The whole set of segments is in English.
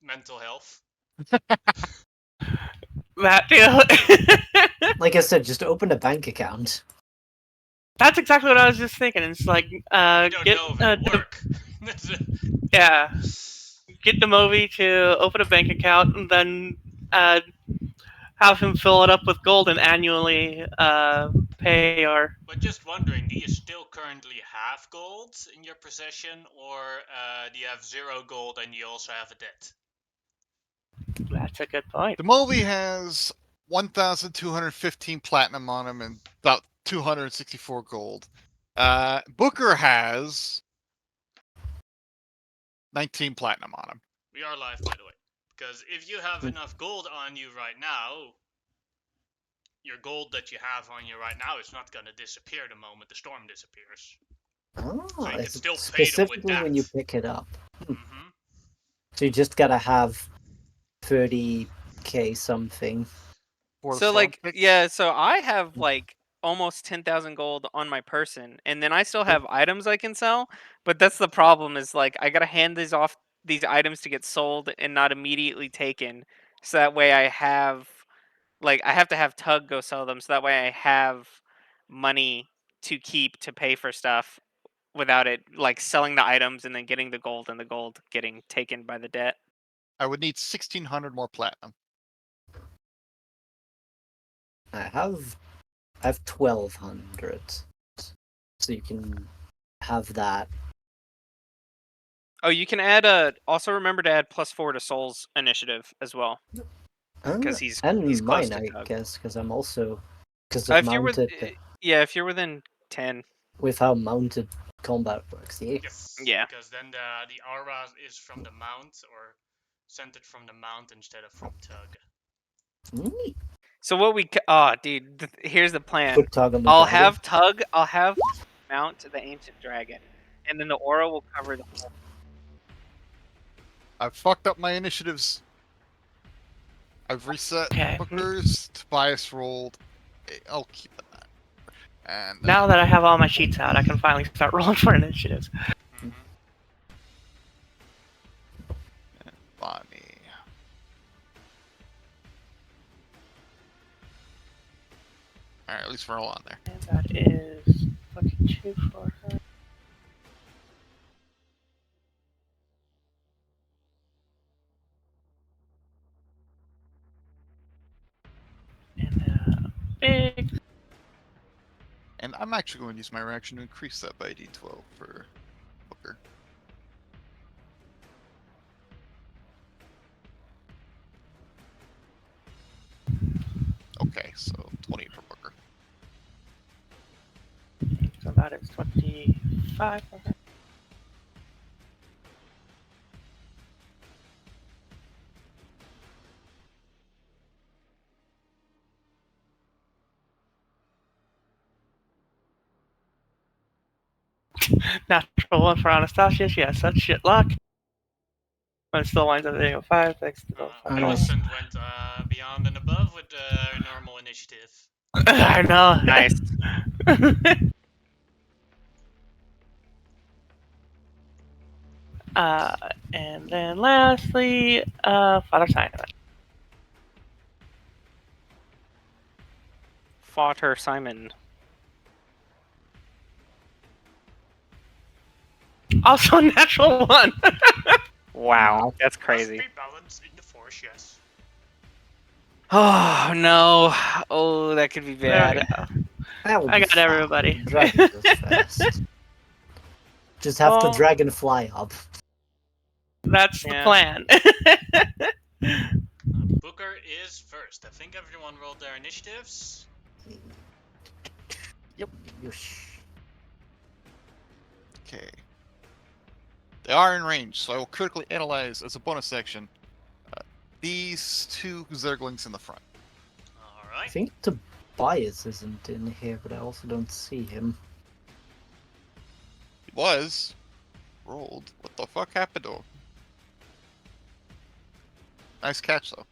mental health. That too. Like I said, just open a bank account. That's exactly what I was just thinking. It's like, You don't get know if it'll work. yeah, get the movie to open a bank account and then have him fill it up with gold and annually pay or. But just wondering, do you still currently have gold in your possession, or do you have 0 gold and you also have a debt? That's a good point. The movie has 1,215 platinum on him and about 264 gold. Booker has 19 platinum on him. We are live, by the way. Because if you have enough gold on you right now, your gold that you have on you right now is not going to disappear the moment the storm disappears. Oh, So you can it's still pay them with specifically that. when you pick it up. Mm-hmm. So you just gotta have 30k something. For the So storm like, fix. yeah, so I have like almost 10,000 gold on my person, and then I still have items I can sell. But that's the problem is like I gotta hand these items to get sold and not immediately taken. So that way I have I have to have Tug go sell them. So that way I have money to keep to pay for stuff without it like selling the items and then getting the gold and the gold getting taken by the debt. I would need 1,600 more platinum. I have 1,200, so you can have that. Oh, you can add also remember to add +4 to Soul's initiative as well. Because he's and close mine, to I Tug. guess, because I'm also If you're if you're within 10. with how mounted combat works. Yeah. Yes. Yeah. Because then the aura is from the mount, or centered from the mount instead of from Tug. Neat. So what dude, here's the plan. Put Tug on the I'll dragon. have Tug. I'll have mount the ancient dragon, and then the aura will cover the whole. I've fucked up my initiatives. I've reset Okay. Booker's. Tobias rolled. I'll keep that. And Now that I have all my sheets out, I can finally start rolling for initiatives. Mm-hmm. Bonnie. Alright, at least we're all on there. And that is 22 for her. And big. And I'm actually going to use my reaction to increase that by D12 for Booker. Okay, so 20 for Booker. So that is 25 for her. Natural 1 for Anastasia. She has such shit luck. But it still winds up being a 5 thanks to the Alicent went beyond and above with normal initiative. I know. Nice. And then lastly, Father Simon. Father Simon. Also natural 1. Wow, that's crazy. Must be balance in the force, yes. Oh no! Oh, that could be There we bad. go. That will I be got fine. everybody. Dragon goes fast. Just have Well- the dragon fly up. That's the Yeah. plan. Booker is first. I think everyone rolled their initiatives. Yosh. Okay. They are in range, so I will critically analyze as a bonus action these two Zerglings in the front. I Alright. think Tobias isn't in here, but I also don't see him. He was rolled. What the fuck happened to him? Nice catch, though.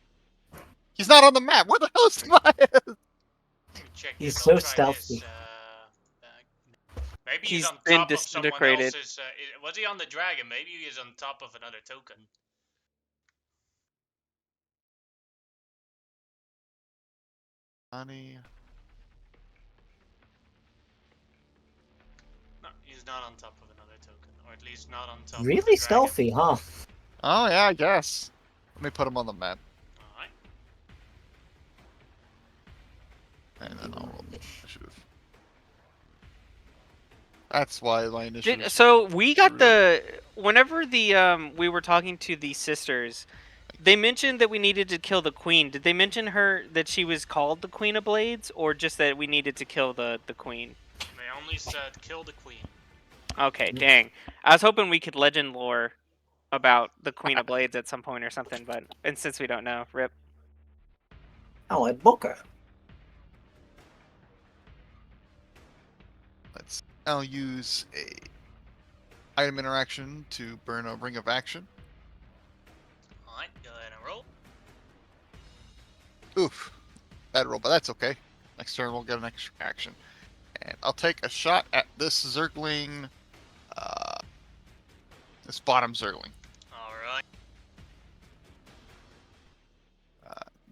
He's not on the map. Where the hell is Tobias? Check He's this, so I'll try stealthy. this, maybe He's he's on been top of someone disintegrated. else's. Was he on the dragon? Maybe he is on top of another token. Honey. No, he's not on top of another token, or at least not on top of the Really dragon. stealthy, huh? Oh yeah, I guess. Let me put him on the map, Alright. and then I'll roll initiative. That's why my initiative. So we got True. the whenever the we were talking to the sisters, they mentioned that we needed to kill the queen. Did they mention her that she was called the Queen of Blades, or just that we needed to kill the queen? They only said kill the queen. Okay, dang. I was hoping we could legend lore about the Queen of Blades at some point or something, but and since we don't know, rip. Oh, at Booker. I'll use a item interaction to burn a ring of action. Alright, go ahead and roll. Oof, bad roll, but that's okay. Next turn we'll get an extra action, and I'll take a shot at this Zergling. This bottom Zergling. Alright.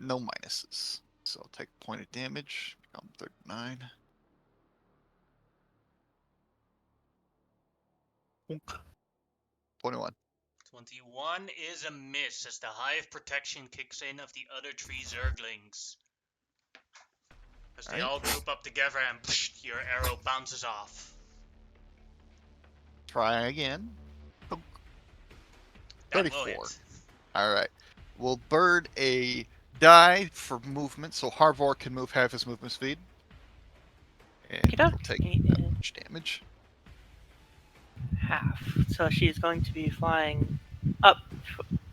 No minuses, so I'll take a point of damage. Become 39. 21. 21 is a miss as the Hive protection kicks in of the other 3 Zerglings. As they Alright. all group up together and your arrow bounces off. Try again. That will 34. hit. Alright. We'll burn a die for movement, so Harvor can move half his movement speed. And Okey-doke. we'll take that much damage. Half. So she's going to be flying up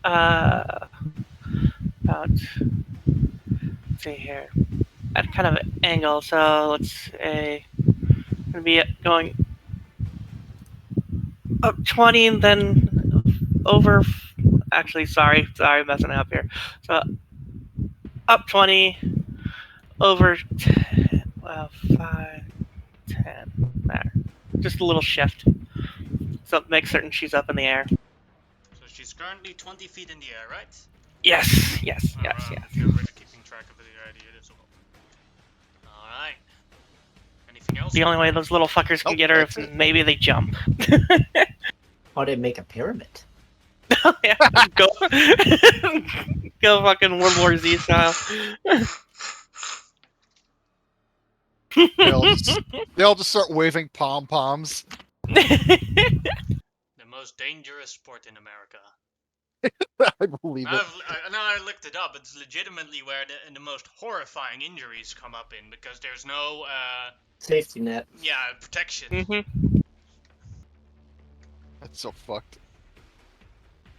about, let's see here, at kind of an angle. So let's say gonna be going up 20 and then over. Actually, sorry, messing up here. So up 20, over 5, 10. There, just a little shift. So make certain she's up in the air. So she's currently 20 feet in the air, right? Yes. You're keeping track of it already as well. Alright. Anything else? The only way those little fuckers can Nope, get her that's if it. maybe they jump. Or they make a pyramid. Yeah, go, go fucking World War Z style. They all just start waving pom-poms. The most dangerous sport in America. I believe it. I looked it up. It's legitimately where the most horrifying injuries come up in because there's no, Safety net. protection. Hmm. That's so fucked.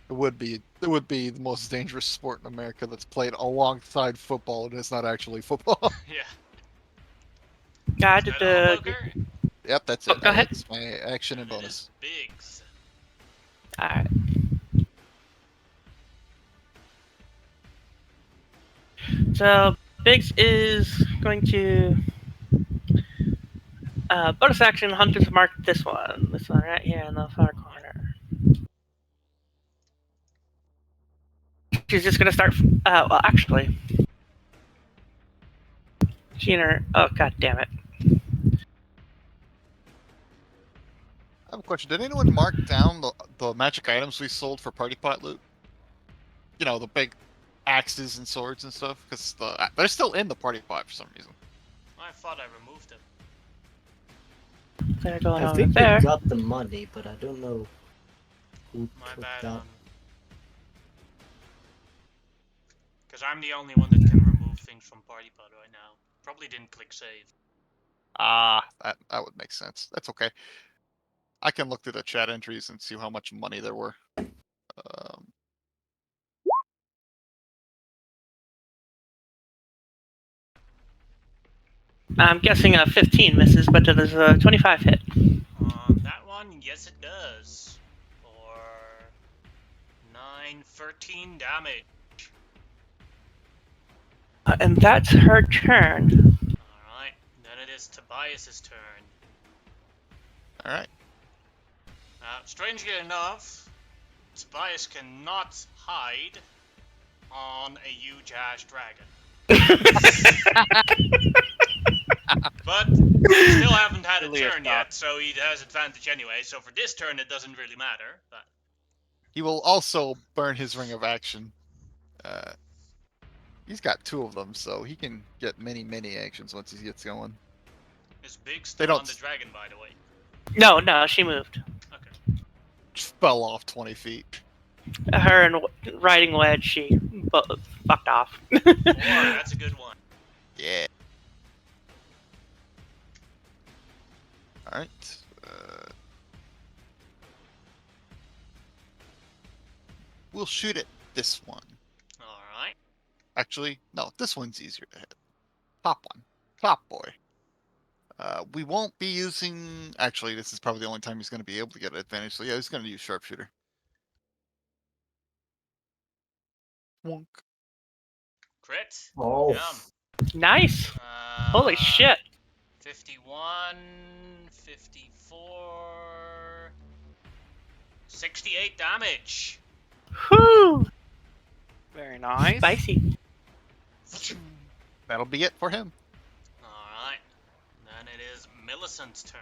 It would be the most dangerous sport in America that's played alongside football and it's not actually football. Yeah. God, Is that all, the Booker? Yep, that's Oh, it. go ahead. That's my action and And it bonus. is Biggs. alright. So Biggs is going to bonus action Hunter's Mark this one right here in the far corner. She's just gonna start. Well, actually, oh god damn it! I have a question. Did anyone mark down the magic items we sold for party pot loot? You know, the big axes and swords and stuff? Because they're still in the party pot for some reason. I thought I removed them. They're going I over think there. we got the money, but I don't know who My took bad. that. Because I'm the only one that can remove things from Party Pod right now. Probably didn't click save. Ah, that would make sense. That's okay. I can look through the chat entries and see how much money there were. I'm guessing a 15 misses, but there's a 25 hit. On that one, yes it does. For 13 damage. And that's her turn. Alright, then it is Tobias's turn. Alright. Strangely enough, Tobias cannot hide on a huge ash dragon. But we still haven't had a Really a turn stop. yet, so he has advantage anyway. So for this turn, it doesn't really matter. But He will also burn his ring of action. He's got 2 of them, so he can get many, many actions once he gets going. is Big They still don't on the dragon, by the way? No, she moved. Okay. Just fell off 20 feet. Her and Riding Wedge, she fucked off. 4, that's a good one. Yeah. Alright. We'll shoot at this one. Alright. Actually, no, this one's easier to hit. Top one. Top boy. We won't be using... Actually, this is probably the only time he's going to be able to get an advantage. So yeah, he's going to use sharpshooter. Wonk. Crit. Oh, Yum. Nice. Holy shit. 51, 54, 68 damage. Whew. Very nice. Spicy. That'll be it for him. Alright. Then it is Millicent's turn.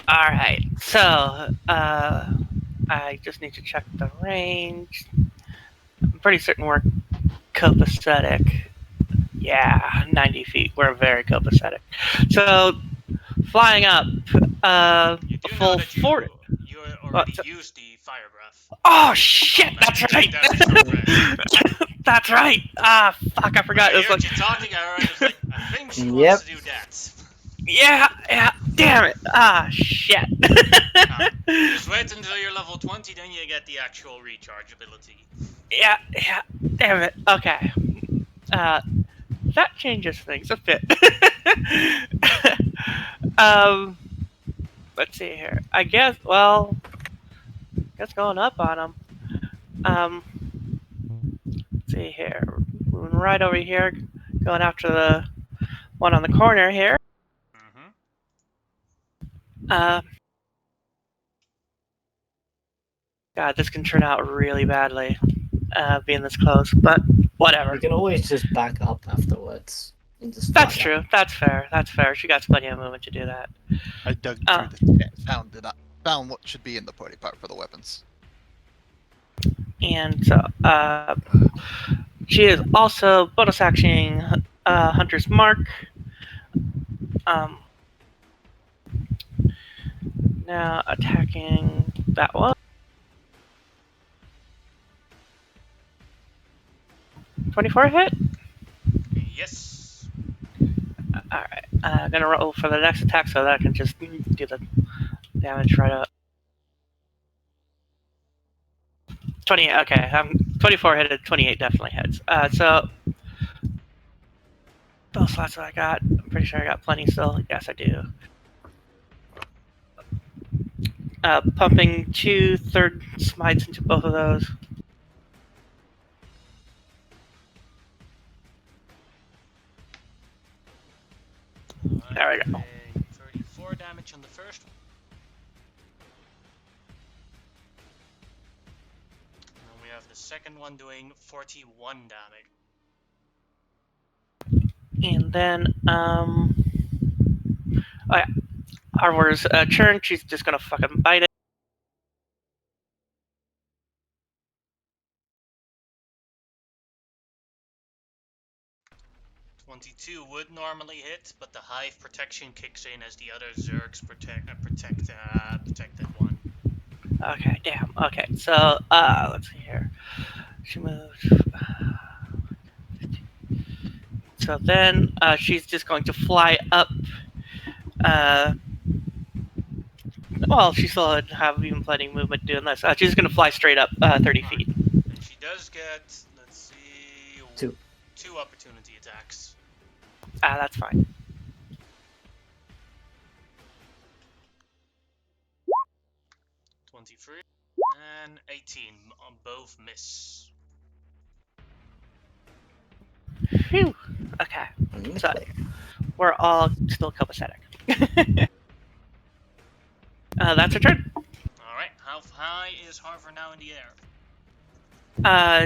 Alright, so, I just need to check the range. I'm pretty certain we're copacetic. Yeah, 90 feet. We're very copacetic. So, flying up, a You do know full that 40. you already so- used the fire breath. Oh, Previous shit, combat, that's you right. take damage from breath. That's right. Ah, fuck, I forgot. I It was heard like, you talking to her and it's like, I think she Yep. wants to do that. yeah, damn it. Ah, shit. Just wait until you're level 20, then you get the actual recharge ability. Yeah, damn it. Okay. That changes things a bit. Let's see here. I guess going up on him. Let's see here. Moving right over here, going after the one on the corner here. Mm-hmm. God, this can turn out really badly, being this close, but whatever. you can always just back up afterwards. And just That's fly up. true. That's fair. That's fair. She got plenty of movement to do that. I dug Oh. through the chat, found what should be in the party part for the weapons. And so, she is also bonus actioning Hunter's Mark. Now attacking that one. 24 hit? Yes. Alright. I'm gonna roll for the next attack so that I can just do the damage right up. 20, okay. 24 hit, 28 definitely hits. So, spell slots that I got. I'm pretty sure I got plenty still. Yes, I do. Pumping 2 third smites into both of those. There we go. 34 damage on the first one. And then we have the second one doing 41 damage. And then, oh yeah. Harvor's turn. She's just gonna fucking bite it. .22 would normally hit, but the hive protection kicks in as the other Zergs protected one. Okay, damn. Okay, so, let's see here. She moves. So then, she's just going to fly up. Well, she still would have even plenty of movement doing this. She's just going to fly straight up 30 feet. And she does get, let's see, two opportunity attacks. That's fine. .23 and 18 on both miss. Phew. Okay, Mm, So- clear. we're all still copacetic. That's her turn. Alright, how high is Harvard now in the air?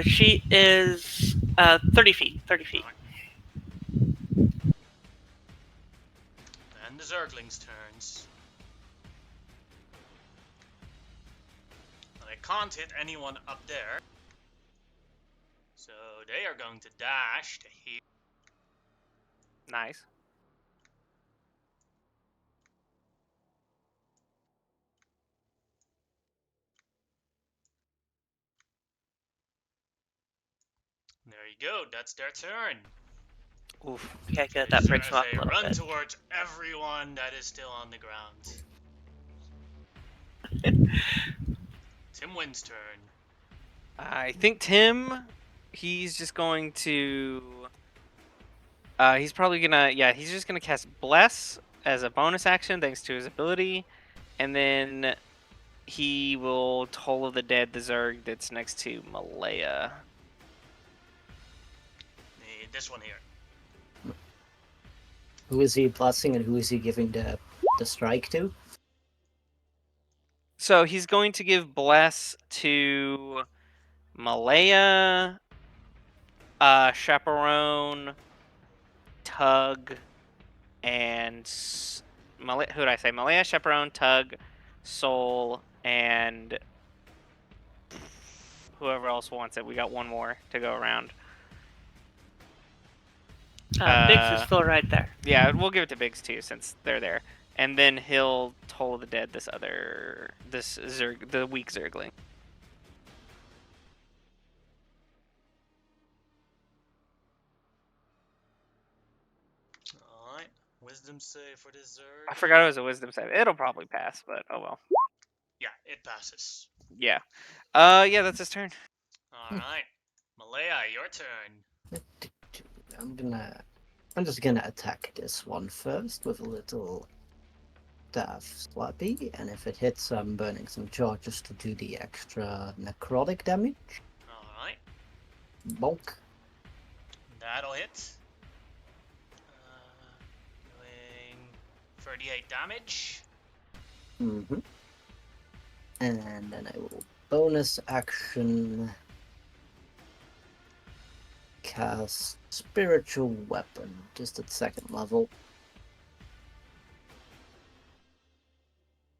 She is 30 feet. 30 feet. Zerglings' turns. And I can't hit anyone up there. So they are going to dash to here. Nice. There you go, that's their turn. Oof. Okay, good. That breaks As them up they a little run bit. towards everyone that is still on the ground. Tim Wind's turn. I think Tim, he's just going to. He's probably gonna. Yeah, he's just gonna cast Bless as a bonus action thanks to his ability, and then he will Toll of the Dead the Zerg that's next to Malaya. This one here. Who is he blessing and who is he giving the strike to? So he's going to give Bless to Malaya, Chaperone, Tug, and Malaya. Who did I say? Malaya, Chaperone, Tug, Soul, and whoever else wants it. We got one more to go around. Biggs is still right there. Yeah, we'll give it to Biggs too since they're there. And then he'll Toll of the Dead this Zerg, the weak Zergling. Alright. Wisdom save for this Zerg. I forgot it was a Wisdom save. It'll probably pass, but oh well. Yeah, it passes. Yeah. Yeah, that's his turn. Alright. Malaya, your turn. I'm just gonna attack this one first with a little staff slappy, and if it hits, I'm burning some charges to do the extra necrotic damage. Alright. Bonk. That'll hit. Doing 38 damage. Mm-hmm. And then I will bonus action cast Spiritual Weapon, just at 2nd level.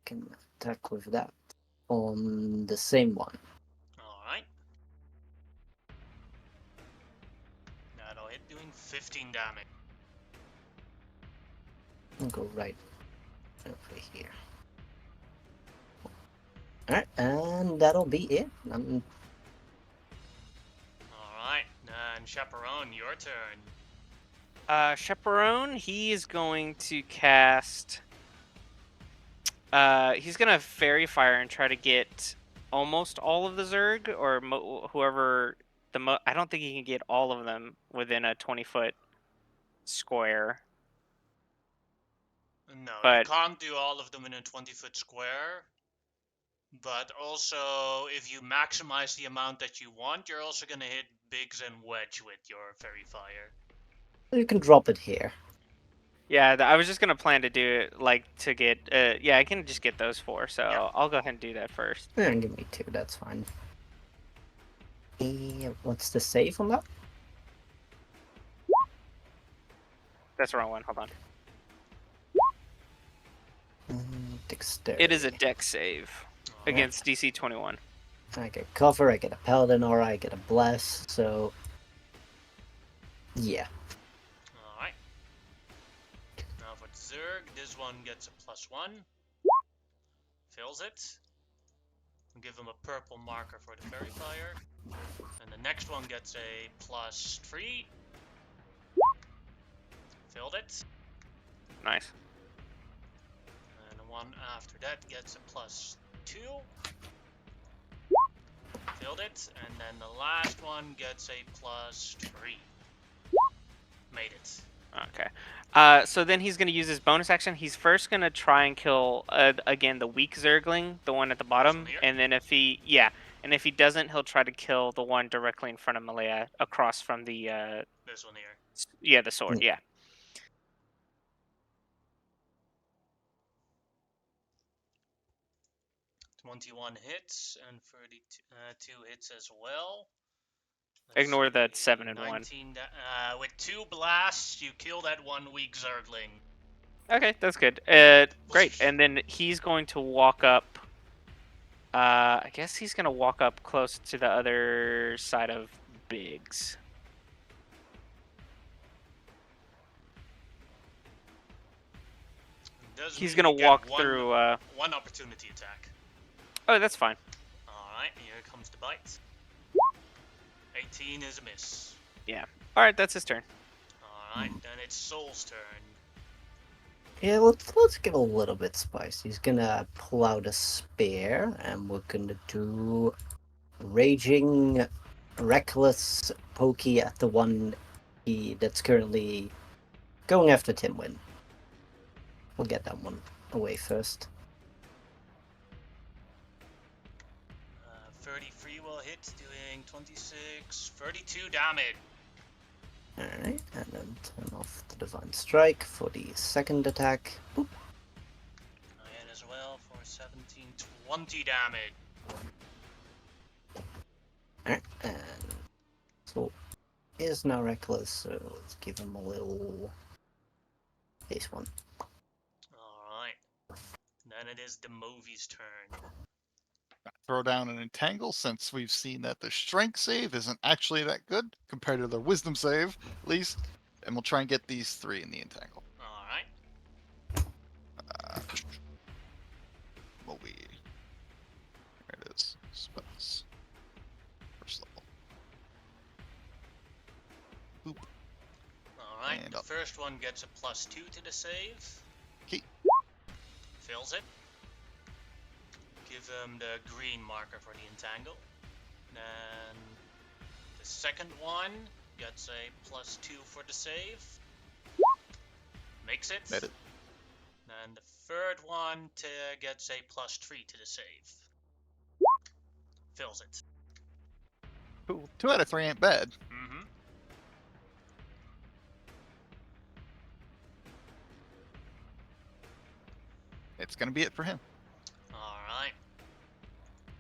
Can attack with that on the same one. Alright. That'll hit, doing 15 damage. I'll go right over here. Alright, and that'll be it. Alright, then Chaperone, your turn. Chaperone, he is going to cast. He's gonna Fairy Fire and try to get almost all of the Zerg, or whoever I don't think he can get all of them within a 20-foot square. No, But- you can't do all of them in a 20-foot square. But also, if you maximize the amount that you want, you're also gonna hit Biggs and Wedge with your Fairy Fire. You can drop it here. Yeah, I was just gonna plan to do it like to get. Yeah, I can just get those 4, so Yeah. I'll go ahead and do that first. Yeah, give me 2, that's fine. What's the save on that? That's the wrong one. Hold on. Dexterity. It is a Dex save Alright. against DC 21. I get cover, I get a paladin aura, I get a bless, so yeah. Alright. Now for Zerg, this one gets a +1. Fills it. We'll give him a purple marker for the Fairy Fire. And the next one gets a +3. Filled it. Nice. And the one after that gets a +2. Filled it. And then the last one gets a +3. Made it. Okay. So then he's gonna use his bonus action. He's first gonna try and kill again the weak Zergling, the one at the bottom, here? and then if he doesn't, he'll try to kill the one directly in front of Malaya across from the This one here. the sword. Yeah. 21 hits and 32 hits as well. Ignore that see, 7 and 1. 19 with 2 blasts, you kill that one weak Zergling. Okay, that's good. Great. And then he's going to walk up. I guess he's gonna walk up close to the other side of Biggs. Does He's mean gonna you get walk one, through. one opportunity attack. Oh, that's fine. Alright, here comes the bite. 18 is a miss. All right, that's his turn. Alright, then it's Soul's turn. Yeah, let's get a little bit spicy. He's gonna pull out a spear, and we're gonna do raging, reckless pokey at the one that's currently going after Timwin. We'll get that one away first. 33 will hit, doing 26, 32 damage. Alright, and then turn off the Divine Strike for the second attack. Boop. I hit as well for 17, 20 damage. Alright, and so is now reckless, so let's give him a little base one. Alright. Then it is the movie's turn. Throw down an entangle since we've seen that the strength save isn't actually that good compared to the wisdom save, at least. And we'll try and get these 3 in the entangle. Alright. Movie. There it is. Spells. First level. Alright, And the up. first one gets a +2 to the save. Okay. Fails it. Give him the green marker for the entangle. Then the second one gets a +2 for the save. Makes it. Made it. Then the third one gets a +3 to the save. Fails it. Cool. 2 out of 3 ain't bad. Mm-hmm. It's gonna be it for him. Alright.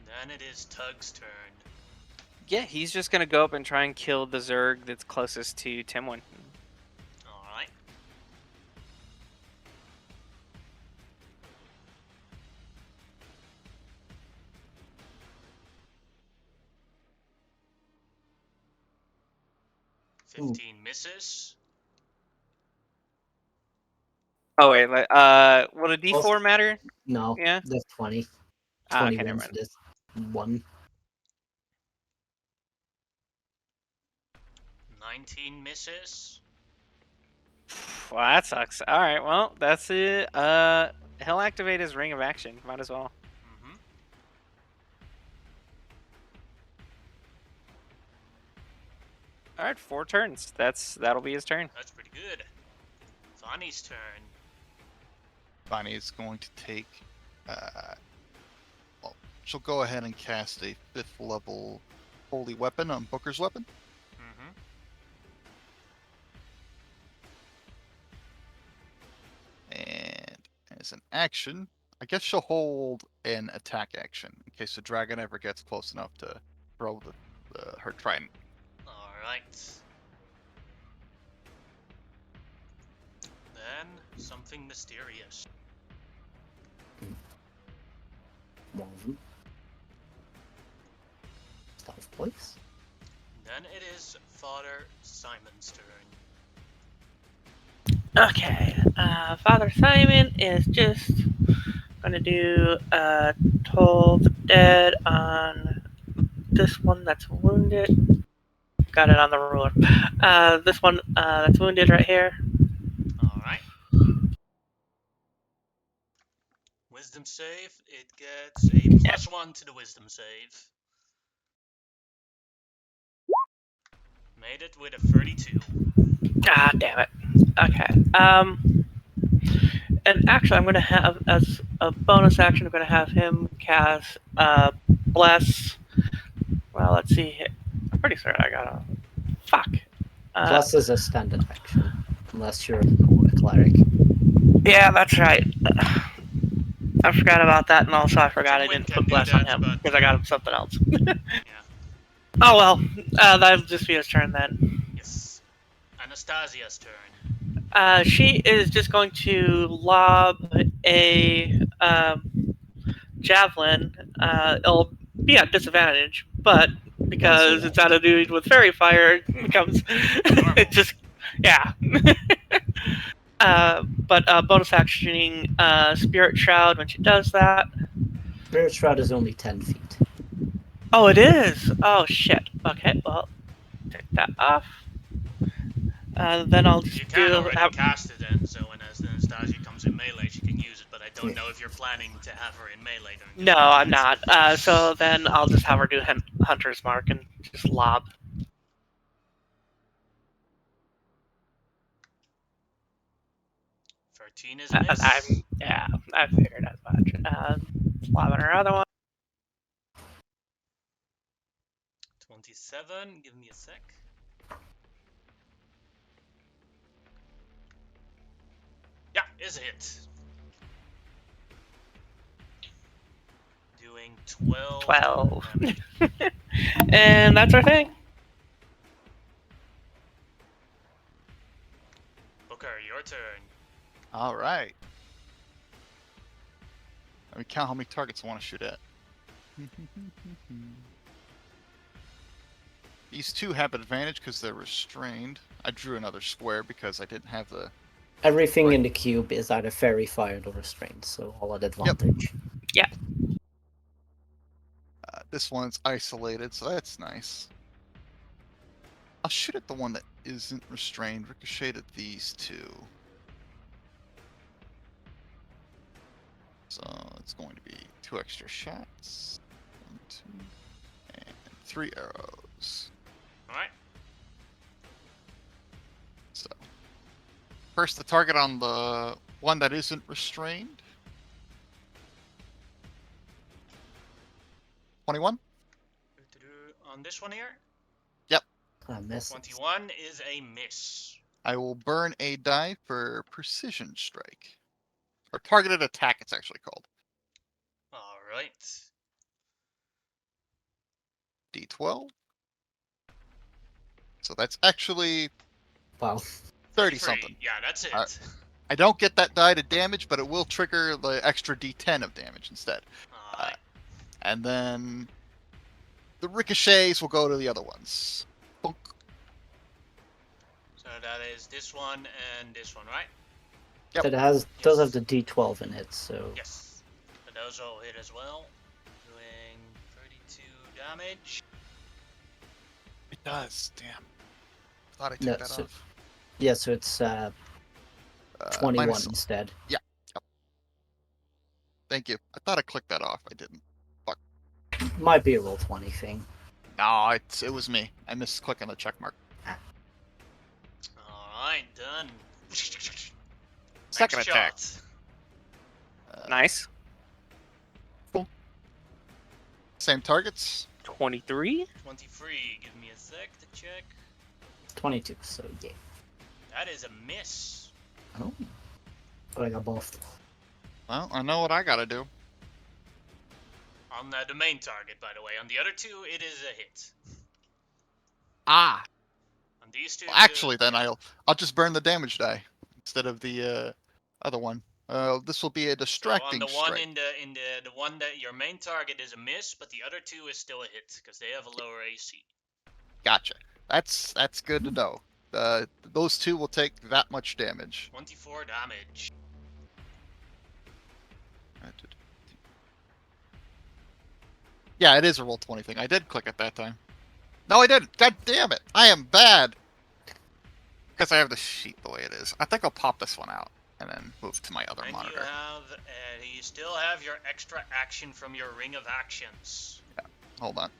Then it is Tug's turn. Yeah, he's just gonna go up and try and kill the Zerg that's closest to Timwin. Alright. Ooh. 15 misses. Oh wait, will a D4 matter? No, Yeah. that's 20. Ah, 20 okay, never wins mind. this one. 19 misses. Well, that sucks. All right, well, that's it. He'll activate his ring of action. Might as well. Mm-hmm. All right, 4 turns. That'll be his turn. That's pretty good. Vani's turn. Bonnie is going to take. Well, she'll go ahead and cast a 5th level holy weapon on Booker's weapon. Mm-hmm. And as an action, I guess she'll hold an attack action in case the dragon ever gets close enough to throw her trident. Alright. Then, something mysterious. One of them. Stealth place. Then it is Father Simon's turn. Okay, Father Simon is just gonna do Toll the Dead on this one that's wounded. Got it on the ruler. This one that's wounded right here. Alright. Wisdom save. It gets a +1 to the wisdom save. Made it with a 32. Ah, damn it. Okay. And actually, I'm gonna have as a bonus action. I'm gonna have him cast Bless. Well, let's see. I'm pretty certain I got a. Fuck. Plus is a standard action, unless you're a cleric. Yeah, that's right. I forgot about that, and also I forgot I Timwin didn't can put do Bless on that, him but- because I got him something else. Yeah. Oh well, that'll just be his turn then. Yes. Anastasia's turn. She is just going to lob a javelin. It'll be at disadvantage, but because it's out of dude with fairy fire, it becomes it just yeah. But bonus actioning Spirit Shroud when she does that. Spirit Shroud is only 10 feet. Oh, it is. Oh shit. Okay, well, take that off. Then I'll You just can do. already cast it then, so when Anastasia comes in melee, she can use it, but I don't know if you're planning to have her in melee during the No, I'm attacks. not. So then I'll just have her do Hunter's Mark and just lob. 13 is a miss. I figured as much. Lobbing her other one. 27, give me a sec. Yeah, is a hit. Doing 12. 12. damage. And that's our thing. Booker, your turn. All right. Let me count how many targets I want to shoot at. These two have advantage because they're restrained. I drew another square because I didn't have the... Everything in the cube is either fairy fired or restrained, so all at advantage. This one's isolated, so that's nice. I'll shoot at the one that isn't restrained, ricochet at these two. So it's going to be 2 extra shots. 1, 2, and 3 arrows. Alright. So first the target on the one that isn't restrained. 21? On this one here, I missed. 21 is a miss. I will burn a die for precision strike. Or targeted attack, it's actually called. Alright. D12. So that's actually Wow. 30 33. something. Yeah, that's it. Alright. I don't get that die to damage, but it will trigger the extra D10 of damage instead. Alright. And then the ricochets will go to the other ones. Bonk. So that is this one and this one, right? Yep. It does have the D12 in it, so Yes. So those all hit as well. Doing 32 damage. It does, damn. Thought I took No, that so- off. yeah, so it's 21 minus- instead. Thank you. I thought I clicked that off. I didn't. Might be a roll 20 thing. No, it was me. I missed clicking the check mark. Alright, done. Second Next attack. shot. Nice. Same targets. 23. 23. Give me a sec to check. 22, so yeah. That is a miss. Oh. But I got both. Well, I know what I gotta do. On the main target, by the way. On the other two, it is a hit. Ah. On these two, Well, actually, then I'll just burn the damage die instead of the other one. This will be a So on distracting the one strike. in the one that your main target is a miss, but the other two is still a hit because they have a lower AC. Gotcha. That's good to know. Those two will take that much damage. 24 damage. Yeah, it is a roll 20 thing. I did click it that time. No, I didn't. God damn it. I am bad. Because I have the sheet the way it is. I think I'll pop this one out and then move to my other And monitor. you still have your extra action from your ring of actions. Hold on.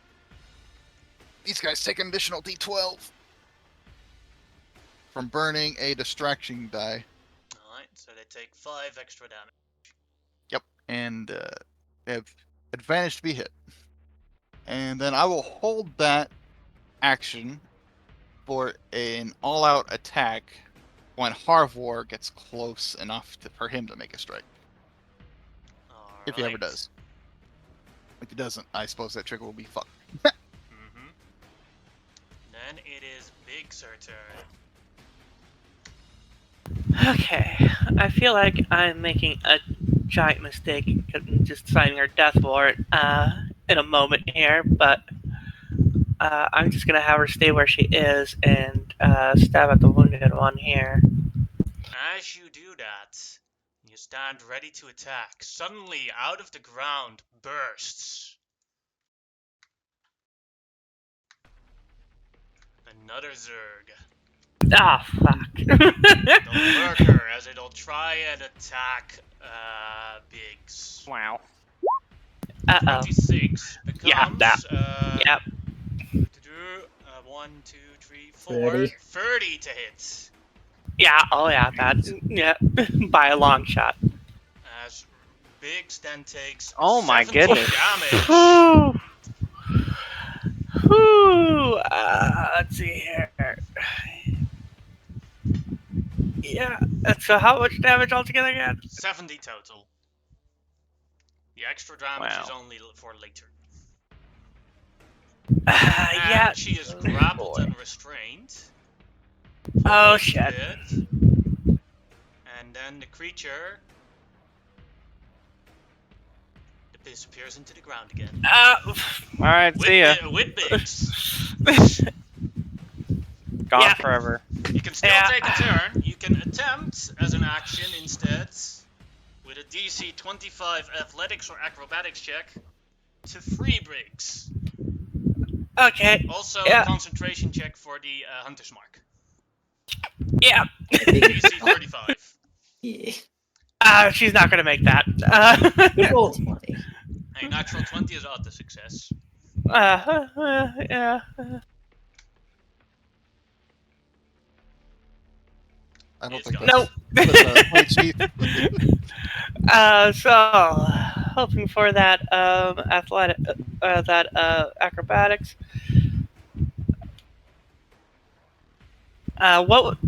These guys take an additional D12 from burning a distraction die. Alright, so they take 5 extra damage. Yep, and they have advantage to be hit. And then I will hold that action for an all-out attack when Harvor gets close enough for him to make a strike. If he ever Alright. does. If he doesn't, I suppose that trigger will be fucked. Mm-hmm. Then it is Big Sir turn. Okay, I feel like I'm making a giant mistake in just signing her death warrant in a moment here, but I'm just gonna have her stay where she is and stab at the wounded one here. As you do that, you stand ready to attack. Suddenly, out of the ground bursts another Zerg. Ah, fuck. The lurker, as it'll try and attack Biggs. Wow. Uh-oh. 26 becomes Yeah, that. Yep. 1, 2, 3, 4, 30. 30 to hit. Yeah, oh yeah, that's, yeah, by a long shot. As Biggs then takes Oh my 70 goodness. damage. Whew. Whew. Let's see here. Yeah, so how much damage altogether again? 70 total. The extra damage is Wow. only for later. Yeah. And she is grappled boy. and restrained. Oh, Most of shit. it. And then the creature disappears into the ground again. Alright, see ya. With Biggs. Gone Yeah. forever. You can still Yeah. take a turn. You can attempt as an action instead with a DC 25 athletics or acrobatics check to free Briggs. Okay, Also, Yeah. a concentration check for the Hunter's Mark. yeah. I think DC 35. yeah. She's not gonna make that. Good old 20. Hey, natural 20 is auto success. Yeah. I don't It's think gone. that's, Nope. that's cheap. So hoping for that athletic, acrobatics. What's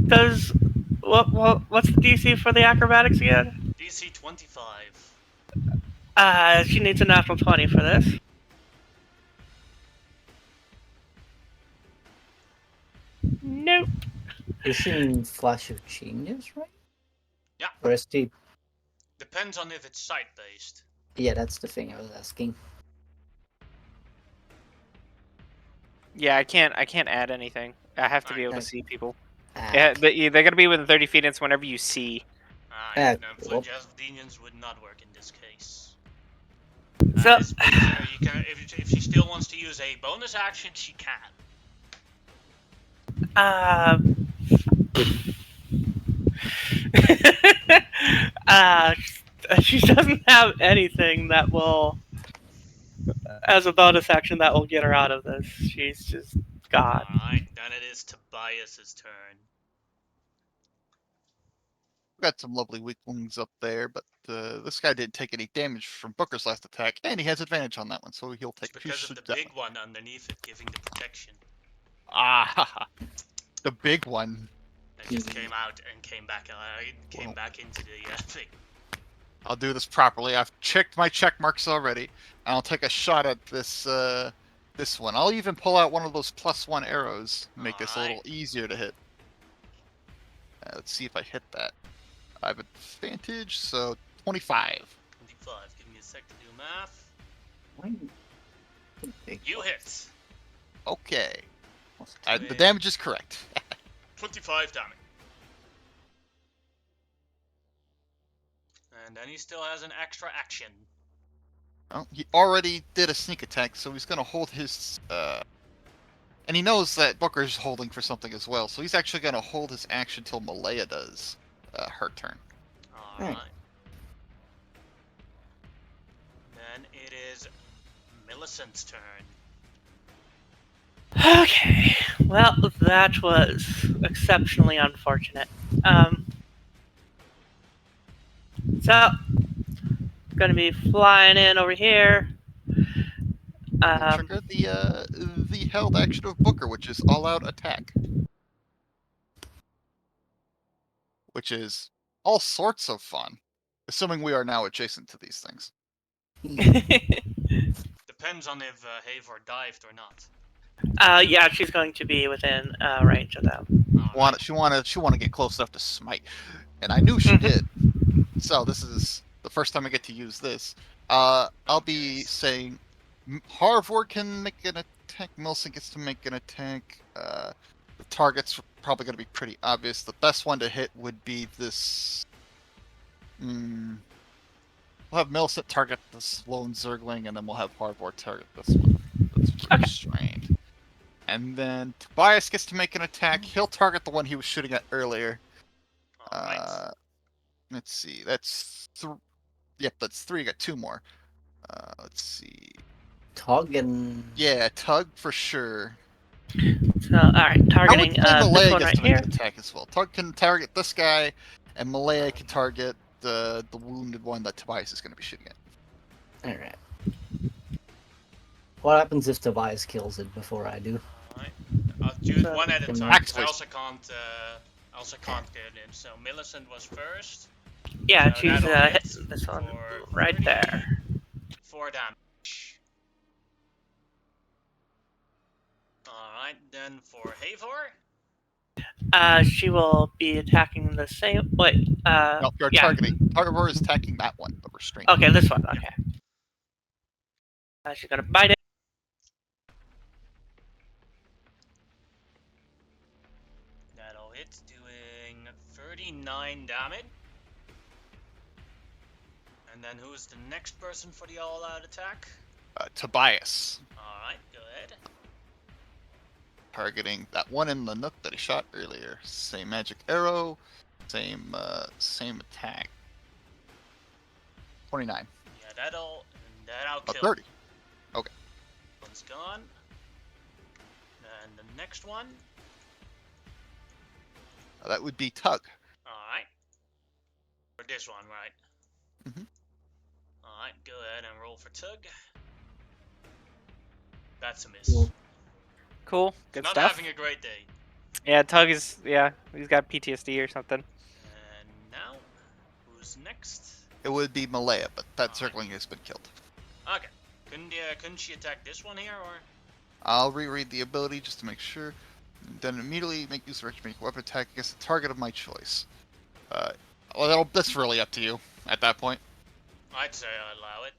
the DC for the acrobatics again? DC 25. She needs a natural 20 for this. Nope. Is in Flash of Genius, right? Yeah. Or is the... Depends on if it's site-based. Yeah, that's the thing I was asking. Yeah, I can't add anything. I have to be able to Alright. see people. Ah, Yeah, they gotta be within 30 feet, and it's whenever you see. Yeah, no, cool. Flinch of Demons would not work in this case. So- This creature, you can, if she still wants to use a bonus action, she can. She doesn't have anything that will, as a bonus action, that will get her out of this. She's just God. Alright, then it is Tobias's turn. Got some lovely weak ones up there, but this guy didn't take any damage from Booker's last attack, and he has advantage on that one, so he'll It's take 2 because of the damage. big one underneath it giving the protection. Ah, the big one. That just came out and came back into the thing. I'll do this properly. I've checked my check marks already, and I'll take a shot at this this one. I'll even pull out one of those +1 arrows, make this a little Alright. easier to hit. Let's see if I hit that. I have advantage, so 25. 25. Give me a sec to do math. why- big You one. hit. Okay, Almost the Wait. damage is correct. 25 damage. And then he still has an extra action. Well, he already did a sneak attack, so he's gonna hold his and he knows that Booker's holding for something as well, so he's actually gonna hold his action till Malaya does her turn. Alright. Then it is Millicent's turn. Okay. Well, that was exceptionally unfortunate. So, gonna be flying in over here. Trigger the held action of Booker, which is all-out attack, which is all sorts of fun, assuming we are now adjacent to these things. Depends on if Havor dived or not. Yeah, she's going to be within range of them. Alright. She wanna get close enough to smite. and I knew she Mhm. did. So this is the first time I get to use this. I'll be saying Harvor can make an attack. Millicent gets to make an attack. The target's probably going to be pretty obvious. The best one to hit would be this. We'll have Millicent target this lone Zergling, and then we'll have Harvor target this one. That's Okay. restrained. And then Tobias gets to make an attack. He'll target the one he was shooting at earlier. Alright. Let's see. That's Yep, that's 3. Got 2 more. Let's see. Tog and Yeah, Tug for sure. So, all right, I would targeting say this Malaya one gets right to make here. an attack as well. Tug can target this guy, and Malaya can target the wounded one that Tobias is going to be shooting at. Alright. What happens if Tobias kills it before I do? Alright. I'll choose So- one at a Can time. I- 'Cause I also can't get in. So Millicent was first. Yeah, So choose that'll hit this one for right 30. there. 4 damage. Alright, then for Havor. She will be attacking the same. Wait, No, you're yeah. targeting. Harvor is attacking that one, the restraint. Okay, this one. Okay. She's gonna bite it. That'll hit, doing 39 damage. And then who's the next person for the all-out attack? Tobias Alright, go ahead. targeting that one in the nook that he shot earlier. Same magic arrow, same attack. 29. Yeah, that'll Oh, kill. 30. One's gone. And the next one. That would be Tug. Alright. For this one, right? Mhm. Alright, go ahead and roll for Tug. That's a miss. Cool. Cool. Good Not stuff. having a great day. Yeah, Tug is. Yeah, he's got PTSD or something. And now, who's next? It would be Malaya, but that Zergling has been killed. Okay. Couldn't she attack this one here, or? I'll reread the ability just to make sure. Then immediately make use of make a weapon attack against the target of my choice. Well, that's really up to you at that point. I'd say I allow it.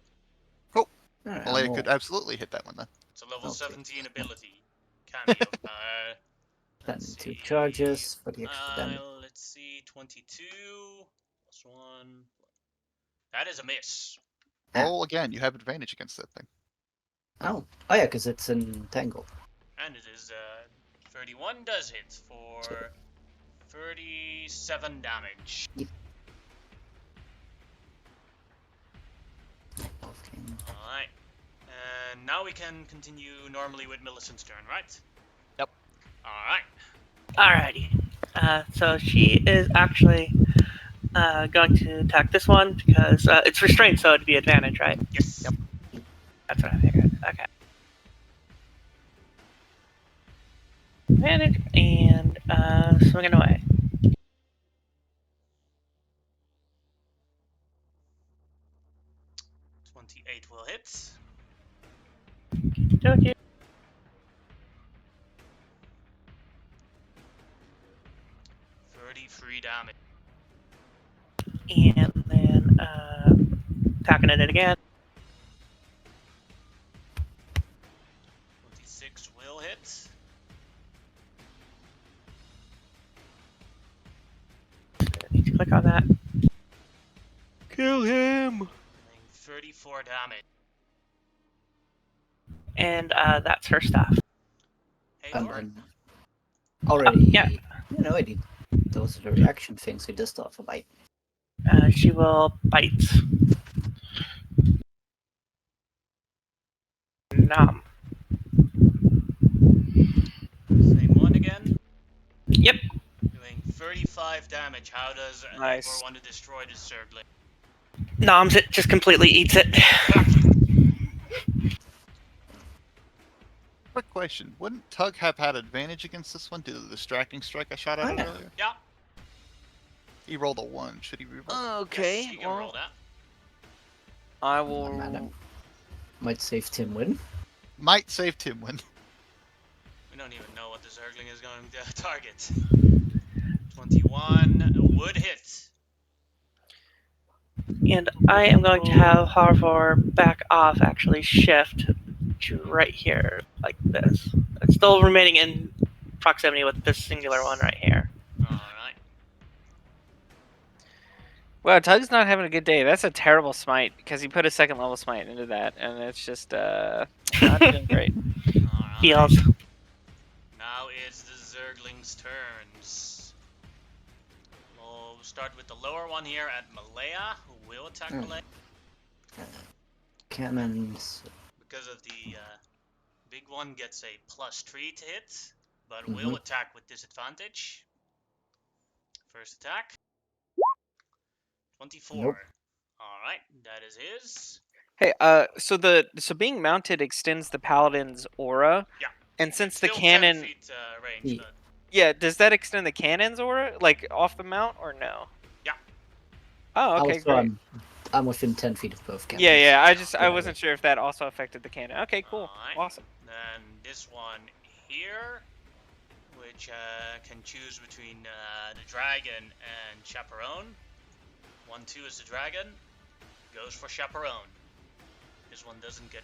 Alright, Malaya I'm could all- absolutely hit that one then. It's a level Okay. 17 ability. Cameo. Then Let's 2 see. charges for the extra damage. Let's see, 22 plus 1. That is a miss. Ah. Roll again. You have advantage against that thing. Oh yeah, because it's entangled. And it is 31 does hit for 37 damage. Okay. Alright. And now we can continue normally with Millicent's turn, right? Yep. Alright. Alrighty. So she is actually going to attack this one because it's restrained, so it'd be advantage, right? Yes. Yep. That's what I figured. Okay. Advantage and swinging away. $28 will hit. Okay. $33 damage. And then attacking it again. 26 will hit. Need to click on that. Kill him. Doing 34 damage. And that's her stuff. And Havor? then already, yeah. you know, I did. Those are the reaction things we just off a bite. She will bite. Nom. Same one again. Yep. Doing 35 damage. How does Nice. Havor want to destroy this Zergling? Noms it, just completely eats it. Quick question. Wouldn't Tug have had advantage against this one due to the distracting strike I shot at it Yeah. earlier? Yeah. He rolled a 1. Should he reroll? Okay. Yes, you can roll that. I Doesn't will. matter. Might save Tim win. Might save Tim win. We don't even know what the Zergling is going to target. 21 would hit And I am going to have Harvor back off, actually shift to right here, like this. It's still remaining in proximity with this singular one right here. Alright. Wow, Tug's not having a good day. That's a terrible smite because he put a second level smite into that, and it's just not doing great. Alright. Heals. Now it's the Zerglings' turns. We'll start with the lower one here at Malaya, who will attack Malaya. Cannons. Because of the big one gets a +3 to hit, but will attack with disadvantage. First attack. 24. Nope. Alright, that is his. Hey, so being mounted extends the paladin's aura. Yeah. And since It's the still cannon, 10 feet range, Ye- but yeah, does that extend the cannon's aura, like off the mount, or no? Yeah. Oh, okay, Also, great. I'm within 10 feet of both cannons. Yeah, I Whatever. wasn't sure if that also affected the cannon. Okay, cool, Alright. awesome. then this one here, which can choose between the dragon and chaperone. 1-2 is the dragon, goes for chaperone. This one doesn't get.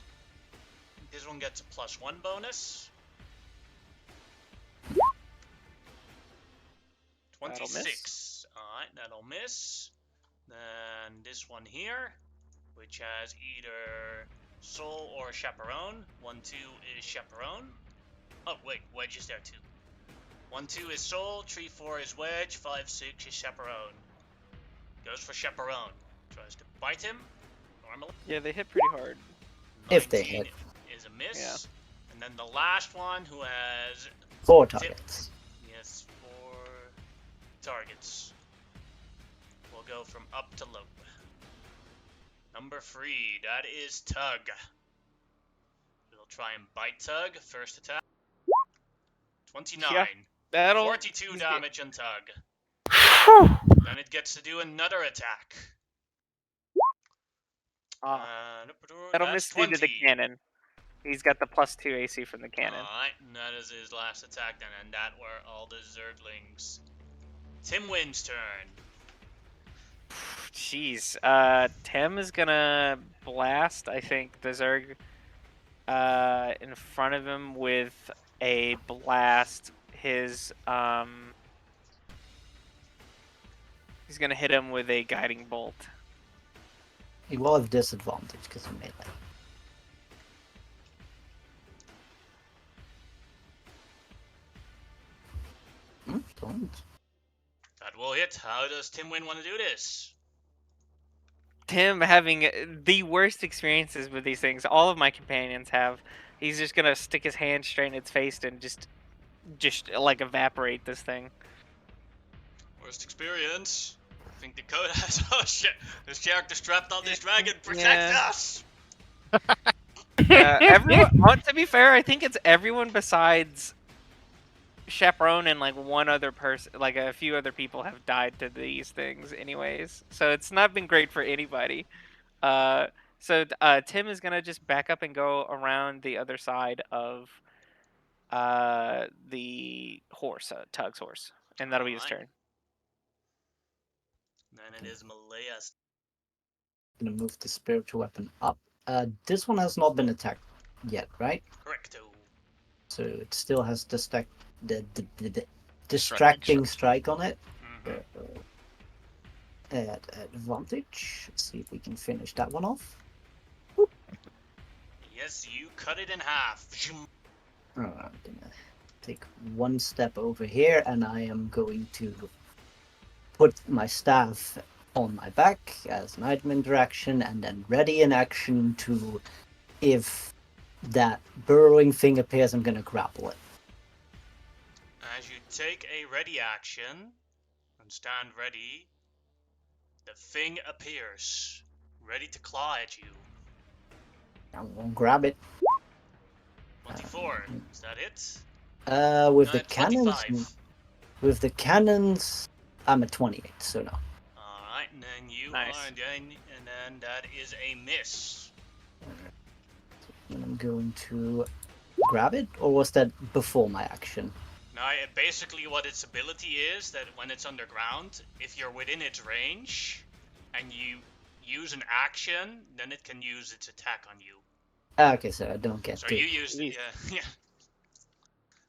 This one gets a +1 bonus. 26. Alright, that'll miss. Then this one here, which has either soul or chaperone. 1-2 is chaperone. Oh wait, wedge is there too. 1-2 is soul, 3-4 is wedge, 5-6 is chaperone. Goes for chaperone. Tries to bite him. Normally. Yeah, they hit pretty hard. If they 19 hit. is a miss. Yeah. And then the last one who has 4 targets. yes 4 targets. We'll go from up to low. Number 3, that is Tug. We'll try and bite Tug. First attack. 29. Yeah, that'll 42 he's damage on Tug. Whew. Then it gets to do another attack. that'll That's miss due to the 20. cannon. He's got the +2 AC from the cannon. Alright, and that is his last attack then, and that were all the Zerglings. Timwin's turn. Jeez, Tim is gonna blast, I think, the Zerg in front of him with a blast. He's gonna hit him with a guiding bolt. He will have disadvantage because of melee. Don't. That will hit. How does Timwin want to do this? Tim having the worst experiences with these things. All of my companions have. He's just gonna stick his hand straight in its face and just like evaporate this thing. Worst experience. I think Dakota has. Oh shit! This character strapped on this dragon. Protect Yeah. us! Everyone. To be fair, I think it's everyone besides Chaperone and like one other person, like a few other people have died to these things, anyways. So it's not been great for anybody. So Tim is gonna just back up and go around the other side of the horse, Tug's horse, and that'll be his Alright. turn. Then it is Malaya's. Gonna move the spiritual weapon up. This one has not been attacked yet, right? Correcto. So it still has the distracting strike on it. Mhm. At advantage. Let's see if we can finish that one off. Yes, you cut it in half. I'm gonna take one step over here, and I am going to put my staff on my back as an item interaction, and then ready in action to, if that burrowing thing appears, I'm gonna grapple it. As you take a ready action and stand ready, the thing appears, ready to claw at you. I'm gonna grab it. 24. Is that it? With No, the it's cannons, 25. with the cannons, I'm at 28. So no. Alright, and then you Nice. are, and then that is a miss. And I'm going to grab it, or was that before my action? Now, basically what its ability is, that when it's underground, if you're within its range, and you use an action, then it can use its attack on you. Okay, so I don't get So to. you used it, Jeez. yeah.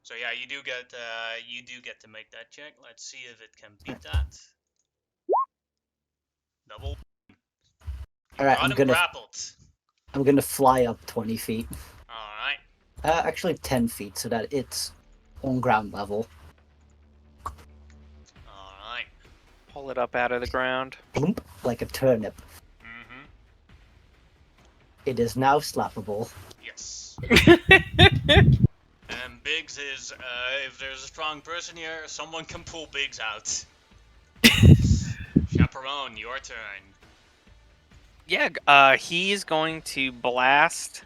So yeah, you do get to make that check. Let's see if it can beat that. Double. You Alright, got him grappled. I'm gonna fly up 20 feet. Alright. Actually 10 feet, so that it's on ground level. Alright. Pull it up out of the ground. Bloop, like a turnip. Mm-hmm. It is now slappable. Yes. And Biggs is, if there's a strong person here, someone can pull Biggs out. Chaperone, your turn. Yeah, he's going to blast.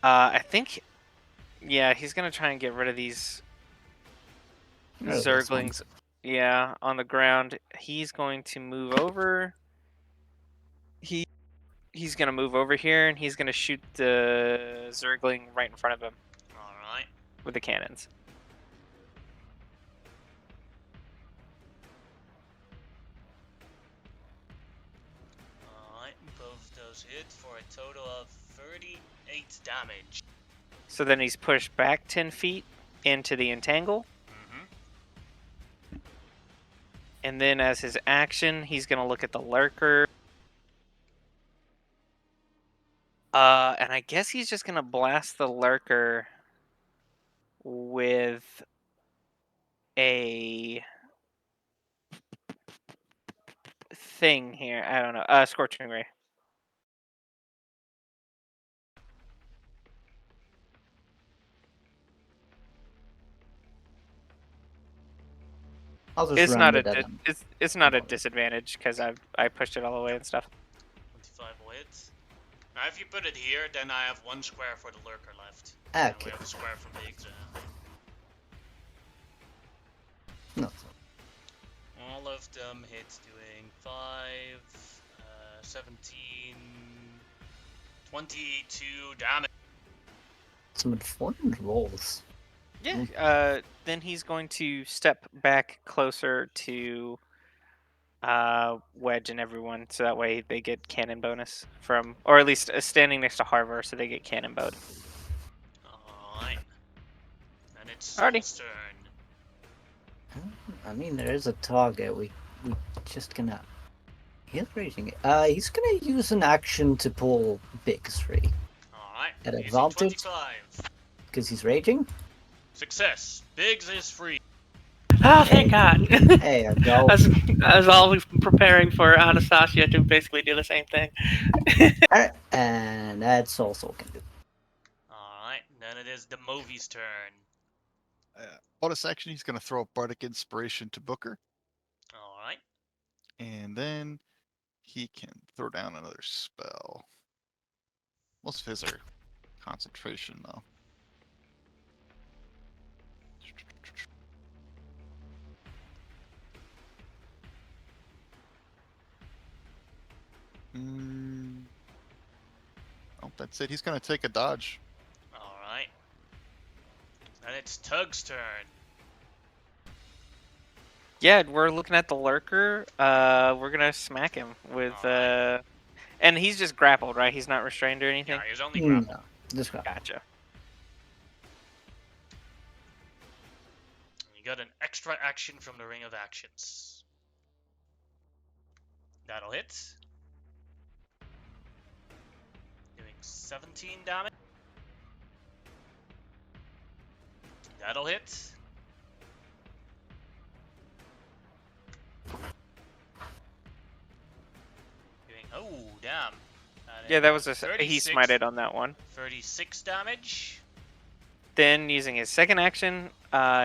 I think, yeah, he's gonna try and get rid of these Oh, this Zerglings. Yeah, on the ground. He's going to move over. He's gonna move over here, and he's gonna shoot the Zergling right in front of him Alright. with the cannons. Alright, both those hit for a total of 38 damage. So then he's pushed back 10 feet into the entangle. Mm-hmm. And then as his action, he's going to look at the lurker. And I guess he's just going to blast the lurker with a thing here. I don't know. Scorching Ray. I'll just It's run not with a that. it's not a disadvantage because I pushed it all the way and stuff. 25 will hit. Now if you put it here, then I have one square for the lurker left. And we Okay. have a square for Biggs. No. All of them hit doing 5, 17, 22 damage. Some important rolls. Yeah. Then he's going to step back closer to Wedge and everyone, so that way they get cannon bonus from, or at least standing next to Harver, so they get cannon bowed. Alright. And it's Alrighty. Sol's turn. I mean, there is a target. We just gonna. He's raging it. He's gonna use an action to pull Biggs free Alright. At using advantage? 25. because he's raging. Success. Biggs is free. Oh, thank God. There you go. As always, preparing for Anastasia to basically do the same thing. Alright, and that's also can do. Alright. Then it is the movie's turn. Bonus action, he's going to throw a Bardic Inspiration to Booker. Alright. And then he can throw down another spell. Most of his are concentration, though. Oh, that's it. He's going to take a dodge. Alright. Then it's Tug's turn. Yeah, we're looking at the lurker. We're gonna smack him with Alright. and he's just grappled, right? He's not restrained or anything. Yeah, he's only grappled. No, just grab. Gotcha. You got an extra action from the Ring of Actions. That'll hit. Doing 17 damage. That'll hit. Doing, oh, damn. Yeah, that was he 36 smited on that one. 36 damage. Then using his second action,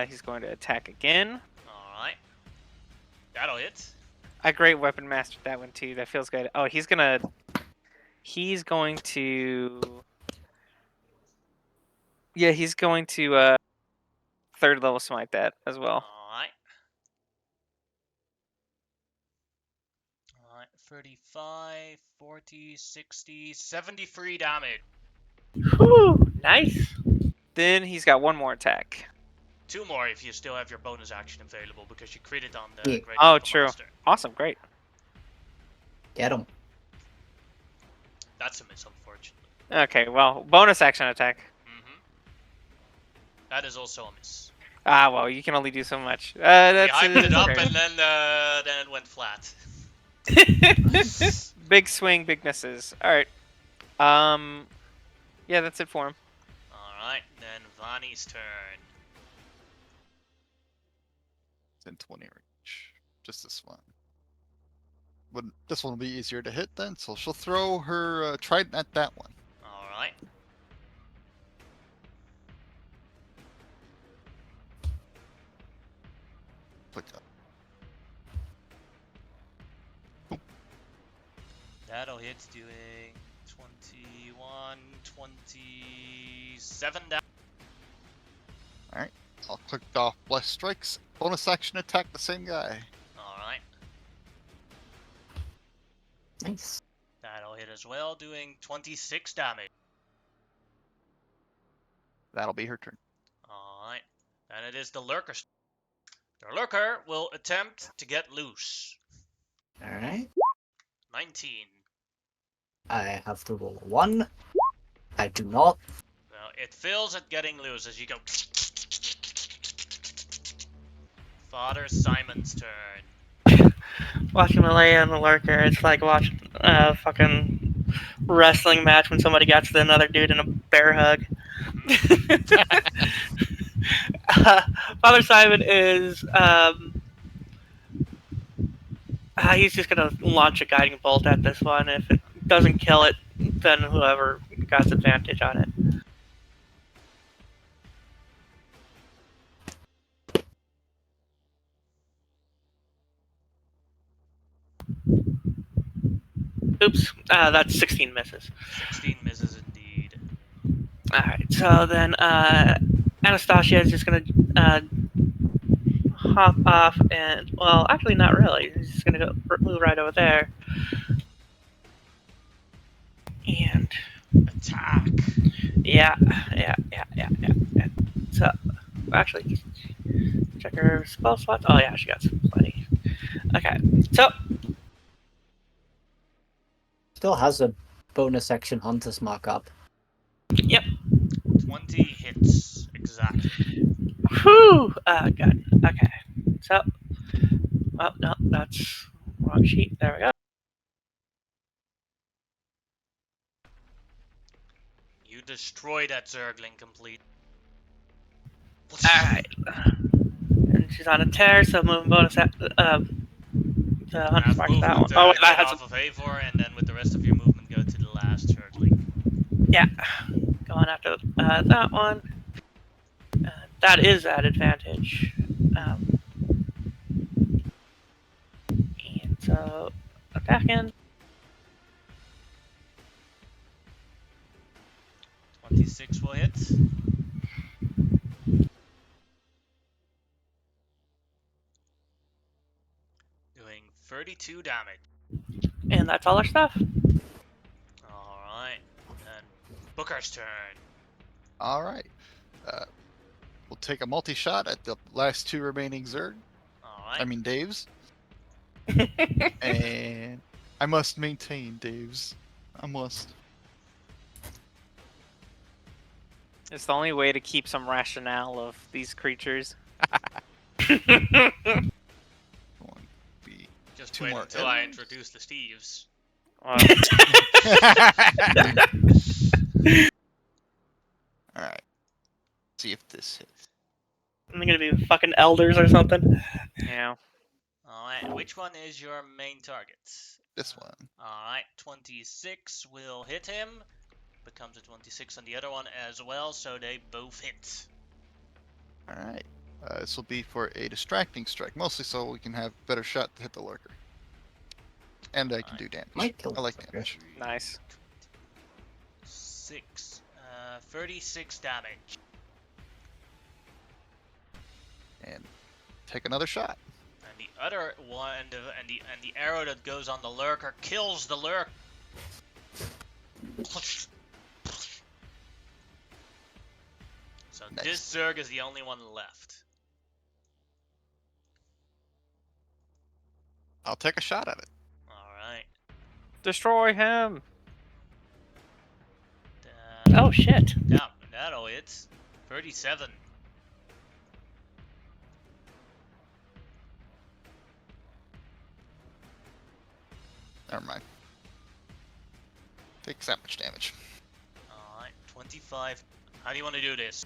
he's going to attack again. Alright. That'll hit. I great weapon mastered that one too. That feels good. Oh, he's going to yeah, he's going to third level smite that as well. Alright. Alright, 35, 40, 60, 73 damage. Whew, nice. Then he's got one more attack. 2 more if you still have your bonus action available because you critted on the Yeah. Great Oh, Metal true. Monster. Awesome, great. Get him. That's a miss, unfortunately. Okay, well, bonus action attack. That is also a miss. Ah, well, you can only do so much. We That's hyped it up okay. and then it went flat. Big swing, big misses. All right. Yeah, that's it for him. Alright, then Vani's turn. It's in 20 range. Just this one. But this one will be easier to hit then, so she'll throw her trident at that one. Alright. Click up. That'll hit, doing 21, 27 down. Alright. I'll click off Bless Strikes. Bonus action attack the same guy. Alright. Nice. That'll hit as well, doing 26 damage. That'll be her turn. Alright. Then it is the Lurker. The Lurker will attempt to get loose. Alright. 19. I have to roll a 1. I do not. Well, it fails at getting loose as you go. Father Simon's turn. Watching Malaya and the Lurker, it's like watching a fucking wrestling match when somebody gets to another dude in a bear hug. Father Simon is he's just gonna launch a guiding bolt at this one. If it doesn't kill it, then whoever got advantage on it. Oops, that's 16 misses. 16 misses indeed. Alright, so then Anastasia is just gonna hop off and, well, actually not really. He's just gonna go move right over there. And Attack. yeah. So, actually, just check her spell slots. Oh yeah, she got some plenty. Okay, so Still has a bonus action Hunter's mark up. 20 hits. Exactly. whew, good. Okay, so, oh no, that's wrong sheet. There we go. You destroy that Zergling complete. Alright. And she's on a tear, so moving bonus at the Hunter's Have mark that one. movement, Oh, wait, get that has off of Eivor, and then with the rest of your movement go to the last Zergling. yeah. Going after that one. That is at advantage. And so attacking. 26 will hit. Doing 32 damage. And that's all our stuff. Alright. And Booker's turn. Alright. We'll take a multi-shot at the last 2 remaining Zerg. Alright. I mean Daves. And I must maintain Daves. I must. It's the only way to keep some rationale of these creatures. One, B. Just 2 wait more until I enemies. introduce the Steves. Well, Alright. See if this hits. I'm gonna be fucking elders or something. yeah. Alright, which one is your main target? This one. Alright, 26 will hit him. Becomes a 26 on the other one as well, so they both hit. Alright. This will be for a distracting strike, mostly so we can have better shot to hit the lurker. And I can do damage. Might kill I like the lurker. damage. Nice. 36 damage. And take another shot. And the other one, and the arrow that goes on the lurker kills the lurker. So Nice. this Zerg is the only one left. I'll take a shot at it. Alright. Destroy him. Oh shit. Damn, that'll hit. 37. Never mind. Takes that much damage. Alright, 25. How do you want to do this?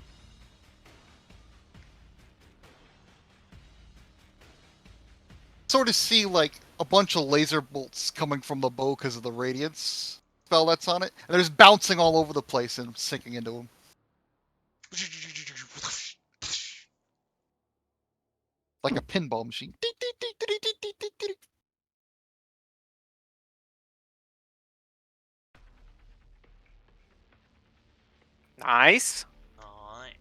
Sort of see like a bunch of laser bolts coming from the bow because of the radiance spell that's on it, and they're just bouncing all over the place and sinking into him. Like a pinball machine. Nice. Alright.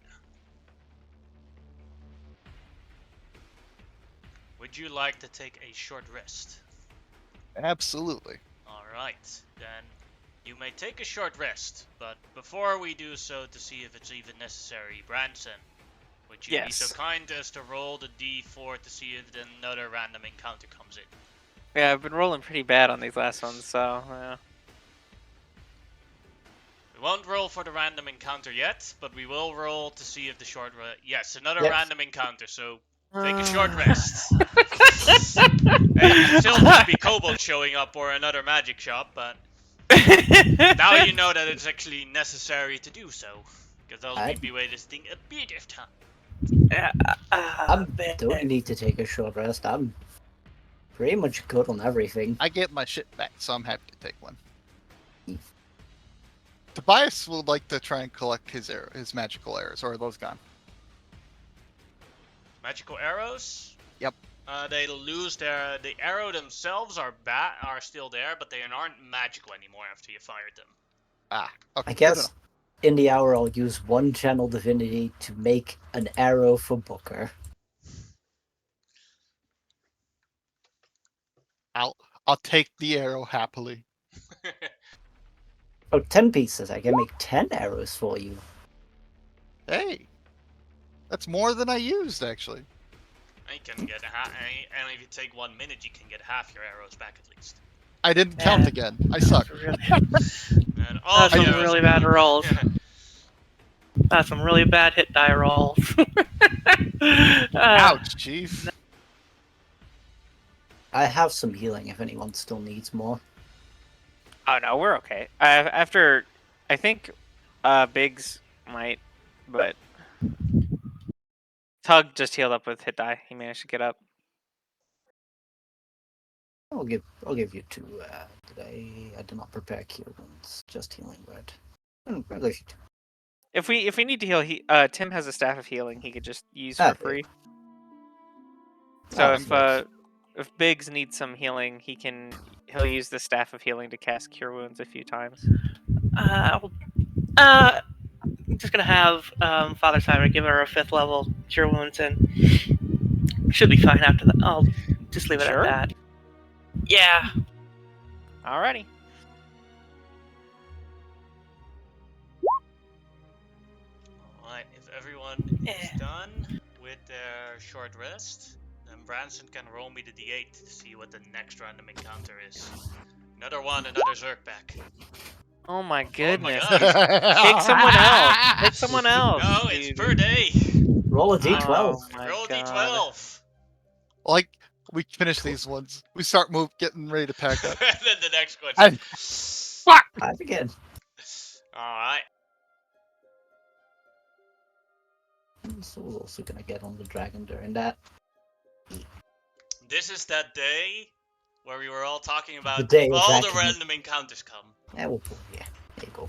Would you like to take a short rest? Absolutely. Alright, then you may take a short rest, but before we do so, to see if it's even necessary, Branson, would you be so Yes. kind as to roll the d4 to see if another random encounter comes in? Yeah, I've been rolling pretty bad on these last ones, so We won't roll for the random encounter yet, but we will roll to see if the short yes, another Yes. random encounter, so take a short rest. Hey, still could be kobold showing up or another magic shop, but now you know that it's actually necessary to do so. Because that'll I- make me wait this thing a bit of time. Don't need to take a short rest. I'm pretty much good on everything. I get my shit back, so I'm happy to take one. Tobias would like to try and collect his magical arrows, or are those gone? Magical arrows? Yep. They lose the arrow themselves are still there, but they aren't magical anymore after you fired them. Ah, okay. I good guess enough. in the hour I'll use one channel divinity to make an arrow for Booker. I'll take the arrow happily. Oh, 10 pieces. I can make 10 arrows for you. Hey, that's more than I used actually. You can get and if you take 1 minute, you can get half your arrows back at least. I didn't count Yeah. again. I suck. And all That's the some arrows really are bad gone. rolls. That's some really bad hit die rolls. Ouch, chief. I have some healing if anyone still needs more. oh no, we're okay. I think Biggs might, but Tug just healed up with hit die. He managed to get up. I'll give you 2. I did not prepare cure wounds, just healing word. I'll give you 2. If we need to heal, Tim has a staff of healing he could just use Ah, for free. Oh, So nice. if Biggs needs some healing, he'll use the staff of healing to cast cure wounds a few times. I'm just gonna have Father Simon give her a 5th level cure wounds, and should be fine after that. I'll just leave it Sure? at that. Yeah. Alrighty. Alright, if everyone Eh. is done with their short rest, then Branson can roll me the d8 to see what the next random encounter is. Another one, another Zerg back. Oh my goodness. God. Pick someone else. Pick someone else. No, it's dude. per day. Roll a d12. Oh my Roll a God. d12. Like we finish these ones, we start getting ready to pack up. And then the next I- question. Five again. Alright. So we're also gonna get on the dragon during that. This is that day where we were all talking about The day all the exactly. random encounters come. Yeah, there you go.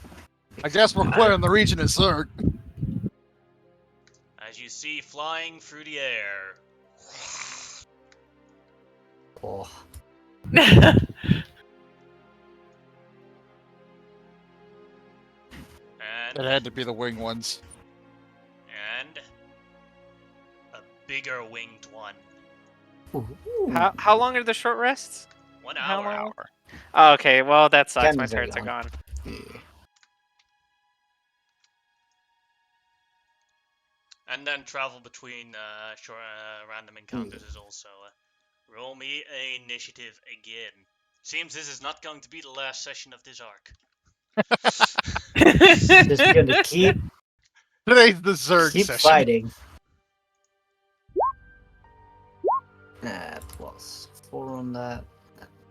I guess we're clearing the region of Zerg. As you see flying through the air. Oh, And It had to be the wing ones. and a bigger winged one. ooh. How long are the short rests? 1 How hour. long? Oh, okay, well that sucks. Can My be very turrets are long. gone. Yeah. And then travel between random encounters is also. Roll me a initiative again. Seems this is not going to be the last session of this arc. Just gonna keep Today's the Zerg keep session. fighting. Plus 4 on that.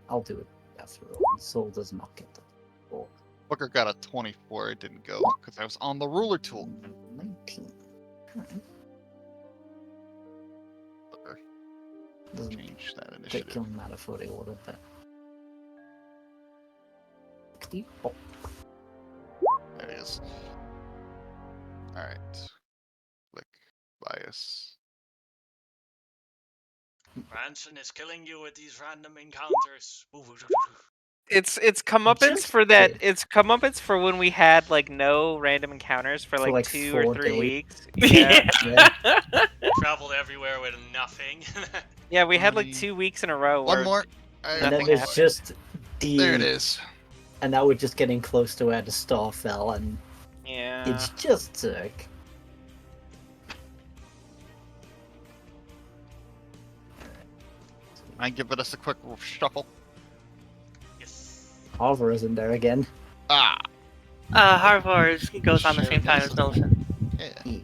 I'll do it after all. Soul does not get the 4. Booker got a 24. It didn't go because I was on the ruler tool. 19. Alright. Booker, Doesn't change that take initiative. killing matter for the order, but. Oh, There it is. Alright. Click. Bias. Ranson is killing you with these random encounters. It's comeuppance Just for that. did. It's comeuppance for when we had like no random encounters for like, like 2 or 4 3 days. weeks. Yeah. Yeah. Traveled everywhere with nothing. Yeah, we had like 20. 2 weeks in a row. One where more. I And got then Nothing there's one. happened. just the. There it is. And now we're just getting close to where the star fell, and Yeah. it's just Zerg. I give us a quick shuffle. Yes. Harvard is in there again. Ah, Harvard goes on the Sure same time does. as Millicent. yeah.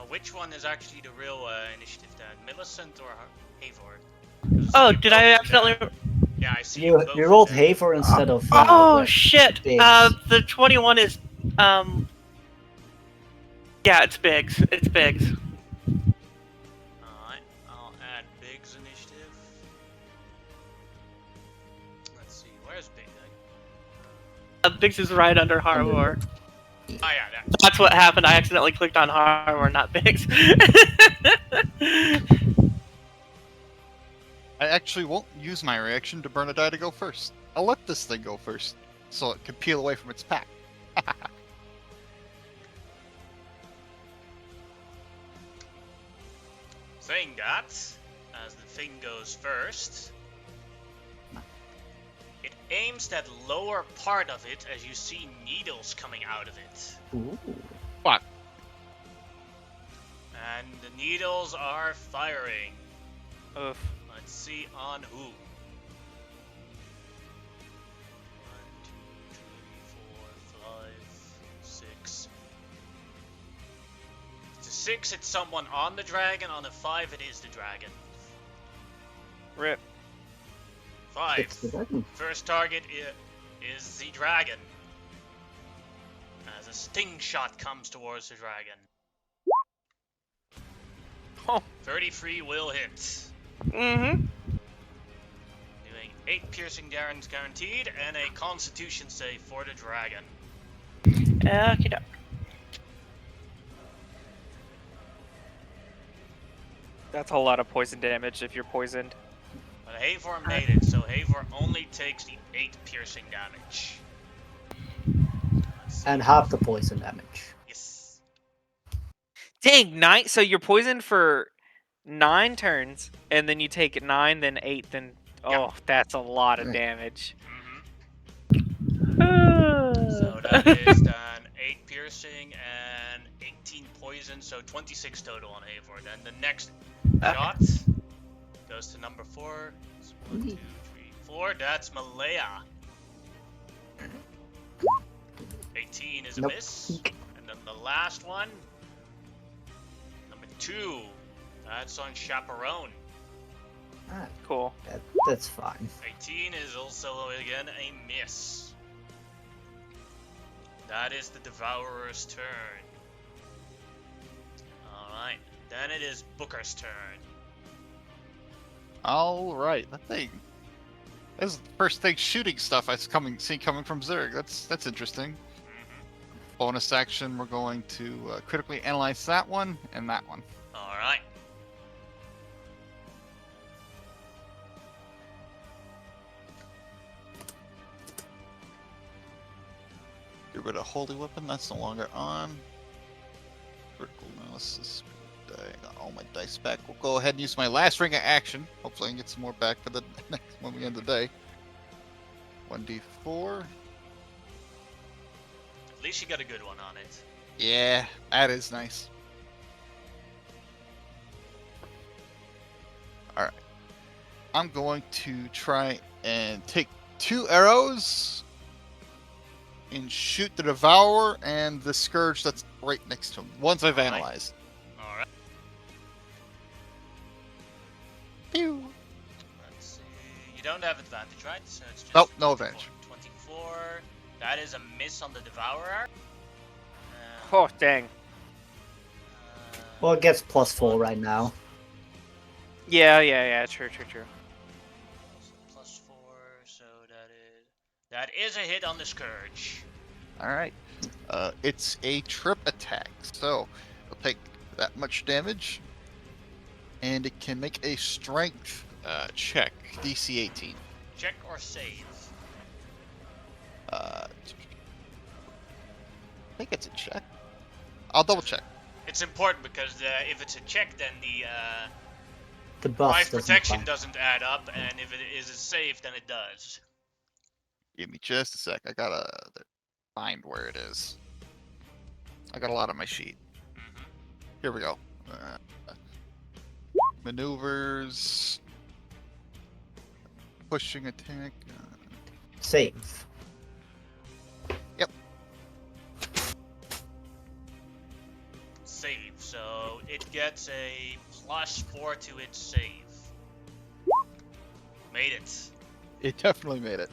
Which one is actually the real initiative then? Millicent or Havor? 'Cause Oh, you did both I there. accidentally? Yeah, I see You both rolled there. Haver instead of. Oh Rex. shit! Biggs. The 21 is Yeah, it's Biggs. It's Biggs. Alright, I'll add Big's initiative. Let's see, where's Big then? Biggs is right under Harvard. Oh yeah, that. That's what happened. I accidentally clicked on Harvard, not Biggs. I actually won't use my reaction to burn a die to go first. I'll let this thing go first, so it can peel away from its pack. Saying that, as the thing goes first, it aims that lower part of it as you see needles coming out of it. Ooh. Fuck. And the needles are firing. Oof. Let's see on who. 1, 2, 3, 4, 5, 6. It's a 6, it's someone on the dragon. On a 5, it is the dragon. Rip. 5. It's the dragon. First target is the dragon. As a sting shot comes towards the dragon. Oh. 33 will hit. Mm-hmm. Doing 8 piercing damage guaranteed and a constitution save for the dragon. Okie doke. That's a lot of poison damage if you're poisoned. But Havor made it, so Havor only takes the 8 piercing damage. Let's see. And half the poison damage. Yes. Dang, 9. So you're poisoned for 9 turns, and then you take 9, then 8, then. Oh, that's a lot of Right. damage. So that is then 8 piercing and 18 poison, so 26 total on Havor. Then the next shot goes to number 4. It's 1, 2, 3, 4. That's Malaya. 18 is a Nope. miss. And then the last one, number 2. That's on Chaperone. Ah, Cool. that's fine. 18 is also again a miss. That is the Devourer's turn. Alright, then it is Booker's turn. All right, that thing. This is the first thing shooting stuff I coming from Zerg. That's interesting. Bonus action, we're going to critically analyze that one and that one. Alright. Get rid of Holy Weapon, that's no longer on. Critical analysis. Die. Got all my dice back. We'll go ahead and use my last ring of action. Hopefully I can get some more back for the next when we end the day. 1d4. At least you got a good one on it. Yeah, that is nice. Alright. I'm going to try and take 2 arrows and shoot the Devourer and the Scourge that's right next to him. Ones I've Alright. analyzed. All right. Pew. Let's see. You don't have advantage, right? So it's just Nope, no 24. advantage. 24. That is a miss on the Devourer. Oh dang. Well, it gets +4 right now. Yeah. True. +4, so that is a hit on the Scourge. All right. It's a trip attack, so it'll take that much damage, and it can make a strength check, DC 18. Check or save. I think it's a check. I'll double check. It's important because if it's a check, then the The buff life doesn't protection apply. doesn't add up, and if it is a save, then it does. Give me just a sec. I gotta find where it is. I got a lot on my sheet. Mhm. Here we go. Maneuvers. Pushing attack. Save. Save, so it gets a +4 to its save. Made it. It definitely made it.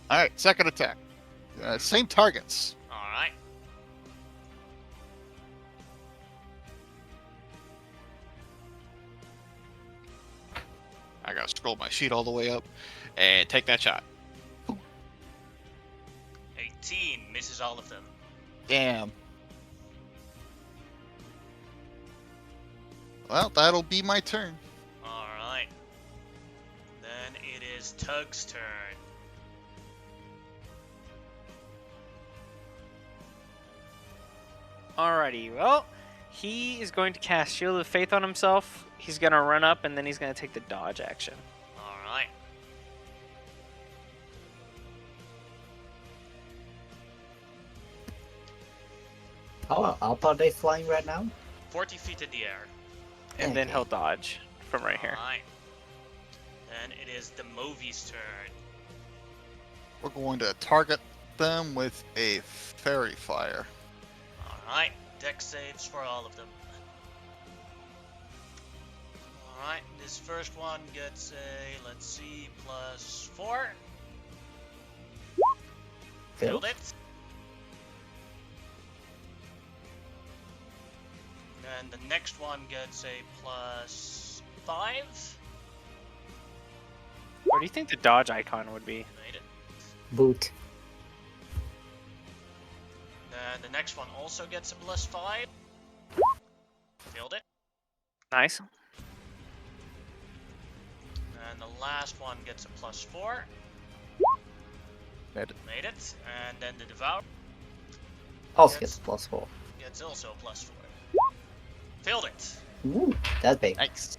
Alright, second attack. Same targets. Alright. I gotta scroll my sheet all the way up and take that shot. 18 misses all of them. Damn. Well, that'll be my turn. Alright. Then it is Tug's turn. Alrighty, well, he is going to cast Shield of Faith on himself. He's going to run up, and then he's going to take the dodge action. Alright. How up are they flying right now? 40 feet in the air. And then Okay. he'll dodge from right here. Alright. Then it is the Movie's turn. We're going to target them with a Fairy Fire. Alright. Dex saves for all of them. Alright. This first one gets a, let's see, +4. Failed it. And the next one gets a +5. What do you think the dodge icon would be? Made it. Boot. And the next one also gets a +5. Failed it. Nice. And the last one gets a +4. Made it. Made it. And then the Devour Also Yes. gets +4. gets also a +4. Failed it. Ooh, that's big. Nice.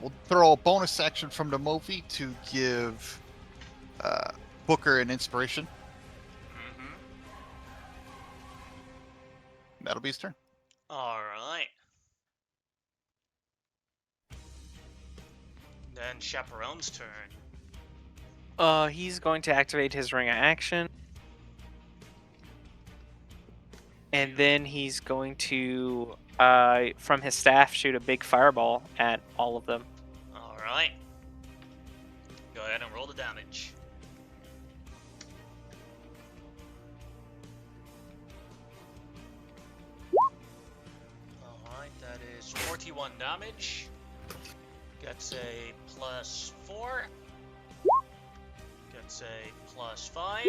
We'll throw a bonus action from the movie to give Booker an inspiration. Mm-hmm. That'll be his turn. Alright. Then Chaperone's turn. He's going to activate his ring of action. And then he's going to, from his staff, shoot a big fireball at all of them. Alright. Go ahead and roll the damage. Alright, that is 41 damage. Gets a +4. Gets a +5.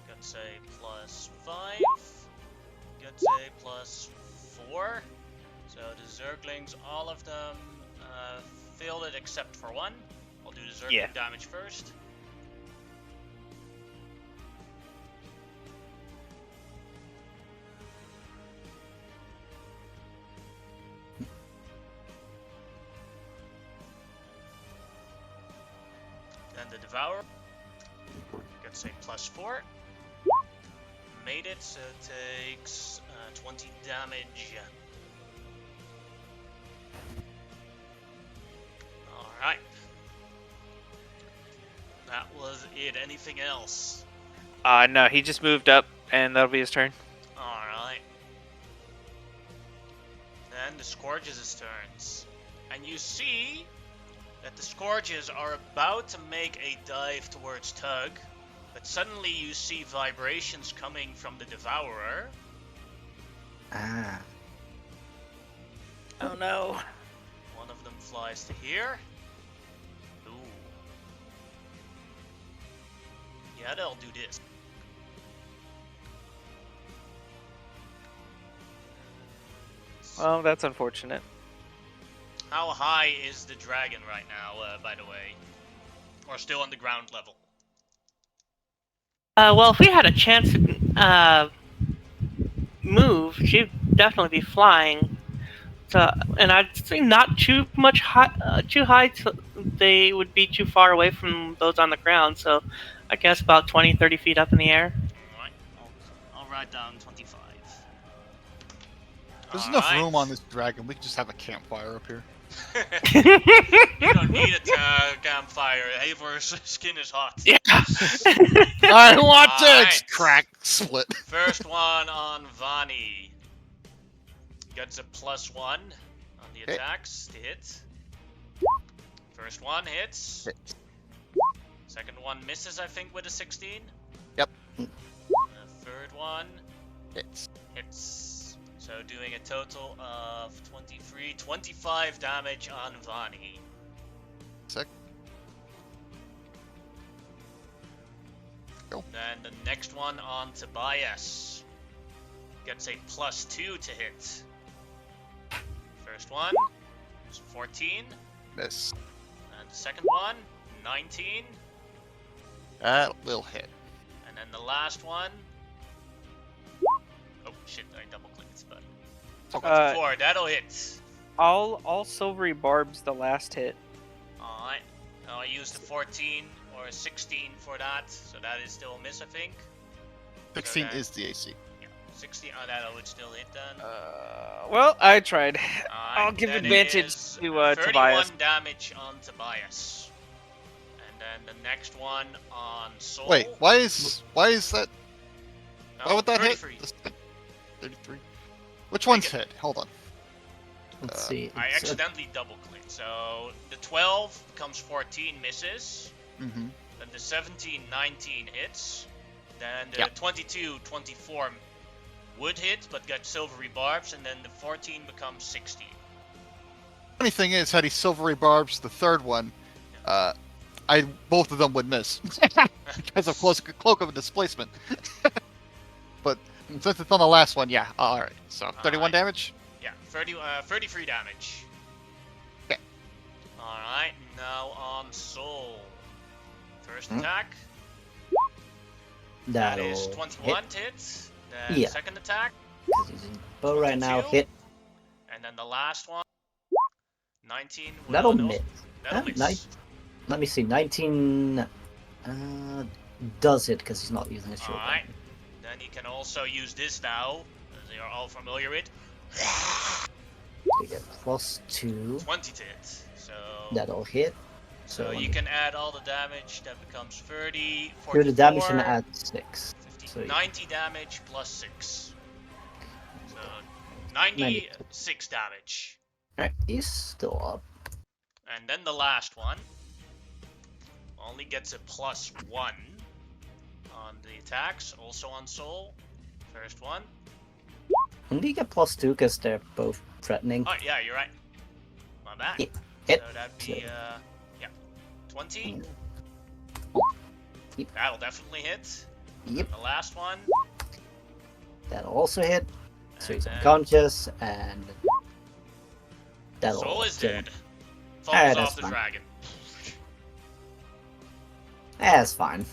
Gets a +5. Gets a +4. So the Zerglings, all of them failed it except for one. I'll do the Zergling Yeah. damage first. Then the Devourer gets a +4. Made it, so it takes 20 damage. Alright. That was it. Anything else? No, he just moved up, and that'll be his turn. Alright. Then the Scourges' turns. And you see that the Scourges are about to make a dive towards Tug, but suddenly you see vibrations coming from the Devourer. Ah. Oh no. One of them flies to here. Ooh. Yeah, they'll do this. Well, that's unfortunate. How high is the dragon right now, by the way? Or still on the ground level? Well, if we had a chance to move, she'd definitely be flying. So, and I'd say not too much high, too high. They would be too far away from those on the ground. So, I guess about 20, 30 feet up in the air. Alright, I'll write down 25. There's enough Alright. room on this dragon. We can just have a campfire up here. You don't need a campfire. Havor's skin is hot. Yeah. I want Alright. it! Crack, split. First one on Vani. Gets a +1 on the Hit. attacks to hit. First one hits. Hit. Second one misses, I think, with a 16. Yep. The third one Hits. hits. So doing a total of 25 damage on Vani. Sick. Go. Then the next one on Tobias. Gets a +2 to hit. First one is 14. Miss. And the second one, 19. That will hit. And then the last one. Oh shit, I double clicked, but. 24, that'll hit. All silvery barbs the last hit. Alright. I used a 14 or a 16 for that, so that is still a miss, I think. 16 Okay. is the AC. Yeah, 16, that would still hit then. Well, I tried. Alright, I'll give then it advantage is to 31 Tobias. damage on Tobias. And then the next one on Soul. Wait, why is that? No, Why would that 33. hit? 33. Which one's hit? Hold on. Let's see. I it's, accidentally double clicked. So the 12 becomes 14 misses. Mm-hmm. Then the 17, 19 hits. Then the Yep. 22, 24 would hit, but got silvery barbs. And then the 14 becomes 16. Funny thing is, had he silvery barbs, the third one, both of them would miss because of cloak of displacement. But since it's on the last one, yeah. All right. So 31 Alright. damage. Yeah, 33 damage. Okay. Alright, now on Soul. First Hmm. attack. That that'll is hit 21 to hit. Then Yeah. second attack. 'cause he's in bow right now. 22. Hit. And then the last one. 19. That'll no, miss. That'll Huh? miss. Let me see. 19 does it because he's not using his shield. Alright. Then you can also use this now, as you are all familiar with. We get +2. 20 to hit. So, That'll hit. so you can add all the damage, that becomes 30, do 44, the damage and add 6. 50, So you- 90 damage plus 6. So 96 damage. Alright, he's still up. And then the last one only gets a +1 on the attacks, also on Soul. First one. And you get +2 because they're both threatening. Oh, yeah, you're right. My bad. Yeah, hit. So that'd be, yeah, 20. Yep. That'll definitely hit. Yep, The last one. that'll also hit. So he's and then unconscious, and that'll Soul is kill him. dead. Alright, Falls that's off the fine. dragon. That's fine.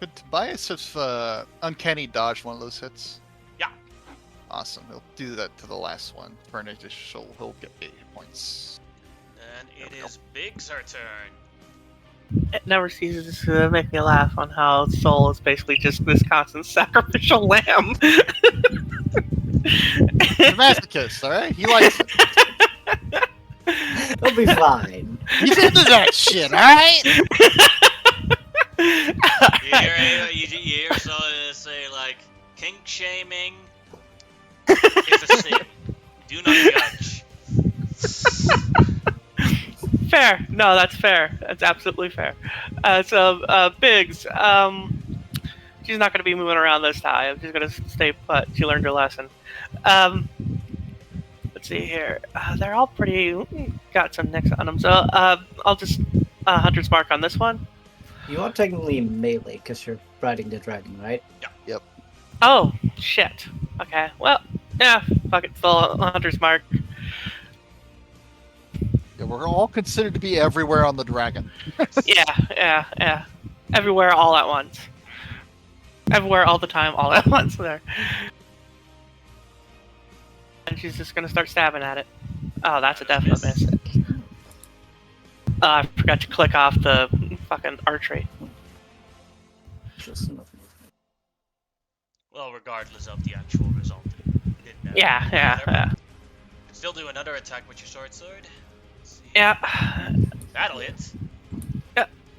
Could Tobias have uncanny dodge one of those hits? Yeah. Awesome. He'll do that to the last one. For an additional, he'll get 8 hit points. Then There it we go. is Big's turn. It never ceases to make me laugh on how Soul is basically just this constant sacrificial lamb. He's a masochist, alright? He likes it. He'll be fine. He's into that shit, alright? You hear Kink shaming is a sin. Do not judge. Fair. No, that's fair. That's absolutely fair. Biggs, she's not going to be moving around this time. She's going to stay put. She learned her lesson. Let's see here. They're all pretty. Got some nicks on them. So I'll just Hunter's Mark on this one. You are technically melee because you're riding the dragon, right? Oh, shit. Okay. Well, yeah. Fuck it. Still Hunter's Mark. Yeah, we're all considered to be everywhere on the dragon. Yeah. Everywhere, all at once. Everywhere, all the time, all at once. There. And she's just gonna start stabbing at it. Oh, that's a definite miss. I forgot to click off the fucking archery. Just enough. Well, regardless of the actual result, it didn't matter. Yeah. Still do another attack with your sword. Let's see. Yeah. That'll hit.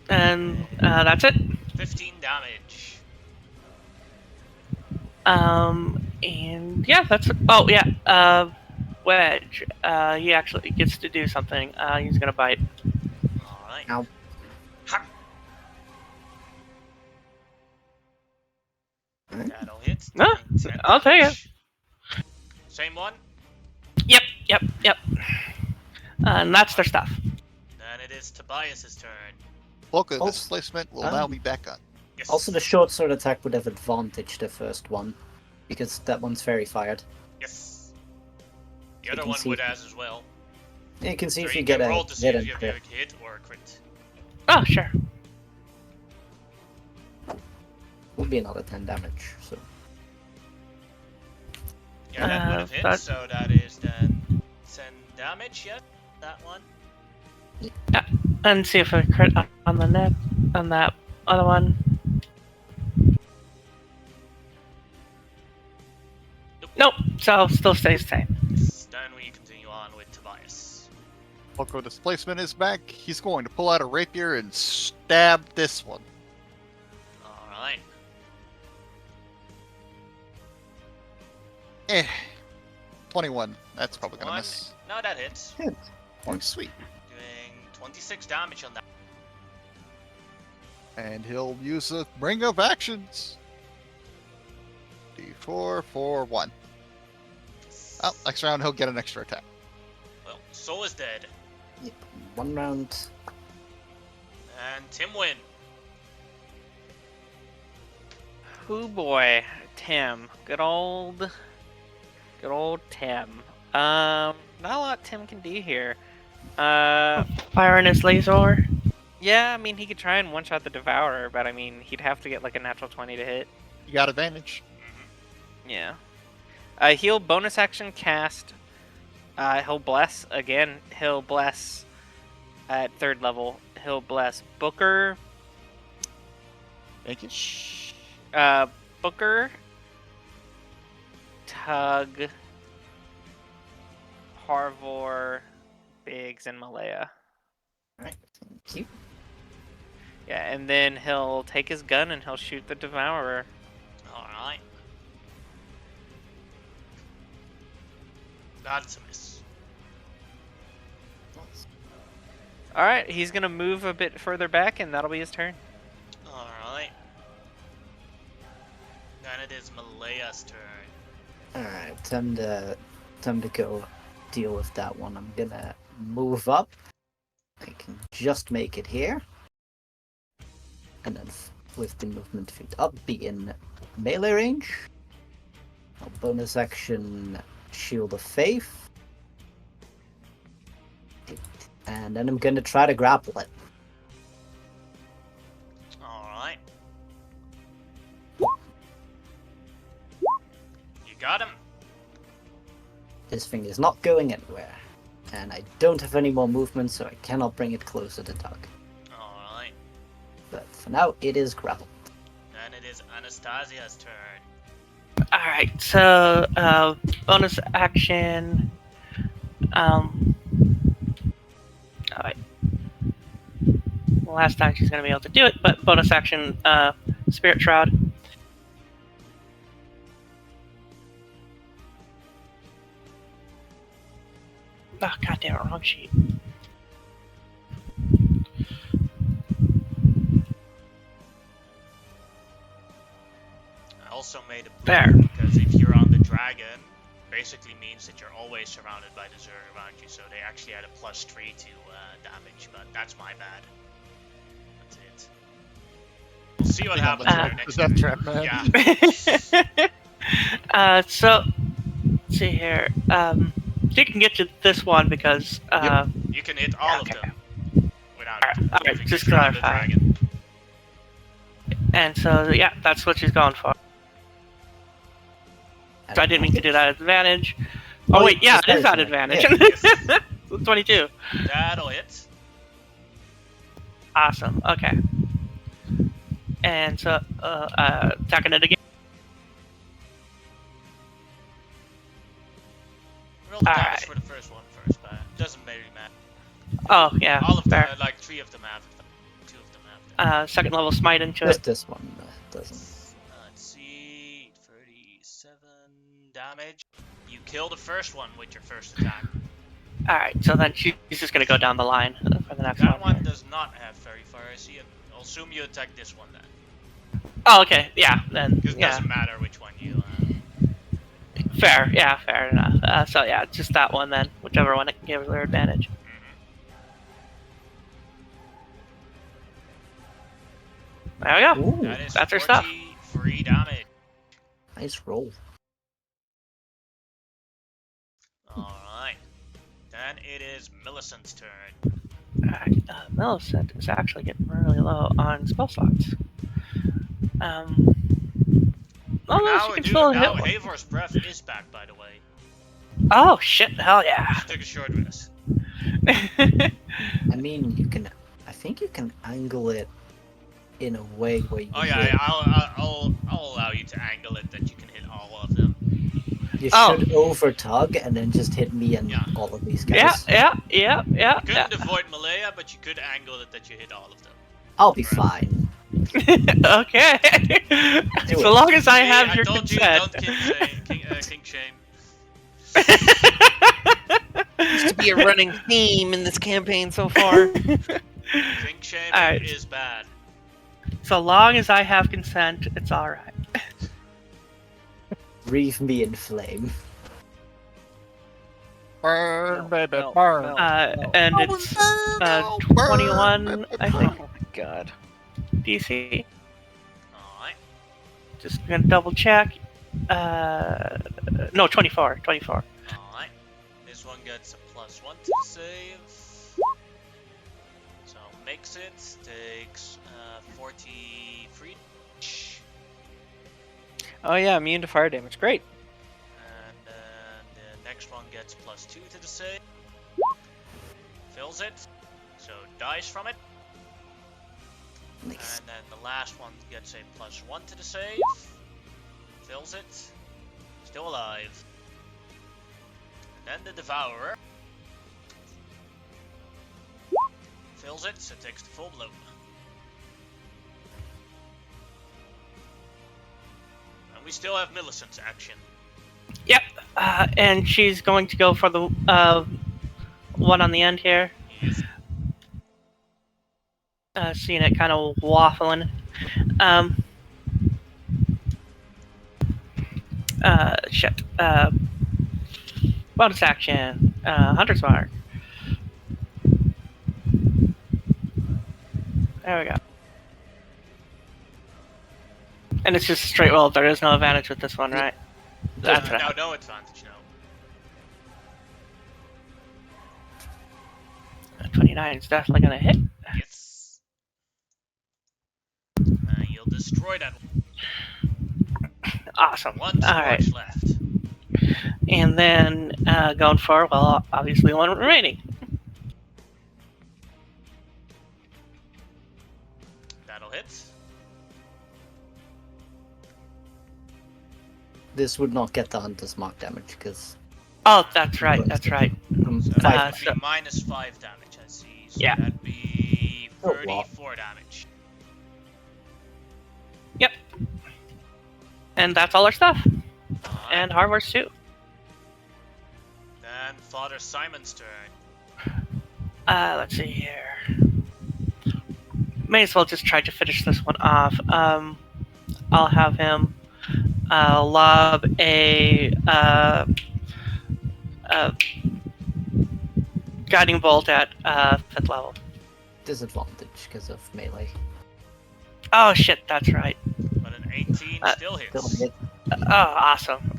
And that's it. 15 damage. And yeah, that's. Oh yeah. Wedge. He actually gets to do something. He's gonna bite. Alright. Ow. Ha! That'll hit. No, 10 I'll take it. damage. Same one. Yep. And that's their stuff. Then it is Tobias's turn. Look, the Oh. displacement will now be back on. Yes. Also, the short sword attack would have advantage the first one because that one's fairy fired. Yes. The You other can one see- would as well. You can see So if you you get can a roll to see hit if and you have crit. a hit or a crit. Oh sure. Would be another 10 damage. So Yeah, that would have hit, that- so that is then 10 damage yet. That one. And see if I crit on the net on that other one. Nope. So still stays the same. Then we continue on with Tobias. Loco displacement is back. He's going to pull out a rapier and stab this one. Alright. 21. That's probably gonna One. miss. No, that hits. Oh, sweet. Doing 26 damage on that. And he'll use a ring of actions. D4 for 1. Oh, next round he'll get an extra attack. Well, Soul is dead. yep, 1 round. And Tim win. Oh boy, Tim. Good old Tim. Not a lot Tim can do here. Firing his laser. Yeah, I mean he could try and one-shot the Devourer, but I mean he'd have to get like a natural 20 to hit. You got advantage. Yeah. He'll bonus action cast. He'll bless again. He'll bless at 3rd level. He'll bless Booker. Thank you. Booker, Tug, Harvor, Biggs, and Malaya. Alright, thank you. Yeah, and then he'll take his gun and he'll shoot the Devourer. Alright. That's a miss. Alright, he's gonna move a bit further back and that'll be his turn. Alright. Then it is Malaya's turn. Alright, time to go deal with that one. I'm gonna move up. I can just make it here. And then with the movement feet up, be in melee range. A bonus action, Shield of Faith. And then I'm gonna try to grapple it. Alright. You got him. This thing is not going anywhere. And I don't have any more movement, so I cannot bring it closer to Doug. Alright. But for now, it is grappled. Then it is Anastasia's turn. Alright, so bonus action. Alright. Last time she's gonna be able to do it, but bonus action, Spirit Shroud. Oh, goddamn it, wrong sheet. I also made a There. blue because if you're on the dragon, basically means that you're always surrounded by the Zerg around you, so they actually had a +3 to damage, but that's my bad. That's it. We'll see what happens in their next Death turn. trap, man. Yeah. So, let's see here. You can get to this one because, You can hit all Okay. of them without Alright, moving just around the clarify. dragon. and so, yeah, that's what she's going for. So I didn't mean to do that at advantage. Oh, wait, yeah, it is at advantage. Yeah. 22. That'll hit. Awesome, okay. And so, attacking it again. Roll the damage Alright. for the first one first, but it doesn't really matter. Oh, yeah, All of them, fair. like 3 of them have them. 2 of them have them. Second level smite into Just it. this one doesn't. Let's see, 37 damage. You kill the first one with your first attack. Alright, so then she's just gonna go down the line for the next That one. one does not have very far AC. I'll assume you attack this one then. Oh, okay, yeah, then, Because it yeah. doesn't matter which one you. Fair, yeah, fair enough. So yeah, just that one then, whichever one it gives her advantage. There we go. Ooh, That is That's her stuff. 43 damage. nice roll. Alright. Then it is Millicent's turn. Alright, Millicent is actually getting really low on spell slots. Although now, she can dude, still now hit one. Havor's breath is back, by the way. Oh shit, hell yeah. Just took a short rest. I mean, you can. I think you can angle it in a way where you. Oh yeah, hit- yeah, I'll allow you to angle it that you can hit all of them. You Oh. should over tug and then just hit me and Yeah. all of these Yeah, guys. yeah. You couldn't avoid Malaya, but you could angle it that you hit all of them. I'll be fine. Okay. Do So it. long as I See, have your told consent. you, don't kink shame. Used to be a running theme in this campaign so far. Kink shame Alright. is bad. So long as I have consent, it's alright. Wreath me in flame. Burn, baby, no, burn. no. And Oh, it's burn, 21, baby, I burn. think, Oh my god. DC. Alright. Just gonna double check. No, 24. 24. Alright. This one gets a +1 to the save. So makes it. Takes 43. Oh yeah, immune to fire damage. Great. And then the next one gets +2 to the save. Fills it. So dies from it. Nice. And then the last one gets a +1 to the save. Fills it. Still alive. And then the Devourer. Fills it, so it takes the full blow. And we still have Millicent's action. Yep. And she's going to go for the one on the end here. Yes. Seeing it kind of waffling. Shit. Bonus action. Hunter's Mark. There we go. And it's just straight roll. There is no advantage with this one, right? That's right. No advantage, no. 29 is definitely gonna hit. Yes. You'll destroy that one. Awesome. One All right. scorch left. And then going for, well, obviously one remaining. That'll hit. This would not get the Hunter's Mark damage because Oh, that's right. That's right. So five. that would so- be -5 damage, I see. So Yeah. that'd be Oh, wow. 34 damage. Yep. And that's all our stuff. Alright. And hardware's too. Then And Father Simon's turn. Let's see here. May as well just try to finish this one off. I'll have him lob a guiding bolt at 5th level. Disadvantage because of melee. Oh shit, that's right. But an 18 still hits. Still hit. Oh, awesome.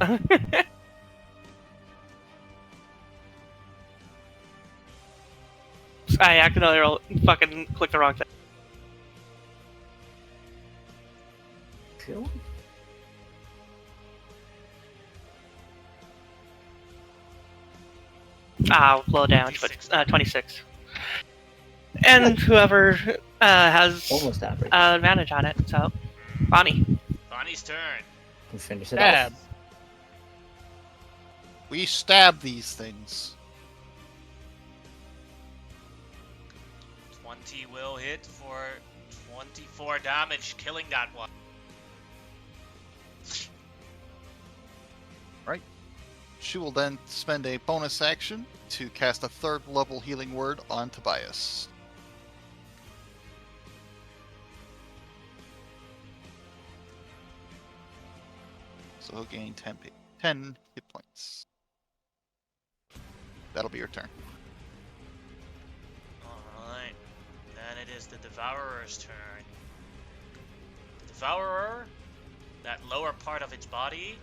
I accidentally fucking clicked the wrong thing. Cool. Low damage, but 26. 26. And whoever has Almost average. advantage on it, so Bonnie. Bonnie's turn. We finish it Stab. off. We stab these things. 20 will hit for 24 damage, killing that one. She will then spend a bonus action to cast a 3rd level healing word on Tobias. So he'll gain 10 hit points. That'll be your turn. Alright. Then it is the Devourer's turn. The Devourer, that lower part of its body,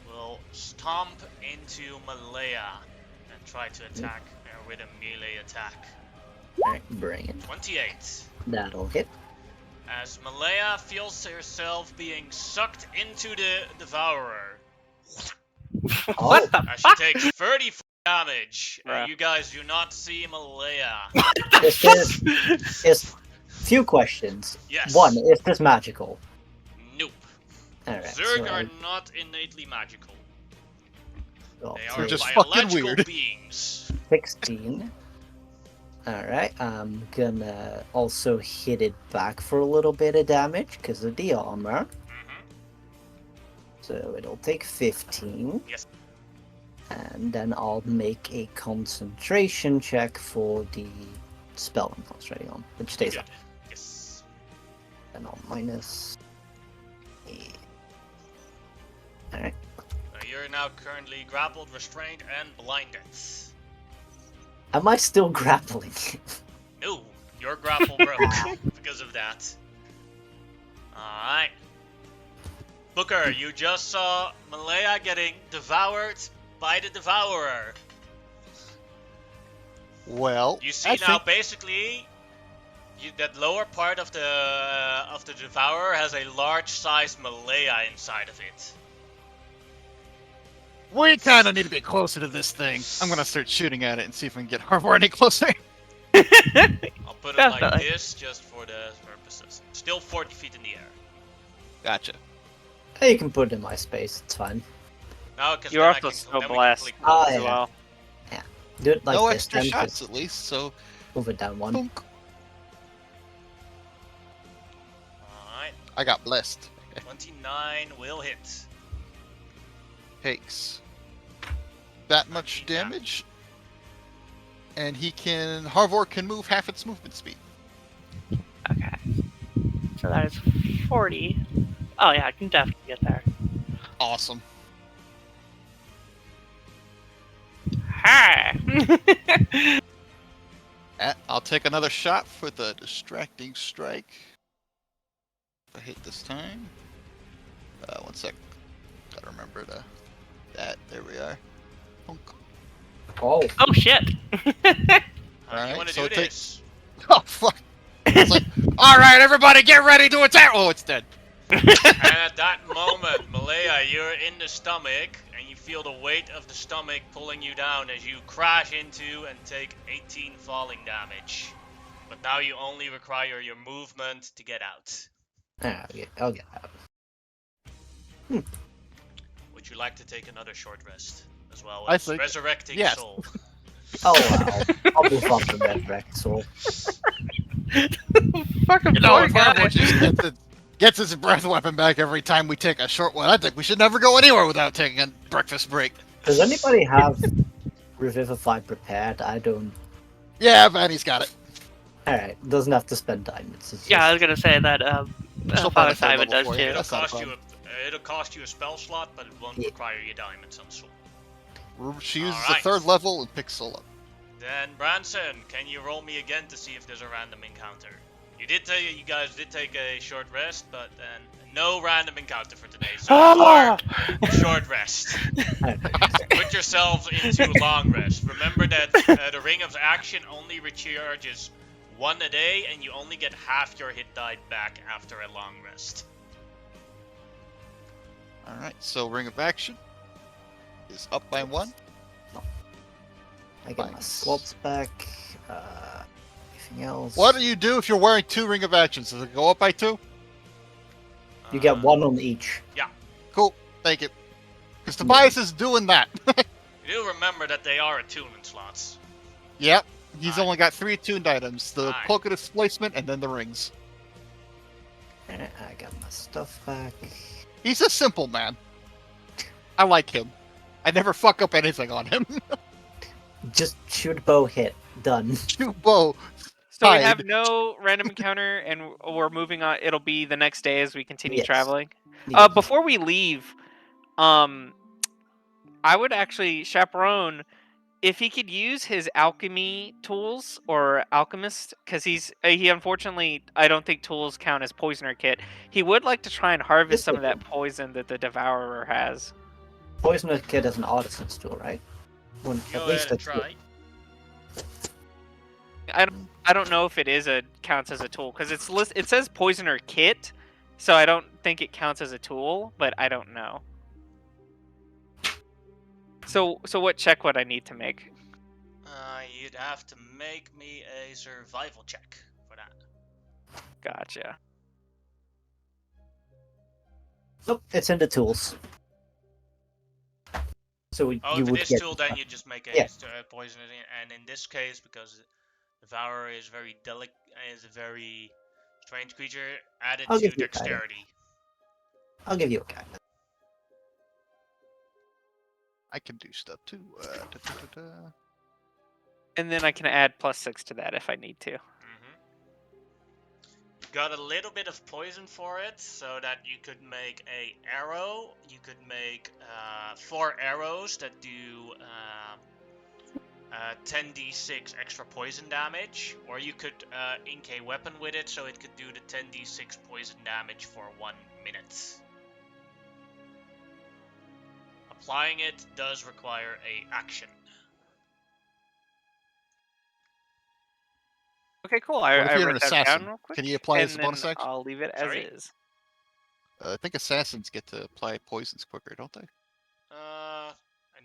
will stomp into Malaya and try to attack her with a melee attack. Alright, bring it. 28. That'll hit. As Malaya feels herself being sucked into the Devourer, Oh, What the as she fuck? takes 34 damage. Bruh. You guys do not see Malaya. is few questions. Yes. One, is this magical? Nope. Alright, Zerg so are not innately magical. well, They so are just fucking biological weird. beings. 16. Alright, I'm gonna also hit it back for a little bit of damage because of the armor. Mhm. So it'll take 15. Yes. And then I'll make a concentration check for the spell I'm concentrating on, which stays Good. up. Yes. And I'll minus 8. Alright. You're now currently grappled, restrained, and blinded. Am I still grappling? No, your grapple broke because of that. Alright. Booker, you just saw Malaya getting devoured by the Devourer. Well, You see I now, think basically, that lower part of the Devourer has a large-sized Malaya inside of it. we kind of need to get closer to this thing. I'm gonna start shooting at it and see if we can get Harbor any closer. I'll put it like Definitely. this, just for the purposes. Still 40 feet in the air. Gotcha. You can put it in my space, it's fine. No, because You're also so blessed Oh, as yeah. well. Do it like no this, extra then shots just at least, so move it down one. thunk. Alright, I got blessed. 29 will hit. Takes that much damage, and Harvor can move half its movement speed. Okay. So that is 40. Oh yeah, I can definitely get there. Awesome. Hi! I'll take another shot for the distracting strike. If I hit this time. 1 sec. Gotta remember that. There we are. Thunk. Oh, Oh shit! How do you Alright, want to so do it takes- this? Oh fuck! It's like, all right, everybody, get ready to attack! Oh, it's dead. And at that moment, Malaya, you're in the stomach, and you feel the weight of the stomach pulling you down as you crash into and take 18 falling damage. But now you only require your movement to get out. I'll get out. Would you like to take another short rest? As well I as think- resurrecting yes. soul. Oh wow. I'll move on to Resurrect Soul. Fucking You know, poor if Harvor guy. just gets his breath weapon back every time we take a short one, I think we should never go anywhere without taking a breakfast break. Does anybody have Revivify prepared. I don't. Yeah, Vanny's got it. Alright, doesn't have to spend diamonds. It's Yeah, I just- was gonna say that. She'll burn Father a third Simon level does for you. too. That's not a It'll cost you a spell slot, but it won't Yeah. require your diamonds on soul. She uses Alright. the third level and picks soul up. Then Branson, can you roll me again to see if there's a random encounter? You guys did take a short rest, but then no random encounter for today. So Ah! short rest. Put yourselves into long rest. Remember that the Ring of Action only recharges 1 a day, and you only get half your hit die back after a long rest. Alright, so Ring of Action is up by 1. I get my Nice. slots back. Anything else? What do you do if you're wearing 2 Ring of Actions? Does it go up by 2? You get one on each. Cool, thank you. Because Tobias is doing that. You do remember that they are attunement slots. Yep, he's Alright. only got 3 attuned items. The Alright. Cloak of Displacement and then the rings. Alright, I got my stuff back. He's a simple man. I like him. I never fuck up anything on him. Just shoot, bow, hit. Done. Shoot bow. So we Hide. have no random encounter, and we're moving on. It'll be the next day as we continue Yes. traveling. Yeah. Before we leave, I would actually chaperone if he could use his alchemy tools or alchemist, because he unfortunately I don't think tools count as poisoner kit. He would like to try and harvest Yes, some of they that poison that the devourer has. Poisoner Kid is an artisan's tool, right? Well, Go at least ahead and it's try. I don't know if it counts as a tool because it says poisoner kit, so I don't think it counts as a tool, but I don't know. So what check would I need to make? You'd have to make me a survival check for that. Gotcha. Nope, it's in the tools. So Oh, you for would this get tool, then you just make a Yeah. poison, and in this case, because Devourer is very is a very strange creature, added I'll to give you a guide. dexterity. I'll give you a guide. I can do stuff too. And then I can add +6 to that if I need to. Got a little bit of poison for it, so that you could make a arrow. You could make 4 arrows that do 10d6 extra poison damage, or you could ink a weapon with it, so it could do the 10d6 poison damage for 1 minute. Applying it does require a action. Okay, cool. What if I you're an wrote that assassin? down real quick. Can you apply and as a bonus then action? I'll leave it Sorry? as is. I think assassins get to apply poisons quicker, don't they? I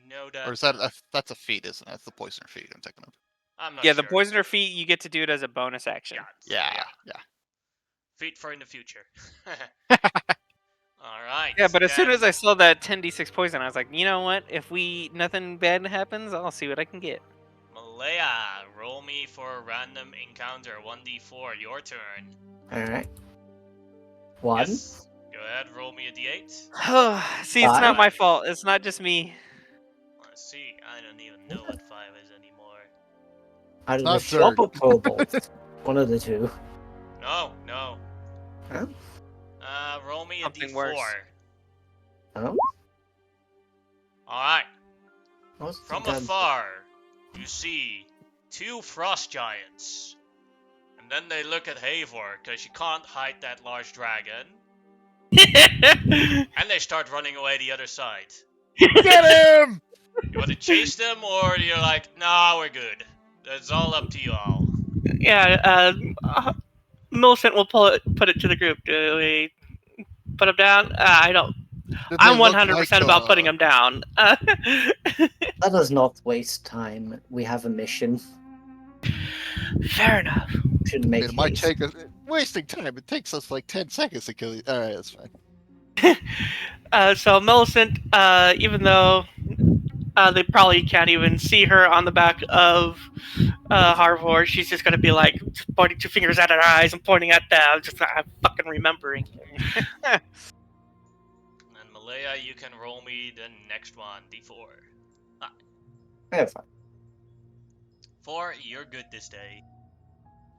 know that. Or is that that's a feat, isn't it? That's the poisoner feat I'm thinking of. I'm not Yeah, sure. the poisoner feat, you get to do it as a bonus action. Yeah. Yeah. Feat for in the future. Alright. Yeah, but as soon then- as I saw that 10d6 poison, I was like, you know what? If nothing bad happens, I'll see what I can get. Malaya, roll me for a random encounter. 1d4, your turn. Alright. One. Yes. Go ahead, roll me a d8. See, it's not Five. my fault. It's not just me. Let's see, I don't even know what 5 is anymore. Out of Not the shop Zerg. or kobold. One of the two. No. Huh? Roll me a Something d4. worse. Oh? Alright. What's From the- afar, you see 2 frost giants. And then they look at Havor, because you can't hide that large dragon. And they start running away the other side. Get him! You want to chase them, or you're like, nah, we're good. It's all up to you all. Yeah, Millicent will put it to the group. Do we put him down? I don't. Did I'm they look 100% like, about putting him down. Let us not waste time. We have a mission. Fair enough. Should make It might haste. take us wasting time. It takes us like 10 seconds to kill you. Alright, that's fine. So Millicent, even though they probably can't even see her on the back of Harvor, she's just gonna be like pointing 2 fingers at her eyes and pointing at them. Just I'm fucking remembering. And Malaya, you can roll me the next one, d4. Yeah, fine. 4, you're good this day.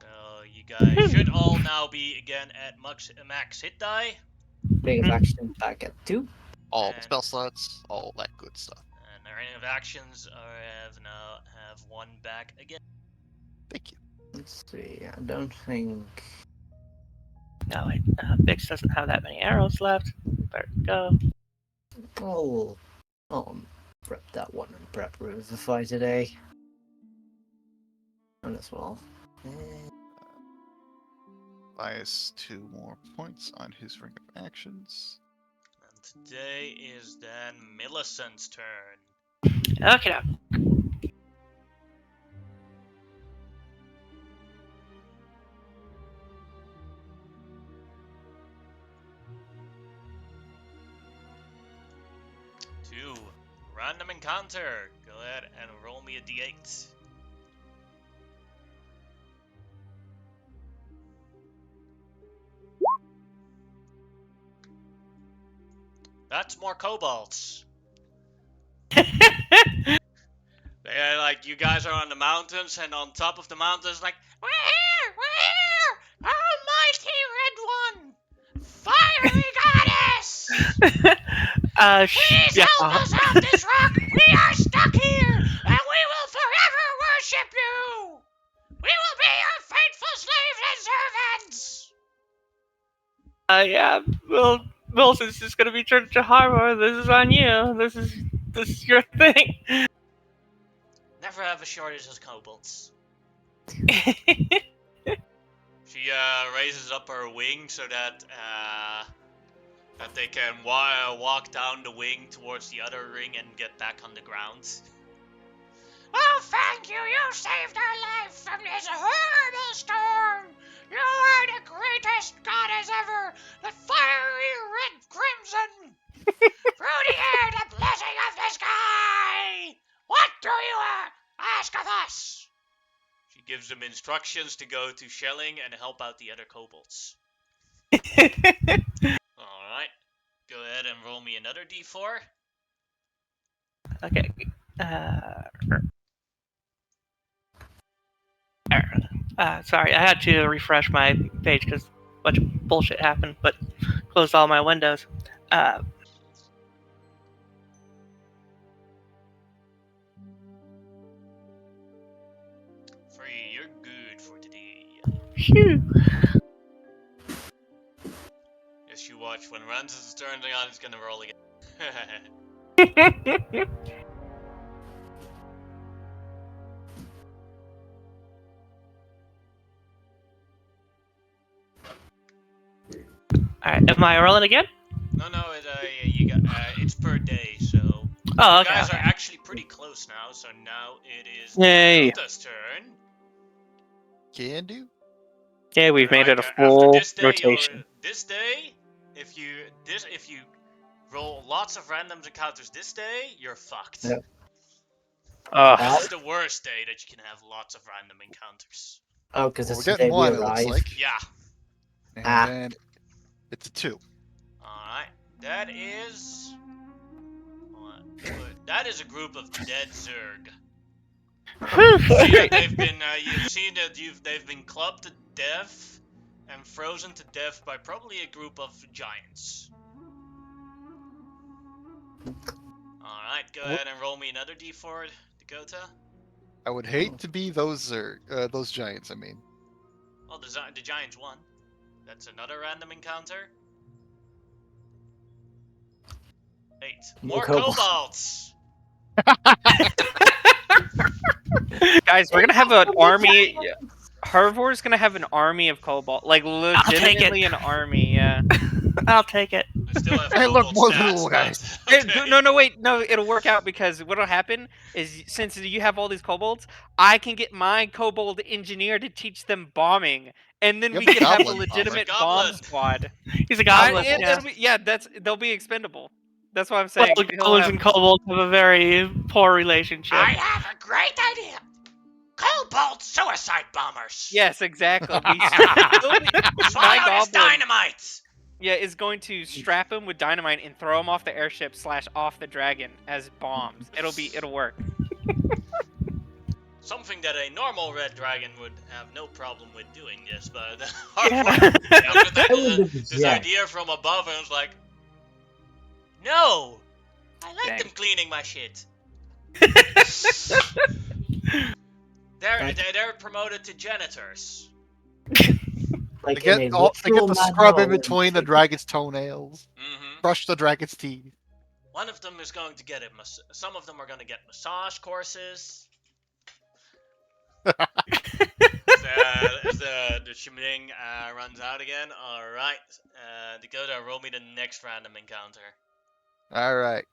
So you guys should all now be again at max hit die. Ring of action back at 2. All the And- spell slots, all that good stuff. And the ring of actions have 1 back again. Thank you. Let's see. I don't think. No, wait. Bix doesn't have that many arrows left. Better go. I'll prep that one and prep Revivify today. And as well. Buys 2 more points on his ring of actions. And today is then Millicent's turn. Okay, now. Two, random encounter. Go ahead and roll me a d8. That's more kobolds. They're like, you guys are on the mountains, and on top of the mountains, like, we're here! We're here! Almighty Red One! Fiery Goddess! Please Yeah. help us out this rock! We are stuck here! And we will forever worship you! We will be your faithful slaves and servants! Yeah, well, Wilson's just gonna be turned to Harbor. This is on you. This is your thing. Never have a shortage of kobolds. She raises up her wing so that that they can walk down the wing towards the other ring and get back on the ground. Oh, thank you! You saved our life from this horrible storm! You are the greatest goddess ever! The fiery red crimson! Through the air, the blessing of the sky! What do you ask of us? She gives them instructions to go to Shelling and help out the other kobolds. Alright. Go ahead and roll me another d4. Okay. Sorry, I had to refresh my page because a bunch of bullshit happened, but closed all my windows. 3, you're good for today. Phew. Yes, you watch. When Ramses turns on, it's gonna roll again. Alright, am I rolling again? No, it's per day, so Oh, you okay. guys okay. are actually pretty close now. So now it is Yay. Dakota's turn. Can do. Yeah, we've made it a After full this day, rotation. This day, if you roll lots of random encounters this day, you're fucked. Yep. This is the worst day that you can have lots of random encounters. Oh, because Well, it's we're the day getting we one, it looks arrive. like. Yeah. And Ah. then it's a 2. Alright. That is. That is a group of dead Zerg. See that they've been. You've seen that they've been clubbed to death and frozen to death by probably a group of giants. Alright, go ahead and roll me another d4, Dakota. I would hate to be those giants, I mean. Oh, the giants won. That's another random encounter. 8. More kobolds. kobolds! Guys, we're gonna have an army. Hervor's gonna have an army of cobalt, like take it. legitimately an army. Yeah. I'll take it. I still have Hey, look, kobold more stats, little but- guys. No, wait, no. It'll work out because what'll happen is since you have all these kobolds, I can get my kobold engineer to teach them bombing, and then You we have a can have a goblin bomber. legitimate Goblin. bomb squad. He's a goblin. Yeah, they'll be expendable. That's what I'm saying. Well, He'll goblins have- and kobolds have a very poor relationship. I have a great idea! Kobold suicide bombers! Yes, exactly. My Swallow this goblin, dynamite! yeah, is going to strap him with dynamite and throw him off the airship / off the dragon as bombs. It'll work. Something that a normal red dragon would have no problem with doing this, but our Yeah. one after that, I would this object. idea from above, and it was like, no, I like Dang. them cleaning my shit. Like- They're promoted to janitors. Like They in get a they get literal the scrub in manner, between the like, dragon's toenails, Mm-hmm. brush the dragon's teeth. One of them is going to get some of them are going to get massage courses. The shimmeling runs out again. All right, Dakota, roll me the next random encounter. All right,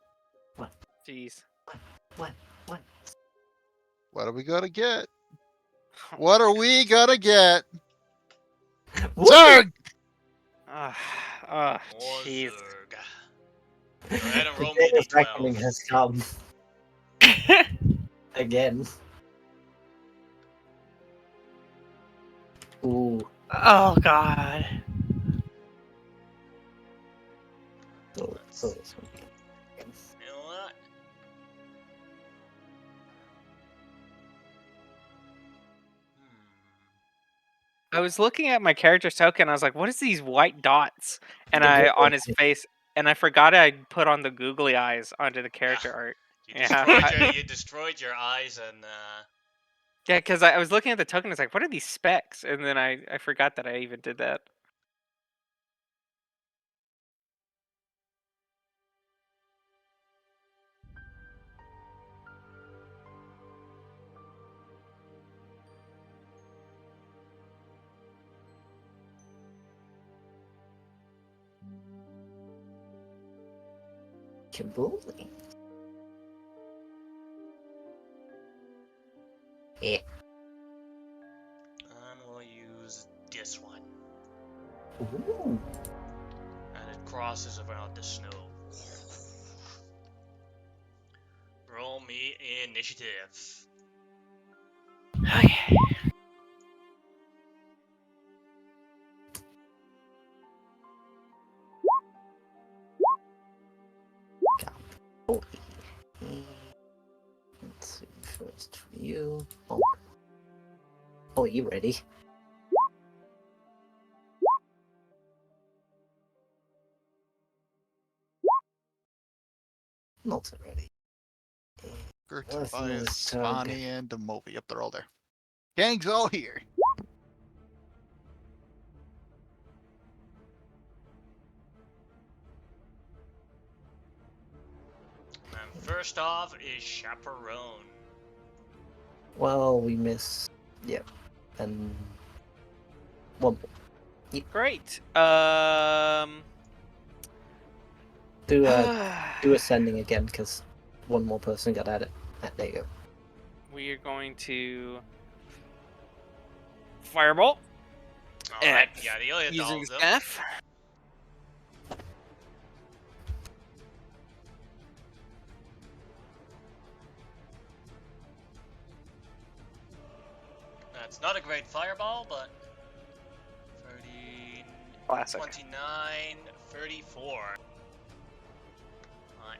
Jeez. What? what are we gonna get? What are we gonna get? What? Zerg! Jeez. Ozurg. Go ahead and The roll day me of a reckoning d12. has come again. Ooh, Oh god. so this one. You know what? I was looking at my character's token. I was like, "What is these white dots?" And The I googly on his eyes. face, and I forgot I put on the googly eyes onto the character art. You Yeah. destroyed your eyes and Yeah, because I was looking at the token. I was like, "What are these specs?" And then I forgot that I even did that. Kabooly. Yeah. and we'll use this one. Ooh. And it crosses around the snow. Roll me initiative. Okay. Kabooly. Let's see, first for you. Oh, you ready? Not ready. Gert, Let's Tobias, move to- Bonnie, and Demovi. Yep, they're all there. Gang's all here. And first off is Chaperone. Well, we miss. Yep. And one more. Great. Do ascending again because one more person got at it. There you go. We are going to fireball Alright, yeah, the only using adult, staff. That's not a great fireball, but 30, Classic. 29, 34. Alright,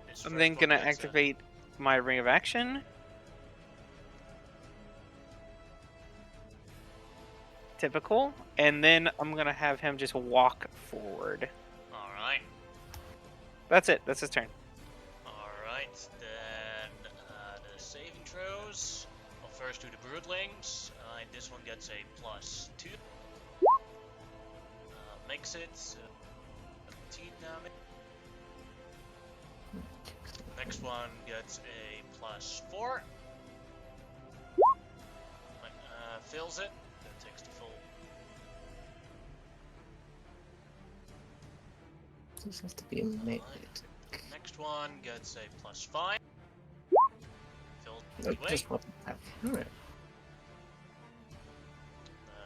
this I'm first then one gonna gets a- activate my ring of action. Typical. And then I'm gonna have him just walk forward. Alright, That's it. That's his turn. alright. Then the saving throws. I'll first do the broodlings. This one gets a +2. Makes it 17 damage. Next one gets a +4. Fills it. That takes the full. This has to be a melee. Next one gets a +5. Filled Like, anyway. just one attack. Alright.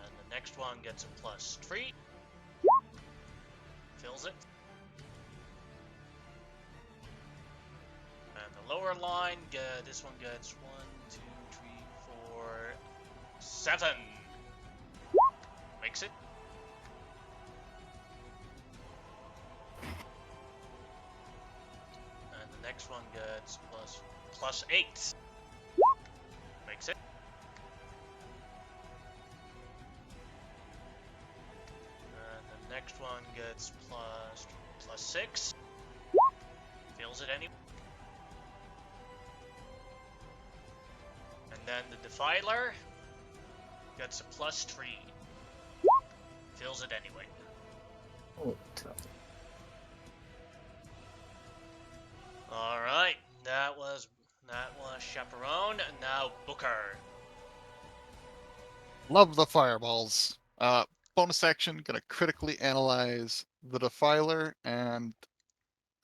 And the next one gets a +3. Fills it. And the lower line, this one gets 1, 2, 3, 4, 7. Makes it. And the next one gets +8. Makes it. next one gets plus 6. Fails it anyway. And then the Defiler gets a +3. Fails it anyway. Oh, tough. Alright, that was Chaperone. Now Booker. Love the fireballs. Bonus action, gonna critically analyze the Defiler, and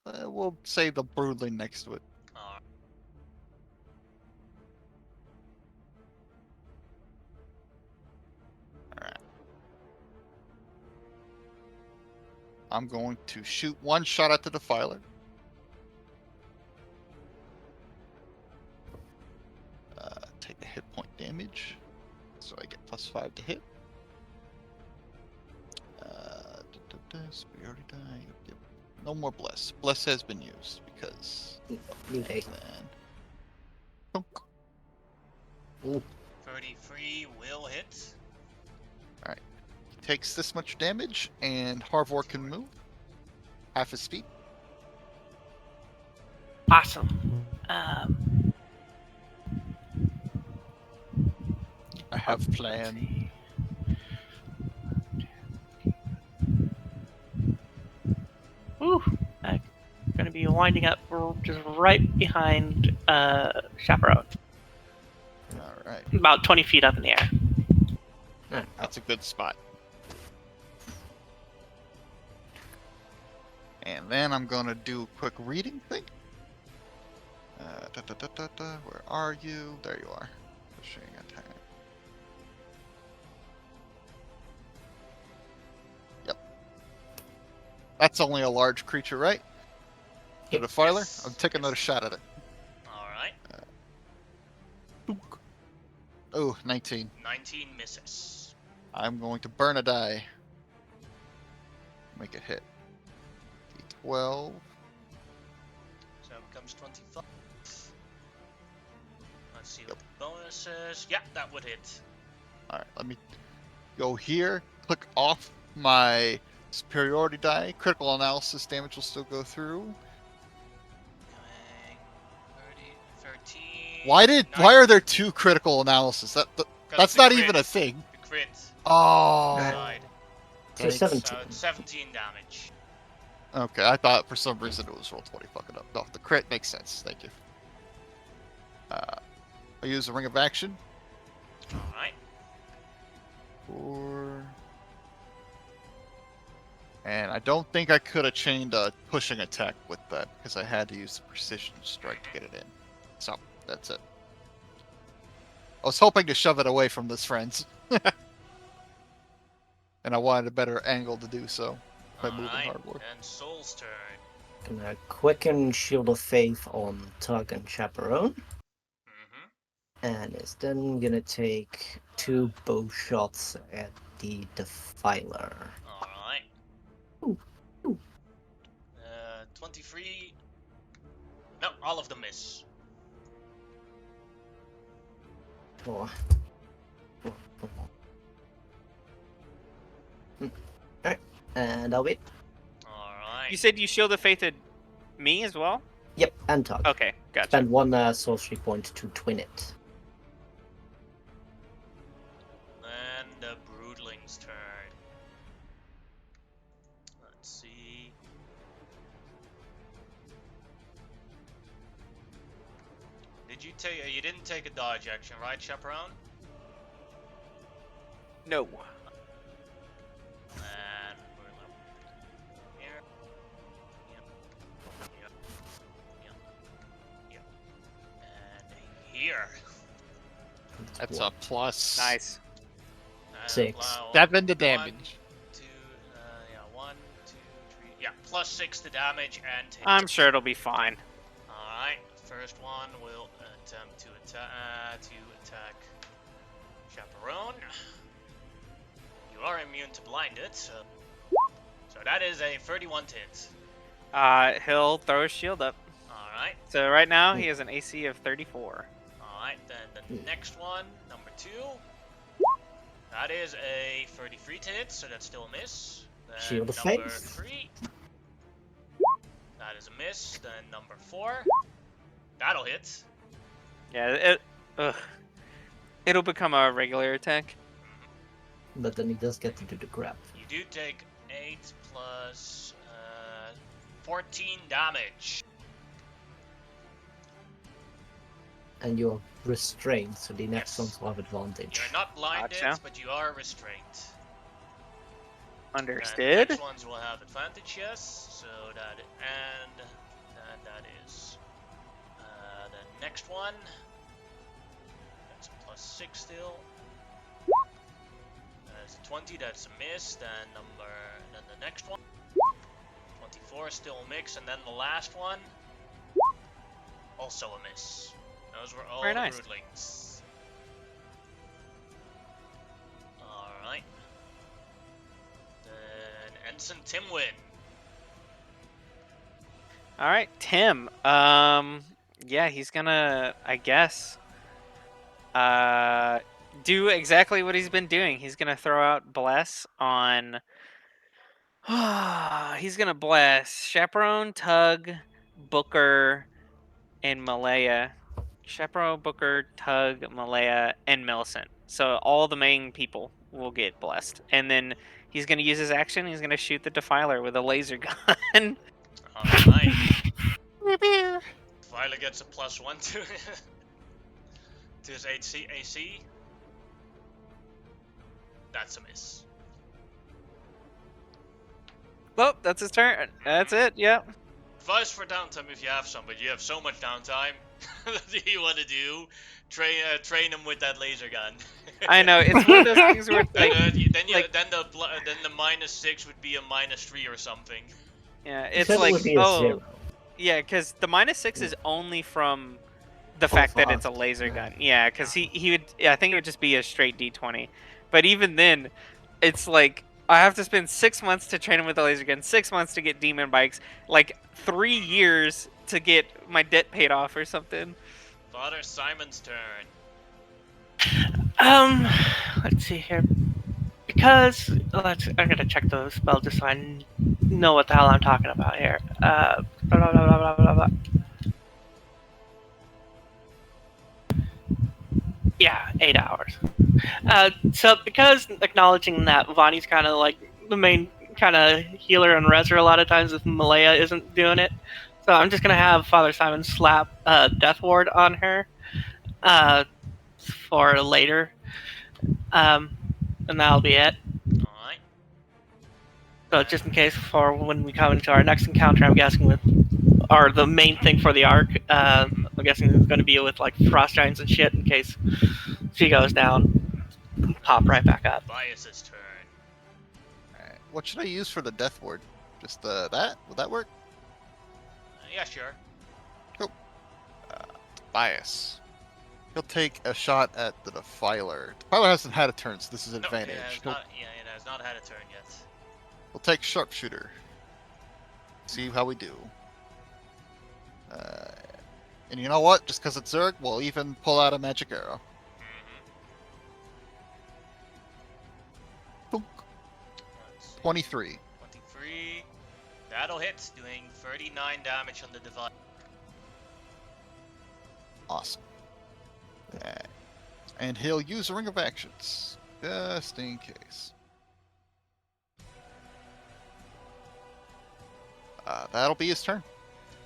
we'll say the Broodling next to it. Alright. Alright. I'm going to shoot one shot at the Defiler. Take a hit point damage, so I get +5 to hit. Superiority die. Yep. No more bless. Bless has been used because. New day. Then. 33 will hit. He takes this much damage, and Harvor can move half his speed. Awesome. I have plan. Ooh, I'm gonna be winding up just right behind Chaperone, All right, about 20 feet up in the air. that's a good spot. And then I'm gonna do a quick reading thing. Where are you? There you are. Pushing attack. Yep. That's only a large creature, right? The Defiler? Yes. I'm taking another shot at it. Alright. Oh, 19. 19 misses. I'm going to burn a die. Make it hit. D12. So it becomes 25. Let's see what Yep. the bonus is. Yeah, that would hit. Alright, let me go here. Click off my superiority die. Critical analysis damage will still go through. Going 30, 13. Why are there 2 critical analysis? That's not even a thing. The crit Oh. died. So Thanks. 17. So it's 17 damage. Okay, I thought for some reason it was roll 20 fucking up. No, the crit makes sense. Thank you. I use a ring of action. Alright. 4. And I don't think I could have chained a pushing attack with that because I had to use the precision strike to get it in. So that's it. I was hoping to shove it away from this friends. And I wanted a better angle to do so by moving Alright. hardboard. And Soul's turn. Gonna quicken Shield of Faith on Tug and Chaperone. Mm-hmm. And is then gonna take 2 bow shots at the Defiler. Alright. Ooh, ooh. 23. No, all of them miss. 4. Alright, and I'll wait. Alright. You said you shielded faithed me as well? Yep, and Tug. Okay, gotcha. Spend 1 sorcery point to twin it. Then the Broodling's turn. Let's see. Did you take? You didn't take a dodge action, right, Chaperone? No. And we're left here. Yep. And here. That's a plus Nice. And 6. allow 7 to 1, damage. 2, yeah, 1, 2, 3, yeah, plus 6 to damage and hit. I'm sure it'll be fine. Alright, first one will attempt to attack Chaperone. You are immune to blinded, so that is a 31 to hit. He'll throw his shield up. Alright, So right now he has an AC of 34. alright, then the next one, number 2. That is a 33 to hit, so that's still a miss. Then Shield of number Faith. 3. That is a miss. Then number 4. That'll hit. Yeah, it'll become a regular attack. But then he does get to do the grab. You do take 8 plus 14 damage. And you're restrained, so the next Yes. ones will have advantage. You're not blinded, Gotcha. but you are restrained. And the Understood. next ones will have advantage, yes. So that that is the next one. That's a plus 6 still. That's a 20. That's a miss. Then the next one. 24 still a mix, and then the last one. Also a miss. Those were all Very the nice. broodlings. Alright. Then Ensign Timwin. All right, Tim. Yeah, he's gonna, I guess, do exactly what he's been doing. He's gonna throw out bless on. He's gonna bless Chaperone, Tug, Booker, and Malaya. Chaperone, Booker, Tug, Malaya, and Millicent. So all the main people will get blessed, and then he's gonna use his action. He's gonna shoot the Defiler with a laser gun. Alright. Violet gets a +1 to his AC. That's a miss. Well, that's his turn. That's it. Yep. Advice for downtime if you have some, but you have so much downtime. What do you want to do? Train him with that laser gun. I know it's one of those things where Then, like, then the -6 would be a -3 or something. yeah, He it's said it like would be a 0. yeah, because the -6 is only from the Oh, fact that it's a fuck. laser gun. Yeah, because he would. Yeah, I think it would just be a straight D20. But even then, it's like I have to spend 6 months to train him with a laser gun, 6 months to get demon bikes, like 3 years to get my debt paid off or something. Father Simon's turn. Let's see here. Because I'm gonna check the spell just so I know what the hell I'm talking about here. Blah, blah, blah, blah, blah, blah. Yeah, 8 hours. So because acknowledging that Vonnie's kind of like the main kind of healer and reser a lot of times if Malaya isn't doing it, so I'm just gonna have Father Simon slap Death Ward on her for later, and that'll be it. Alright. So just in case for when we come into our next encounter, I'm guessing or the main thing for the arc, I'm guessing it's going to be with like frost giants and shit in case she goes down, pop right back up. Bias's turn. Alright, what should I use for the death ward? Just that? Would that work? Yeah, sure. Bias. He'll take a shot at the Defiler. Defiler hasn't had a turn, so this is No, advantage. it has not had a turn yet. We'll take Sharpshooter. See how we do. And you know what? Just because it's Zerg, we'll even pull out a magic arrow. Boom. Let's see. 23. 23. That'll hit, doing 39 damage on the device. Awesome. And he'll use a Ring of Actions. Just in case. That'll be his turn.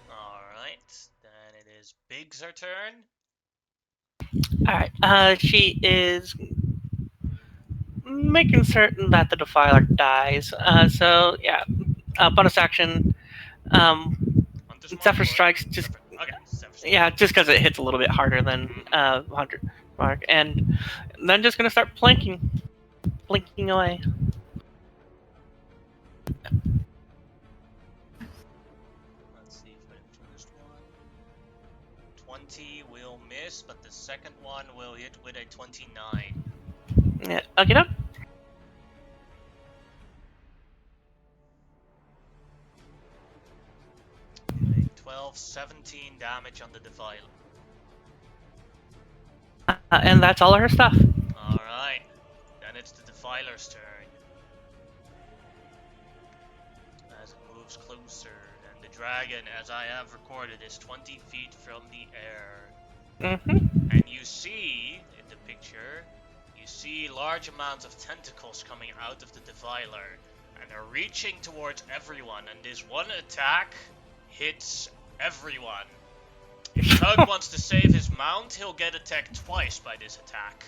Alright, then it is Biggs' her turn. Alright, she is making certain that the Defiler dies. So yeah, bonus action. Hunter's Mark Zephyr or- Strikes just Okay, Zephyr Strike. yeah, just because it hits a little bit harder than 100 mark, and then just gonna start blinking away. Let's see for the first one. 20 will miss, but the second one will hit with a 29. Yeah, I'll get up. 12, 17 damage on the Defiler. And that's all of her stuff. Alright, then it's the Defiler's turn. as it moves closer, and the dragon, as I have recorded, is 20 feet from the air. Mm-hmm. And you see, in the picture, you see large amounts of tentacles coming out of the Defiler, and they're reaching towards everyone, and this one attack hits everyone. If Tug wants to save his mount, he'll get attacked twice by this attack.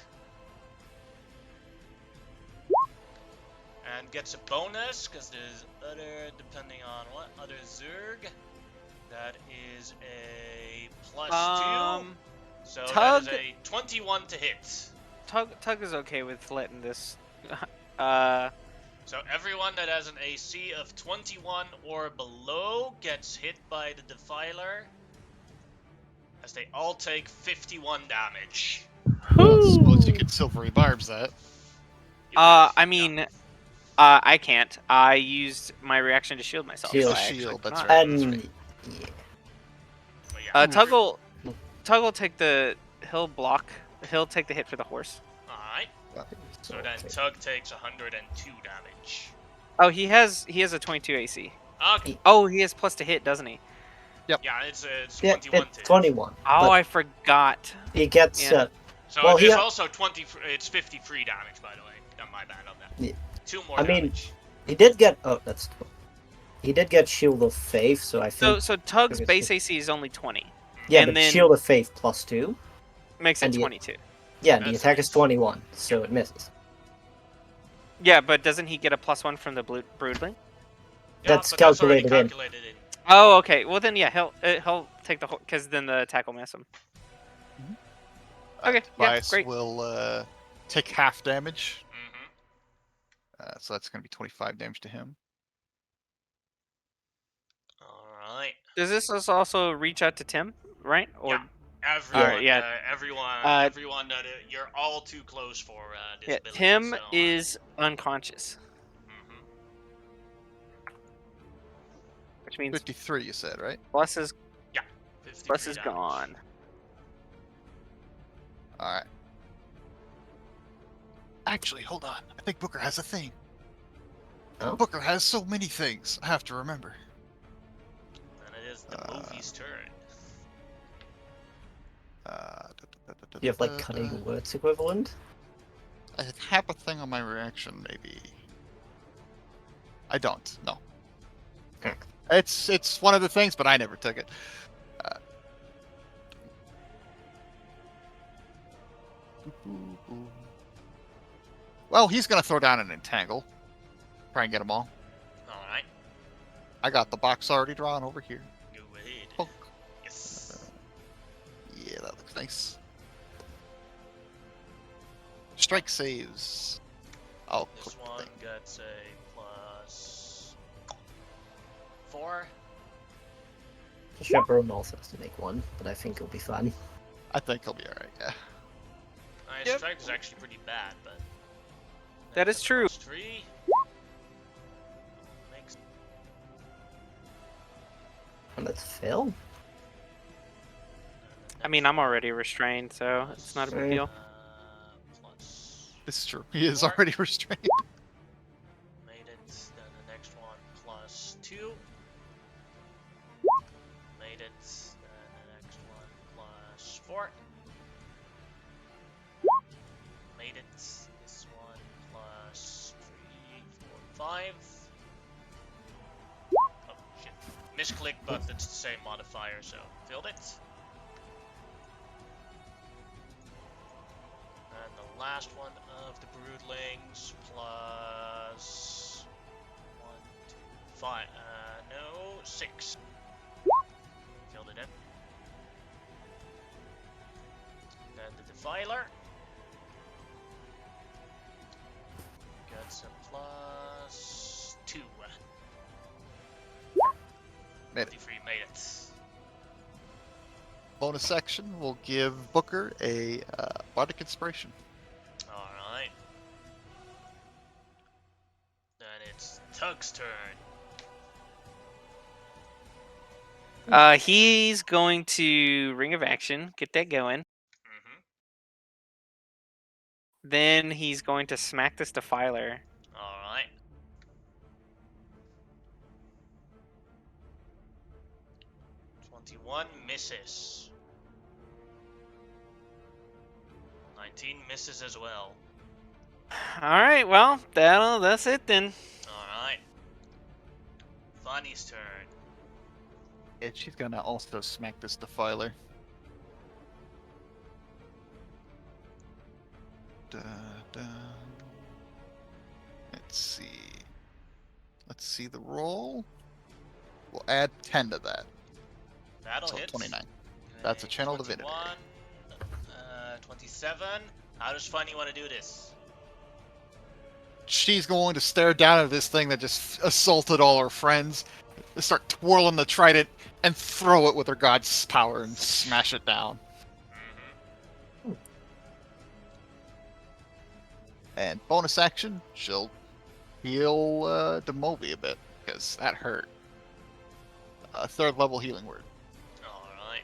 And gets a bonus, because there's other, depending on what, other Zerg. That is a +2. So Tug- that is a 21 to hit. Tug is okay with letting this. So everyone that has an AC of 21 or below gets hit by the Defiler, as they all take 51 damage. Well, I suppose you could silvery barbs that. You I could, mean, I can't. I used my reaction to shield myself. Shield. So I actually Shield, that's cannot. right. And yeah. But yeah. Tug will take the. He'll block. He'll take the hit for the horse. Alright. So then okay. Tug takes 102 damage. Oh, he has a 22 AC. Okay. Oh, he has plus to hit, doesn't he? Yeah, it's Yeah, 21 to it's hit. 21. Oh, but I forgot. he gets Yeah. So well, it is he- also 20. It's 50 free damage, by the way. Not my bad on that. Yeah. 2 more I mean, damage. he did get he did get Shield of Faith, so I think So Tug's it's base AC is only 20. yeah, and but then- Shield of Faith +2. Makes it And the- 22. Yeah, the That's attack is nice. 21, so it misses. Yeah, but doesn't he get a +1 from the broodling? Yeah, that's but that's already calculated in. calculated in. Oh, okay. Well then, yeah, he'll take the whole because then the attack will miss him. Okay, yeah, Tobias great. will take half damage. Mm-hmm. So that's going to be 25 damage to him. Alright. Does this also reach out to Tim, right? Or Yeah. Everyone, Alright, yeah. everyone that you're all too close for this yeah, ability. Tim so, is unconscious, mhm. which means 53, you said, right? Bless is 53 damage. gone. All right. Actually, hold on. I think Booker has a thing. Oh? Booker has so many things I have to remember. And it is the movie's turn. You have like cutting words equivalent? I have a thing on my reaction, maybe. I don't. No. Okay. It's one of the things, but I never took it. Well, he's gonna throw down an entangle. Try and get them all. Alright. I got the box already drawn over here. Go ahead. Oh, Yes. yeah, that looks nice. Strike saves. Oh, This click the one thing. gets a +4. Chaperone also has to make one, but I think it'll be fun. I think he'll be alright, yeah. Nice Yep. strike is actually pretty bad, but That is true. +3. Makes And that's Phil? I mean, I'm already restrained, so it's not a big deal. Plus This is true. He is Four. already restrained. made it. Then the next one +2. Made it. Then the next one +4. Made it. This one +3, 4, 5. Oh shit! Misclick, but it's the same modifier, so filled it. And the last one of the broodlings plus 1, 2, 5. No, 6. Filled it in. Then the Defiler gets a +2. Made it. 53 made it. Bonus section will give Booker a Bardic Inspiration. Alright. Then it's Tug's turn. He's going to Ring of Action, get that going. Mm-hmm. Then he's going to smack this Defiler. Alright. 21 misses. 19 misses as well. All right, well, that's it then. Alright. Funny's turn. Yeah, she's gonna also smack this Defiler. Da, da. Let's see. Let's see the roll. We'll add 10 to that. That'll So hit. 29. That's a channel divinity. 21, 27. How does Funny want to do this? She's going to stare down at this thing that just assaulted all her friends, start twirling the trident, and throw it with her god's power and smash it down. Mm-hmm. And bonus action, she'll heal Demovi a bit, because that hurt. A 3rd level healing word. Alright.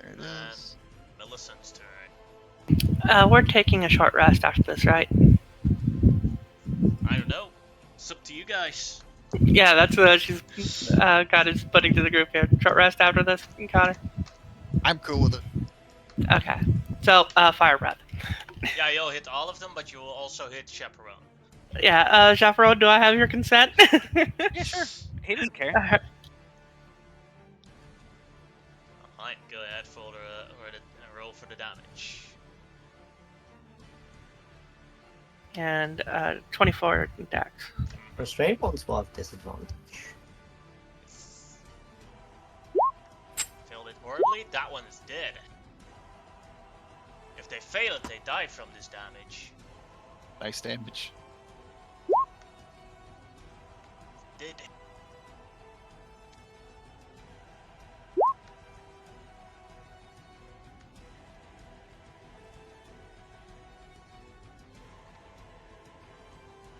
There it And- is. Millicent's turn. We're taking a short rest after this, right? I don't know. It's up to you guys. Yeah, that's what she's got his putting to the group here. Short rest after this, Connor. I'm cool with it. Okay. So, fire breath. Yeah, you'll hit all of them, but you will also hit Chaperone. Yeah, Chaperone, do I have your consent? Yeah, sure. He doesn't care. Alright, go ahead for roll for the damage. And 24 dex. Restrained ones will have disadvantage. Failed it horribly. That one is dead. If they fail it, they die from this damage. Nice damage. Did.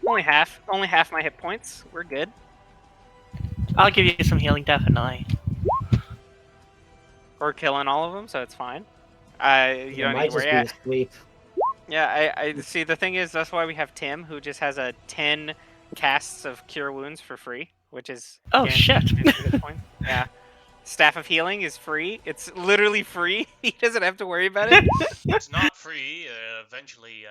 Only half my hit points. We're good. I'll give you some healing, definitely. We're killing all of them, so it's fine. You don't need might to just worry. be a sweep. Yeah, I see. The thing is, that's why we have Tim, who just has a 10 casts of Cure Wounds for free, which is Oh, guaranteed shit. 50 hit points. Yeah. Staff of Healing is free. It's literally free. He doesn't have to worry about it. It's not free. Eventually,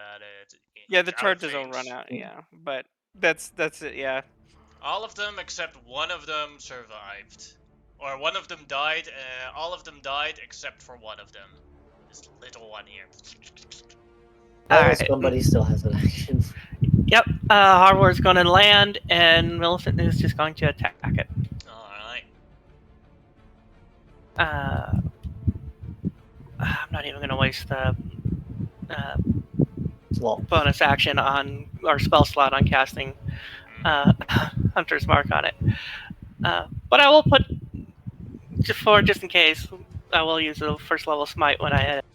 Yeah, the it's out of charges will range. run out. Yeah, but that's it. Yeah. All of them except one of them survived, or one of them died. All of them died except for one of them. This little one here. Alright. Somebody still has an action. Yep, Harbor's going to land, and Millicent is just going to attack it. Alright. I'm not even going to waste the Slot. bonus action on, or spell slot on casting Hunter's Mark on it. But I will put, just in case, I will use the 1st level smite when I hit it.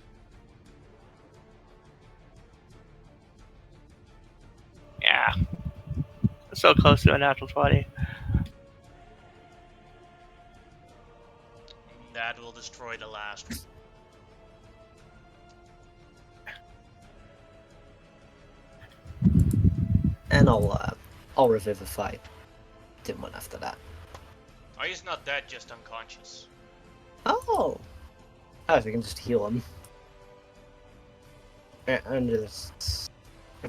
Yeah. So close to a natural 20. That will destroy the last one. And I'll revivify Dimwin after that. Oh, he's not dead, just unconscious. Oh! Oh, so we can just heal him. Yeah, and if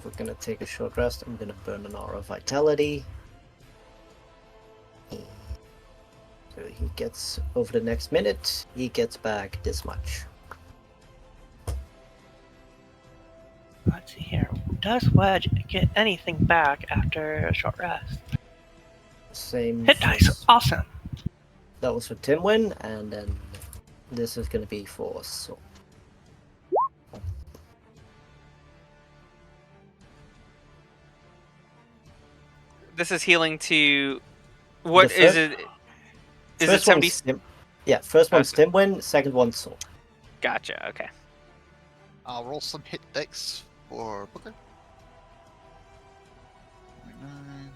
we're gonna take a short rest, I'm gonna burn an aura of vitality. So he gets, over the next minute, he gets back this much. Let's see here. Does Wedge get anything back after a short rest? Same. Hit dice. Awesome. That was for Timwin, and then this is gonna be for Soul. This is healing to. What The is first- it? Is it First 70? one's yeah, first one's Okay. Timwin, second one's Soul. Gotcha. Okay. I'll roll some hit dice for Booker. 29.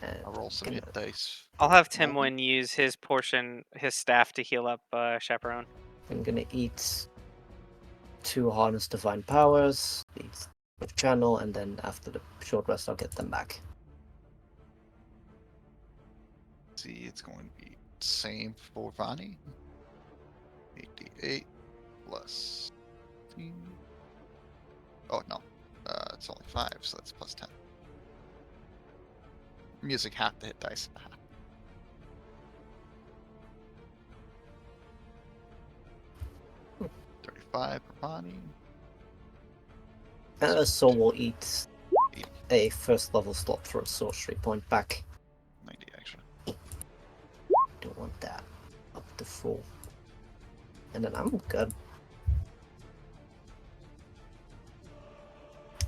And I'll roll some Gonna- hit dice. I'll have Tim Wynn use his portion, his staff, to heal up Chaperone. I'm gonna eat to harness divine powers, these with channel, and then after the short rest, I'll get them back. See, it's going to be same for Vani. 8d8 plus 15. Oh no, it's only 5, so that's plus 10. I'm using half the hit dice. 35 for Vani. So we'll eat a first level slot for a sorcery point back. 90 actually. Don't want that. Up to full. And then I'm good.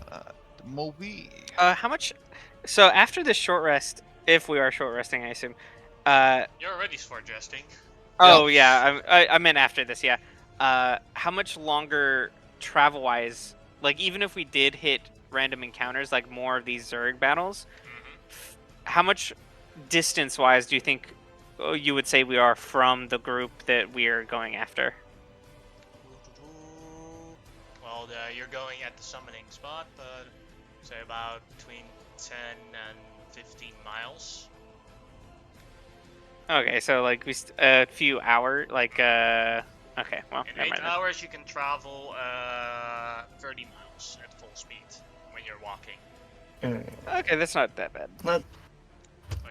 The movie. How much? So after this short rest, if we are short resting, I assume. You're already sport resting. Oh yeah, I meant after this. Yeah. How much longer travel wise? Like even if we did hit random encounters, like more of these Zerg battles, how much distance wise do you think you would say we are from the group that we are going after? Well, you're going at the summoning spot, but say about between 10 and 15 miles. Okay, so like a few hours, like okay, well, In never 8 mind then. hours, you can travel 30 miles at full speed when you're walking. Okay, that's not that bad. But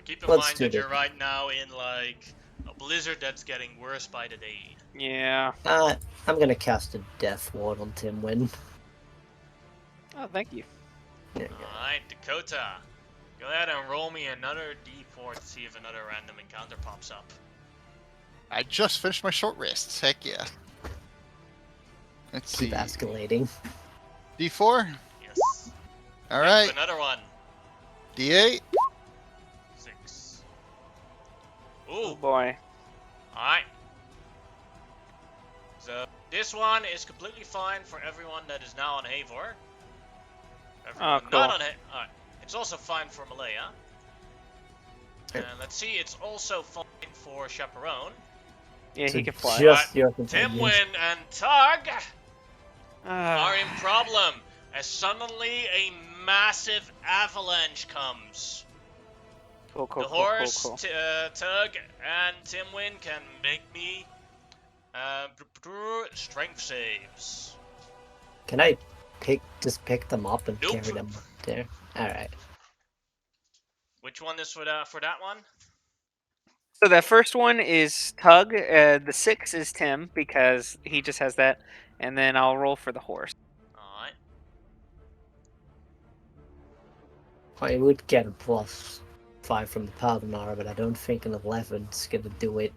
keep in Let's mind do that this. you're right now in like a blizzard that's getting worse by the day. Yeah. I'm gonna cast a Death Ward on Tim Win. Oh, thank you. There you go. Alright, Dakota. Go ahead and roll me another d4 to see if another random encounter pops up. I just finished my short rests. Heck yeah. Let's Keep see. escalating. D4. Yes. All Yes, right. another one. D8. 6. Oh Ooh. boy. Alright. So, this one is completely fine for everyone that is now on Havor. Everyone cool. not on Alright. It's also fine for Malaya. And let's see, it's also fine for Chaperone. Yeah, So he can fly. just your Tim companions. Win and Tug Ah. are in problem as suddenly a massive avalanche comes. Cool, cool, The cool, horse, cool, cool. Tug, and Tim Win can make me strength saves. Can I just pick them up and Nope. carry them up there? Alright. Which one is for that one? So that first one is Tug. The 6 is Tim because he just has that, and then I'll roll for the horse. Alright. I would get a +5 from the Paldenar, but I don't think an 11's gonna do it.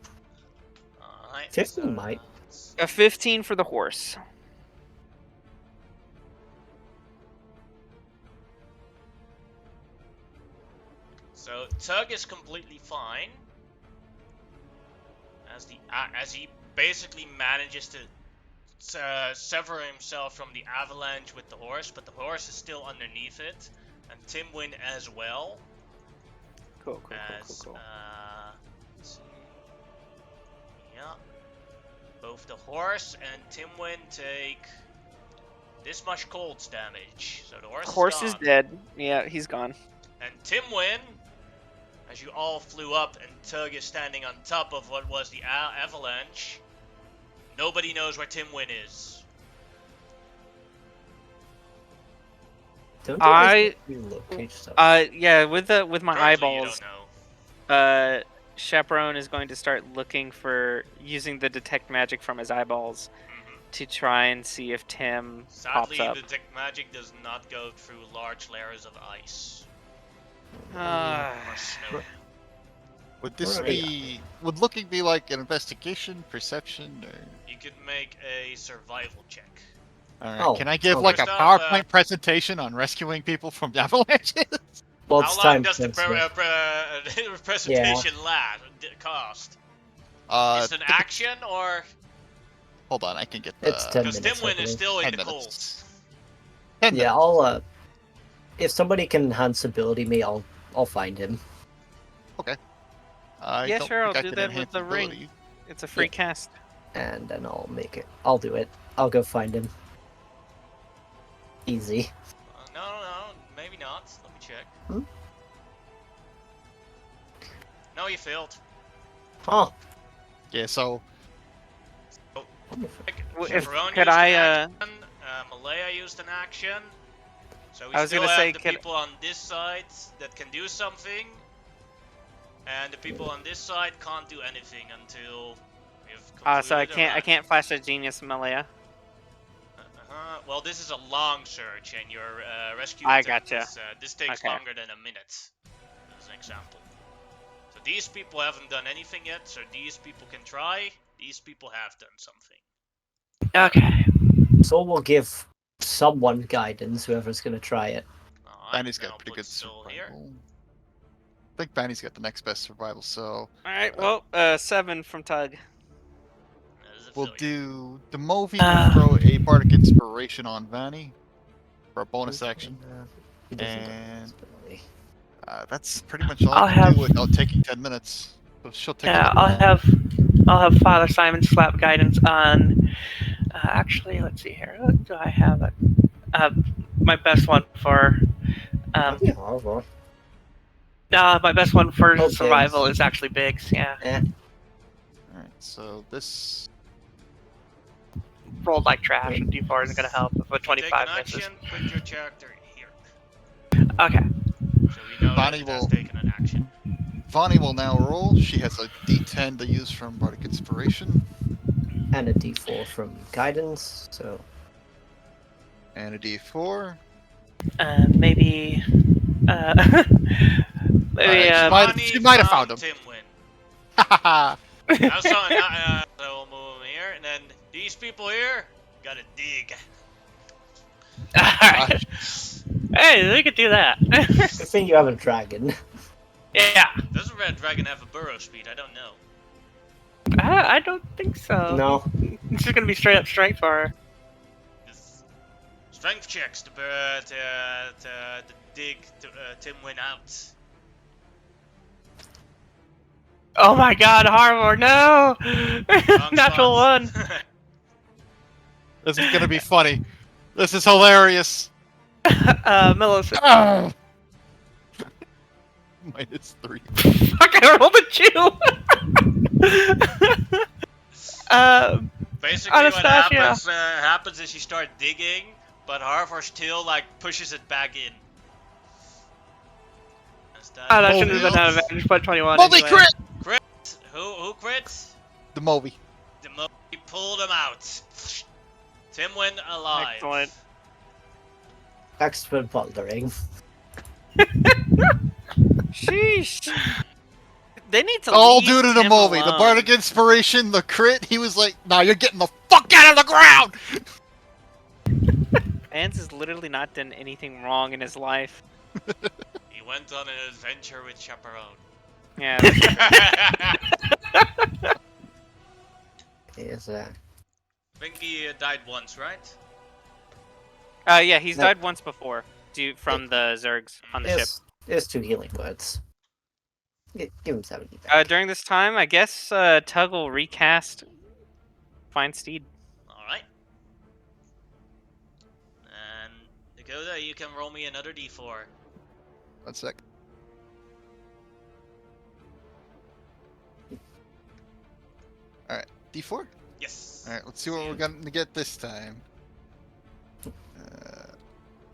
Alright. 15 might. A 15 for the horse. So Tug is completely fine, as he basically manages to sever himself from the avalanche with the horse, but the horse is still underneath it, and Tim Win as well. Cool, cool, As cool, cool, cool. let's see. Yeah, both the horse and Tim Win take this much colds damage. So the horse Horse is gone. dead. Yeah, he's gone. And Tim Win, as you all flew up and Tug is standing on top of what was the avalanche, nobody knows where Tim Win is. Don't I- relocate stuff. Yeah, with my Currently, you eyeballs, don't know. Chaperone is going to start looking for using the detect magic from his eyeballs Mhm. to try and see if Tim Sadly, pops up. the detect magic does not go through large layers of ice Ah. or snow. Would this Right. be? Would looking be like an investigation, perception, or? You could make a survival check. All right. Oh, Can I give okay. like a First off, PowerPoint presentation on rescuing people from avalanches? Well, How it's long time does the sensitive. presentation cost? Is it an action or? Hold on, I can get the. It's 10 Because minutes. Tim Win I is believe. still in 10 the minutes. cold. 10 Yeah, minutes. I'll if somebody can enhance ability me, I'll find him. I Yeah, don't sure, think I'll I do can that with enhance the ring. ability. It's a free cast. And then I'll make it. I'll do it. I'll go find him. Easy. No, maybe not. Let me check. Hmm? No, you failed. Oh. Yeah, so Chaperone could used I, an action. Malaya used an action. So we I was still gonna have say, the could- people on this side that can do something, and the people on this side can't do anything until we've concluded so I a can't round. flash a genius Malaya. Well, this is a long search, and your rescue I attempt gotcha. is, this takes Okay. longer than a minute, as an example. So these people haven't done anything yet, so these people can try. These people have done something. Okay. So we'll give someone guidance, whoever's gonna try it. Alright, Banny's then got I'll pretty put good Soul here. survival. I think Banny's got the next best survival, so Alright, well, 7 from Tug. That is a we'll failure. do the Movi will throw a Bardic Inspiration on Vanny for a bonus action. He doesn't got And- this ability. That's pretty much all I'll I can have- do without taking 10 minutes. So she'll take Yeah, another I'll have Father Simon slap guidance on. Actually, let's see here. What do I have? My best one for. That'd be horrible. No, my best one for Oh, survival Biggs. is actually Biggs. Yeah, Alright, so this rolled like trash, and D4 isn't gonna help with a You take 25 an misses. action, put your character here. Okay. So we know that Bonnie it has will- taken an action. Vonnie will now roll. She has a D10 to use from Bardic Inspiration And a D4 from guidance. So and a D4. Maybe. Maybe. Alright, she might have found him. Timwin. Hahaha. Now, so we'll move him here, and then these people here gotta dig. Alright. Hey, we could do that. good thing you have a dragon. Yeah. Does a red dragon have a burrow speed? I don't know. I don't think so. No. It's just gonna be straight up strength for her. Just strength checks to dig Timwin out. Oh my god, Harbor, no! Wrong Natural spot. one. This is gonna be funny. This is hilarious. Millicent. Ah! -3. Fuck, I rolled a 2! Basically, Anastasia. what happens is you start digging, but Harvard still like pushes it back in. Oh, that shouldn't have been an Moby. advantage, but 21 Holy anyway. crit! Who crits? The Moby. The he pulled him out. Timwin alive. Excellent. Expert bouldering. Sheesh. They need to All leave due to the him Moby. The alone. Bardic Inspiration, the crit. He was like, "Nah, you're getting the fuck out of the ground." Vance has literally not done anything wrong in his life. He went on an adventure with Chaperone. Yeah. I Is think he died once, right? Yeah, he's No. died once before from the Zergs on the ship. there's 2 healing words. Give him 70 back. During this time, I guess Tug will recast Fine Steed. Alright. And Dakota, you can roll me another d4. 1 sec. Alright, D4? Yes. Alright, let's see what we're gonna get this time.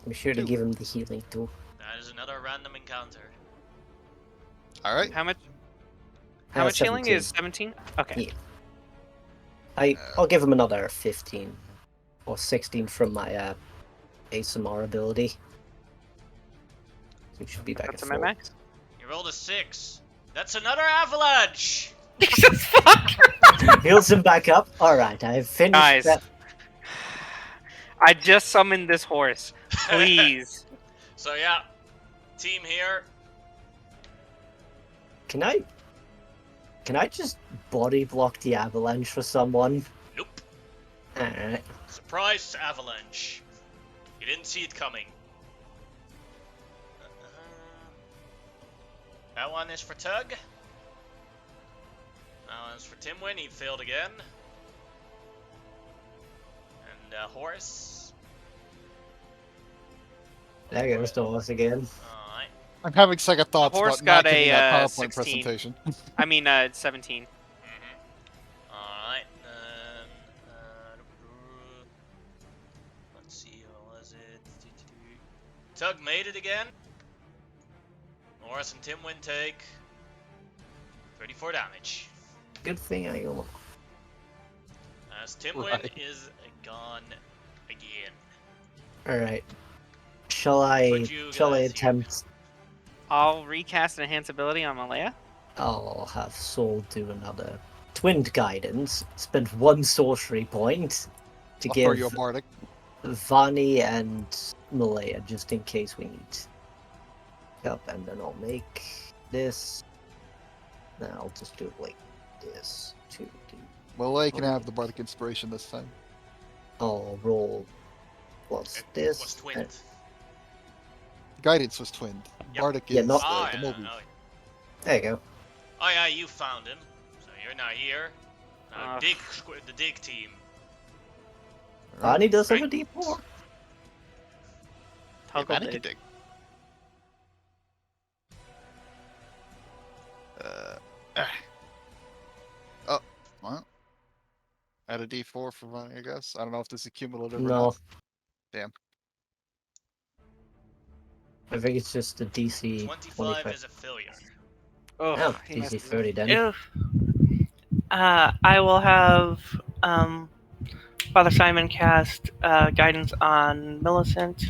Be sure to 2. give him the healing too. That is another random encounter. Alright. How much healing is 17? Okay. Yeah. I'll give him another 15 or 16 from my ASMR ability. So we should be back That's at a my 4. max. You rolled a 6. That's another avalanche! Jesus fuck! Heals him back up. Alright, I've finished Guys. that. I just summoned this horse. Please. So yeah, team here. Can I just body block the avalanche for someone? Nope. Alright. Surprise avalanche. You didn't see it coming. That one is for Tug. That one's for Timwin. He failed again. And Horace. There goes the horse again. Alright. I'm having second thoughts horse about not got giving a, that PowerPoint 16. presentation. I mean, 17. Alright, then. Let's see, what was it? Tug made it again. Norris and Timwin take 34 damage. Good thing I go. As Timwin Right. is gone again. Alright. Shall I Would you shall I guys attempt I'll recast Enhance ability on Malaya. I'll have Saul do another twinned guidance. Spend 1 sorcery point to I'll throw give you a bardic. Vani and Malaya just in case we need. Yep, and then I'll make this. Then I'll just do it like this. 2D. Malay can have the bardic inspiration this time. I'll roll plus It this. was twinned. Guidance was twinned. Yep. Bardic Yeah, is not- Oh, the yeah, movie. no. There you go. Oh yeah, you found him. So you're now here. Now Ah. the dig team. Vani does have a Right. D4. Yeah, Toggle Manny can dig. dig. Oh, well. Add a D4 for Vani, I guess. I don't know if this is cumulative or No. not. Damn. I think it's just a DC 25 25. is a failure. Oh, Oh, he DC messed it up. 30 then. If I will have Father Simon cast guidance on Millicent,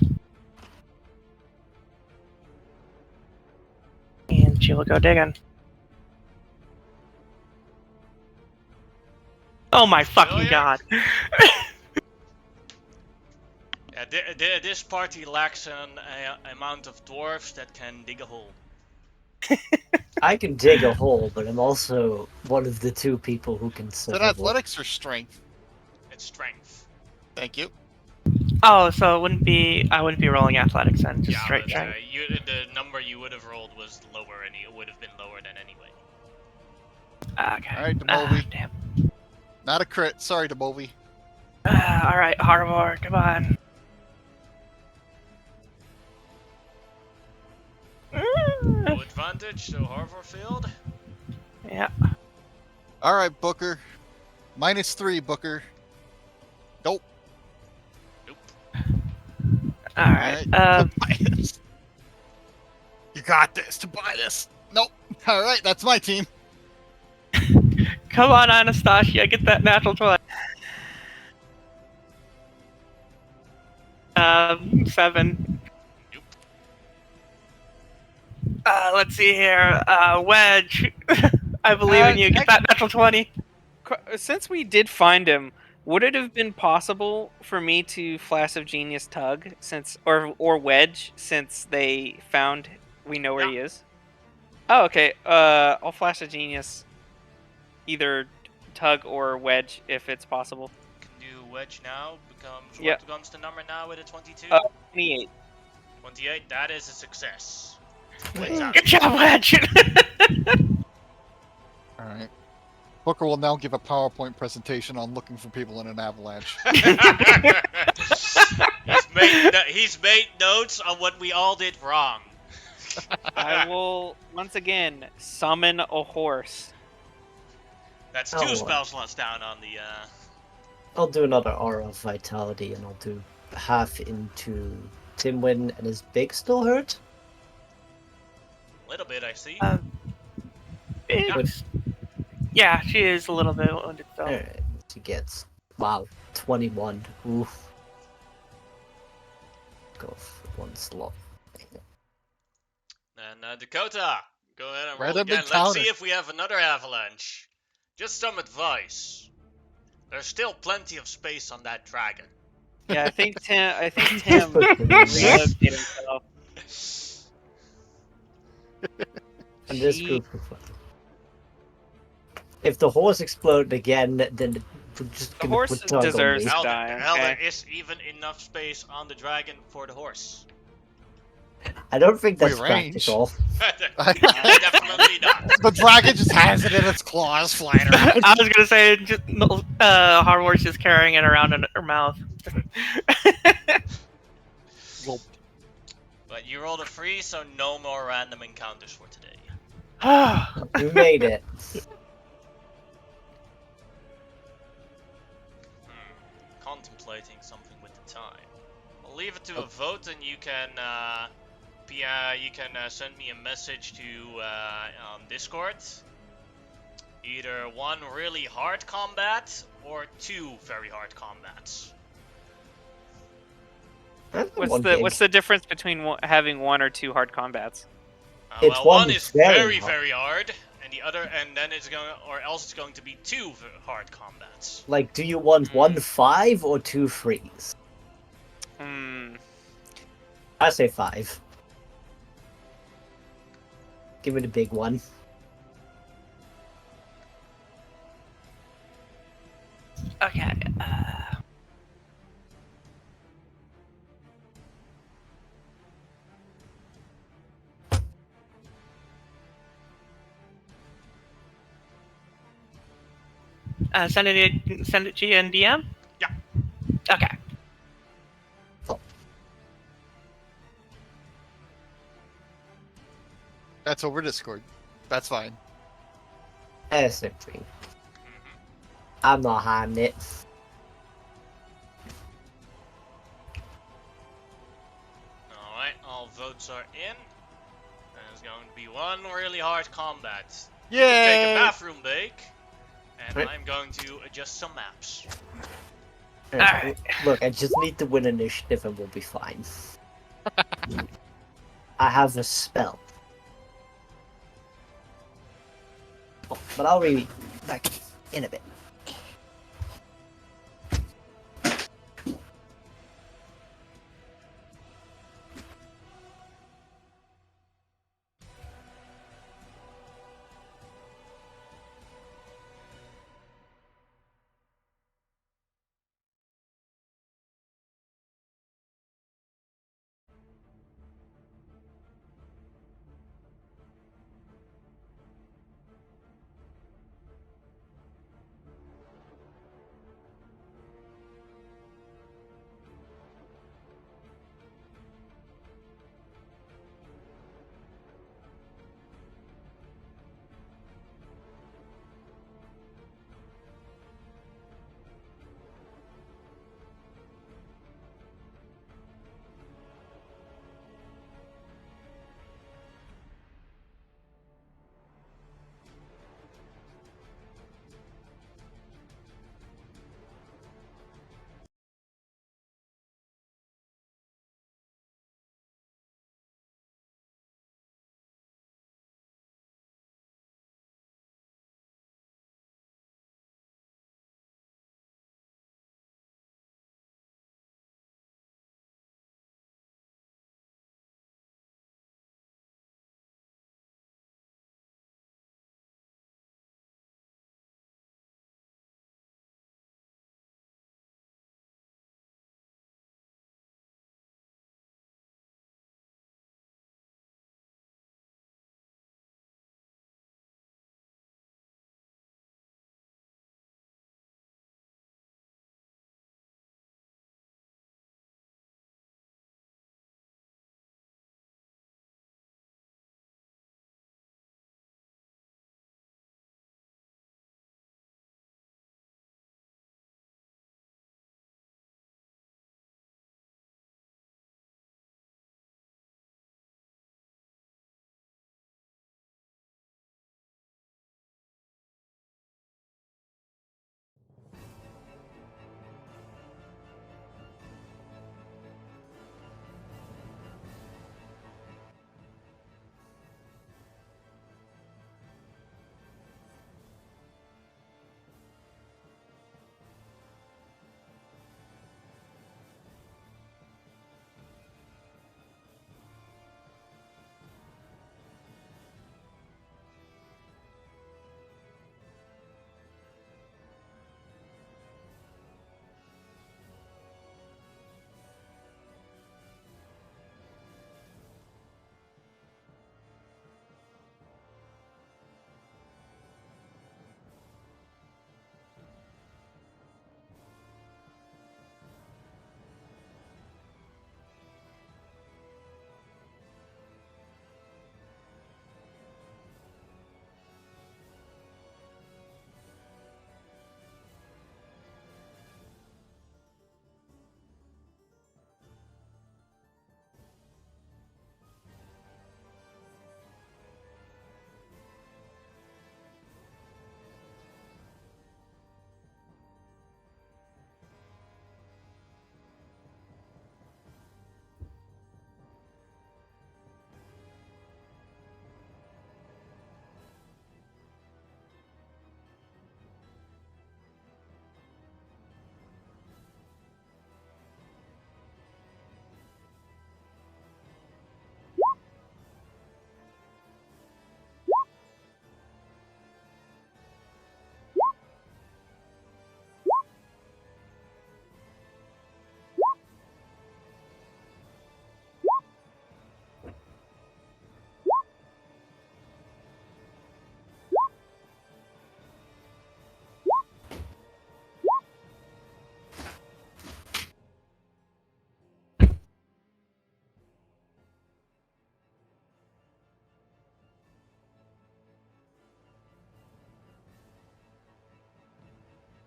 and she will go digging. Oh my fucking Failure? god! Yeah, this party lacks an amount of dwarves that can dig a hole. I can dig a hole, but I'm also one of the 2 people who can Is that survive. athletics or strength? It's strength. Thank you. Oh, so it wouldn't be. I wouldn't be rolling athletics then, just Yeah, straight but, strength. the number you would have rolled was lower, and it would have been lower than anyway. Okay. Alright, Demovi. Damn. Not a crit. Sorry, Demovi. All right, Harvor, come on. No advantage, so Harvard failed. Yeah. Alright, Booker. -3, Booker. Nope. Nope. All right. Tobias. You got this, Tobias. Nope. Alright, that's my team. Come on, Anastasia, get that natural 20. 7. Nope. Let's see here. Wedge. I believe in you. Get that natural 20. Since we did find him, would it have been possible for me to Flash of Genius Tug or Wedge since they found we know where he is? Oh, okay. I'll Flash of Genius either Tug or Wedge if it's possible. Can do wedge now. Becomes Yeah. what becomes the number now with a 22? 28. 28. That is a success. Good job, Wedge. Alright. Booker will now give a PowerPoint presentation on looking for people in an avalanche. he's made notes on what we all did wrong. I will once again summon a horse. That's Oh, 2 spell slots down on the. I'll do another Aura of Vitality, and I'll do half into Timwin, and his big still hurt? Little bit, I see. It's- yeah, she is a little bit wounded, so. Alright, she gets, wow, 21. Oof. Go for 1 slot. And Dakota, go ahead and roll Randomly again. Let's counter. see if we have another avalanche. Just some advice. There's still plenty of space on that dragon. Yeah, I think Tim Fucking relocated himself. And this She- group of... If the horse exploded again, then we're just The gonna horse put Tug on deserves me. to Hell, die, hell, there okay? is even enough space on the dragon for the horse. I don't think that's Free range. practical. Definitely not. The dragon just has it in its claws flying around. I was gonna say, just, Harvor's just carrying it around in her mouth. Well, But you rolled a 3, so no more random encounters for today. You made it. Contemplating something with the time. I'll leave it to a vote, and you can send me a message to on Discord. Either one really hard combat or 2 very hard combats. What's the difference between having 1 or 2 hard combats? It's Well, one one is very very hard. hard, and the other, and then it's going, or else it's going to be 2 hard combats. Like, do you want 1 5 or 2 3s? Hmm. I say 5. Give me the big one. Okay. Send it to you in DM? Yeah. Okay. That's over Discord. That's fine. That's it. I'm not hiding it. Alright, all votes are in. There's going to be 1 really hard combat. You can take a Yay! bathroom break, and Right. I'm going to adjust some maps. Alright. Look, I just need to win initiative and we'll be fine. I have a spell. Oh, but I'll be back in a bit.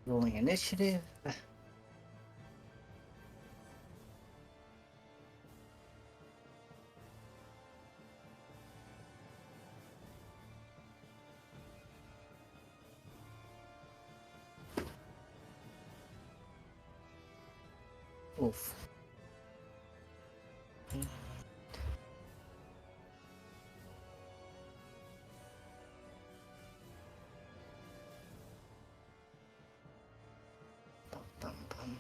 Rolling initiative. Oof. Bum, bum, bum.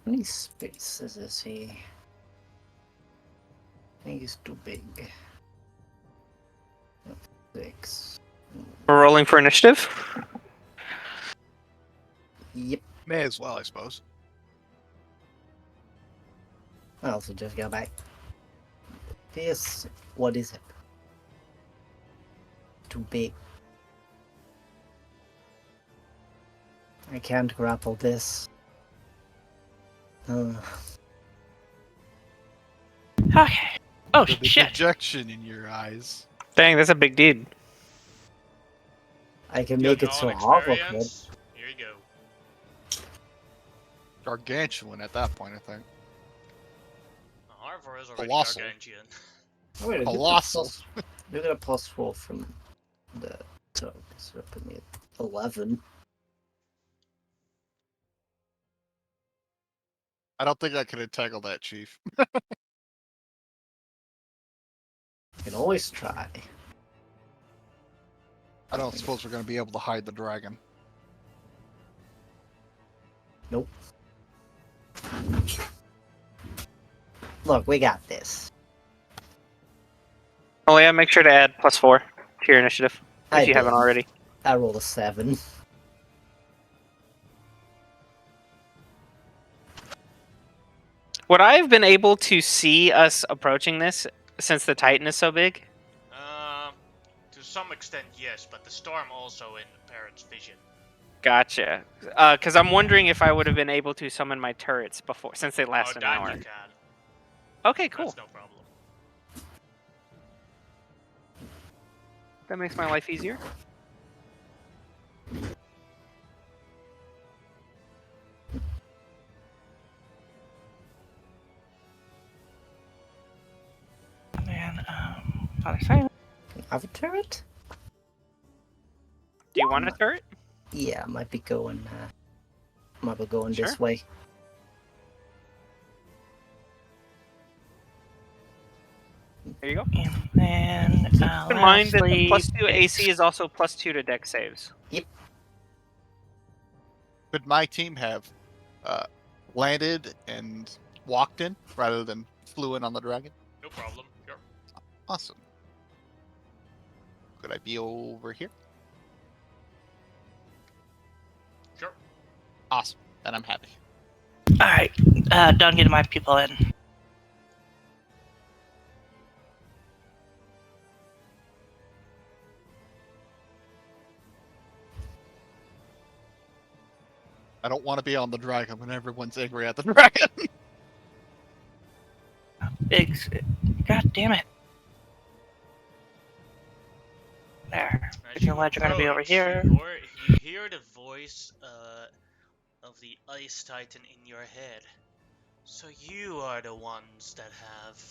How many spaces is he? I think he's too big. 6. We're rolling for initiative. Yep. May as well, I suppose. I'll also just go back. This. What is it? Too big. I can't grapple this. Okay. Oh The shit. projection in your eyes. Dang, that's a big deed. I can Got make it all so Harvard could. experience. Here you go. Gargantuan at that point, I think. Harvard is already Colossal. gargantuan. Oh, wait, Colossal. You get a +4 from the. So put me at 11. I don't think I could have tackled that, Chief. You can always try. I don't suppose we're going to be able to hide the dragon. Nope. Look, we got this. Oh yeah, make sure to add +4 to your initiative if I you haven't did. already. I rolled a 7. Would I have been able to see us approaching this since the Titan is so big? To some extent, yes, but the storm also in the parrot's vision. Gotcha. Because I'm wondering if I would have been able to summon my turrets before, since they last Oh, an that hour. you can. Okay, cool. That's no problem. That makes my life easier. And other side. Have a turret? Do you want a turret? Yeah, might be going. Might be going Sure. this way. There you go. And then Keep in mind that the lastly, +2 AC is also +2 to deck saves. Could my team have landed and walked in rather than flew in on the dragon? No problem. Sure. Awesome. Could I be over here? Sure. Awesome. Then I'm happy. all right. Done getting my people in. I don't want to be on the dragon when everyone's angry at the dragon. God damn it. There. As Your ledge are gonna be over approach, here. You hear the voice of the Ice Titan in your head. So you are the ones that have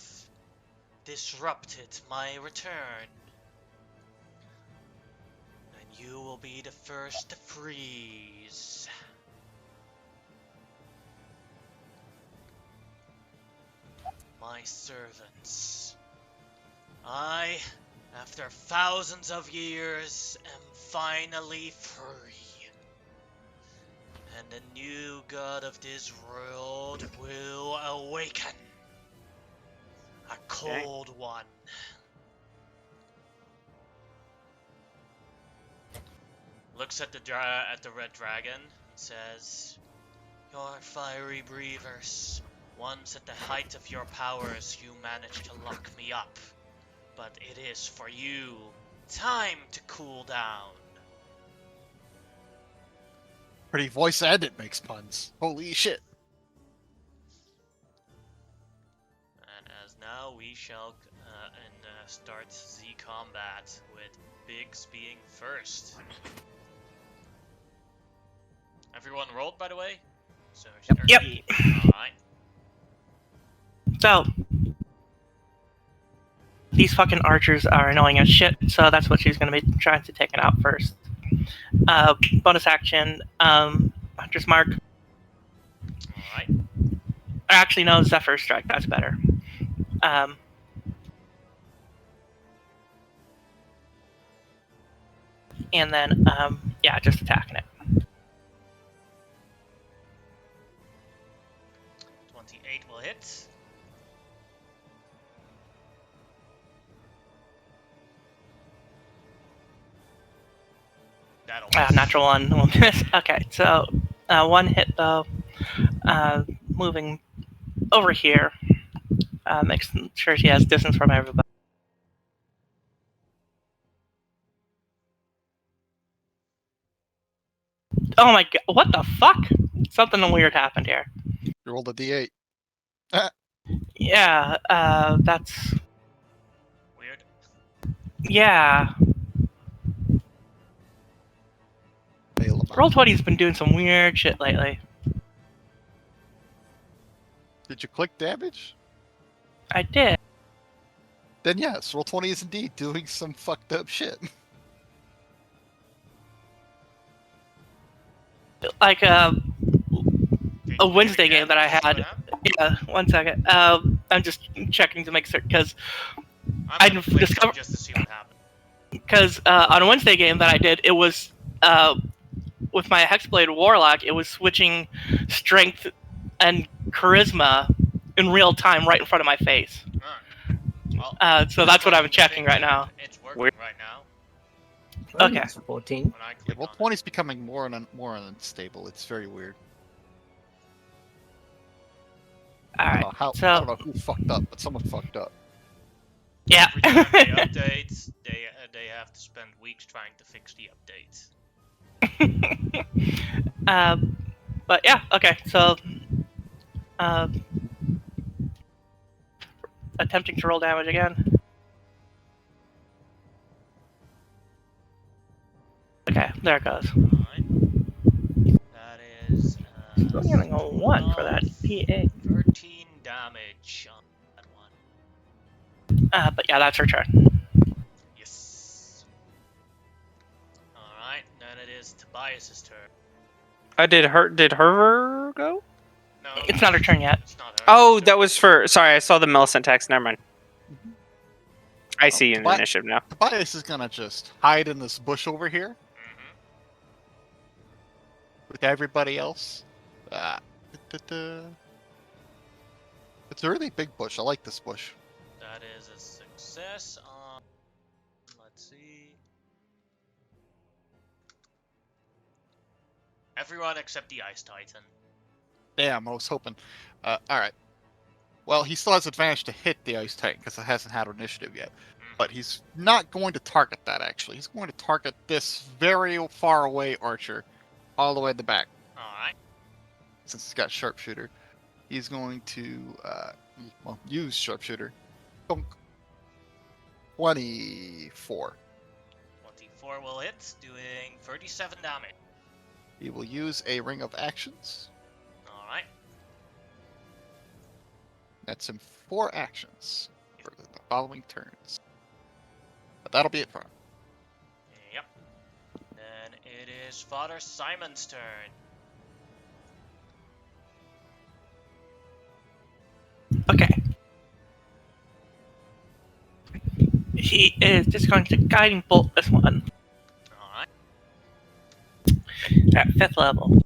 disrupted my return. And you will be the first to freeze. My servants. I, after thousands of years, am finally free. And the new god of this world will awaken. A cold one. Looks at the red dragon and says, "Your fiery breathers. Once at the height of your powers, you managed to lock me up. But it is for you time to cool down." Pretty voice and it makes puns. Holy shit. And as now we shall start the combat with Biggs being first. Everyone rolled, by the way? So Yep. Alright. So these fucking archers are annoying as shit, so that's what she's gonna be trying to take it out first. Bonus action, Hunter's Mark. Alright. Actually, no, Zephyr Strike, that's better. And then, yeah, just attacking it. 28 will hit. That'll miss. Natural one will miss. Okay, so one hit though. Moving over here, makes sure she has distance from everybody. Oh my god! What the fuck? Something weird happened here. You rolled a d8. Yeah, that's Weird. yeah. Fail about. Roll20's been doing some weird shit lately. Did you click damage? I did. Then yes, Roll20 is indeed doing some fucked up shit. Like a Can you Wednesday again? game that I What had. happened? Yeah, 1 second. I'm just checking to make sure because I'm gonna play some discover- just to see what happened. on a Wednesday game that I did, it was with my Hexblade Warlock, it was switching strength and charisma in real time right in front of my face. Alright. Well, So that's what I'm the checking thing right that now. It's working Weird. right now. Okay. It's 14. When I Yeah, click on Roll20 is becoming more unstable. It's very weird. All I right. don't know how. So I don't know who fucked up, but someone fucked up. yeah. Every time they update, they have to spend weeks trying to fix the update. But yeah. Okay. So attempting to roll damage again. Okay, there it goes. Alright. That is I'm getting a 1 for that PA. 13 damage on that one. But yeah, that's her turn. Yes. Alright, then it is Tobias's turn. Did her go? No, It's not her turn yet. it's not her. Oh, It's that was for. Sorry, I saw the Millicent text. Never mind. I see you in the Tobi- initiative now. Tobias is gonna just hide in this bush over here Mhm. with everybody else. Da-da-da. It's a really big bush. I like this bush. That is a success on. Let's see. Everyone except the Ice Titan. Damn, I was hoping. Alright. Well, he still has advantage to hit the Ice Titan because it hasn't had initiative yet. Mhm. But he's not going to target that, actually. He's going to target this very far away archer all the way in the back. Alright. Since he's got Sharpshooter. He's going to use Sharpshooter. Dunk. 24. 24 will hit, doing 37 damage. He will use a Ring of Actions. Alright. That's in 4 actions for the following turns. But that'll be it for him. Yep. Then it is Father Simon's turn. Okay. He is just going to guiding bolt this one Alright. at 5th level.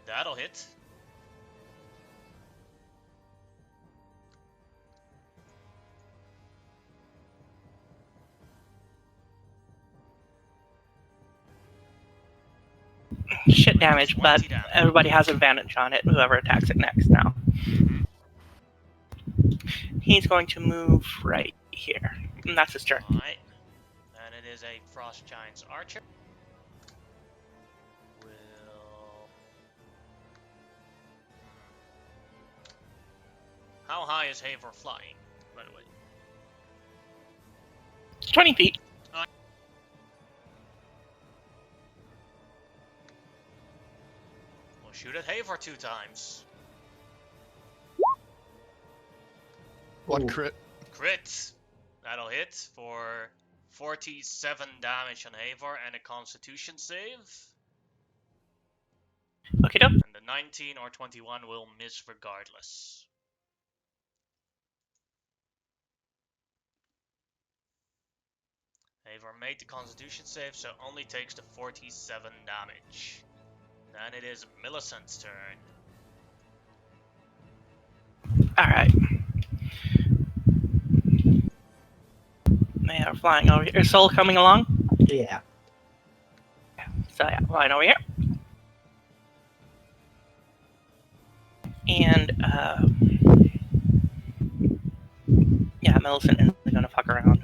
That'll hit. shit damage, but 20 damage. everybody has advantage on it, whoever attacks it next now. Mhm. He's going to move right here. And that's his turn. Alright. And it is a Frost Giant's Archer. Will... How high is Havor flying, by the way? 20 feet. We'll shoot at Havor 2 times. One Ooh. crit. Crit! That'll hit for 47 damage on Havor and a Constitution save. Okay, dope. And the 19 or 21 will miss regardless. Havor made the Constitution save, so only takes the 47 damage. Then it is Millicent's turn. Alright. They are flying over here. Is Soul coming along? Yeah. So yeah, flying over here. And yeah, Millicent is gonna fuck around.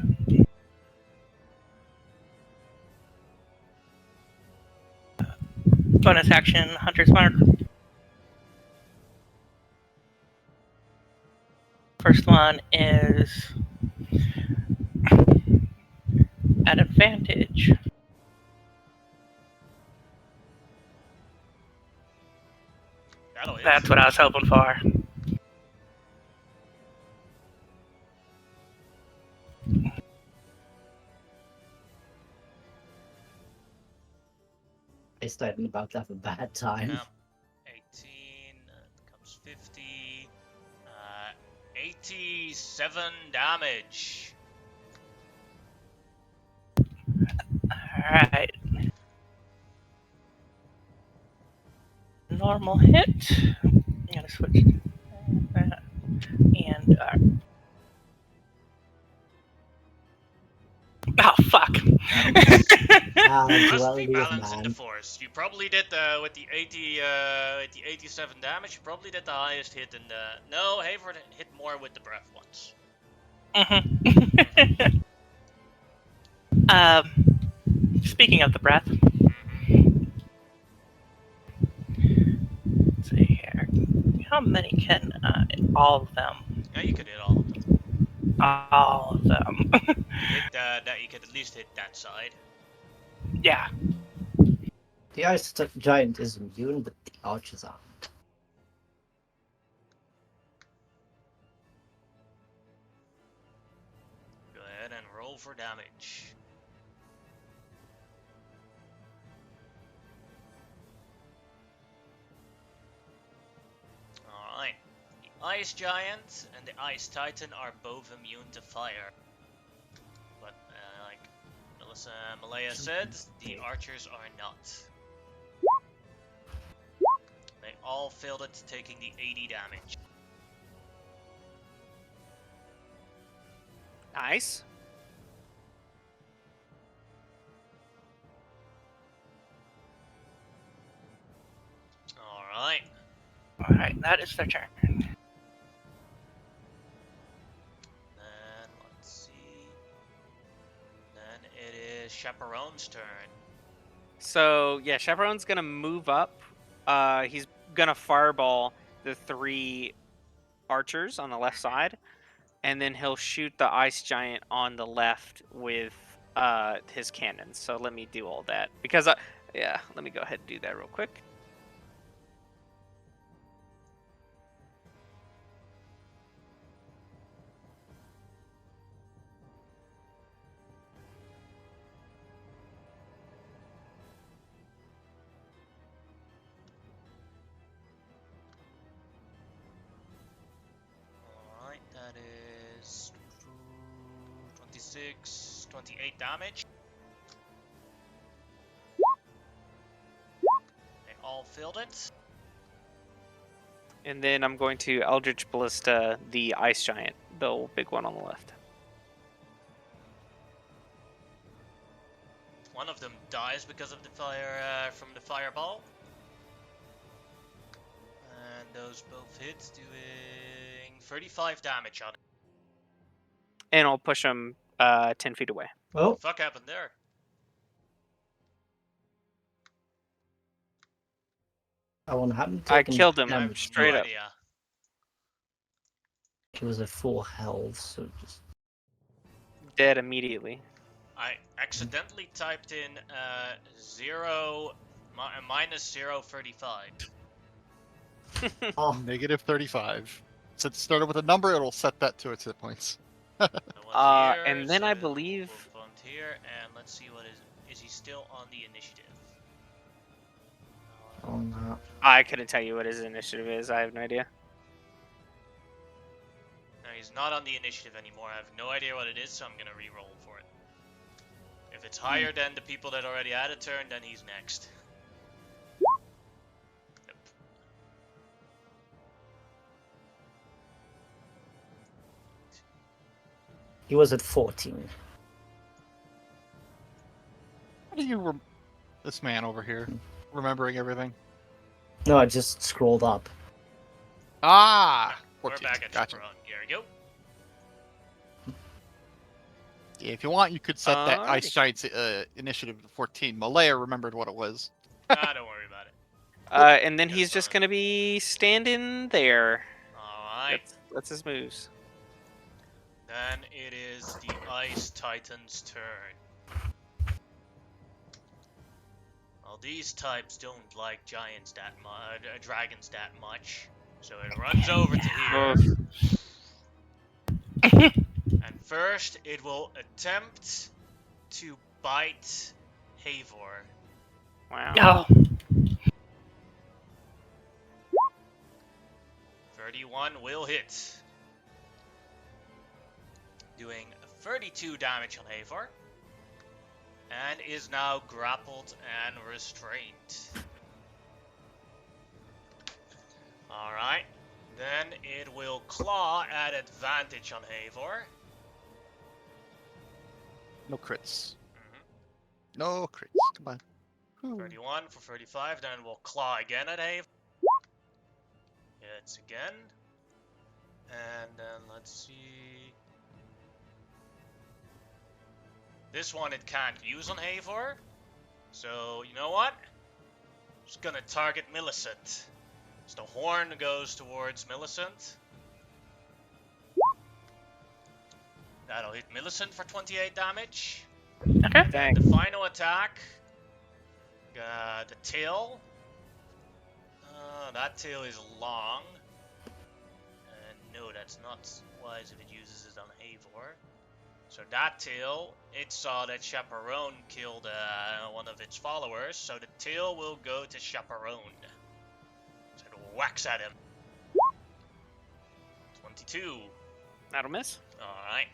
Bonus action, Hunter's Mark. First one is at advantage. That'll hit. That's what I was hoping for. I started about to have a bad time. Yeah. 18 becomes 50. 87 damage. Alright. Normal hit. I'm gonna switch to that. And oh fuck. Must Duality be of balance in the man. force. You probably did with the 87 damage. You probably did the highest hit in the. No, Havor hit more with the breath once. Mhm. Speaking of the breath, let's see here. How many can all of them? Yeah, you could hit all of them. All of them. Hit that. You could at least hit that side. Yeah. The Ice Giant is immune, but the archers aren't. Go ahead and roll for damage. Alright. The Ice Giant and the Ice Titan are both immune to fire. But, like Melissa and Malaya said, the archers are not. They all failed it, taking the 80 damage. Nice. Alright. Alright, that is their turn. Then, let's see. Then it is Chaperone's turn. So yeah, Chaperone's gonna move up. He's gonna fireball the 3 archers on the left side, and then he'll shoot the ice giant on the left with his cannons. So let me do all that because yeah, let me go ahead and do that real quick. Alright, that is 26, 28 damage. They all filled it. And then I'm going to Eldritch Ballista the ice giant, the big one on the left. One of them dies because of the fire from the fireball. And those both hits doing 35 damage on it. And I'll push him 10 feet away. What Oh, the fuck happened there? that one happened. I Taking killed him I have damage. straight no up. idea. He was at full health, so just Dead immediately. I accidentally typed in minus 0.35. oh, Negative 35. Since it started with a number, it'll set that to its hit points. That one's here, And then I so believe- we'll bump here, and let's see what is he still on the initiative? oh no. I couldn't tell you what his initiative is. I have no idea. No, he's not on the initiative anymore. I have no idea what it is, so I'm gonna re-roll for it. If it's higher than the people that already had a turn, then he's next. Nope. He was at 14. How do you this man over here remembering everything? No, I just scrolled up. Ah, We're 14. back at Gotcha. Chaperon. Here we go. Yeah, if you want, you could set that Alrighty. Ice Giant's initiative to 14. Malaya remembered what it was. Ah, don't worry about it. And then That's he's just fine. gonna be standing there. Alright. That's his moves. Then it is the Ice Titan's turn. Well, these types don't like giants that much, dragons that much, so it runs over to here. And first, it will attempt to bite Havor. Wow. Oh, 31 will hit, doing 32 damage on Havor, and is now grappled and restrained. Alright, then it will claw at advantage on Havor. No crits. Mhm. No crits. Come on. Whew. 31 for 35, then we'll claw again at Havor. Hits again. And then let's see. This one it can't use on Havor. So, you know what? Just gonna target Millicent. So the horn goes towards Millicent. That'll hit Millicent for 28 damage. okay. Dang. The final attack. The tail. That tail is long. And no, that's not wise if it uses it on Havor. So that tail, it saw that Chaperone killed one of its followers, so the tail will go to Chaperone. So it whacks at him. 22. That'll miss. Alright.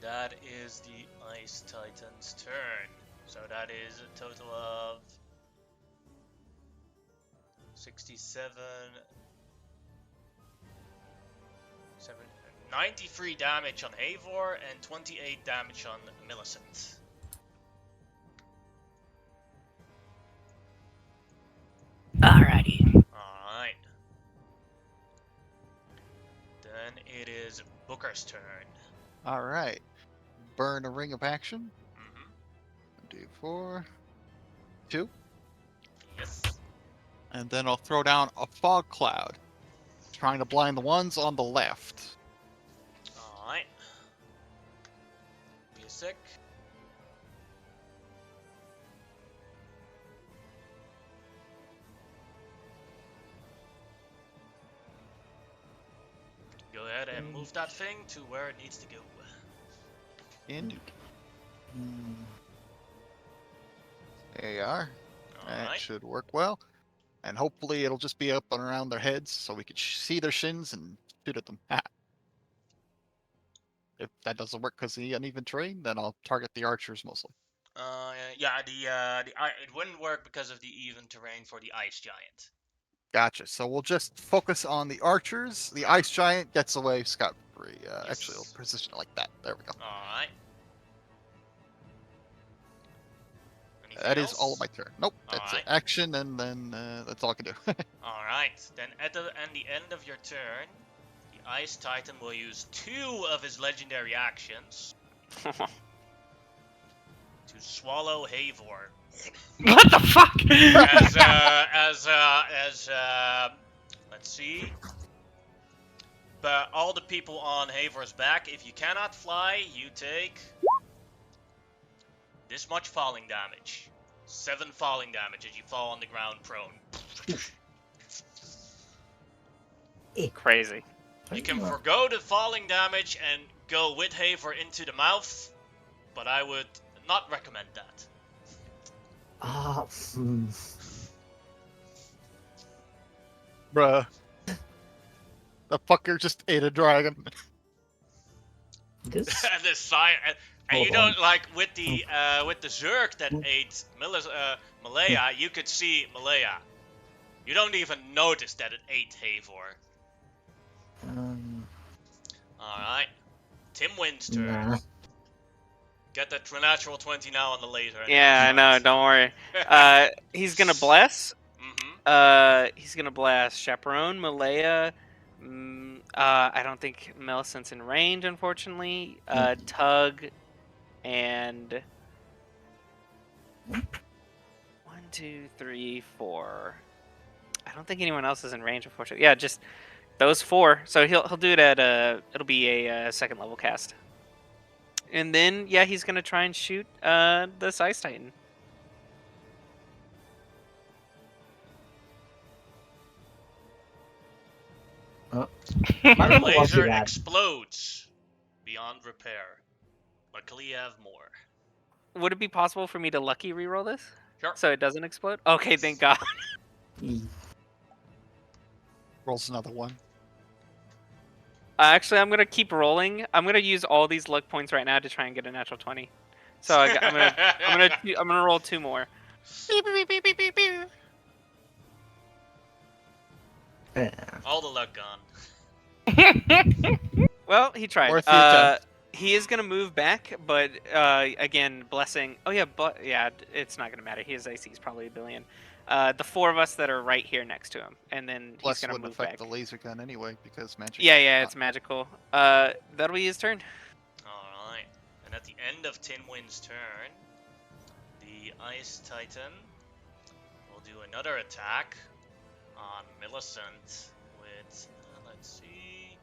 That is the Ice Titan's turn. So that is a total of 67, 93 damage on Havor and 28 damage on Millicent. Alrighty. Alright. Then it is Booker's turn. All right. Burn a ring of action. Mm-hmm. D4. 2. Yes. And then I'll throw down a fog cloud, trying to blind the ones on the left. Alright. Be a sec. Go ahead and move that thing to where it needs to go. Indeed. There you are. That Alright. should work well. And hopefully it'll just be up and around their heads so we can see their shins and shoot at them. If that doesn't work because of the uneven terrain, then I'll target the archers mostly. Yeah, it wouldn't work because of the even terrain for the ice giant. Gotcha. So we'll just focus on the archers. The ice giant gets away scot-free. Actually, Yes. I'll position it like that. There we go. Alright. And Anything That is else? all of my turn. Nope, that's Alright. action, and then that's all I can do. Alright, then at the end of your turn, the Ice Titan will use 2 of his legendary actions to swallow Havor. What the fuck? Let's see. But all the people on Havor's back, if you cannot fly, you take this much falling damage. 7 falling damage as you fall on the ground prone. Crazy. You can forgo the falling damage and go with Havor into the mouth, but I would not recommend that. Bruh. The fucker just ate a dragon. This And the sign, and you Hold on. don't like with the Zerg that ate Malaya, you could see Malaya. You don't even notice that it ate Havor. Alright. Tim wins turn. nah. Get that natural 20 now on the laser. and Yeah, I then know. shot. Don't worry. He's gonna bless. He's gonna blast Chaperone, Malaya. I don't think Millicent's in range, unfortunately. Tug, and 1, 2, 3, 4. I don't think anyone else is in range, unfortunately. Yeah, just those 4. So he'll do it at it'll be a second level cast. And then yeah, he's gonna try and shoot this Ice Titan. I Your don't know what laser we had. explodes beyond repair. Luckily, you have more. Would it be possible for me to lucky reroll this? Sure. So it doesn't explode? Okay, thank God. Rolls another one. Actually, I'm gonna keep rolling. I'm gonna use all these luck points right now to try and get a natural 20. So I'm gonna roll 2 more. Yeah. All the luck gone. Well, he tried. Worth the attempt. He is gonna move back, but again, blessing. Oh yeah, but yeah, it's not gonna matter. His AC is probably 1 billion. The 4 of us that are right here next to him, and then he's Plus, gonna wouldn't move affect back. the laser gun anyway because magic. Yeah, it's magical. That'll be his turn. Alright. And at the end of Tinwind's turn, the Ice Titan will do another attack on Millicent with, let's see.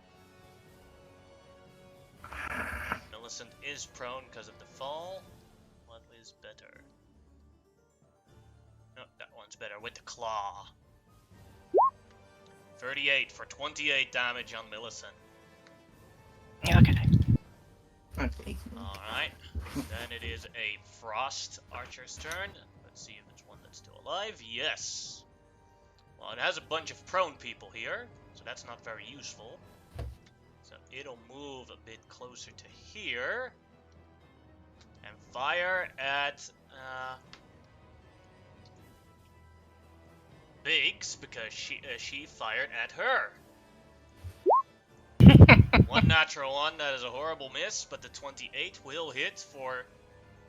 Millicent is prone because of the fall. What is better? No, that one's better with the claw. 38 for 28 damage on Millicent. Okay. Okay. Alright. Then it is a Frost Archer's turn. Let's see if it's one that's still alive. Yes. Well, it has a bunch of prone people here, so that's not very useful. So it'll move a bit closer to here and fire at Biggs because she fired at her. 1 natural 1, that is a horrible miss, but the 28 will hit for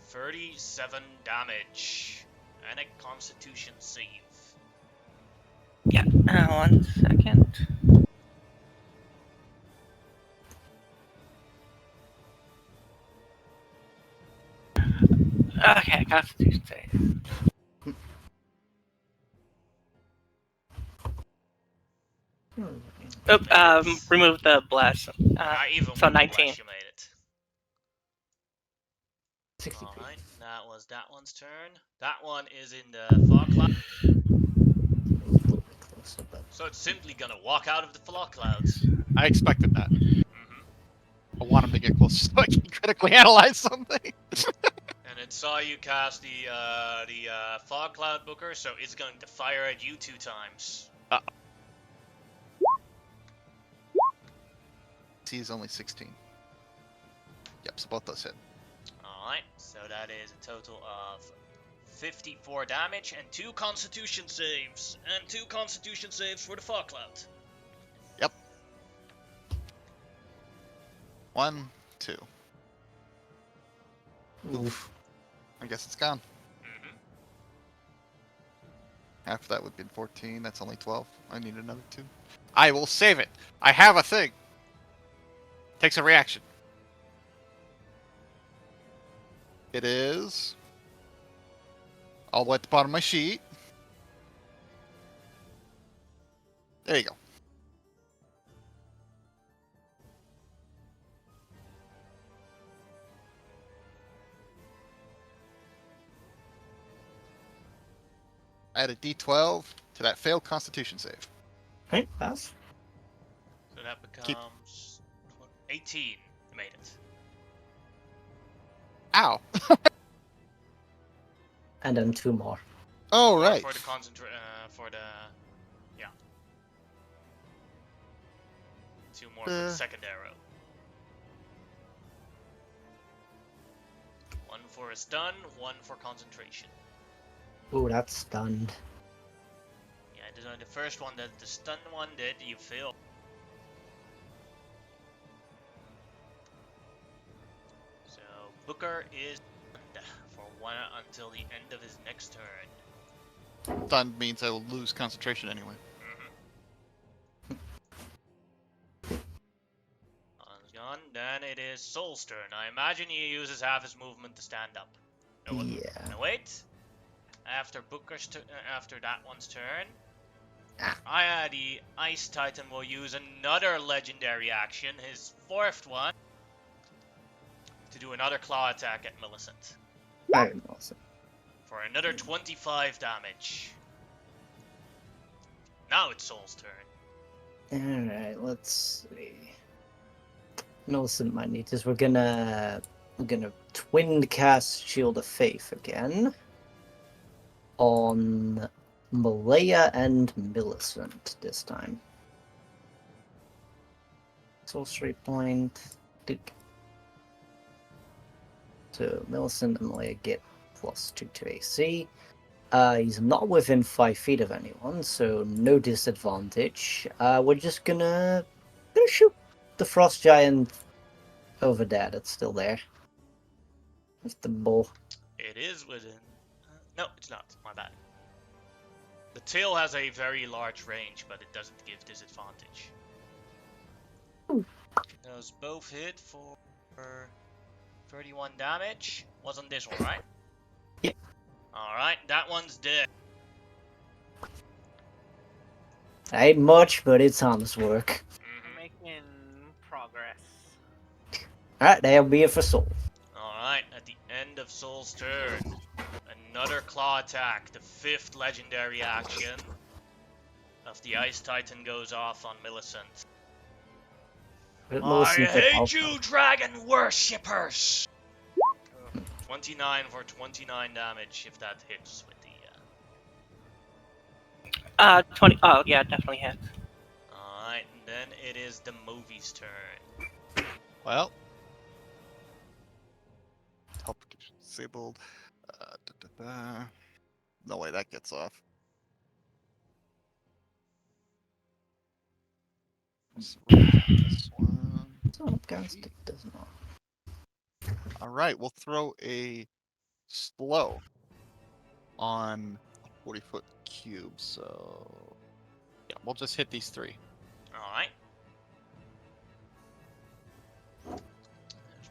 37 damage and a Constitution save. Yeah. 1 second. Okay, Constitution save. Remove the blast. Even so with the 19. blast, you made it. 63. Alright, that was that one's turn. That one is in the fog cloud, A little bit closer, but so it's simply gonna walk out of the fog clouds. I expected that. Mm-hmm. I want him to get close so I can critically analyze something. And it saw you cast the fog cloud booker, so it's going to fire at you 2 times. He is only 16. Yep, so both those hit. Alright, so that is a total of 54 damage and 2 Constitution saves. And 2 Constitution saves for the fog cloud. Yep. 1, 2. Oof. I guess it's gone. Mm-hmm. Half of that would have been 14. That's only 12. I need another 2. I will save it. I have a thing. Takes a reaction. It is all the way at the bottom of my sheet. There you go. Add a D12 to that failed Constitution save. Right, pass. So that becomes 18. You made it. Ow. And then 2 more. Oh, right. For the for the yeah. 2 more for the second arrow. 1 for a stun, 1 for concentration. Ooh, that's stunned. Yeah, the first one that the stun one did, you failed. So Booker is stunned for 1 until the end of his next turn. Stunned means I will lose concentration anyway. One's gone. Then it is Soul's turn. I imagine he uses half his movement to stand up. No, Yeah. no, wait. After Booker's after that one's turn, Ah. the Ice Titan will use another legendary action, his 4th one, to do another claw attack at Millicent Very awesome. for another 25 damage. Now it's Soul's turn. Alright, let's see. Millicent might need this. We're gonna twin cast Shield of Faith again on Malaya and Millicent this time. Sorcery point. Tick. So Millicent and Malaya get +2 to AC. He's not within 5 feet of anyone, so no disadvantage. We're just gonna shoot the frost giant over there. That's still there. With the bow. It is within. No, it's not. My bad. The tail has a very large range, but it doesn't give disadvantage. Ooh. Those both hit for 31 damage. Wasn't this one, right? Yep. Alright, that one's dead. Ain't much, but it's honest work. Mhm. Making progress. Alright, that'll be it for Soul. Alright, at the end of Soul's turn, another claw attack, the 5th legendary action of the Ice Titan goes off on Millicent. But I Millicent did hate help. you, dragon worshippers! 29 for 29 damage if that hits with the 20. Oh, yeah, definitely hit. Alright, and then it is the movie's turn. Well. Teleportation disabled. No way that gets off. So this one. Sarcastic does not. Alright, we'll throw a slow on a 40-foot cube, so yeah, we'll just hit these 3. Alright.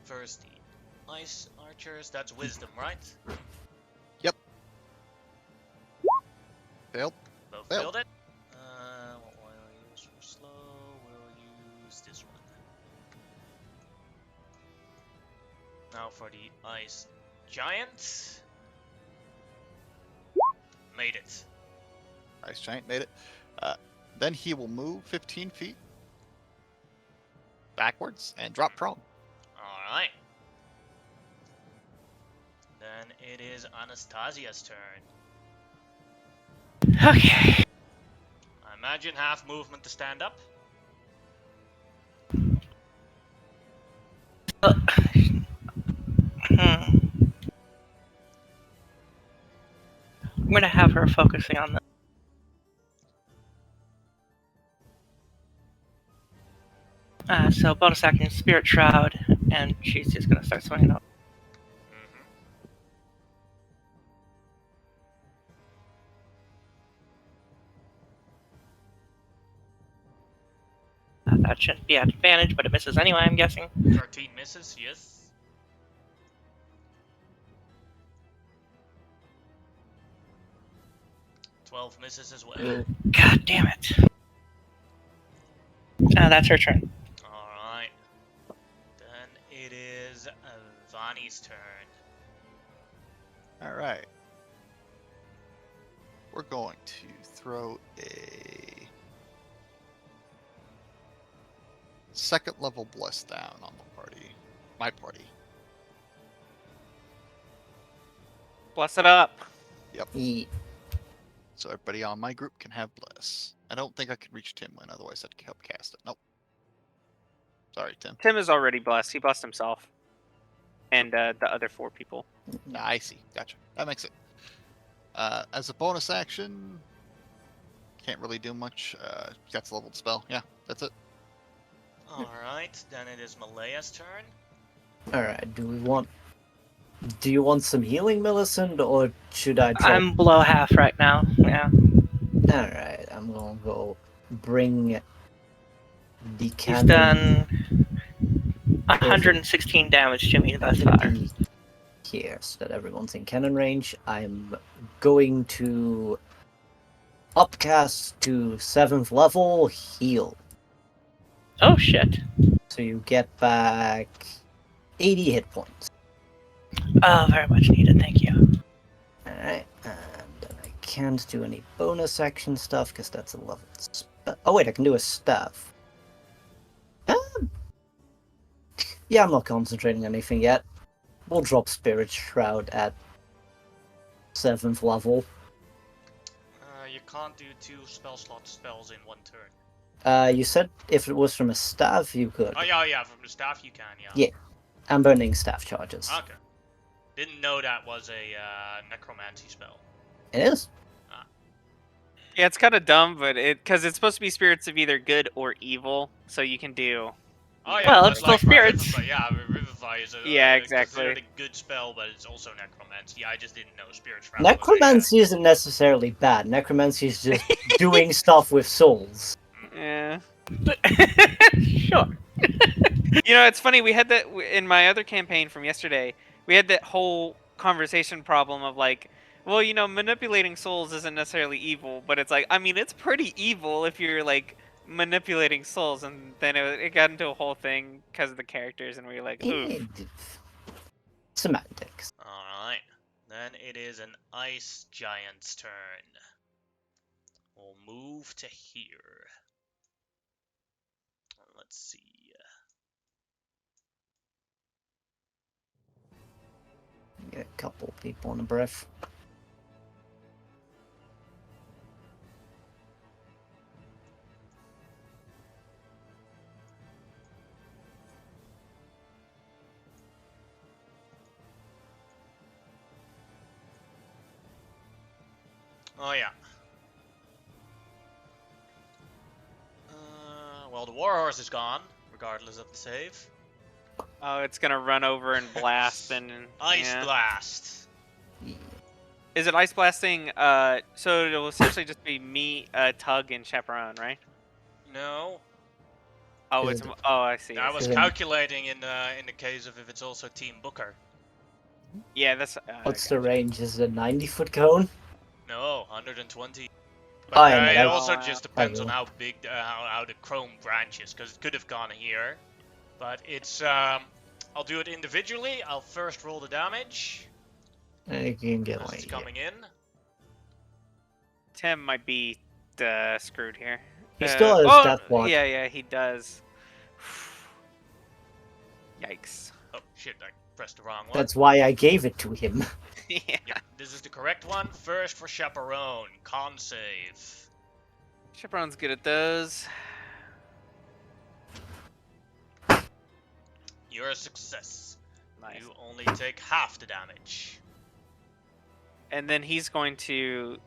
First, the ice archers, that's wisdom, right? Failed. Both Failed. failed it. What will I use for slow? We'll use this one. Now for the ice giant. Made it. Ice Giant made it. Then he will move 15 feet backwards and drop prone. Alright. Then it is Anastasia's turn. Okay. I imagine half movement to stand up. I'm gonna have her focusing on that. So bonus action, Spirit Shroud, and she's just gonna start swinging up. that shouldn't be at advantage, but it misses anyway, I'm guessing. 13 misses, yes. Twelve misses as well. God damn it. That's her turn. Alright. Then it is Vani's turn. All right. We're going to throw a second level bless down on the party. My party. Bless it up. Ye- So everybody on my group can have bless. I don't think I could reach Timwin, otherwise I'd help cast it. Nope. Sorry, Tim. Tim is already blessed. He blessed himself. And the other 4 people. Ah, I see. Gotcha. That makes it. As a bonus action, can't really do much. That's a leveled spell. Yeah, that's it. Alright, then it is Malaya's turn. Alright, do you want some healing, Millicent, or should I drop? I'm below half right now. Yeah. Alright, I'm gonna go bring the He's cannon. done 116 damage to me thus far. Here, so that everyone's in cannon range. I'm going to upcast to 7th level, heal. Oh shit. So you get back 80 hit points. Oh, very much needed, thank you. Alright, and then I can't do any bonus action stuff because that's a level spell. Oh wait, I can do a staff. Yeah, I'm not concentrating on anything yet. We'll drop Spirit Shroud at 7th level. You can't do 2 spell slot spells in 1 turn. You said if it was from a staff, you could. Oh yeah, from the staff you can, yeah. Yeah. I'm burning staff charges. Okay. Didn't know that was a necromancy spell. It is. Yeah, it's kind of dumb, but because it's supposed to be spirits of either good or evil, so you can do. Oh yeah, Well, but it's still spirits. Revivify, yeah, Revivify is a Yeah, exactly. considered a good spell, but it's also necromancy. I just didn't know Spirit Shroud. Necromancy isn't necessarily bad. Necromancy is just doing stuff with souls. Yeah. Sure. You know, it's funny. We had that in my other campaign from yesterday. We had that whole conversation problem of like, well, you know, manipulating souls isn't necessarily evil, but it's like, I mean, it's pretty evil if you're like manipulating souls, and then it got into a whole thing because of the characters, and we were like, oof. Semantics. Alright. Then it is an ice giant's turn. We'll move to here. Let's see. Get a couple people on the breath. Oh yeah. Well, the warhorse is gone, regardless of the save. Oh, it's gonna run over and blast and Ice yeah. blast. Yeah. Is it ice blasting? So it'll essentially just be me, Tug, and Chaperone, right? No, Oh, it's I see. I was Good. calculating in the case of if it's also Team Booker. Yeah, that's. What's the range? Is it a 90-foot cone? No, 120. Oh, But yeah, no, it that- also Oh, just yeah. depends I on know. how big, how the chrome branches, because it could have gone here. But it's, I'll do it individually. I'll first roll the damage And you can get as like it's coming in. Tim might be screwed here. He still has death block. Yeah, he does. Yikes. Oh shit, I pressed the wrong one. That's why I gave it to him. Yeah. Yeah, this is the correct one. First for Chaperone, con save. Chaperone's good at those. You're a success. Nice. You only take half the damage. And then he's going to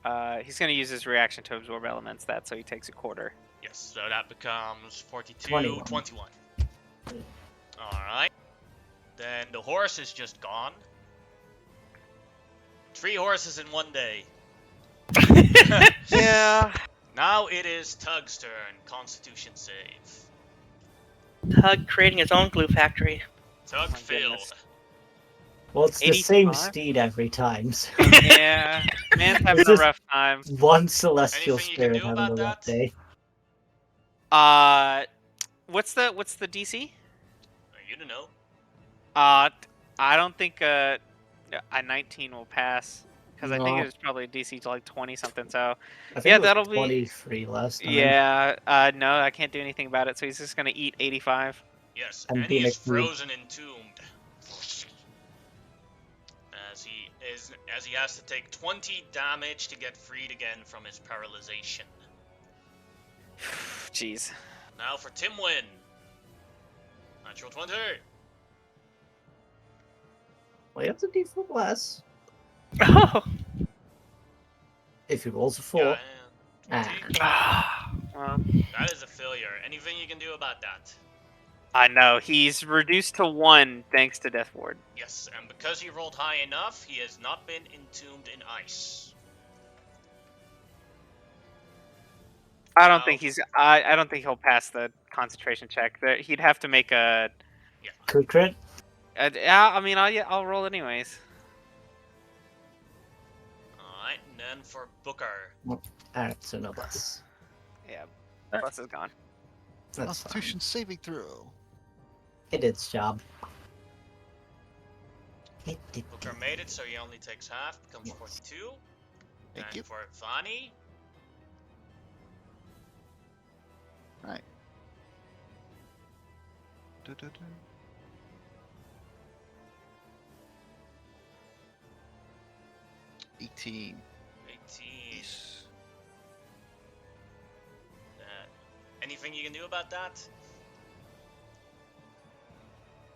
use his reaction to absorb elements so he takes a quarter. Yes, so that becomes 42, 21. 21. Alright. Then the horse is just gone. 3 horses in one day. Yeah. Now it is Tug's turn. Constitution save. Tug creating his own glue factory. Tug my failed. goodness. Well, it's the same 85? steed every time. So Yeah, man's having a just- rough time. one celestial Anything you can spirit do having a about rough that? day. What's the DC? You don't know. I don't think a 19 will pass because I think No. it was probably a DC to like 20 something. So I think Yeah, it was that'll be- 23 last time. yeah, no, I can't do anything about it. So he's just gonna eat 85. Yes, And and being he is a cube. frozen entombed. As he has to take 20 damage to get freed again from his paralyzation. Jeez. Now for Timwin. Natural 20. Well, you have to default less. Oh. If he rolls a 4. Yeah, Ah. 20. Well, That is a failure. Anything you can do about that? I know he's reduced to 1 thanks to Death Ward. Yes, and because he rolled high enough, he has not been entombed in ice. I don't Wow. think he's. I don't think he'll pass the concentration check. He'd have to make a. Could crit? Yeah, I mean, I'll roll anyways. Alright, and then for Booker. Alright, so no less. Yeah, plus is gone. That's fine. Constitution saving throw. It did its job. It did. Booker made it, so he only takes half, becomes 42. Thank and you. for Vani, Du-du-du. $18. 18. Anything you can do about that?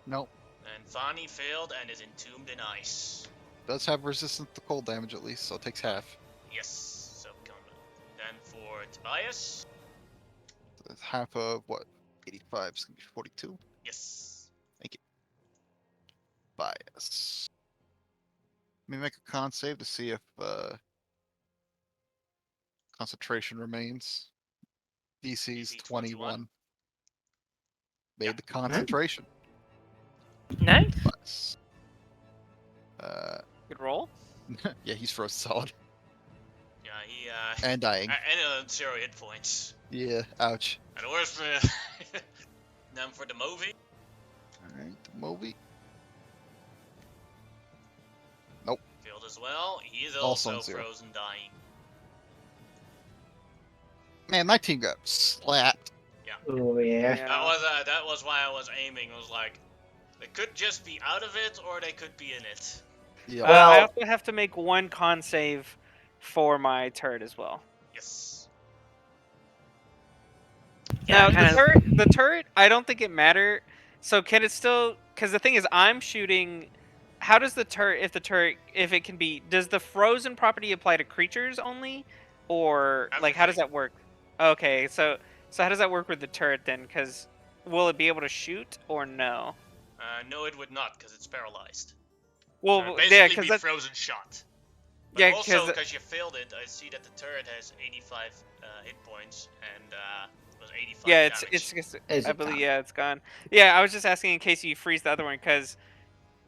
Nope. And Vani failed and is entombed in ice. Does have resistance to cold damage at least, so it takes half. Yes, so become. Then for Tobias, That's half of what? 85 is gonna be 42. yes. Bias. Let me make a con save to see if concentration remains. DC's DC 21. Made Yeah. the concentration. Nice. Bias. Good roll. Yeah, he's frozen solid Yeah, he and dying. and 0 hit points. Yeah, ouch. And worse for then for the movie. Alright, Moby. Failed as well. He is Also also on 0. frozen dying. Man, my team got slapped. Oh, yeah. That was why I was aiming. I was like, they could just be out of it, or they could be in it. Yeah. I Well- also have to make 1 con save for my turret as well. Yes. Yeah, Now kind the turret, I don't think it matter. So can it still? Because the thing is, I'm shooting. How does the turret, if it can be, does the frozen property apply to creatures only, or like how does that work? Okay, so how does that work with the turret then? Because will it be able to shoot or no? No, it would not, because it's paralyzed. Well, So it'd yeah, basically because be that, frozen shot. But yeah, also, because because you failed it, I see that the turret has 85 hit points and was 85 yeah, damage. Is I it believe gone? yeah, it's gone. Yeah, I was just asking in case you freeze the other one because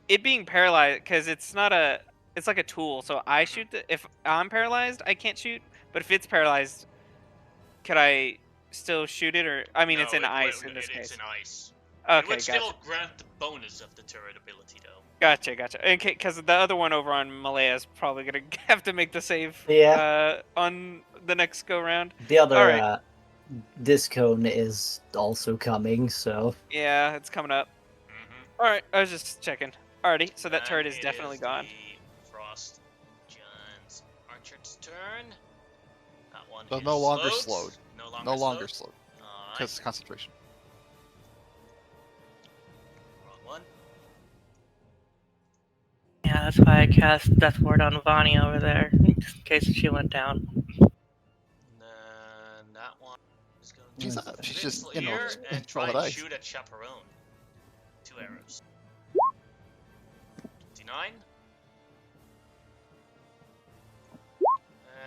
it being paralyzed, because it's not a, it's like a tool. So I shoot if I'm paralyzed, I can't shoot. But if it's paralyzed, could I still shoot it? Or I mean, it's No, in ice in this It's case. in ice. It Okay, would gotcha. still grant the bonus of the turret ability, though. Gotcha. Because the other one over on Malaya is probably gonna have to make the save. Yeah. On the next go round. The other Alright. Discone is also coming, so Yeah, it's coming up. Mm-hmm. All right, I was just checking. Alrighty, so that turret is definitely gone. The Frost Giant's Archer's turn. That one So is no longer slowed. slowed. No longer No longer slowed. slowed Alright. because concentration. Wrong one. Yeah, that's why I cast Death Ward on Vani over there, just in case she went down. And then that one is going to She's Nice. up. She's sit just in here on and try solid and ice. shoot at Chaperone. 2 arrows. 59.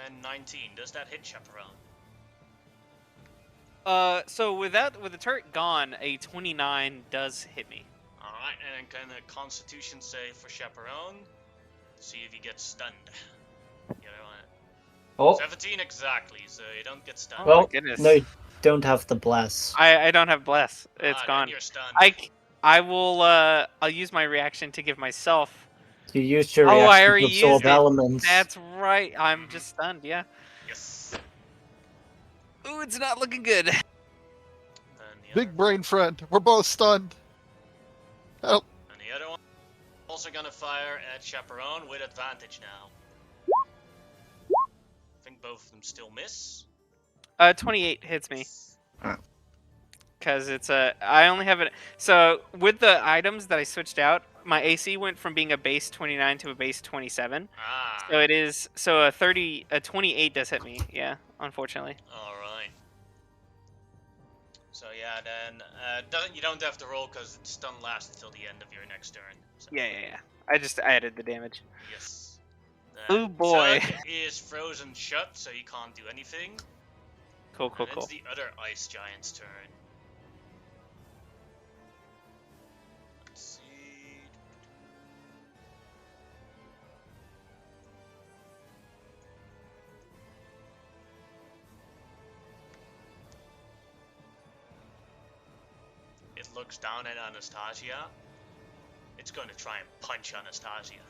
And 19. Does that hit Chaperone? So with the turret gone, a 29 does hit me. Alright, and then can a Constitution save for Chaperone. See if he gets stunned. You know, Oh, 17 exactly, so you don't get stunned. Oh my well, goodness. no, you don't have the bless. I don't have bless. It's Then gone. you're stunned. I will I'll use my reaction to give myself. You used your Oh, I reaction already to absorb used it. elements. That's right. I'm just stunned. Yeah. Yes. Ooh, it's not looking good. Then the Big other, brain friend. We're both stunned. Help. and the other one also gonna fire at Chaperone with advantage now. I think both of them still miss. 28 hits me. Oh. Because it's I only have it. So with the items that I switched out, my AC went from being a base 29 to a base 27. Ah. So it is. So a 28 does hit me. Yeah, unfortunately. Alright. So yeah, then you don't have to roll because it's stun lasts until the end of your next turn. So, Yeah. I just added the damage. Yes. Ooh, boy. Zug is frozen shut, so he can't do anything. Cool. And it's the other ice giant's turn. Let's see. It looks down at Anastasia. It's going to try and punch Anastasia.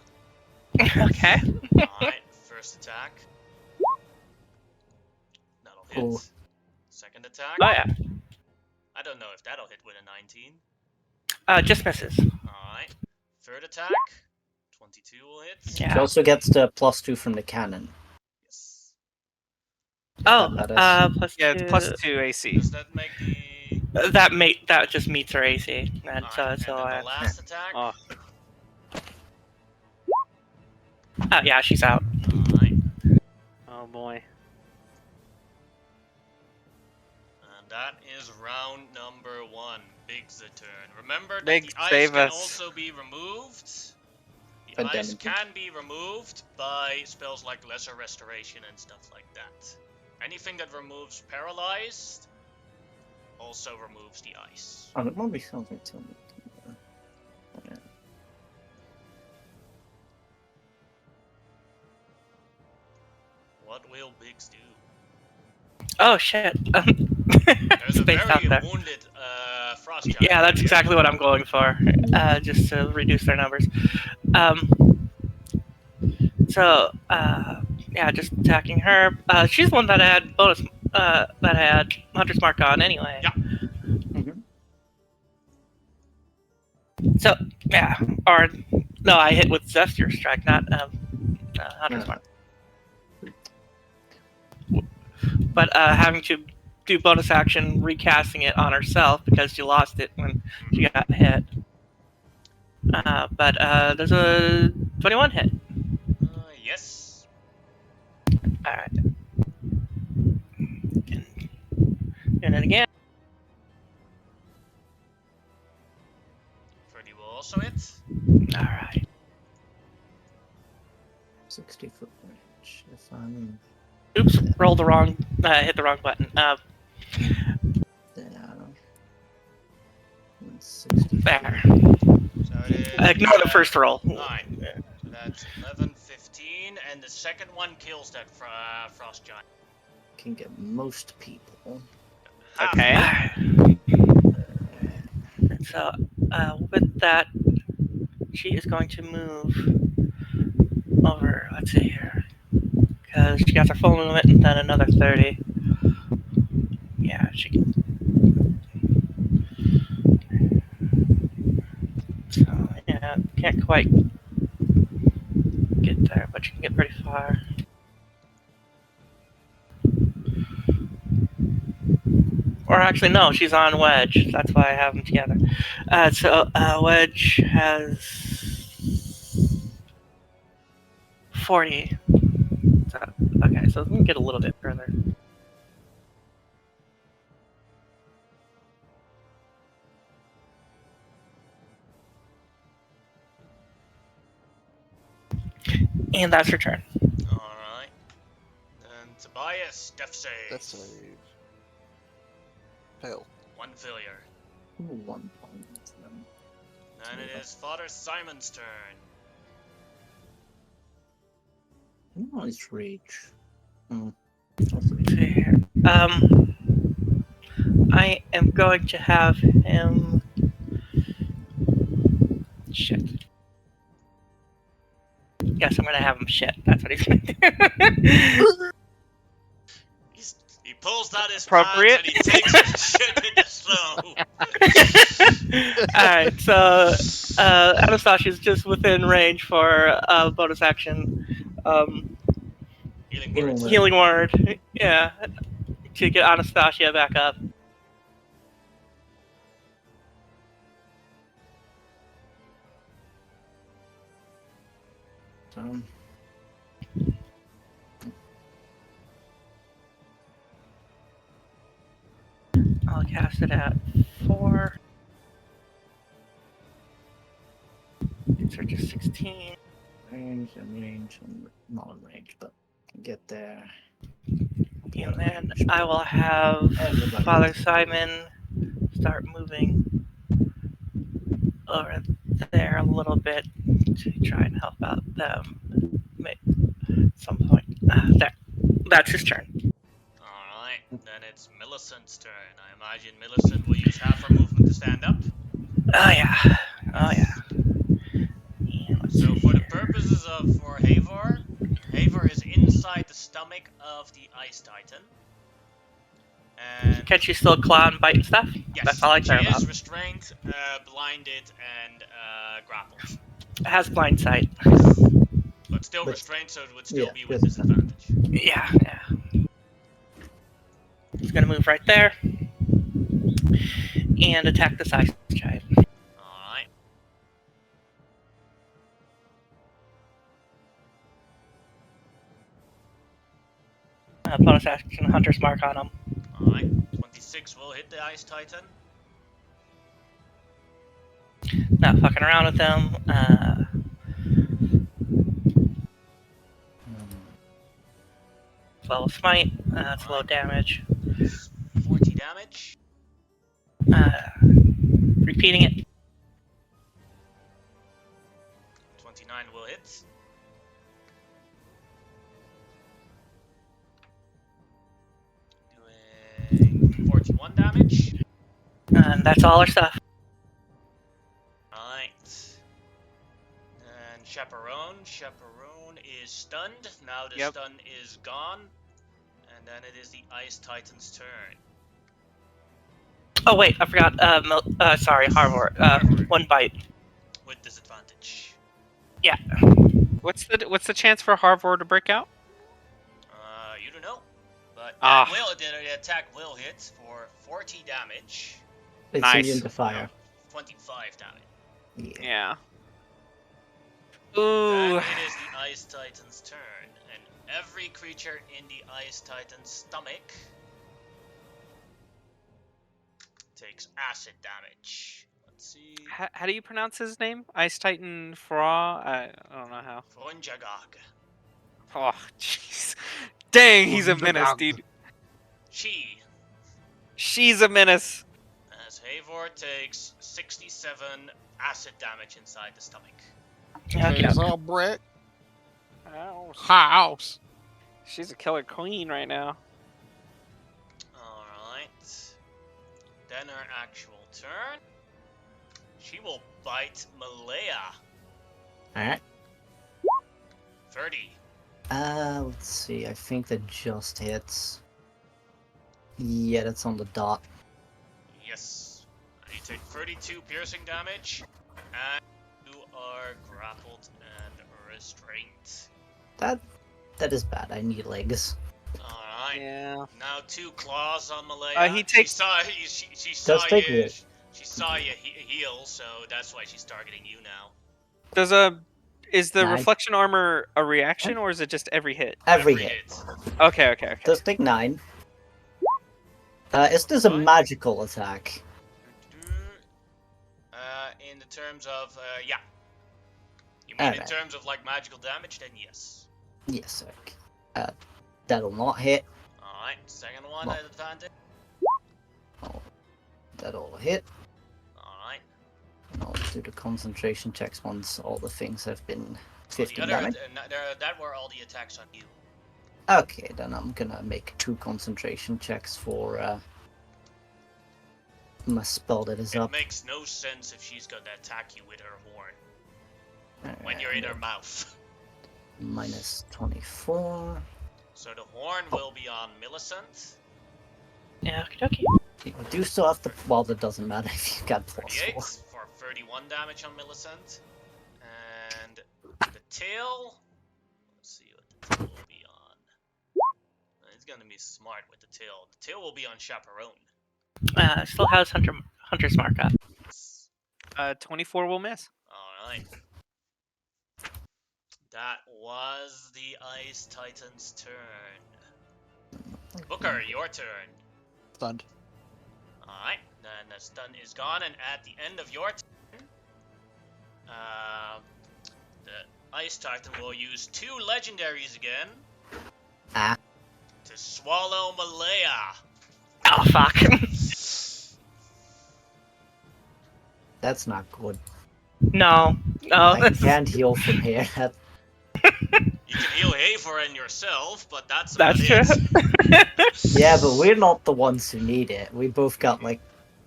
Okay. Alright, first attack. That'll hit. Ooh. Second attack. Oh yeah. I don't know if that'll hit with a 19. Just misses. Alright. Third attack. 22 will hit. She Yeah. also gets the +2 from the cannon. Yes. Oh, That matters. plus Yeah, two. it's +2 AC. Does that make the... That just meets her AC, and Alright, so and then I. the last attack. Oh. Oh yeah, she's out. Alright. Oh boy. And that is round number 1. Big's the turn. Remember that Biggs, the ice save can us. also be removed. The But ice then- can be removed by spells like Lesser Restoration and stuff like that. Anything that removes Paralyzed also removes the ice. Oh, it might be something to me. What will Biggs do? Oh shit. There's a Spaced out very there. wounded Frost Giant. Yeah, that's exactly what I'm going for. Just to reduce their numbers. Yeah, just attacking her. She's the one that had bonus. That had Hunter's Mark on anyway. Yeah. Mhm. So yeah, or no, I hit with Zephyr Strike, not Hunter's Yeah. Mark. But having to do bonus action recasting it on herself because she lost it when she got hit. But there's a 21 hit. Yes. Alright. Doing it again. 30 will also hit. Alright. 60-foot range. If I'm Oops, rolled the wrong, hit the wrong button. down. 60. There. So it is, Ignore the first roll. 9. So that's 11, 15, and the second one kills that Frost Giant. Can get most people. Half. Okay. So, with that, she is going to move over, let's see here. Because she got her full movement and then another 30. Yeah, she can. So, yeah, can't quite get there, but she can get pretty far. Or actually, no, she's on Wedge. That's why I have them together. Wedge has 40. So, okay, so we can get a little bit further. And that's her turn. Alright. Then Tobias, death save. That's a Fail. 1 failure. 1 point. Then it is Father Simon's turn. Nice rage. Let's see here. I am going to have him. Shit. Yes, I'm gonna have him shit. That's what he's gonna do. He pulls down his Appropriate. pants and he takes a shit in the snow. Alright, so Anastasia's just within range for bonus action. Healing Healing words. word. Healing word. Yeah. To get Anastasia back up. So, I'll cast it at 4. These are just 16. range, and not in range, but get there. And then I will have Everybody. Father Simon start moving over there a little bit to try and help out them at some point. There. That's his turn. Alright, then it's Millicent's turn. I imagine Millicent will use half her movement to stand up. Oh yeah. Oh yeah. And let's So see for the here. purposes of for Havor, Havor is inside the stomach of the Ice Titan. And Can she still claw and bite and stuff? yes, That's all I care she about. is restrained, blinded, and grappled. It has blind sight. But still But- restrained, so it would still yeah, be with with disadvantage. Yeah, yeah. He's gonna move right there and attack this ice giant. Alright. Bonus action, Hunter's Mark on him. Alright. 26 will hit the Ice Titan. Not fucking around with them. Level smite. That's low damage. 40 damage. Repeating it. 29 will hit. Doing 41 damage. And that's all our stuff. Alright. And Chaperone. Chaperone is stunned. Now the Yep. stun is gone. And then it is the Ice Titan's turn. Oh wait, I forgot. Sorry, Harvard. One bite. With disadvantage. What's the chance for Harvard to break out? You don't know. But Ah. the attack will hit for 40 damage. It's Nice. immune to fire. 25 damage. Yeah. Yeah. Ooh. Then it is the Ice Titan's turn, and every creature in the Ice Titan's stomach takes acid damage. Let's see. How do you pronounce his name? Ice Titan Fra? I don't know how. Fronjagag. Oh, jeez. Dang, he's a menace, dude. She's a menace. As Havor takes 67 acid damage inside the stomach. Okay. It's all brick. Ow. House. She's a killer queen right now. Alright. Then her actual turn. She will bite Malaya. Alright. 30. Let's see. I think that just hits. Yeah, that's on the dot. Yes. And you take 32 piercing damage. And you are grappled and restrained. That is bad. I need legs. Alright. Yeah. Now 2 claws on Malaya. He takes- She saw take you. it. She saw you heal, so that's why she's targeting you now. Is the 9. reflection armor a reaction or is it just every hit? Every hit. Okay. Does take 9. Is this a Fine. magical attack? In the terms of, yeah. You mean in Alright. terms of like magical damage? Then yes. Yes, okay. That'll not hit. Alright, second one Well. at advantage. Oh, that'll hit. Alright. I'll do the concentration checks once all the things have been So 15 the other, damage. that were all the attacks on you. Okay, then I'm gonna make 2 concentration checks for my spell that is It up. makes no sense if she's gonna attack you with her horn when you're in her mouth. Minus 24. So the horn will be on Millicent. Yeah, okie You do still have to. Well, that doesn't matter if you got plus 38 4. for 31 damage on Millicent. And the tail. Let's see what the tail will be on. It's gonna be smart with the tail. The tail will be on Chaperone. Still has Hunter's Mark up. 24 will miss. Alright. That was the Ice Titan's turn. Booker, your turn. Stunned. Alright, then the stun is gone, and at the end of your turn, the Ice Titan will use 2 legendaries again to swallow Malaya. Oh, fuck. That's not good. No. I can't heal from here. You can heal Haver and yourself, but that's about That's true. it. Yeah, but we're not the ones who need it. We both got like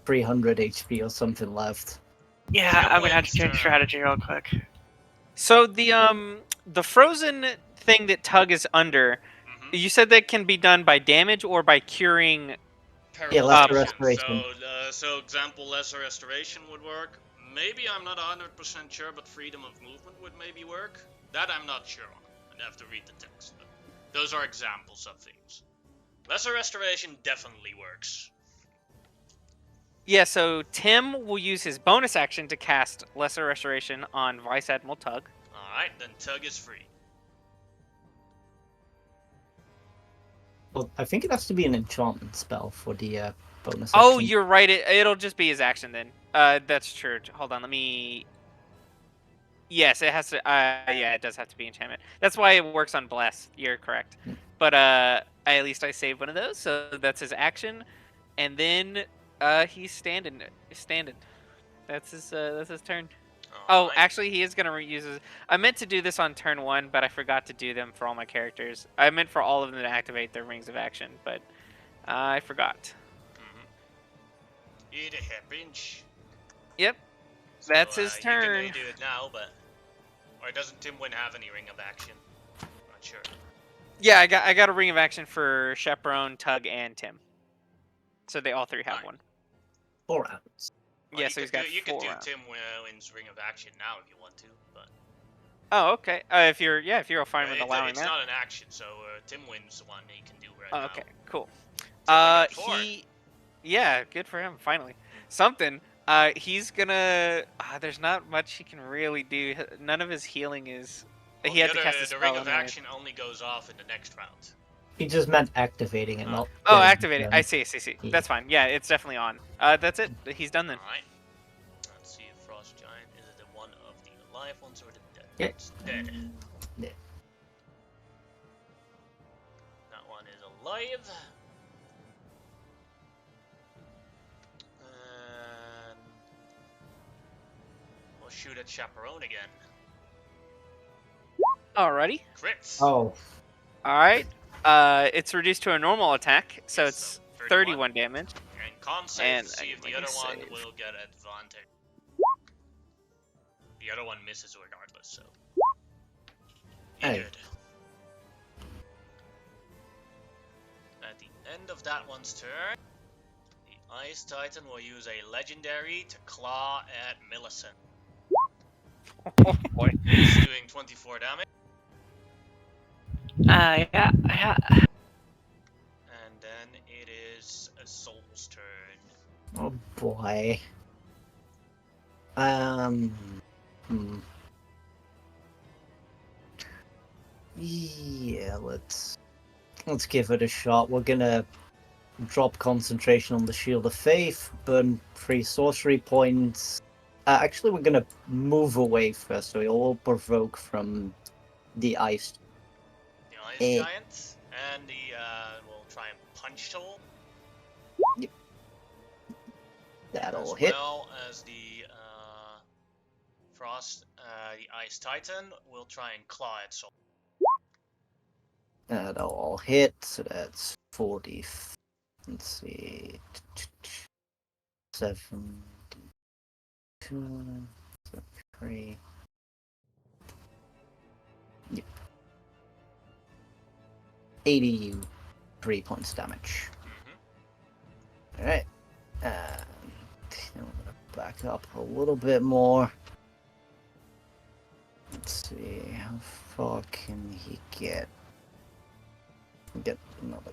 300 HP or something left. Yeah, I'm gonna have to Timwin's change turn. strategy real quick. So the frozen thing that Tug is under, Mhm. you said that can be done by damage or by curing. Yeah, Lesser Paralyzation. Restoration. So example, Lesser Restoration would work. Maybe I'm not 100% sure, but Freedom of Movement would maybe work. That I'm not sure on. I'd have to read the text. But those are examples of things. Lesser Restoration definitely works. Yeah, so Tim will use his bonus action to cast Lesser Restoration on Vice Admiral Tug. Alright, then Tug is free. Well, I think it has to be an enchantment spell for the bonus Oh, action. you're right. It'll just be his action then. That's true. Hold on, let me. Yes, it has to. Yeah, it does have to be enchantment. That's why it works on Bless. You're correct. But at least I saved one of those, so that's his action, and then he's standing. That's his turn. Oh, Alright. actually, he is gonna reuse his. I meant to do this on turn 1, but I forgot to do them for all my characters. I meant for all of them to activate their rings of action, but I forgot. It happens. Yep, So, that's his You turn. can do it now, but... Or doesn't Timwin have any Ring of Action? I'm not sure. Yeah, I got a ring of action for Chaperone, Tug, and Tim. So they all 3 have Alright. one. 4 rounds. Well, Yeah, you so he's could got do, you 4 could do rounds. Timwin's Ring of Action now if you want to, but... Oh, okay. If you're fine with allowing it's that. not an action, so Timwin's the one he can do right Oh, now. okay, cool. Timwin got 4. Yeah, good for him. Finally, something. He's gonna. There's not much he can really do. None of his healing is. Well, He had to the cast a the spell Ring of anyway. Action only goes off in the next round. He just meant activating it, not. Oh, getting activated. done. I see. Yeah. That's fine. Yeah, it's definitely on. That's it. He's done then. Alright. Let's see if Frost Giant is it the one of the alive ones or the dead Yeah. ones? Dead. Yeah. That one is alive. And we'll shoot at Chaperone again. Alrighty. Crits. Oh, All right. It's reduced to a normal attack, so Yes, it's so 31 damage. And con save And to see if the let me other one save. will get advantage. The other one misses regardless, so. He Hey. did. At the end of that one's turn, the Ice Titan will use a legendary to claw at Millicent. Oh boy. It's doing 24 damage, Yeah. and then it is a Soul's turn. oh boy. Yeah, let's give it a shot. We're gonna drop concentration on the Shield of Faith, burn 3 sorcery points. Actually, we're gonna move away first, so we'll provoke from the ice. The Ice Eh. Giant, and the will try and punch Toll. That'll as hit. well as the Frost, the Ice Titan will try and claw at Soul. That'll all hit. So that's 40. Let's see. 7, 2, 3. Yep. 83 points damage. Mm-hmm. Alright. I'm gonna back up a little bit more. Let's see, how far can he get? Get another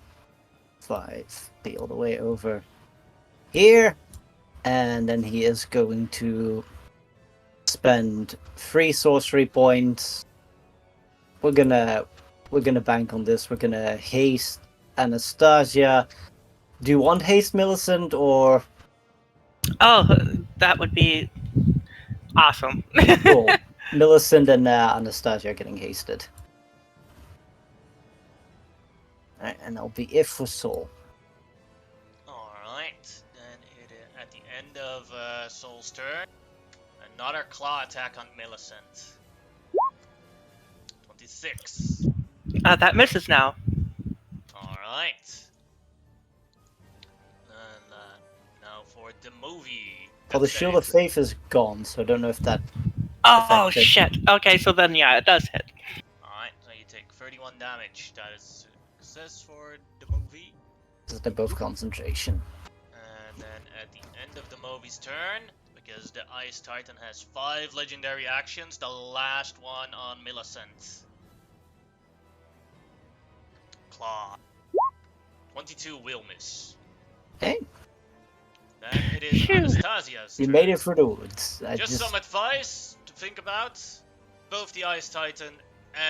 5. Be all the way over here. And then he is going to spend 3 sorcery points. We're gonna bank on this. We're gonna haste Anastasia. Do you want haste Millicent or Oh, that would be awesome. cool? Millicent and Anastasia are getting hasted. Alright, and that'll be it for Soul. Alright, then at the end of Soul's turn, another claw attack on Millicent. 26. That misses now. Alright. And now for the movie. Well, the Death Shield of save. Faith is gone, so I don't know if that. Oh Effective. shit. Okay, so then yeah, it does hit. Alright, so you take 31 damage. That is success for the movie. They're both concentration. And then at the end of the movie's turn, because the Ice Titan has 5 legendary actions, the last one on Millicent. Claw. 22 will miss. Hey, Then it is Phew. Anastasia's you turn. made it through the woods. I Just some advice to think about. Both the Ice Titan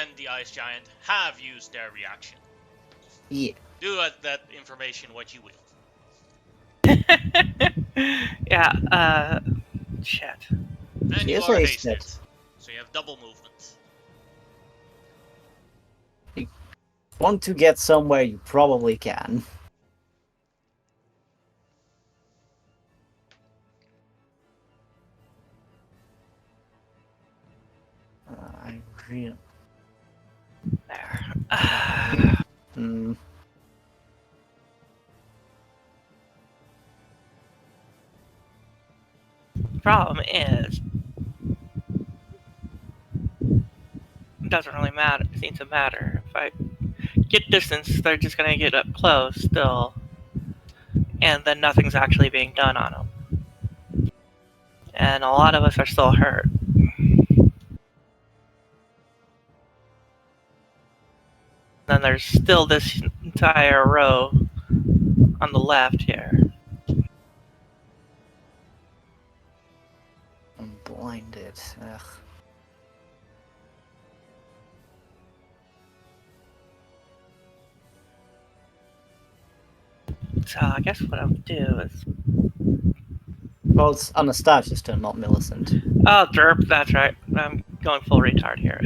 and the Ice Giant have used their reaction. yeah. Do with that information what you will. Yeah, shit. And She you is are hasted. hasted. So you have double movement. Want to get somewhere, you probably can. I really. There. Hmm. Problem is, it doesn't really matter. Seem to matter. If I get distance, they're just gonna get up close still, and then nothing's actually being done on them. And a lot of us are still hurt. Then there's still this entire row on the left here. I'm blinded. Ugh. So I guess what I'll do is, Well, it's Anastasia's turn, not Millicent. oh derp, that's right. I'm going full retard here.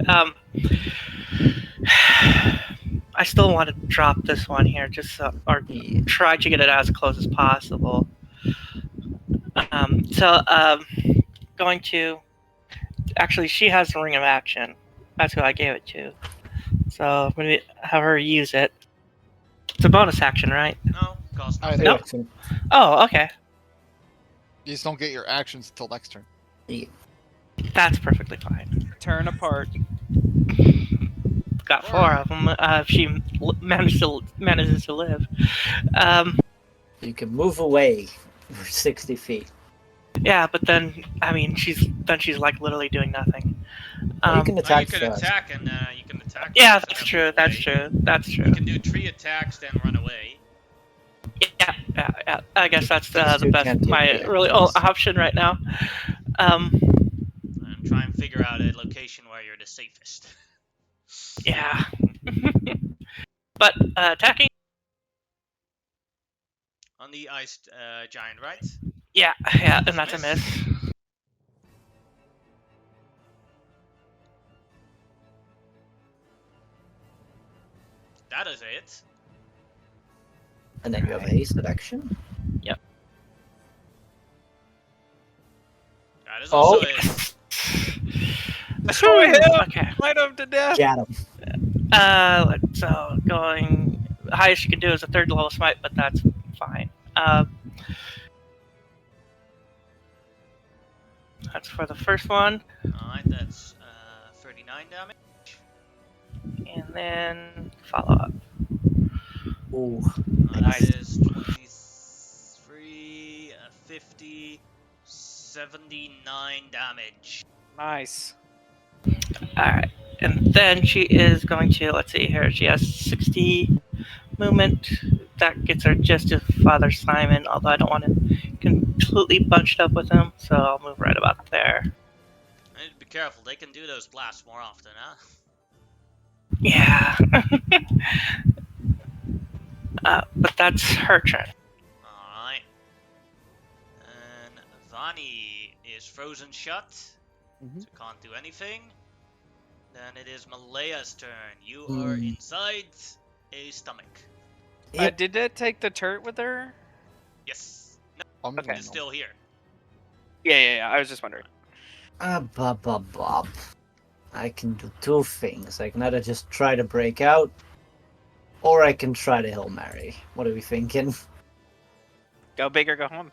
I still want to drop this one here, just so, or Yeah. try to get it as close as possible. Going to, actually, she has the Ring of Action. That's who I gave it to. So I'm going to have her use it. It's a bonus action, right? No, cost I nothing. Nope. Action. Oh, okay. You just don't get your actions until next turn. Yeah. That's perfectly fine. Turn apart. Got 4 of them. If she manages to live. You can move away for 60 feet. Yeah, but then I mean, she's like literally doing nothing. Well, you can You attack can first. attack and you can attack. Yeah, first and that's then true. move That's away. true. That's true. You can do 3 attacks, then run away. Yeah. I guess that's These the two best, can't do my the really actions. option right now. And try and figure out a location where you're the safest. Yeah. But attacking. On the Ice Giant, right? Yeah, and that's a miss. That is it. And then you have a hasted action. That is Oh. also it. Destroy him! Okay. Fight him to death! Get him. So going the highest you can do is a third level smite, but that's fine. That's for the first one, Alright, that's 39 damage. and then follow up. Ooh. That Nice. is 23, 50, 79 damage. Nice. Alright. And then she is going to, let's see here, she has 60 movement. That gets her just to Father Simon, although I don't want to completely bunched up with him, so I'll move right about there. I need to be careful, they can do those blasts more often, huh? Yeah. But that's her turn. Alright. And Vani is frozen shut, Mhm. so can't do anything. Then it is Malaya's turn. You Hmm. are inside a stomach. Yep. Did that take the turret with her? Yes. No, Okay. it's still here. Yeah. I was just wondering. Bob. I can do two things. I can either just try to break out, or I can try to Hail Mary. What are we thinking? Go big or go home.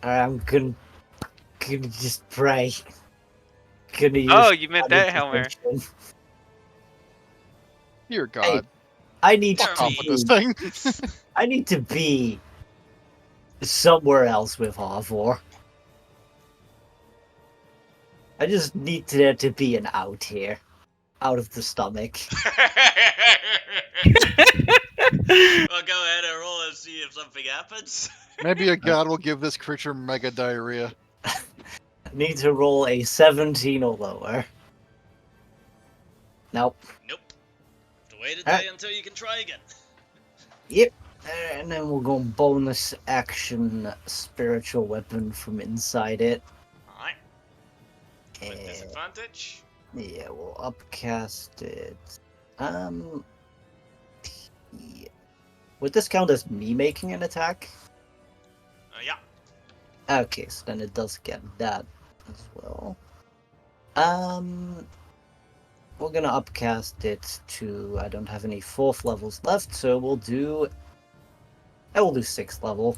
I'm gonna just pray. Gonna use Oh, you meant Father that, Hail Mary. Distinction. Dear God. I need Fuck to Fuck off with this be, thing. I need to be somewhere else with Harvor. I just need there to be an out here. Out of the stomach. Well, go ahead and roll and see if something happens. Maybe a god will give this creature mega diarrhea. I need to roll a 17 or lower. Nope. Nope. Have to wait a day until you can try again. Yep. And then we'll go bonus action spiritual weapon from inside it. Alright, with And disadvantage. yeah, we'll upcast it. Yeah. Would this count as me making an attack? Yeah. Okay, so then it does get that as well. We're gonna upcast it to. I don't have any 4th levels left, so we'll do. I will do 6th level.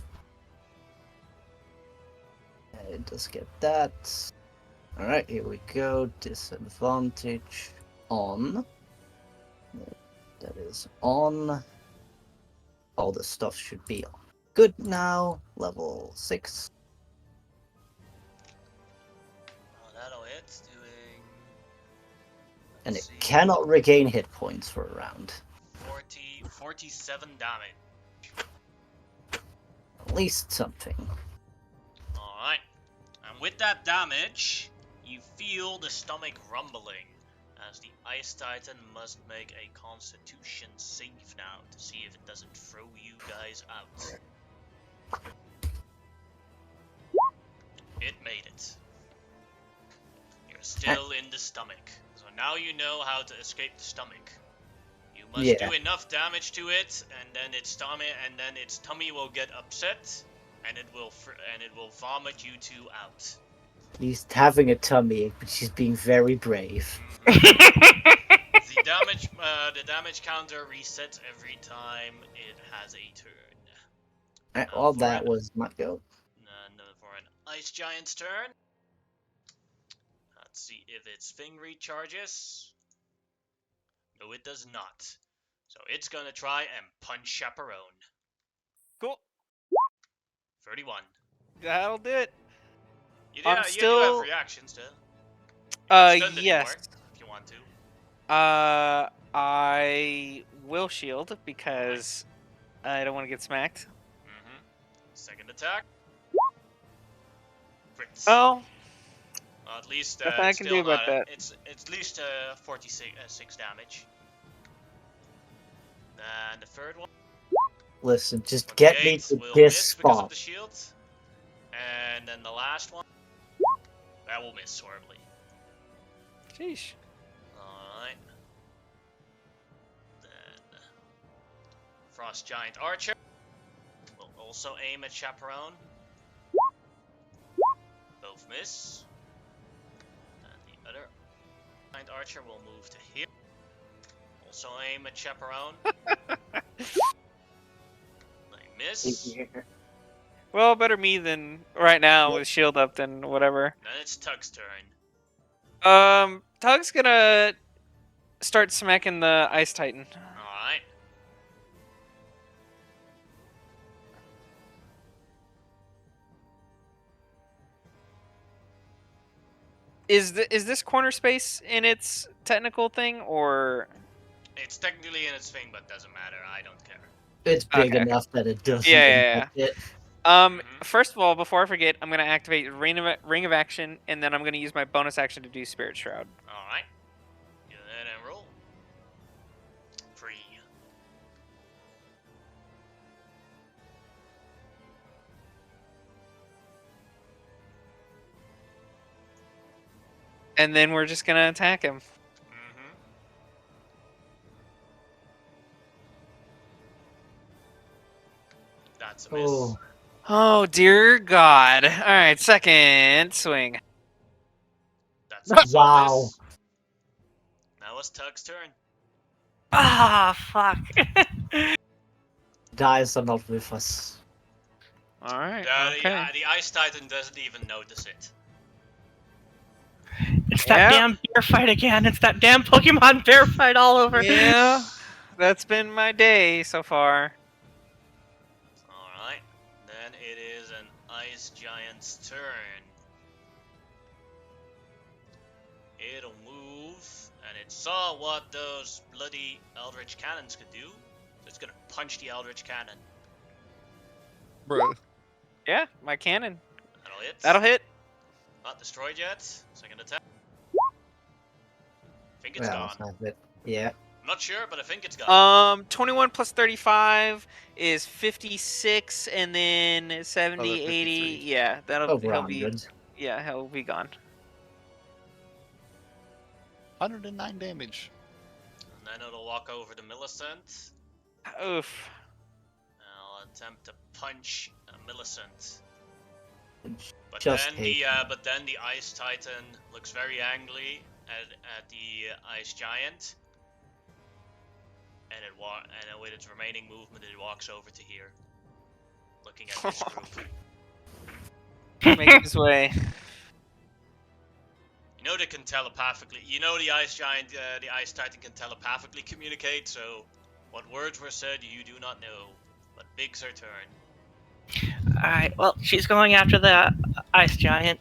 And it does get that. Alright, here we go. Disadvantage on. That is on. All the stuff should be on. Good now. Level 6. Oh, that'll hit. Doing. And it let's see, cannot regain hit points for a round. 47 damage. At least something. Alright. And with that damage, you feel the stomach rumbling as the Ice Titan must make a Constitution save now to see if it doesn't throw you guys out. It made it. You're still in the stomach. So now you know how to escape the stomach. You must Yeah. do enough damage to it, and then its tummy will get upset, and it will vomit you two out. He's having a tummy ache, but she's being very brave. The damage counter resets every time it has a turn. All for that an- was my go. For an Ice Giant's turn, let's see if its thing recharges. No, it does not. So it's gonna try and punch Chaperone. Cool. 31. That'll do it. You I'm do have still- reactions to. Stunned anymore, Yes. if you want to. I will shield because I don't want to get smacked. Second attack. Crits. Oh, At least nothing I it's can still do about not- that. It's at least 46 damage. And the third one. Listen, just get me 28 to will this miss because of spot. the shield. And then the last one. That will miss horribly. sheesh. Alright. Then Frost Giant Archer will also aim at Chaperone. Both miss. Blind Archer will move to here. Also aim at Chaperone. I miss. Well, better me than right now Yep. with shield up than whatever. Then it's Tug's turn. Tug's gonna start smacking the Ice Titan. Alright. Is this corner space in its technical thing, or It's technically in its thing, but doesn't matter. I don't care. It's big Okay. enough that it doesn't Yeah. impact it. Mhm. First of all, before I forget, I'm gonna activate Ring of Action, and then I'm gonna use my bonus action to do Spirit Shroud. Alright. Do that and roll. 3. And then we're just gonna attack him. Mm-hmm. That's a miss. Oh, Oh dear God! All right, second swing. That's also a Wow. miss. Now it's Tug's turn. Ah, fuck. dice are not with us. All right. The, Okay. the Ice Titan doesn't even notice it. It's that Yeah. damn bear fight again. It's that damn Pokemon bear fight all over. Yeah, that's been my day so far. Alright. Then it is an Ice Giant's turn. It'll move, and it saw what those bloody Eldritch Cannons could do. So it's gonna punch the Eldritch Cannon. Bro. Yeah, my cannon. That'll hit. That'll hit. Not destroyed yet. Second attack. I think it's Well, gone. it's not it. Yeah. I'm not sure, but I think it's gone. 21 plus 35 is 56, and then 70, Oh, 80. 53. Yeah, Over he'll be. 100. Yeah, he'll be gone. 109 damage. And then it'll walk over to Millicent. Oof. I'll attempt to punch Millicent. But Just then the Ice Titan looks very angry at the Ice Giant, and and with its remaining movement, it walks over to here, looking at this group. Make his way. You know they can telepathically. You know the Ice Giant, the Ice Titan can telepathically communicate. So, what words were said, you do not know. But Big's her turn. Alright, well, she's going after the Ice Giant.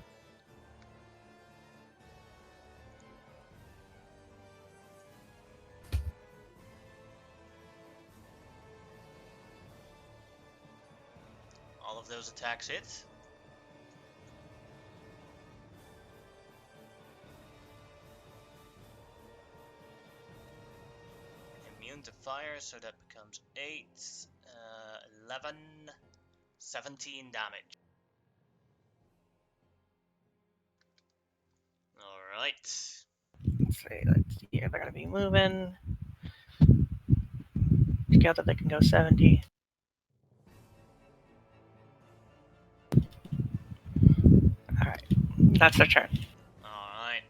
All of those attacks hit. Immune to fire, so that becomes 8, 11, 17 damage. Alright. Let's see here. They're gonna be moving. Together they can go 70. Alright. That's their turn. Alright.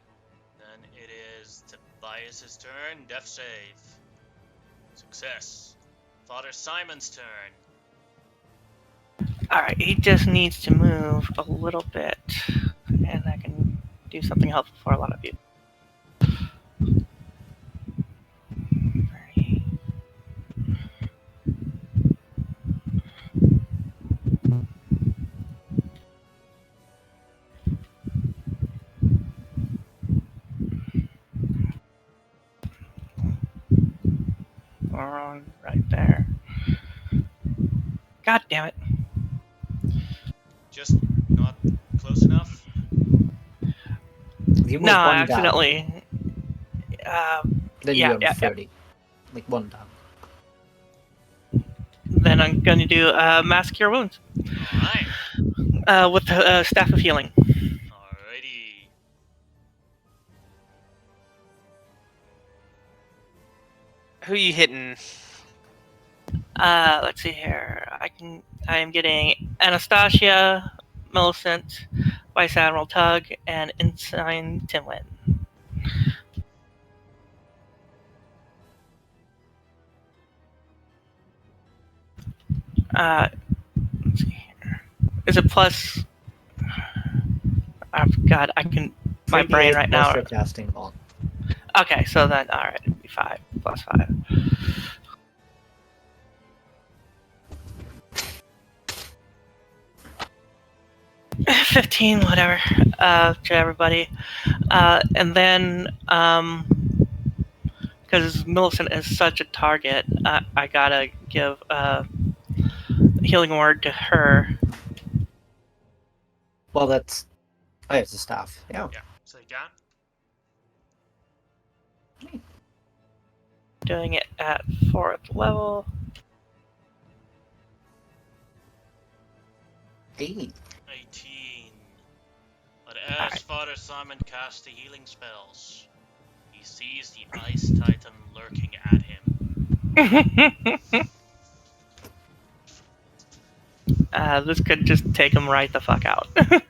Then it is Tobias's turn. Death save. Success. Father Simon's turn. Alright, he just needs to move a little bit. And I can do something helpful for a lot of you. 30. Right there. God damn it. Just not close enough. You move No, I one down, accidentally. then yeah, you have yeah, 30. Like one down. Then I'm going to do Mass Cure Wounds Alright. with the Staff of Healing. Alrighty. Who you hitting? Let's see here. I am getting Anastasia, Millicent, Vice Admiral Tug, and Ensign Tinwin. Let's see here. Is it plus? Oh God, I can. My brain 3d8 right plus now. your casting roll. Okay, so then all right, it'd be 5 plus 5. 15, whatever, to everybody. And then, because Millicent is such a target, I gotta give a healing word to her. Well, that's. Oh, it's a staff. Yeah. Yeah, so you can. Doing it at 4th level. 8. 18. But Alright. as Father Simon casts the healing spells, he sees the Ice Titan lurking at him. This could just take him right the fuck out. Then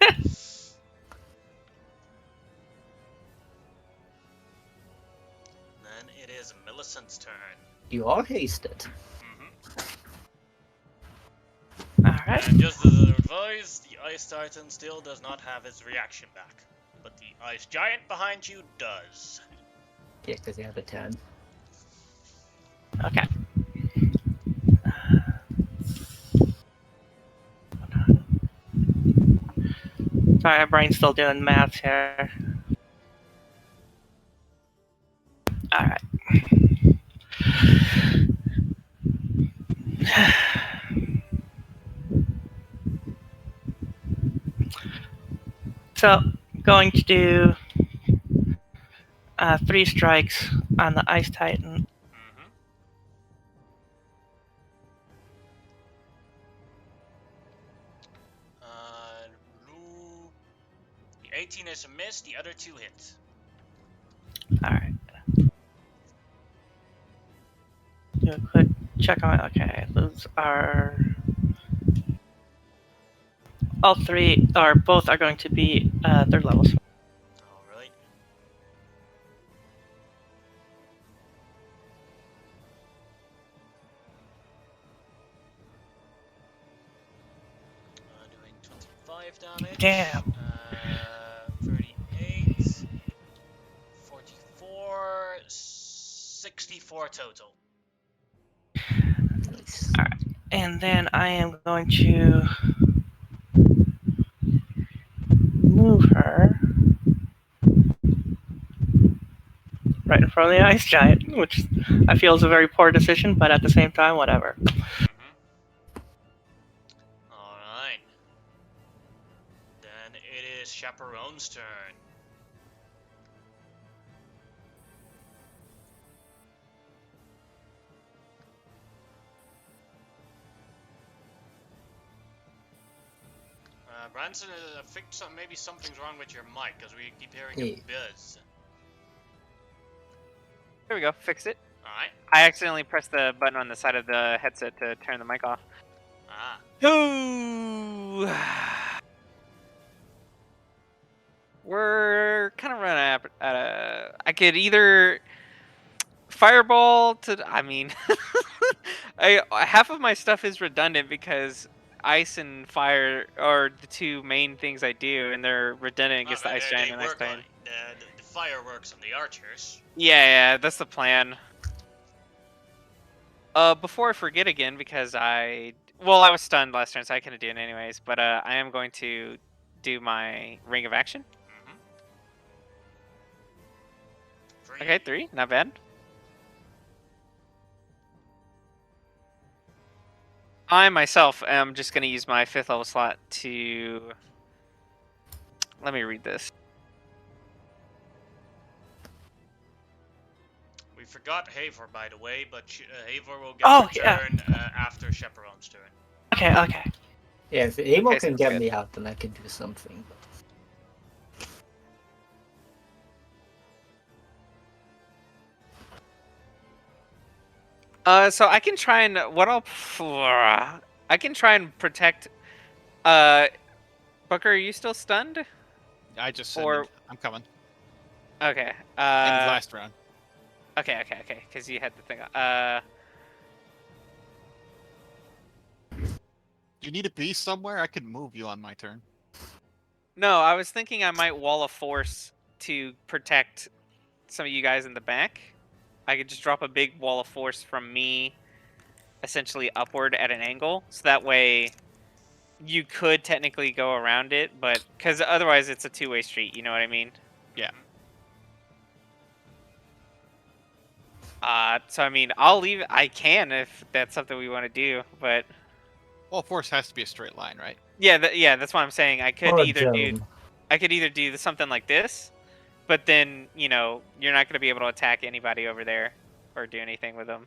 it is Millicent's turn. You are hasted. Alright. And just as an advice, the Ice Titan still does not have his reaction back. But the Ice Giant behind you does. Yeah, because you have a 10. Okay. Sorry, my brain's still doing maths here. Alright. So, going to do 3 strikes on the Ice Titan. The 18 is a miss, the other 2 hit. Alright. Do a quick check on. Okay, those are. All 3, or both, are going to be 3rd levels. Alright. Doing 25 damage. Damn. 38, 44, 64 total. Nice. Alright. And then I am going to move her right in front of the Ice Giant, which I feel is a very poor decision, but at the same time, whatever. Alright. Then it is Chaperone's turn. Branson, I think maybe something's wrong with your mic, because we keep hearing a Yeah. buzz. There we go. Fix it. Alright. I accidentally pressed the button on the side of the headset to turn the mic off. Ah. Ooh. We're kind of running out of. I could either fireball to. I mean, half of my stuff is redundant because ice and fire are the 2 main things I do, and they're redundant against the Ice Giant and Ice Titan. The fireworks and the archers. Yeah, that's the plan. Before I forget again, because I was stunned last turn, so I couldn't do it anyways. But I am going to do my ring of action. Okay, 3, not bad. I myself am just going to use my 5th level slot to. Let me read this. We forgot Havor, by the way, but Havor will get her yeah. turn after Chaperone's turn. Okay, okay. Yeah, if Amo Okay, can sounds get good. me out, then I can do something. So I can try and I can try and protect. Booker, are you still stunned? I just Or- said I'm coming. Okay. In the last round. Okay. Because you had the thing. You need to be somewhere. I can move you on my turn. No, I was thinking I might wall of force to protect some of you guys in the back. I could just drop a big wall of force from me, essentially upward at an angle, so that way you could technically go around it, but because otherwise it's a two-way street. You know what I mean? Yeah. So I mean, I'll leave. I can if that's something we want to do, but Well, force has to be a straight line, right? yeah, yeah, that's what I'm saying. I could Or a either do dome. something like this, but then you're not going to be able to attack anybody over there or do anything with them.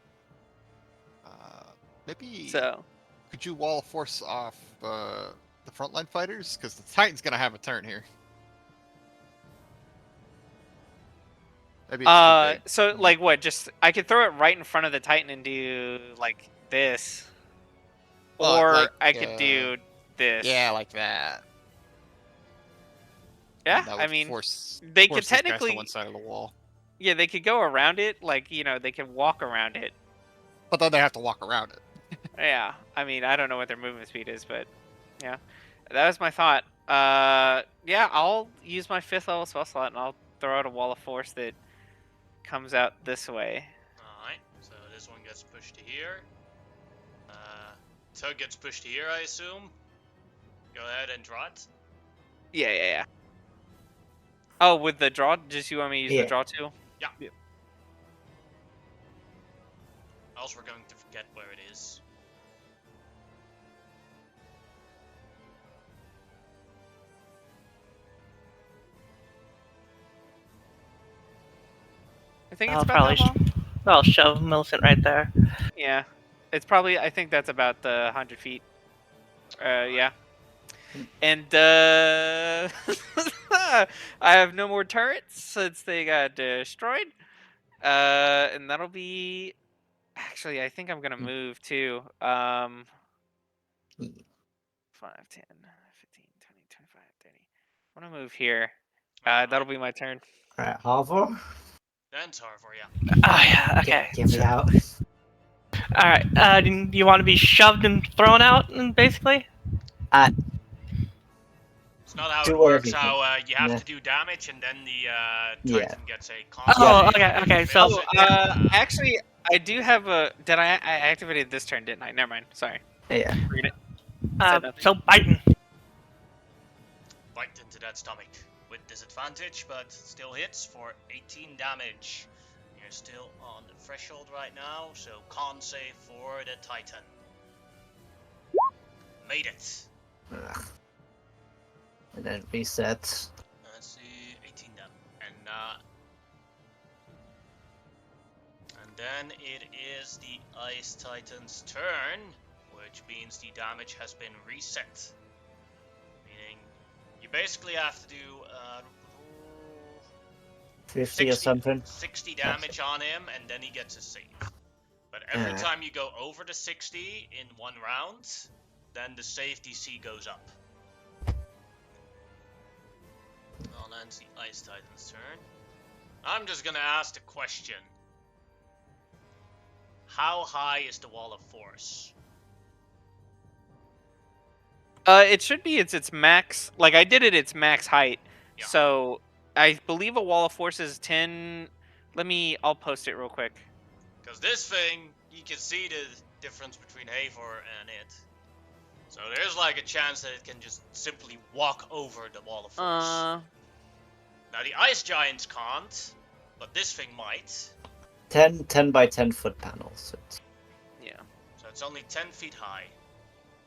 Maybe. So Could you wall force off the frontline fighters? Because the Titan's gonna have a turn here. Maybe it's too big. so like what? Just I could throw it right in front of the Titan and do like this, Well, or like, I could do this. Yeah, like that. Yeah, And that I would mean, force, they force could these guys to technically, one side of the wall. yeah, they could go around it. Like they could walk around it. But then they have to walk around it. Yeah, I mean, I don't know what their movement speed is, but yeah, that was my thought. Yeah, I'll use my 5th level spell slot and I'll throw out a wall of force that comes out this way. Alright, so this one gets pushed to here. Tug gets pushed to here, I assume. Go ahead and draw it. Yeah. Oh, with the draw, just you want me to use Yeah. the draw too? Else we're going to forget where it is. I think it's I'll about probably that long. I'll shove Millicent right there. Yeah, it's probably. I think that's about the 100 feet. Yeah. And I have no more turrets since they got destroyed. And that'll be. Actually, I think I'm gonna move too. 5, 10, 15, 20, 25, 30. I'm gonna move here. That'll be my turn. Alright, Harvor. Then Tarvor, yeah. Oh yeah, okay. Get me out. Alright, do you want to be shoved and thrown out, basically? It's not how Do it works. everything. How you have Yeah. to do damage, and then the Yeah. Titan gets a Oh, constant. okay, so- Oh, actually, I do have a. Did I activated this turn? Didn't I? Never mind. Sorry. Yeah. Forget it. Said nothing. So biting. Bite into that stomach with disadvantage, but still hits for 18 damage. You're still on the threshold right now, so con save for the Titan. Made it. Ugh. And then reset. Let's see, 18 damage. And then it is the Ice Titan's turn, which means the damage has been reset. Meaning, you basically have to do 50 or something. 60 damage on him, and then he gets a save. But every time you go over the 60 in one round, then the save DC goes up. Well, that's the Ice Titan's turn. I'm just gonna ask the question. How high is the Wall of Force? It should be its max. Like I did it its max height. Yeah. So I believe a wall of force is 10. I'll post it real quick. Because this thing, you can see the difference between Havor and it. So there's like a chance that it can just simply walk over the Wall of Force. Now the Ice Giants can't, but this thing might. 10 by 10 foot panels. Yeah. So it's only 10 feet high.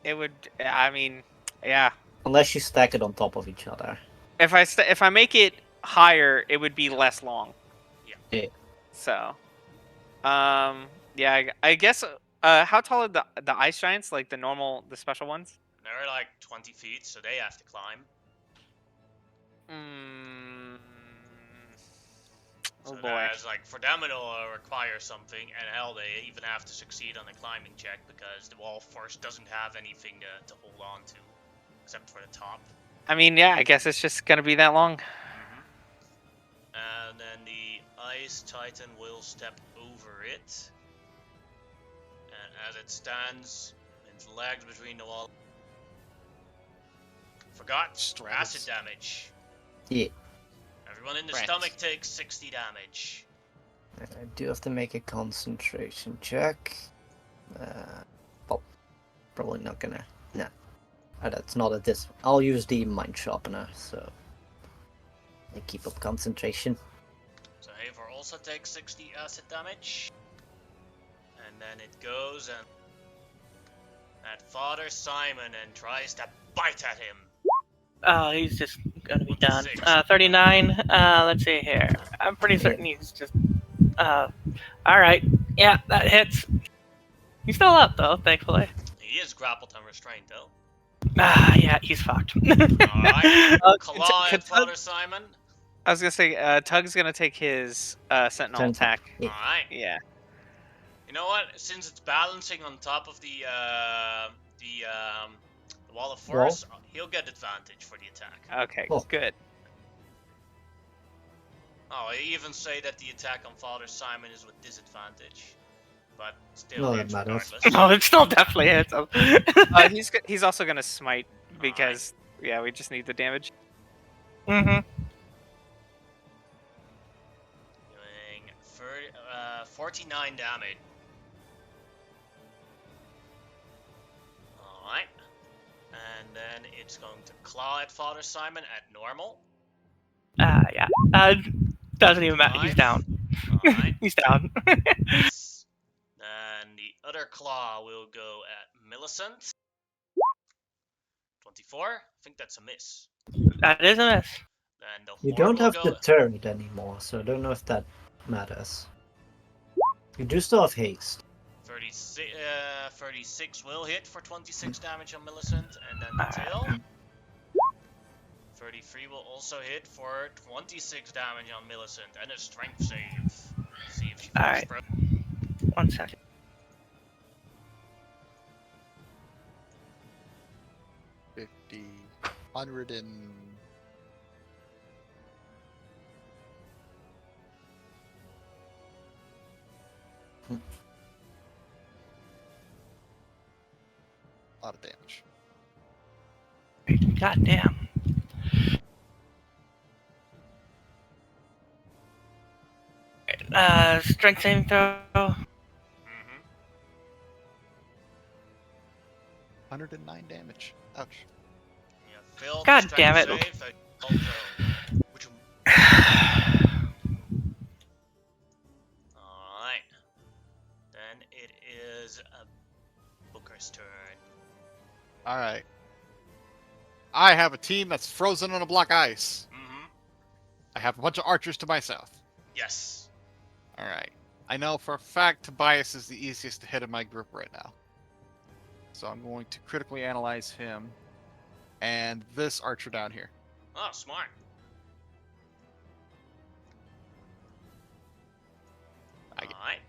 It would. I mean, yeah. Unless you stack it on top of each other. If I make it higher, it would be less long. Yeah. So, yeah. I guess. How tall are the ice giants? Like the special ones? They're like 20 feet, so they have to climb. Oh So boy. that's like, for them it'll require something, and hell, they even have to succeed on a climbing check because the Wall of Force doesn't have anything to hold on to, except for the top. I mean, yeah. I guess it's just gonna be that long. And then the Ice Titan will step over it. And as it stands, its legs between the wall, Forgot Stratus. acid damage. Yeah. Everyone in the Right. stomach takes 60 damage. I do have to make a concentration check. Well, probably not gonna. No. That's not at this. I'll use the mind sharpener, so I keep up concentration. So Eivor also takes 60 acid damage. And then it goes and at Father Simon and tries to bite at him. Oh, he's just gonna be done. 26. 39. Let's see here. I'm pretty certain he's just. Alright. Yeah, that hits. He's still up, though, thankfully. He is grappled and restrained though. Yeah, he's fucked. Alright. Claw could at Father Simon. I was gonna say, Tug's gonna take his Sentinel Sentinel. attack. Yeah. Alright. Yeah. You know what? Since it's balancing on top of the wall of force, he'll get advantage for the attack. Okay. Oh. Good. Oh, I even say that the attack on Father Simon is with disadvantage, but still No, hits that matters. regardless. Oh, it still definitely hits him. He's also gonna smite because yeah, we just need the damage. Mm-hmm. Doing 49 damage. Alright. And then it's going to claw at Father Simon at normal. Yeah. Doesn't even matter. He's down. Alright. He's down. Then the other claw will go at Millicent. 24. I think that's a miss. That is a miss. Then the You horn don't will have go deterrent anymore, so I don't know if that matters. You do still have haste. 36 will hit for 26 damage on Millicent, and then the tail. 33 will also hit for 26 damage on Millicent, and a strength save. See if she falls Alright. pro- 1 second. $50, 100 and... a lot of damage. God damn. Strength saving throw. Mhm. 109 damage. Ouch. Yeah, failed God the damn strength it. save, which Alright. Then it is Booker's turn. Alright. I have a team that's frozen on a block of ice. Mm-hmm. I have a bunch of archers to my south. Yes. Alright. I know for a fact Tobias is the easiest to hit in my group right now. So I'm going to critically analyze him and this archer down here. Oh, smart. I get- Alright.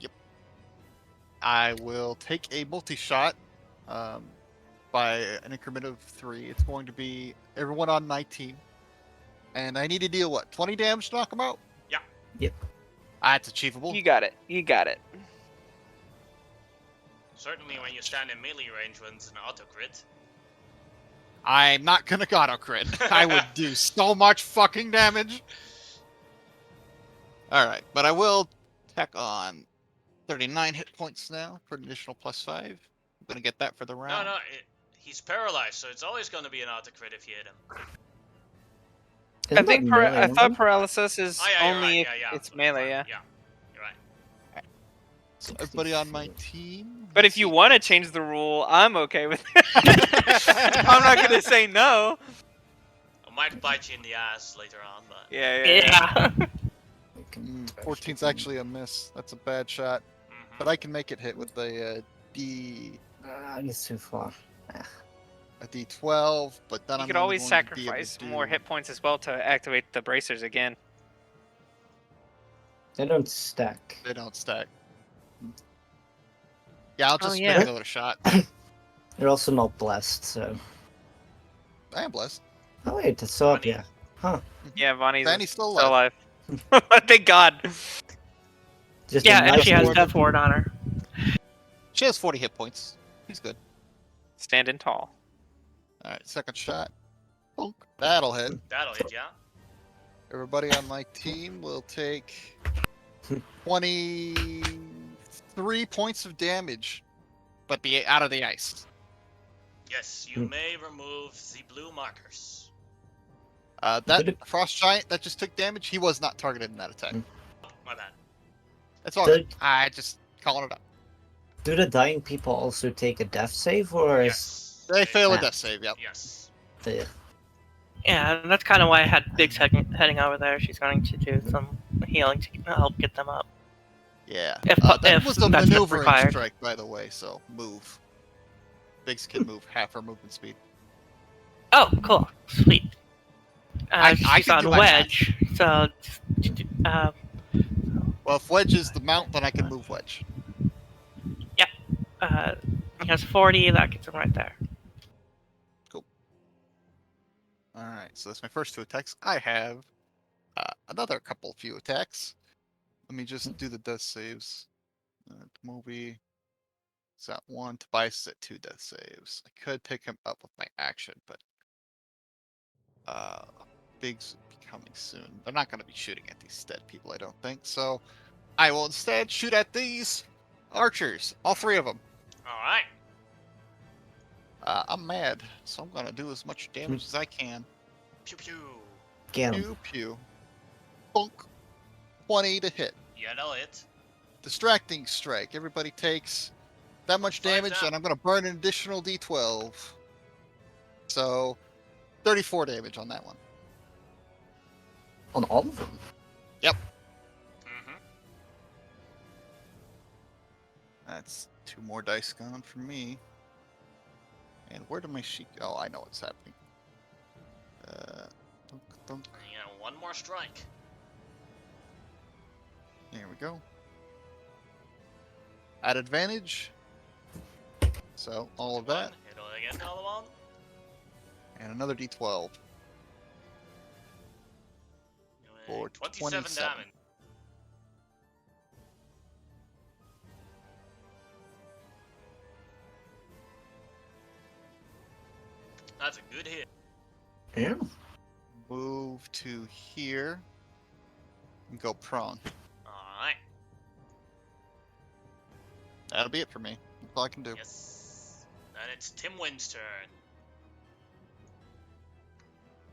I will take a multi-shot by an increment of 3. It's going to be everyone on my team. And I need to deal, what, 20 damage to knock him out? Yeah. Yep. That's achievable. You got it. You got it. Certainly when you stand in melee range when it's an auto crit. I'm not gonna auto crit. I would do so much fucking damage. Alright, but I will tack on 39 hit points now for an additional +5. I'm gonna get that for the No, round. he's paralyzed, so it's always going to be an auto crit if you hit him. Isn't I think that melee I thought only? paralysis is Oh, yeah, you're only right. if Yeah, it's fine. melee. Yeah. Yeah, you're right. So everybody on my team. But if you want to change the rule, I'm okay with it. I'm not gonna say no. I might bite you in the ass later on, but Yeah, yeah. Yeah. We can 14's actually a miss. That's a bad shot. mhm. But I can make it hit with a It's too far. a D12. But then You I'm could only always going to be able sacrifice to more do- hit points as well to activate the bracers again. They don't stack. They don't stack. Yeah, I'll Oh, just yeah. make another shot. They're also not blessed, so. I am blessed. Oh wait, it's up, Funny. yeah. Huh. Yeah, Vonnie's Danny's still still alive. alive. Thank God. Just Yeah, a and nice she has ward. death ward on her. She has 40 hit points. He's good. Standing tall. All right, second shot. Bonk. That'll hit. That'll hit, yeah. Everybody on my team will take 23 points of damage, but be out of the ice. Yes, you may remove the blue markers. That Good. frost giant that just took damage, he was not targeted in that attack. My bad. That's all Good. good. I just calling it up. Do the dying people also take a death save, or is Yes. They fail a Ah. death save, yep. Yes. the Yeah, and that's kind of why I had Biggs heading over there. She's going to do some healing to help get them up. Yeah. If- that if was a that's maneuvering required. strike, by the way, so move. Biggs can move half her movement speed. Oh, cool, sweet. I She's can on do my Wedge, so Well, if Wedge is the mount, then I can move Wedge. he has 40. That gets him right there. Alright, so that's my first 2 attacks. I have another few attacks. Let me just do the death saves. Movie is at 1, Tobias is at 2 death saves. I could pick him up with my action, but Biggs will be coming soon. They're not going to be shooting at these dead people, I don't think. So I will instead shoot at these archers, all 3 of them. Alright. I'm mad, so I'm going to do as much damage as I can. Pew pew. get 'em. Pew pew. Bunk. 20 to hit. Yeah, that'll hit. Distracting strike. Everybody takes that much 5 damage, and I'm going to burn an additional d12. So 34 damage on that one. On all of them. Mm-hmm. That's 2 more dice gone for me. And where did my sheet go? Oh, I know what's happening. Thunk, thunk. Yeah, 1 more strike. There we go. At advantage. So all of that, Hit it again, another one. and another d12. For 27 27. damage. That's a good hit. Yeah. Move to here. And go prone. Alright. That'll be it for me. That's all I can do. Yes. Then it's Tim Wynn's turn.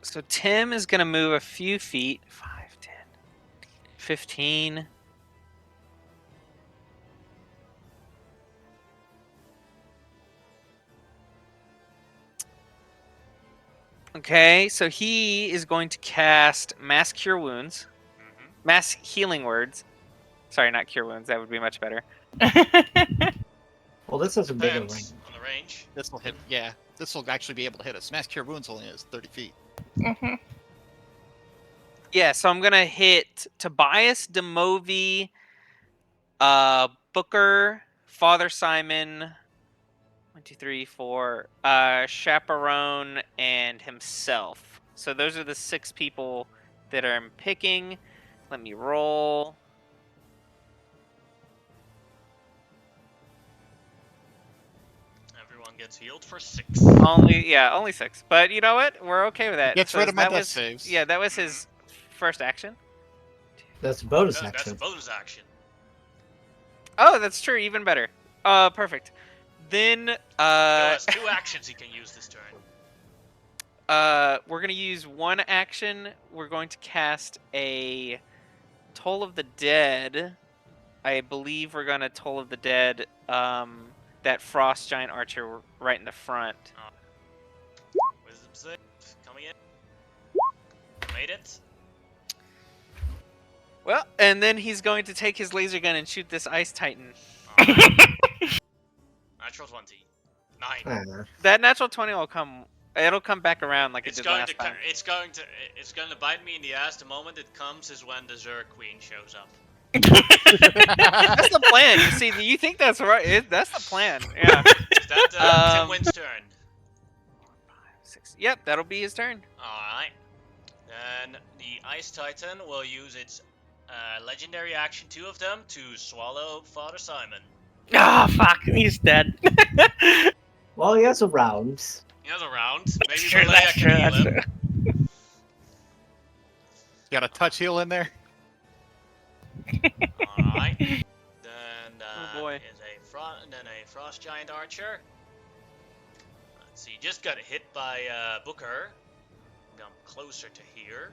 So Tim is going to move a few feet. 5, 10, 15. Okay, so he is going to cast Mass Cure Wounds. Mm-hmm. Mass Healing Words. Sorry, not Cure Wounds. That would be much better. Well, this is a bigger Depends ring. on the range. This will hit. Yeah, this will actually be able to hit us. Mass Cure Wounds only is 30 feet. Mhm. Yeah, so I'm gonna hit Tobias, Demovi, Booker, Father Simon, 1, 2, 3, 4, Chaperone, and himself. So those are the 6 people that I'm picking. Let me roll. Everyone gets healed for 6. Only 6. But you know what? We're okay with that. Gets rid of my that death was, saves. Yeah, that was his first action. That's a bonus That's action. a bonus action. Oh, that's true. Even better. Perfect. Then He has 2 actions he can use this turn. we're gonna use 1 action. We're going to cast a Toll of the Dead. I believe we're gonna Toll of the Dead. That Frost Giant Archer right in the front. Wisdom save. Coming in. Made it. Well, and then he's going to take his laser gun and shoot this Ice Titan. Alright. Natural 20. 9. Ah, That natural 20 will come. It'll come back around like It's it did going last to time. it's going to bite me in the ass. The moment it comes is when the Zerg Queen shows up. That's the plan. You see, you think that's right? That's the plan. Yeah. Is that Tim Um, Wynn's turn? 4, 5, 6. Yep, that'll be his turn. Alright. Then the Ice Titan will use its legendary action, 2 of them, to swallow Father Simon. Ah, fuck, he's dead. well, he has a round. He has a round. Maybe That's true, Malaya that's can true, heal that's him. true. Got a touch heal in there. Alright. Then Oh, boy. is a frost giant archer. Let's see, just got hit by Booker. Come closer to here.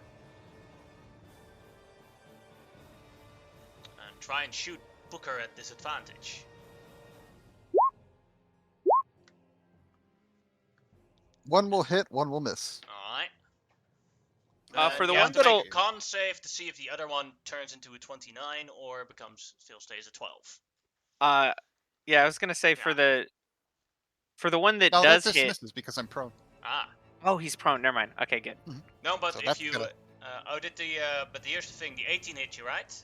And try and shoot Booker at disadvantage. One will hit, one will miss. Alright. For the you one have to make that'll- a con save to see if the other one turns into a 29 or still stays a 12. Yeah, I was gonna say for the one that No, does that hit. dismisses because I'm prone. Ah. Oh, he's prone. Never mind. Okay, good. No, but So if that's you gonna- but here's the thing, the 18 hit you, right?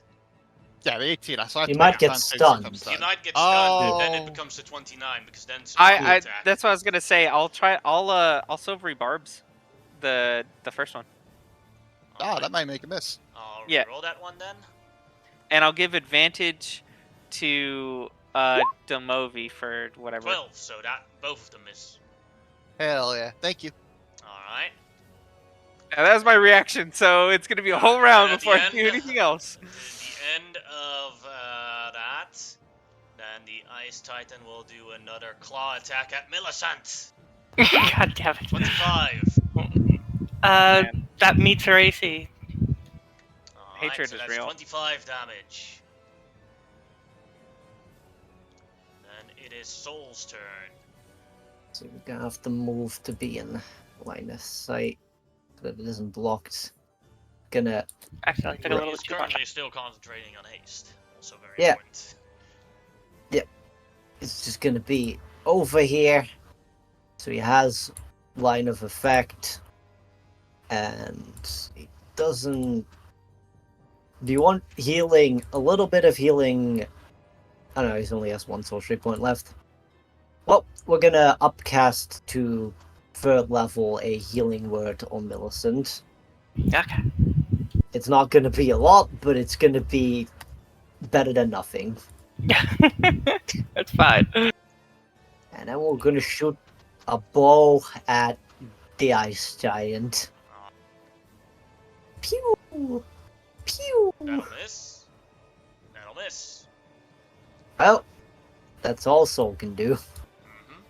Yeah, the 18. So I have You to might make a get con save stunned. if I'm You might get stunned, and then it Oh. becomes the 29 because then it's a normal I attack. that's what I was gonna say. I'll silvery barbs, the first one, Ah, that might make a miss. I'll Yeah. roll that one then. and I'll give advantage to Demovi for whatever. 12, so that both of them miss. Hell yeah. Thank you. Alright. And that was my reaction. So it's gonna be a whole round at the before I end- do anything else. The end of that, then the Ice Titan will do another claw attack at Millicent. God damn it. 25. Man. That meets her AC. Alright, Hatred so is that's real. 25 damage. Then it is Soul's turn. So we're gonna have to move to be in line of sight. So if it isn't blocked, gonna Accidentally took a He little is too much. currently still concentrating on haste. Also very Yeah. important. it's just gonna be over here. So he has line of effect, and he doesn't. Do you want healing? A little bit of healing. I don't know. He only has one sorcery point left. Well, we're gonna upcast to third level a healing word on Millicent. Okay. It's not gonna be a lot, but it's gonna be better than nothing. That's fine. And then we're gonna shoot a bow at the ice giant. Pew! Pew! That'll miss. That'll miss. Well, that's all Soul can do. Mm-hmm.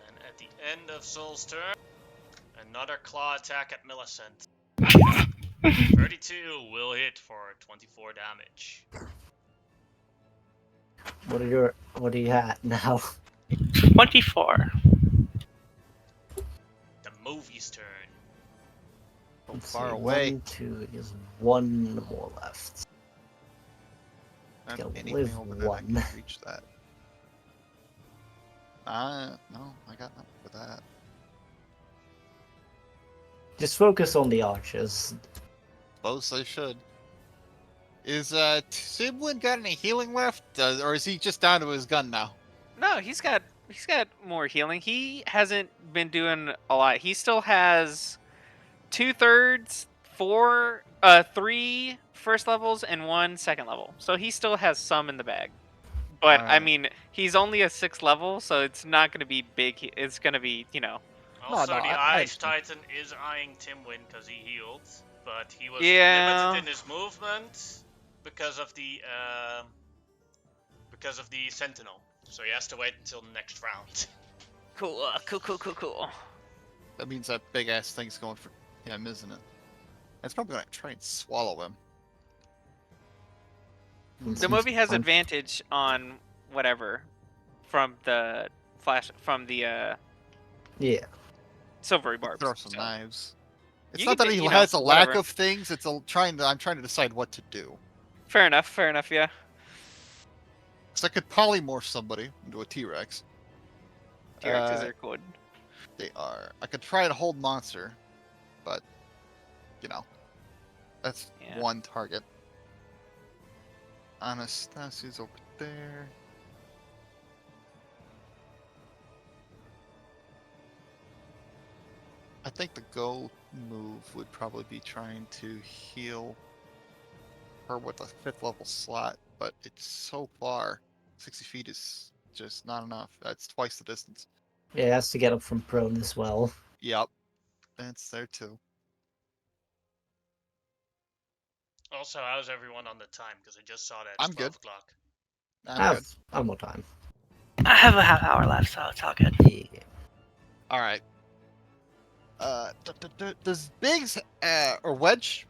And at the end of Soul's turn, another claw attack at Millicent. 32 will hit for 24 damage. What are you at now? 24. The movie's turn. So Let's far see, away. 1, 2, there's one more left. And Gotta anything live over there that one. can reach that. No, I got nothing for that. Just focus on the archers. Suppose they should. Is Siblin got any healing left, or is he just down to his gun now? No, he's got more healing. He hasn't been doing a lot. He still has 2/3, 3 first levels and 1 second level. So he still has some in the bag. But I Alright. mean, he's only a 6th level, so it's not going to be big. It's going to be, Also, no, the I Ice understand. Titan is eyeing Timwin because he healed, but he was Yeah. limited in his movement because of the Sentinel. So he has to wait until the next round. cool. That means that big ass thing's going for him, isn't it? It's probably gonna try and swallow him. The movie has Fine. advantage on whatever from the Yeah. silvery barbs. Throw some so. knives. It's You not can that do- he you know, has a lack whatever. of things. It's I'm trying to decide what to do. Fair enough. Yeah. Because I could polymorph somebody into a T-Rex. T-Rexes are cool. They are. I could try to hold monster, but that's Yeah. one target. Anastasia's over there. I think the go move would probably be trying to heal her with a 5th level slot, but it's so far. 60 feet is just not enough. That's twice the distance. Yeah, it has to get up from prone as well. Yep. That's there too. Also, how's everyone on the time? Because I just saw that I'm it's good. 12 o'clock. I I'm good. have more time. I have a half hour left, so it's all good. Yeah. All right. Does Biggs or Wedge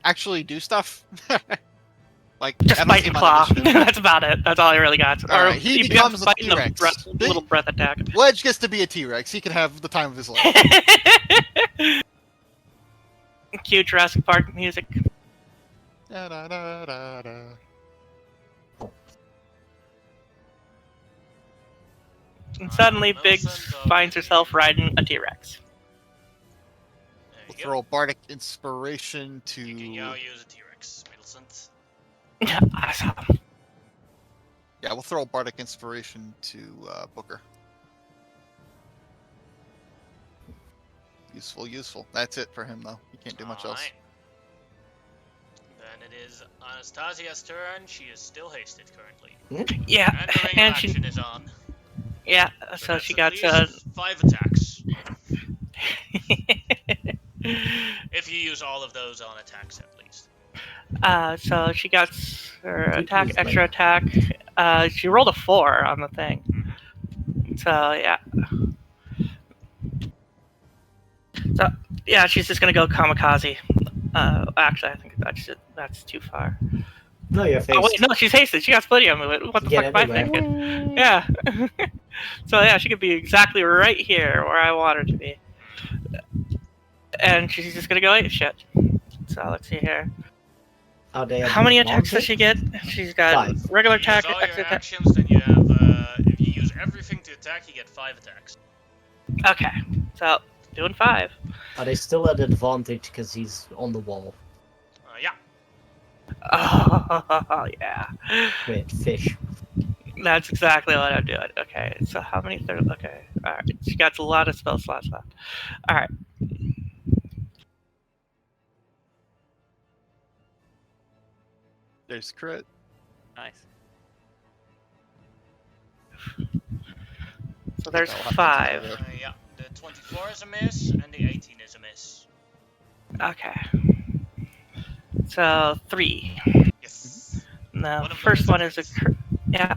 actually do stuff? Like Just I don't bite see and him on claw. initiative. That's about it. That's all he really got. All Or right, he got becomes a bite and T-Rex. little breath attack. Wedge gets to be a T-Rex. He can have the time of his life. Cue Jurassic Park music. Da, da, da, da, da. And suddenly, Millicent, Biggs I'll finds give herself you- riding a T-Rex. There We'll you go. throw Bardic Inspiration to. You can now use a T-Rex, Middleton. Awesome. Yeah, we'll throw Bardic Inspiration to Booker. Useful, useful. That's it for him, though. He can't do much else. Alright. Then it is Anastasia's turn. She is still hasted currently. Yeah, And the ring and of she, action is on. yeah. So that's she at got least 5 attacks. If you use all of those on attacks, at least. so she got her Two attack, keys, extra attack. She rolled a 4 on the thing. So yeah. So yeah, she's just gonna go kamikaze. Actually, I think that's too far. No, you're Oh wait, no, she's hasted. She got Splitio. What the Get fuck am I everywhere. thinking? Yeah. So yeah, she could be exactly right here where I want her to be. And she's just gonna go ape shit. So let's see here. Are they How many attacks does she get? She's got 5. regular If you attack, use all your extra attack. actions, then you have, if you use everything to attack, you get 5 attacks. Okay, so doing 5. Are they still at advantage because he's on the wall? Yeah. Oh yeah, Wait, fish. that's exactly what I'm doing. Okay, so how many third? Okay, all right. She got a lot of spell slots left. All right. There's crit. Nice. So there's I'll have to 5. tell Yeah. The 24 is a miss, and the 18 is a miss. Okay. So 3. Yes. The One of them first is a one is a crit. yeah.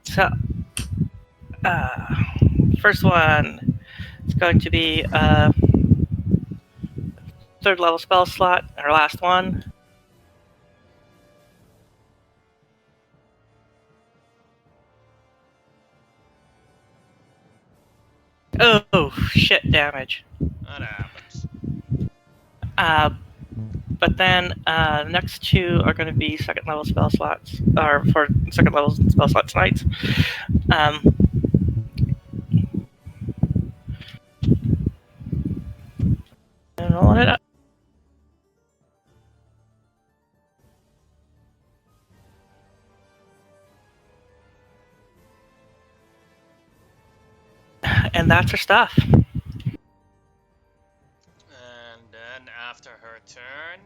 So, first one is going to be a 3rd level spell slot. Our last one. Oh shit! Damage. That happens. But then the next 2 are going to be 2nd level spell slots, or for 2nd level spell slot tonight. And rolling it up. And that's her stuff. And then after her turn,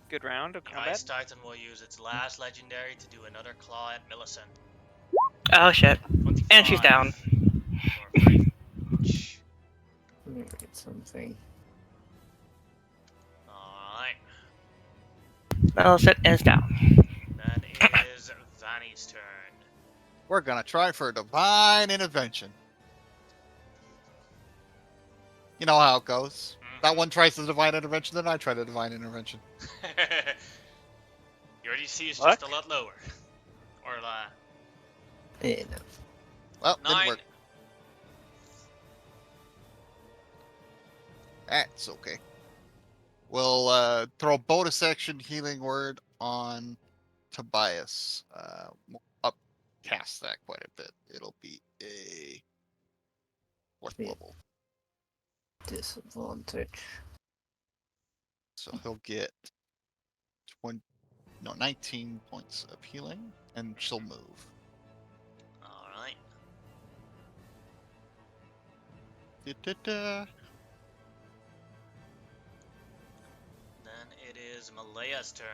Good round of the combat. Ice Titan will use its last legendary to do another claw at Millicent. Oh shit! 25 And she's down. for 5 each. Let me get something. Alright. Millicent is down. Then it is Vanny's turn. We're gonna try for divine intervention. You know how it goes. That one tries the divine intervention, then I try the divine intervention. Your DC is What? just a lot lower. Or, Yeah, no. Well, 9. didn't work. That's okay. We'll throw bonus action healing word on Tobias. We'll upcast that quite a bit. It'll be a 4th Yeah. level. Disadvantage. So he'll get 19 points of healing, and she'll move. Alright. Da-da-da. Then it is Malaya's turn.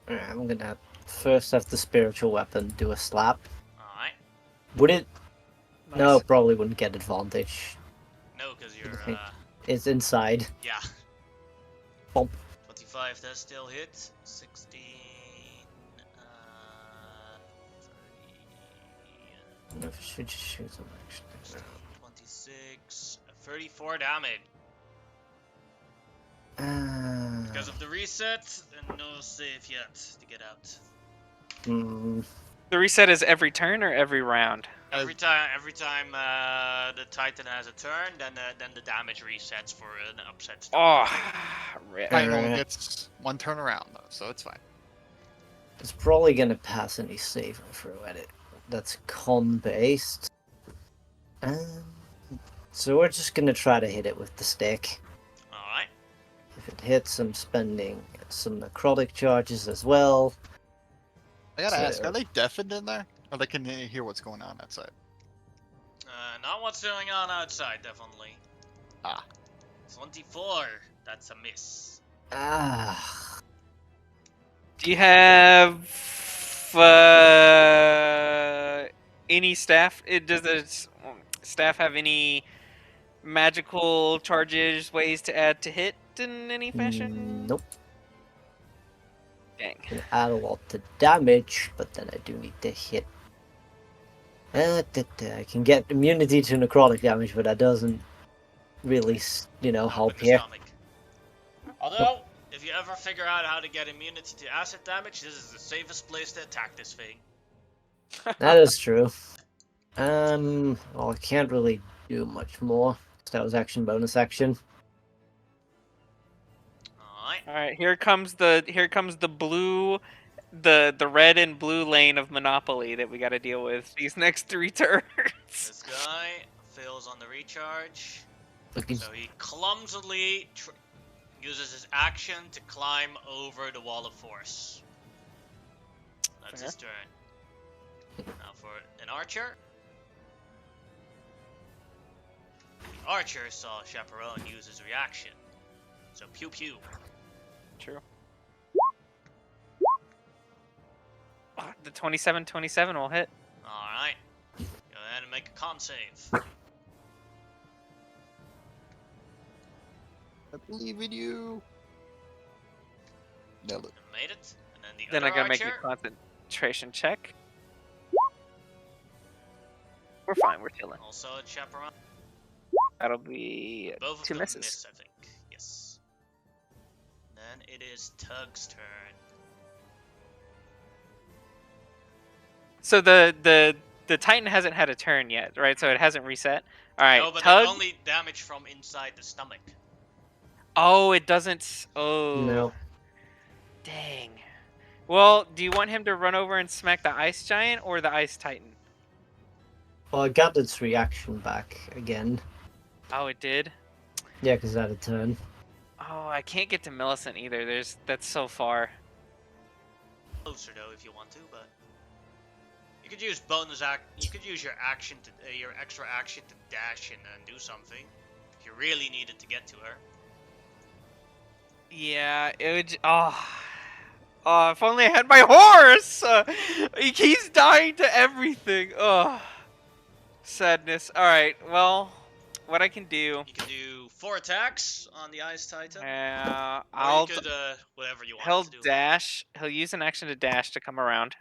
Alright, I'm gonna first have the spiritual weapon do a slap. Alright. Would it? Nice. No, probably wouldn't get advantage. No, because you're, Okay. It's inside. yeah. Bump. 25, that still hit. 16, 30, Should just shoot some action. 16, 26, 34 damage. Because of the reset, and no save yet to get out. The reset is every turn or every round? Every time the Titan has a turn, then the damage resets for an upset start. Oh, rip. Titan only Alright. gets one turn around though, so it's fine. It's probably gonna pass any saving throw at it. That's con based. So we're just gonna try to hit it with the stick. Alright. If it hits, I'm spending some necrotic charges as well. I gotta So- ask, are they deafened in there? Or they can hear what's going on outside? Not what's going on outside, definitely. Ah. 24. That's a miss. Ah, Do you have any staff? Does the staff have any magical charges, ways to add to hit in any fashion? nope. Dang. Can add a lot to damage, but then I do need to hit. I can get immunity to necrotic damage, but that doesn't really, help Open the here. stomach. Although, if you ever figure out how to get immunity to acid damage, this is the safest place to attack this thing. That is true. Well, I can't really do much more. 'Cause that was action, bonus action. Alright. All right, here comes the blue, the red and blue lane of Monopoly that we got to deal with these next 3 turns. This guy fails on the recharge. Look, So he clumsily uses his action to climb over the wall of force. That's his turn. Now for an archer. The archer saw Chaperone use his reaction. So pew pew. True. Ah, the 27-27 will hit. Alright. Go ahead and make a con save. I believe in you. Nailed it. Made it. And then the Then I other gotta make archer. a concentration check. We're fine. We're chilling. Also a Chaperone. That'll be Both of 2 them misses. miss, I think. Yes. Then it is Tug's turn. So the Titan hasn't had a turn yet, right? So it hasn't reset. All right, No, but Tug. that's only damage from inside the stomach. Oh, it doesn't. Oh, No. dang. Well, do you want him to run over and smack the Ice Giant or the Ice Titan? Well, I got its reaction back again. Oh, it did. Yeah, because that had a turn. Oh, I can't get to Millicent either. That's so far. Closer though, if you want to, but you could use bonus act. You could use your action to your extra action to dash and do something if you really needed to get to her. Yeah, it would. Oh, if only I had my horse. He's dying to everything. Oh, sadness. All right. Well, what I can do. You can do 4 attacks on the Ice Titan. Or I'll. you could whatever you want He'll to do. dash. He'll use an action to dash to come around.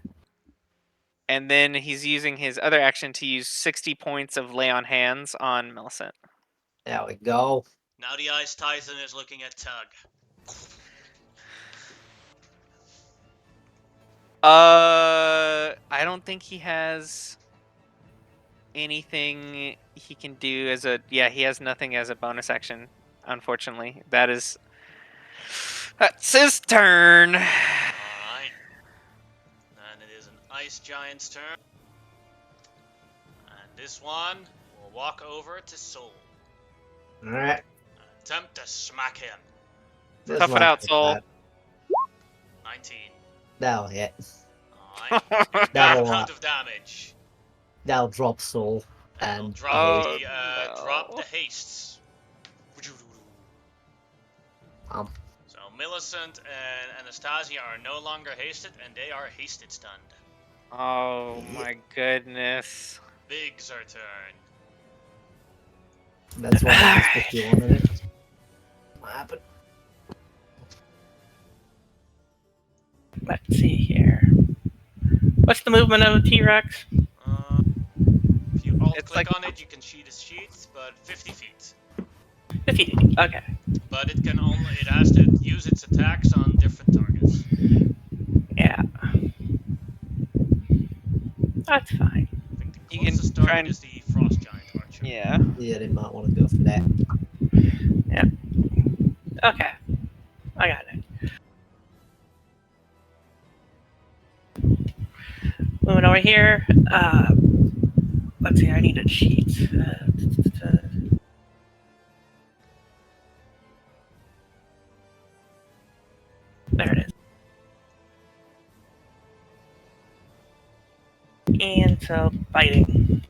And then he's using his other action to use 60 points of lay on hands on Millicent. There we go. Now the Ice Titan is looking at Tug. I don't think he has anything he can do as a. Yeah, he has nothing as a bonus action, unfortunately. That's his turn. Alright. And it is an Ice Giant's turn. And this one will walk over to Soul. Alright. Attempt to smack him. This Tough it one out, hit Soul. that. 19. That'll hit. Alright. That That'll, amount of damage. that'll drop Soul. And And drop Oh, drop no. the hastes. Um. So Millicent and Anastasia are no longer hasted, and they are hasted stunned. Oh my goodness. Big's her turn. That's why I just put you on it. What happened? Let's see here. What's the movement of a T-Rex? If you alt It's click like- on it, you can sheet as sheets, but 50 feet. 50 feet. Okay. But it has to use its attacks on different targets. Yeah. That's fine. I think the You can closest try target and- is the frost giant archer. Yeah. Yeah, they might want to go for that. Okay. I got it. Moving over here. Let's see, I need a sheet. There it is. And so, biting.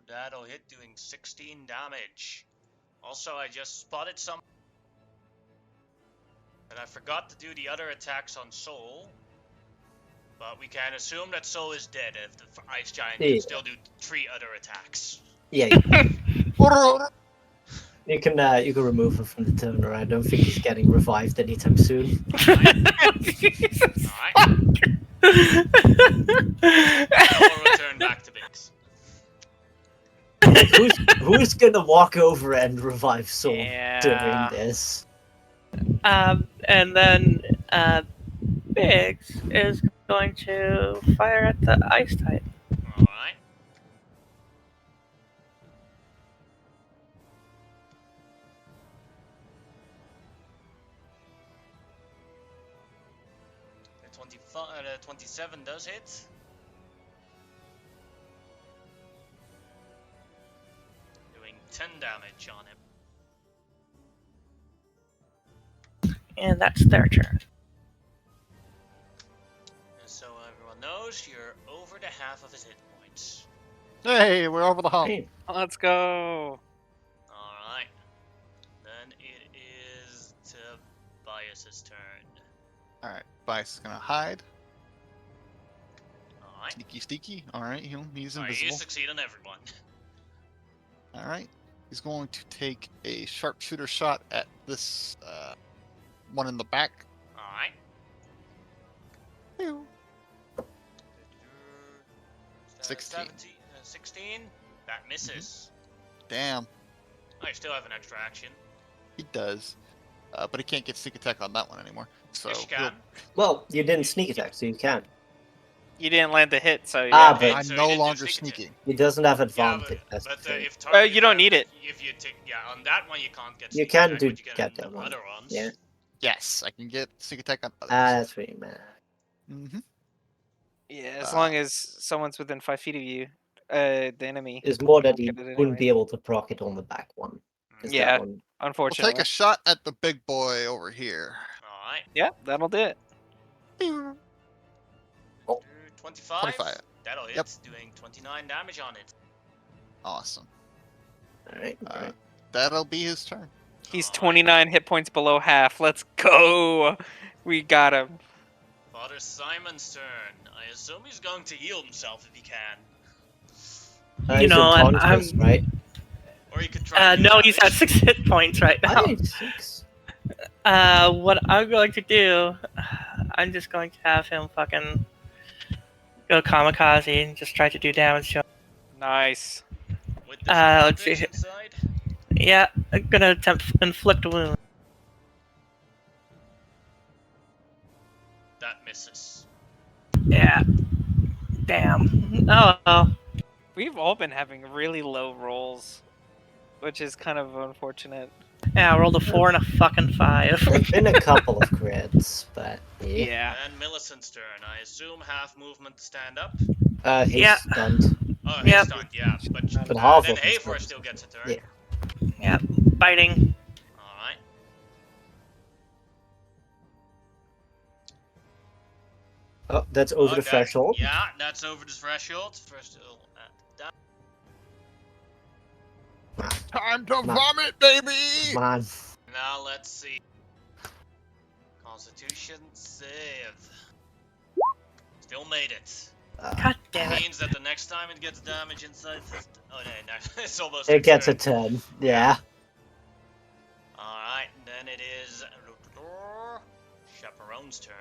That'll hit, doing 16 damage. Also, I just spotted some. And I forgot to do the other attacks on Soul. But we can assume that Soul is dead if the Ice Giant Yeah. can still do 3 other attacks. Yeah, you can remove him from the turner. I don't think he's getting revived anytime soon. Jesus. Alright, Soul will return back to base. Who's gonna walk over and revive Soul Yeah. during this? And then Biggs is going to fire at the ice type. Alright. The 27 does hit. Doing 10 damage on him. And that's their turn. And so everyone knows you're over to half of his hit points. Hey, we're over the hump. Hey, Let's go. Alright. Then it is Tobias's turn. Alright, Bice is gonna hide. Alright. Sneaky, sneaky. Alright, he's Alright, you invisible. succeed on everyone. Alright. He's going to take a sharpshooter shot at this one in the back. Alright. Pew. 16. 16. That misses. Damn, I still have an extra action. he does. But he can't get sneak attack on that one anymore. So Yes, you he'll- can. well, you didn't sneak attack, so you can. You didn't land the hit, so yeah. Ah, Okay, but I'm so no he didn't do longer sneak attack. sneaking. he doesn't have Yeah, advantage. That's but the thing. if target you don't need it. If you take, on that one you can't get. You sneak can attack, do but you can get on that the one. other ones. Yeah. Yes, I can get sneak attack on others. That's what you meant. Mm-hmm. Yeah, as Uh, long as someone's within 5 feet of you, the enemy. It's more that won't he get it wouldn't anyway. be able to proc it on the back one. 'cause Yeah. that one, We'll Unfortunately. take a shot at the big boy over here. Alright. Yeah, that'll do it. 25. 25. That'll hit. Yep. Doing 29 damage on it. Awesome. alright, alright. That'll be his turn. He's Alright. 29 hit points below half. Let's go. We got him. Father Simon's turn. I assume he's going to heal himself if he can. You He's know, unconscious, right? Or he could try to do No, he's at damage. 6 hit points right now. Nice, 6. What I'm going to do, I'm just going to have him fucking go kamikaze and just try to do damage to him. Nice. With let's see. disadvantage inside. Yeah, I'm gonna attempt to inflict a wound. That misses. Yeah. Damn. Oh well. We've all been having really low rolls, which is kind of unfortunate. Yeah, I rolled a 4 and a fucking 5. There's been a couple of crits, but yeah. Yeah. And Millicent's turn. I assume half movement to stand up. He's Yeah. stunned. Oh, he's Yep. stunned, yeah. But, But half then of his Haver movement. still gets a turn. Yeah. Yeah, biting. Alright. Oh, that's over the that- threshold. Yeah, that's over the threshold. First, that. Time to Ma- vomit, baby! Come on. Now let's see. Constitution save. Still made it. God damn it. Means that the next time it gets damage inside the... Oh, no, it's almost It its gets a turn. 10. Yeah. Alright, then it is... Chaperone's turn.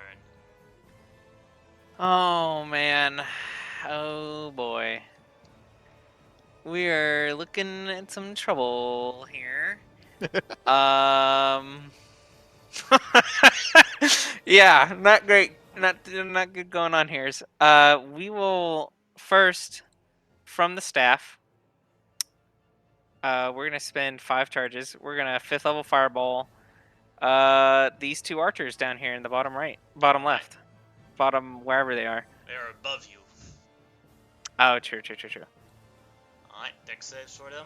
Oh man. Oh boy. We are looking at some trouble here. Yeah, not great. Not good going on here. We will first from the staff. We're gonna spend 5 charges. We're gonna 5th level fireball. These 2 archers down here in the bottom right, bottom left, bottom wherever they are. They are above you. Oh, true. Alright, dex saves for them.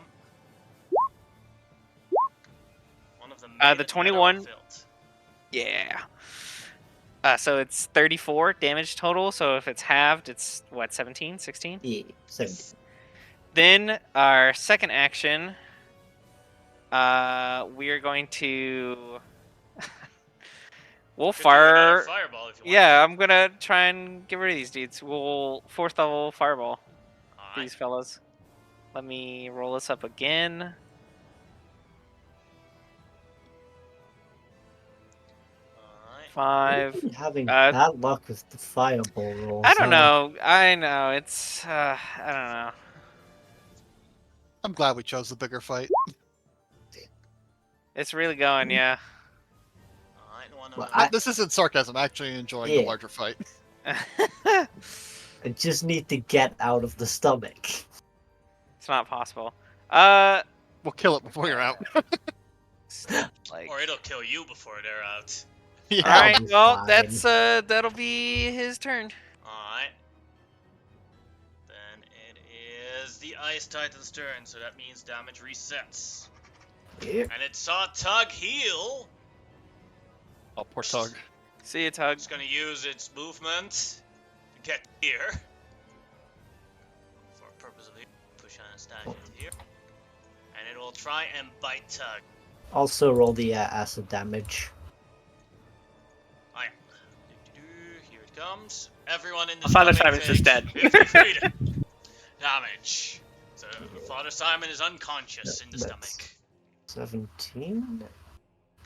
One of them The made it, other 21. one failed. Yeah. So it's 34 damage total. So if it's halved, it's what, 17, 16? Yeah. 17. Then our second action, we are going to. We'll Could do another fire. fireball if you want. Yeah, I'm gonna try and get rid of these dudes. We'll 4th level fireball Alright. these fellas. Let me roll this up again. Alright. 5. I've been having Uh, bad luck with the fireball rolls. I don't huh? know. I know. It's I don't know. I'm glad we chose the bigger fight. It's really going, yeah. Alright, one of Well, them. This isn't sarcasm. Actually enjoying the Yeah. larger fight. I just need to get out of the stomach. It's not possible. We'll kill it before you're out. Like. Or it'll kill you before they're out. Yeah. All right. be Well, fine. that's that'll be his turn. Alright. Then it is the Ice Titan's turn, so that means damage resets. Yeah. And it saw Tug heal. Oh, poor Tug. See you, Tug. It's gonna use its movement to get here. For purpose of push on a statue here. And it will try and bite Tug. Also roll the acid damage. Alright. Here it comes. Everyone in the Father stomach Simon's just takes dead. 53 damage. So Father Simon is unconscious in the That's- stomach. 17?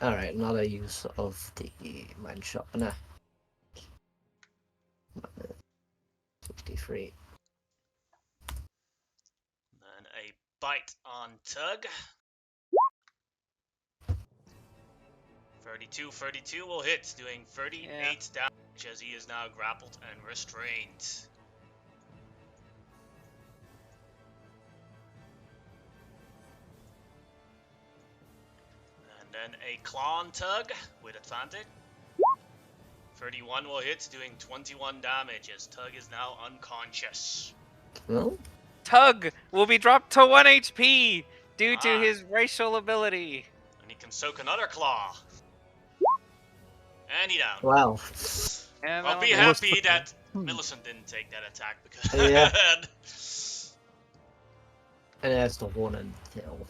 Alright, another use of the Mind Sharpener. 53. Then a bite on Tug. 32 will hit, doing 38 damage as he is now grappled and restrained. And then a claw on Tug with advantage. 31 will hit, doing 21 damage as Tug is now unconscious. Well, Tug will be dropped to 1 HP due to Ah. his racial ability. And he can soak another claw. And he down. wow. And I'll be that'll happy that Millicent didn't take that attack because Yeah. And that's the one until.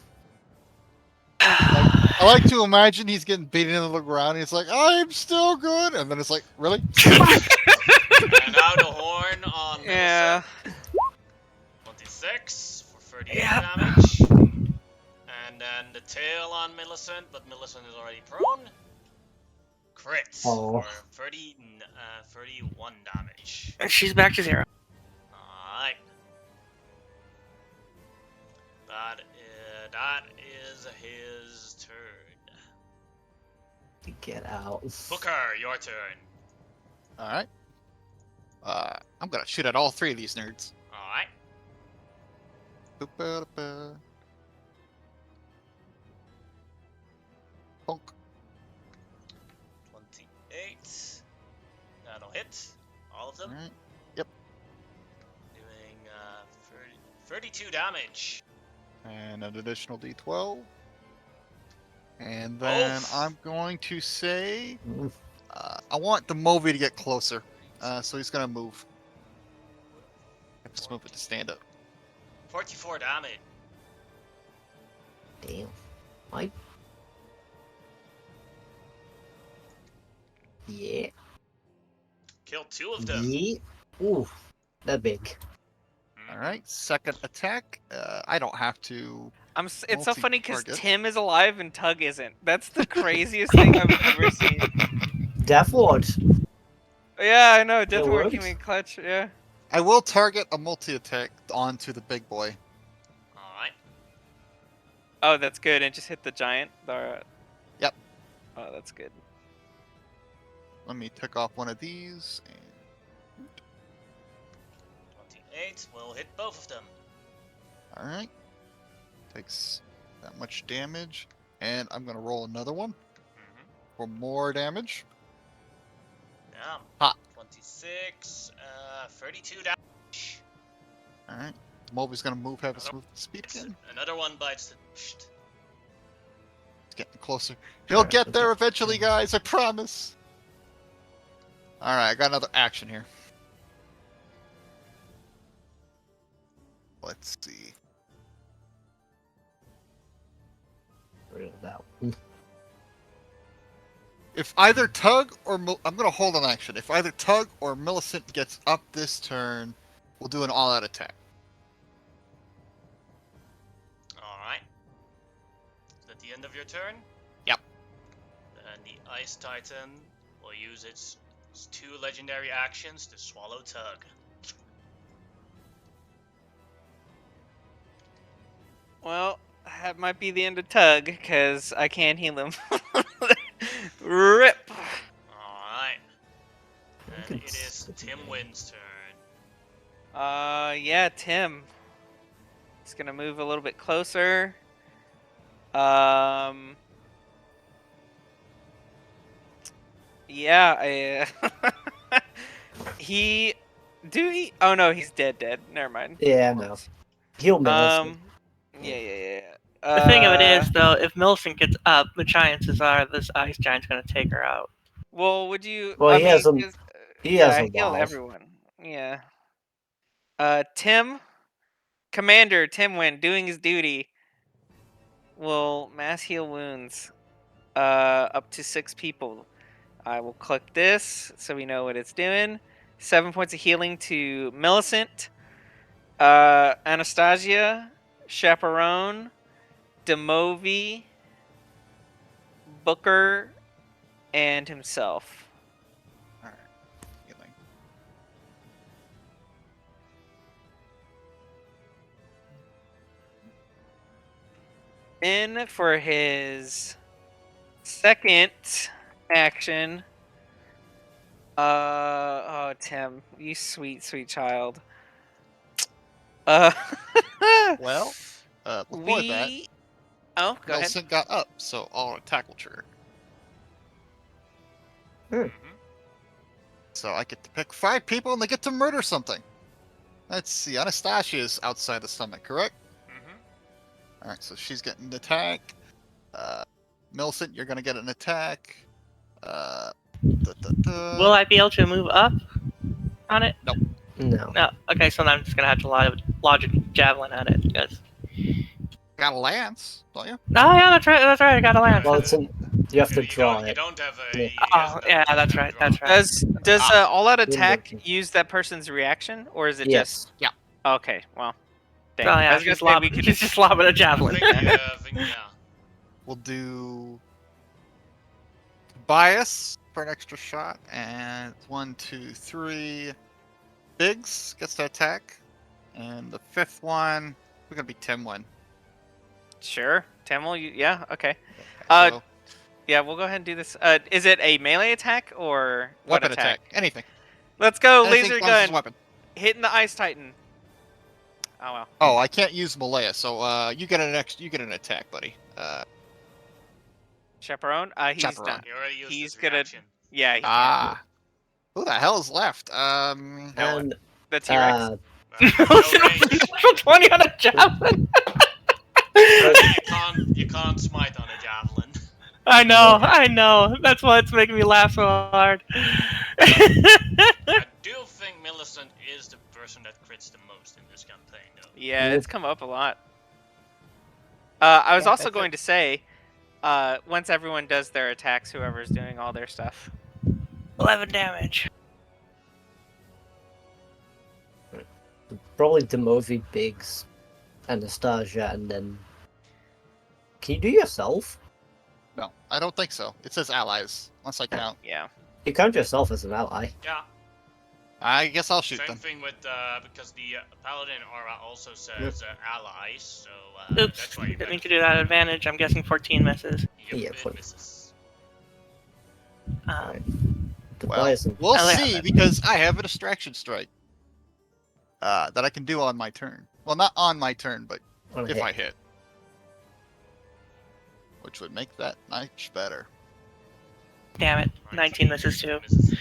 I like to imagine he's getting beaten into the ground. And he's like, "I'm still good," and then it's like, "Really?" And now the horn on Yeah. Millicent. 26 for 38 Yeah. damage. And then the tail on Millicent, but Millicent is already prone. Crit Oh. for 31 damage. And she's back to 0. Alright. That is his turn. To get out. Booker, your turn. All right. I'm gonna shoot at all 3 of these nerds. Alright. Ba-ba-da-ba. Bonk. 28. That'll hit. All of them. All right. Doing 32 damage. And an additional D12. And then Oof. I'm going to say, Mm, I want the Moby to get closer. So he's gonna move. Let's move it to stand up. 44 damage. Damn. Mike? Yeah. Kill 2 of them. Yeah. Ooh. that big. All right, second attack. I don't have to. It's so funny because Multi-target. Tim is alive and Tug isn't. That's the craziest thing I've ever seen. Death Ward. Yeah, I know. Death Ward works. came in clutch. Yeah. I will target a multi-attack onto the big boy. All right. Oh, that's good. And just hit the giant. Yep. Oh, that's good. Let me pick off one of these. And... 28 will hit both of them. All right. Takes that much damage, and I'm gonna roll another one Mm-hmm. for more damage. Yeah. Ha. 26, 32 damage. All right. Moby's gonna have his movement speed again. Another one bites the dust. It's getting closer. He'll get there eventually, guys. I promise. All right, I got another action here. Let's see. Rid of that one. If either Tug or I'm gonna hold an action. If either Tug or Millicent gets up this turn, we'll do an all-out attack. Alright. Is that the end of your turn? Yep. Then the Ice Titan will use its 2 legendary actions to swallow Tug. Well, that might be the end of Tug because I can't heal him. Rip. Alright. You And can it is skip Tim it. Wynn's turn. Yeah, Tim. He's gonna move a little bit closer. Yeah, he. Oh no, he's dead. Never mind. Yeah, no. Heal Millicent. Yeah. The thing of it is, though, if Millicent gets up, the chances are this ice giant's gonna take her out. Well, would you? Well, I he mean, has 'em- 'cause, he yeah, has I 'em healed live. everyone. Yeah. Tim, Commander Tim Wynn, doing his duty, will mass heal wounds. Up to 6 people. I will click this so we know what it's doing. 7 points of healing to Millicent, Anastasia, Chaperone, Demovi, Booker, and himself. All right. Healing. Then for his second action, oh Tim, you sweet child. Well, before that, Oh, go ahead. Millicent got up, so all attack will trigger. So I get to pick 5 people, and they get to murder something. Let's see. Anastasia's outside the stomach, correct? Mm-hmm. All right, so she's getting an attack. Millicent, you're gonna get an attack. Will I be able to move up on it? No. No. Okay, so then I'm just gonna have to lodge a javelin at it. Because... Got a lance, don't you? Oh yeah, that's right. I got a lance. Well, you have to draw You it. don't have a. Yeah. he hasn't Oh yeah, done that's a right. draw. That's right. Does all out attack Window. use that person's reaction, or is it Yes. just okay? Well, dang. Oh I yeah, was gonna he's, say we could he's just lobbing a I javelin. think, yeah. We'll do bias for an extra shot, and 1, 2, 3. Biggs gets to attack, and the 5th one we're gonna be Tim Wynn. Sure, Tim will. Yeah, okay. So, Yeah, we'll go ahead and do this. Is it a melee attack or what weapon attack, anything. Let's go, Anything laser counts as gun, weapon. hitting the Ice Titan. Oh well. Oh, I can't use Malaya, so you get an attack, buddy. Chaperone. He's Chaperone. done. He already used He's his gonna- reaction. Yeah. He Who the hell is left? And the T-Rex. No Millicent range. was level 20 on a javelin. You can't smite on a javelin. I know. That's why it's making me laugh so hard. I do think Millicent is the person that crits the most in this campaign, though. Yeah, it's come up a lot. I was Yeah, also that's going to say, once everyone does their attacks, whoever's doing all their stuff. 11 damage. Probably Demovi, Biggs, Anastasia, and then. Can you do yourself? No, I don't think so. It says allies, unless I count. Yeah. You count yourself as an ally. Yeah. I guess I'll shoot Same them. thing with because the paladin aura also says allies, so Oops, that's why you didn't mean got to do that advantage. I'm guessing 14 misses. Yep, Yeah, it put- misses. Right. Well, Tobias and we'll Oh, yeah, see but- because I have a distraction strike that I can do on my turn. Well, not on my turn, but on a if hit. I hit, which would make that much better. Damn it, 19 misses too. Misses.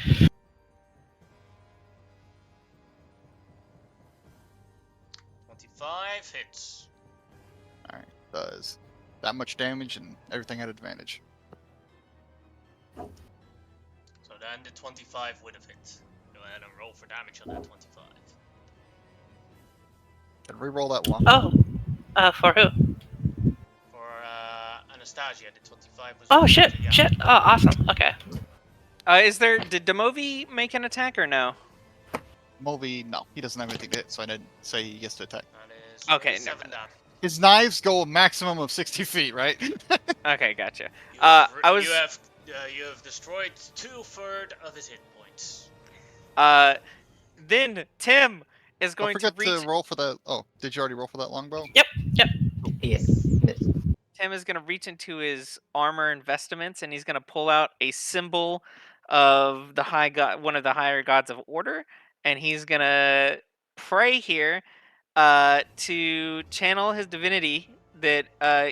$25 hits. Does that much damage and everything at advantage. So then the 25 would have hit. Go ahead and roll for damage on that 25. Can re-roll that one. Oh, for who? For Anastasia, the 25 was. Oh shit, yeah. shit. Oh, awesome. Okay. Did Demovi make an attack or no? Moby, no, he doesn't have anything to hit, so I didn't say he gets to attack. That is Okay, 27 never mind. down. His knives go a maximum of 60 feet, right? Okay, gotcha. You have, I was- you have destroyed 2/3 of his hit points. Then Tim is Don't going to forget reach. to roll for that. Oh, did you already roll for that longbow? Yeah. Miss. Tim is going to reach into his armor and vestments, and he's going to pull out a symbol of the high god, one of the higher gods of order, and he's going to pray here to channel his divinity that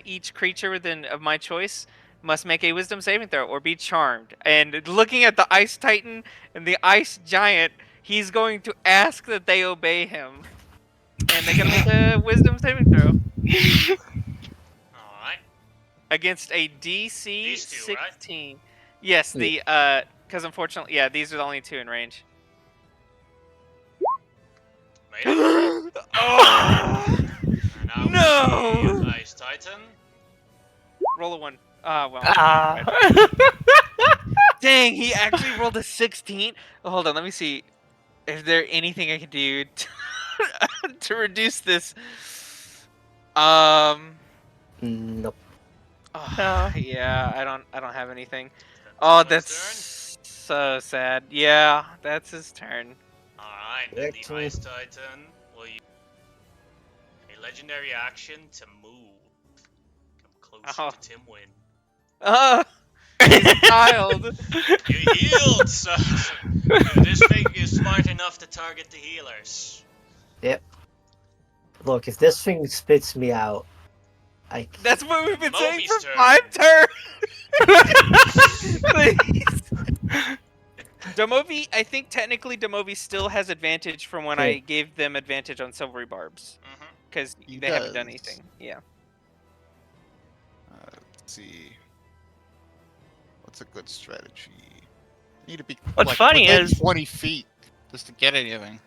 each creature within of my choice must make a wisdom saving throw or be charmed. And looking at the ice titan and the ice giant, he's going to ask that they obey him, and they're going to make a wisdom saving throw. Alright. Against a DC These two, right? 16. Yes, the because unfortunately, yeah, these are the only two in range. Made it. Oh! And now we No! see Ice Titan. Roll a 1. Ah, well. Ah. Dang, he actually rolled a 16. Oh, hold on, let me see. Is there anything I can do to reduce this? Nope. Oh, No. yeah, I don't have anything. That's Oh, his that's so sad. Yeah, that's his turn. turn. Alright, then the Excellent. Ice Titan will use a legendary action to move. Come closer Oh. to Tim Win. Oh, he's a child. You healed, so this thing is smart enough to target the healers. Look, if this thing spits me out, That's what we've been saying Moby's for turn. 5 turns. Please. Demovi, I think technically Demovi still has advantage from when I Okay. gave them advantage on silvery barbs Mhm. because He they haven't done does. anything. Yeah. Let's see. What's a good strategy? Need to be What's like, funny within is- 20 feet just to get anything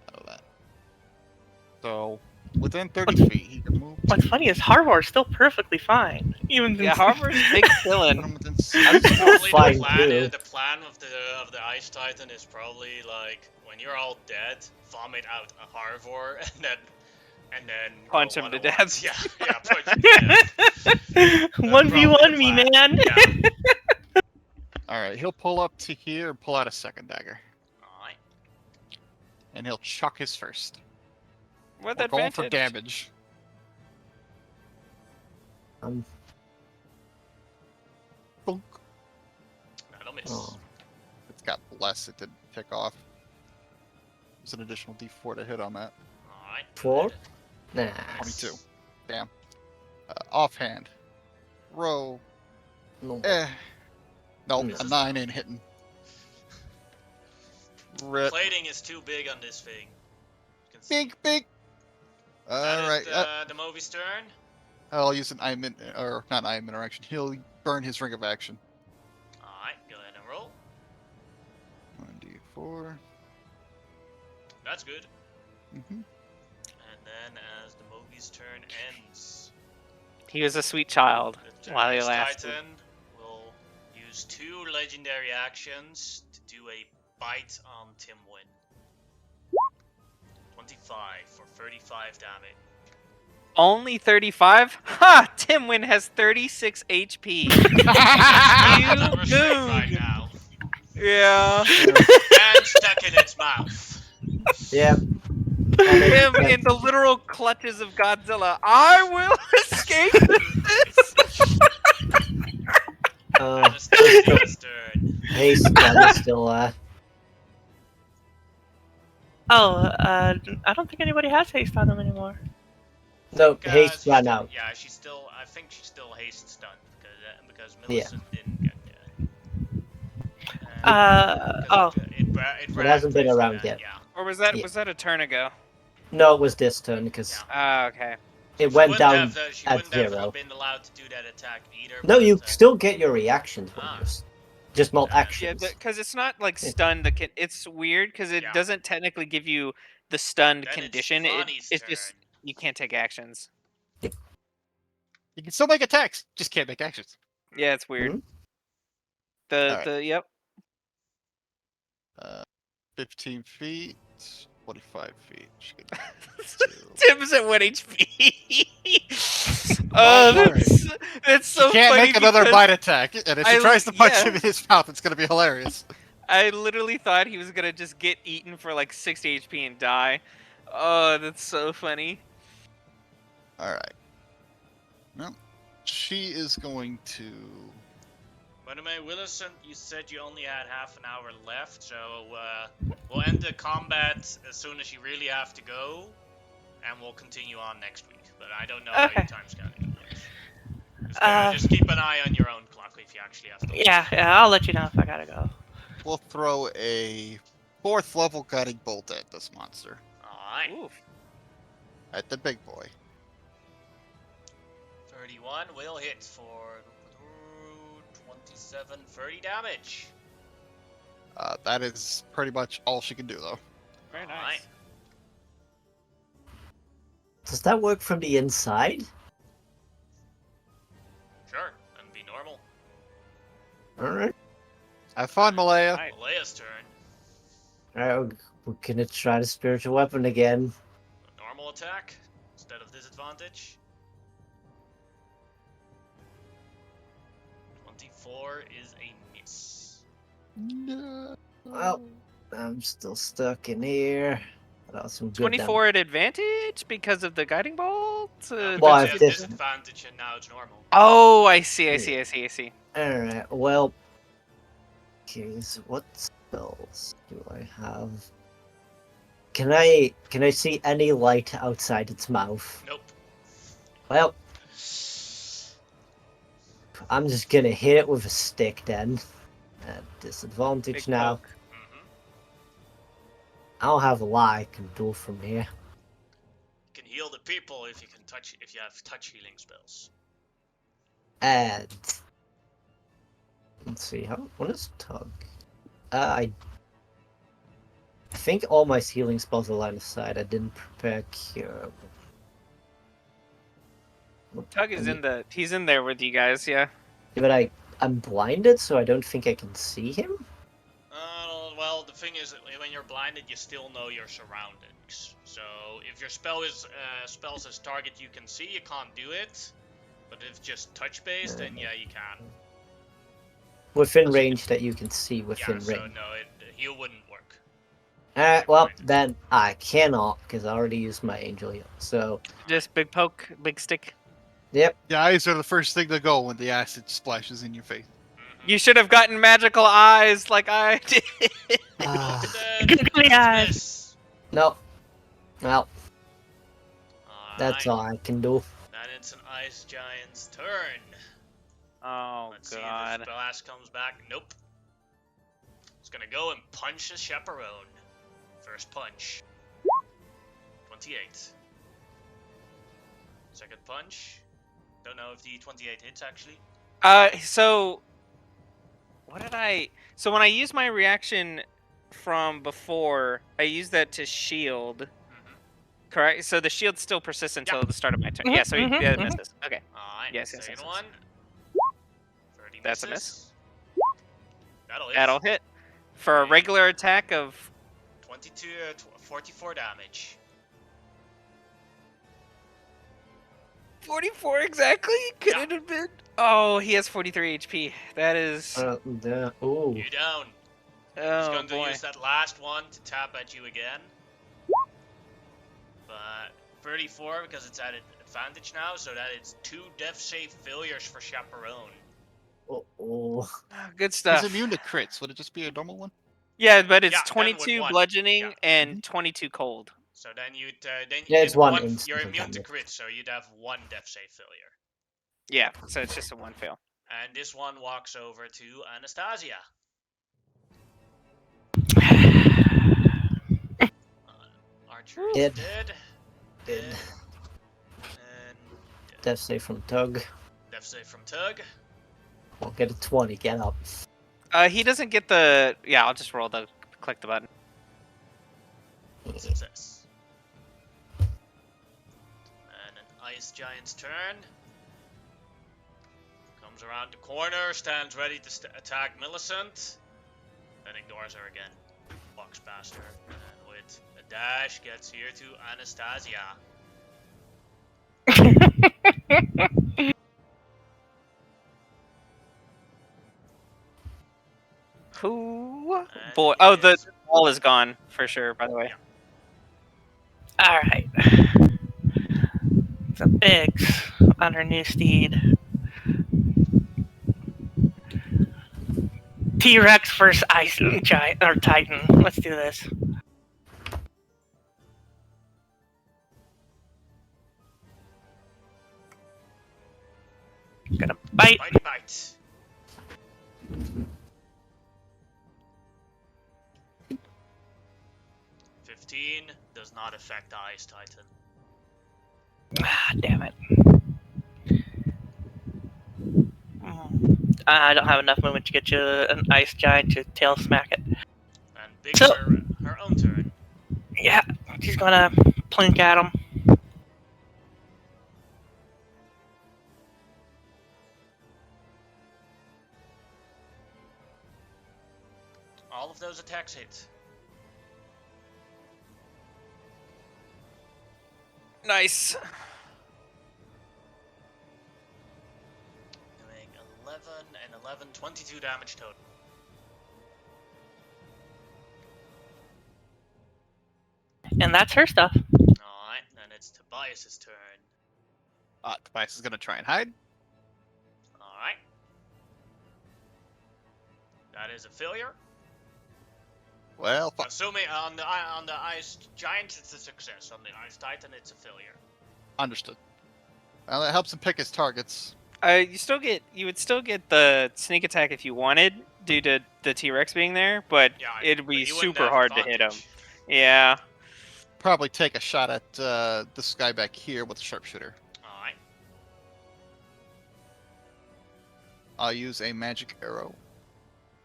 out of that. So within 30 feet, he can move. What's funny is Harvard is still perfectly fine. Even Yeah, since- Harvard's big Put chillin'. him within I'm six. still Probably fine the too. plan of the Ice Titan is probably like when you're all dead, vomit out a Harvor and then Punch go him to one-on-ones. death. Yeah, punch him to death. 1v1 me, plan. man. Yeah. All right, he'll pull up to here and pull out a second dagger, Alright. and he'll chuck his first. With We're going for advantage. damage. Boink. That'll miss. Oh. It's got bless. It didn't pick off. There's an additional D4 to hit on that. Alright. 4? Nah. 22. Damn. Offhand. Row. No. Nope, a Misses. 9 ain't hitting. Rip. Plating is too big on this thing. You can see. Big. That is Alright, the movie's turn. I'll use an or not IM interaction. He'll burn his ring of action. Alright, go ahead and roll. 1d4. That's good. Mm-hmm. And then as the movie's turn ends, He was a sweet child the while he Ice lasted. Titan will use 2 legendary actions to do a bite on Tim Win. 25 for 35 damage. Only 35? Ha! Timwin has 36 HP. It's You restrained right goon. now. Yeah. And stuck in its mouth. Yep. Him in the literal clutches of Godzilla. I will escape this. Just Anastasio's turn. Haste gun is still Oh, I don't think anybody has haste on them anymore. no, haste She's ran still- out. Yeah, she's still. I think she's still haste stunned because Yeah. Millicent didn't get there. Oh. It hasn't been around yet. Yeah. Or was that Yeah. was that a turn ago? No, it was this turn because Ah, okay. it She went wouldn't down have, she at wouldn't have 0. been allowed to do that attack either. No, you but, still get your reactions when Ah. you're just not Yeah, actions. Yeah, because it's not like Yeah. stunned. It's weird because it Yeah. doesn't technically give you the stunned Then condition. It's Vonnie's It's turn. just you can't take actions. You can still make attacks, just can't make actions. Yeah, it's weird. Mhm. The yep. 15 feet, 25 feet. She could Tim's at 1 HP. Well, That's so she can't funny make another because bite attack, and if she I- tries to punch yeah. him in his mouth, it's gonna be hilarious. I literally thought he was gonna just get eaten for like 60 HP and die. Oh, that's so funny. Alright. Well, she is going to... By the way, Williston, you said you only had half an hour left, so we'll end the combat as soon as you really have to go, and we'll continue on next week. But I don't know how your Okay. time scanning works. Just keep an eye on your own clock if you actually have to. Yeah, I'll let you know if I gotta go. We'll throw a 4th level guiding bolt at this monster. Alright. Ooh. At the big boy. 31 will hit for 27, 30 damage. That is pretty much all she can do, though. Very nice. Alright. Does that work from the inside? Sure, that'd be normal. Alright. Have fun, Malaya. Nice. Malaya's turn. Alright, we're gonna try the spiritual weapon again. A normal attack instead of disadvantage. 24 is a miss. No. Well, I'm still stuck in here. That was some good 24 at advantage because of the guiding bolt. Because Well, you if have this- disadvantage and now it's normal. Oh, I see. I see. I see. I see. Alright, well. Okay, so what spells do I have? Can I see any light outside its mouth? Nope. Well, I'm just gonna hit it with a stick then. At disadvantage Big now. poke. Mm-hmm. I don't have a lot I can do from here. You can heal the people if you have touch healing spells. And let's see, what is tug? I think all my healing spells are line of sight. I didn't prepare cure. Tug is in the. He's in there with you guys. Yeah. But I'm blinded, so I don't think I can see him. Well, the thing is, that when you're blinded, you still know your surroundings. So if your spell says target you can see, you can't do it. But if it's just touch based, then yeah, you can. Within range that you can see within Yeah, so range. no, heal wouldn't work. Well, then I cannot, because I already used my angel heal. So, Just big poke, big stick. yep. The eyes are the first thing to go when the acid splashes in your face. Mhm. You should have gotten magical eyes like I did. Ah, Googly eyes. Miss. no. Well, that's Alright, all I can do. then it's an ice giant's turn. Oh Let's see if god. the blast comes back. Nope. It's gonna go and punch the chaperone. First punch. 28. Second punch. Don't know if the 28 hits actually. So what did I? So when I used my reaction from before, I used that to shield. Mm-hmm. Correct. So the shield still persists until the start of my turn. Mhm, Yeah. So mhm, yeah, it mhm. misses. Okay. Alright, Yes, yes, second yes, yes. one. 30 That's a misses. That'll hit. That'll hit for a regular attack of 22, 44 damage. 44 exactly? Could Yeah. it have been? Oh, he has 43 HP. That is. Oh, You down. He's Oh going to boy. use that last one to tap at you again. But 34 because it's at an advantage now, so that it's 2 death save failures for Chaperone. oh. Good He's stuff. immune to crits. Would it just be a normal one? Yeah, but it's Yeah, then with 22 one. bludgeoning Yeah. and 22 cold. So then you'd Yeah, it's one you're instance of immune to damage. crit, so you'd have 1 death save failure. Yeah, so it's just a 1 fail. And this one walks over to Anastasia. Archer is Dead. dead. Dead. And Death save from Tug. death save from Tug. We'll get a 20. Get up. He doesn't get the. Yeah, I'll just roll the. Click the button. Success. And an ice giant's turn. Comes around the corner, stands ready to attack Millicent. Then ignores her again. Walks past her. And with a dash, gets here to Anastasia. Who? And Boy. he Oh, the is- wall is gone for sure. By the way. All right. So Biggs on her new steed. T-Rex versus Ice Giant or Titan. Let's do this. Gonna bite. Bitey bite. $15 does not affect the Ice Titan. Ah, damn it. I don't have enough movement to get you an Ice Giant to tail smack it. And Biggs So- her own turn. Yeah, she's gonna plink at him. All of those attacks hit. Nice. Doing 11 and 11, 22 damage total. And that's her stuff. Alright, then it's Tobias's turn. Tobias is gonna try and hide. Alright. That is a failure. Well, fuck. Assuming on the Ice Giant it's a success. On the Ice Titan it's a failure. Understood. Well, that helps him pick his targets. You would still get the sneak attack if you wanted, due to the T-Rex being there, but Yeah, it'd but be you wouldn't super have hard to hit him. advantage. Yeah. Probably take a shot at this guy back here with a sharpshooter. Alright. I'll use a magic arrow.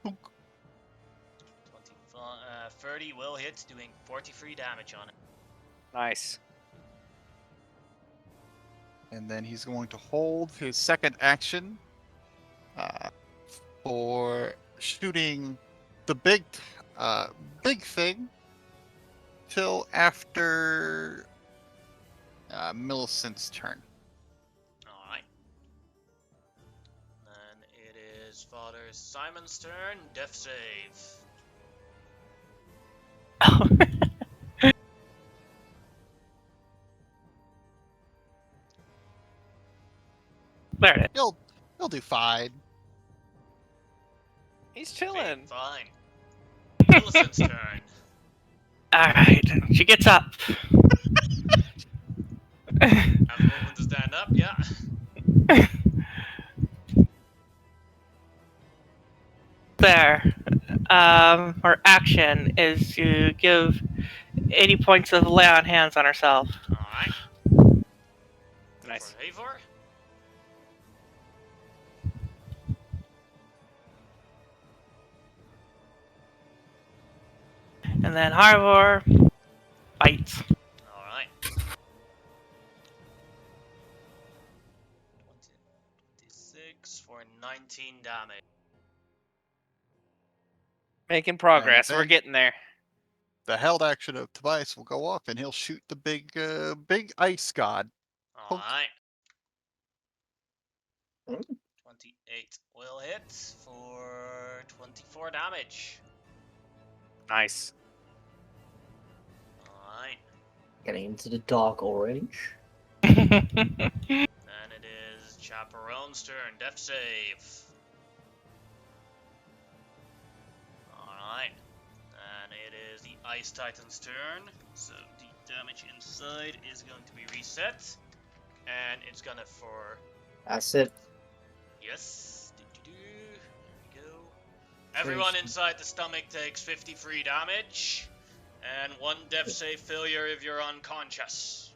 Boonk. 30 will hit, doing 43 damage on it. Nice. And then he's going to hold his second action for shooting the big thing till after Millicent's turn. Alright. Then it is Father Simon's turn. Death save. There it is. He'll do fine. He's chilling. Fine. Millicent's turn. Alright, she gets up. Have a movement to stand up, yeah. There. Her action is to give 80 points of lay on hands on herself. Alright. Nice. For Havor. And then Harvor bites. Alright. 26 for 19 damage. Making progress. We're then- getting there. The held action of Tobias will go off, and he'll shoot the big ice god. Alright. 8 will hit for 24 damage. Nice. Alright. Getting into the dark orange. Then it is Chaperone's turn. Death save. Alright. And it is the Ice Titan's turn. So the damage inside is going to be reset. And it's gonna for... That's it. Yes. There we go. Everyone inside the stomach takes 53 damage. And 1 death save failure if you're unconscious.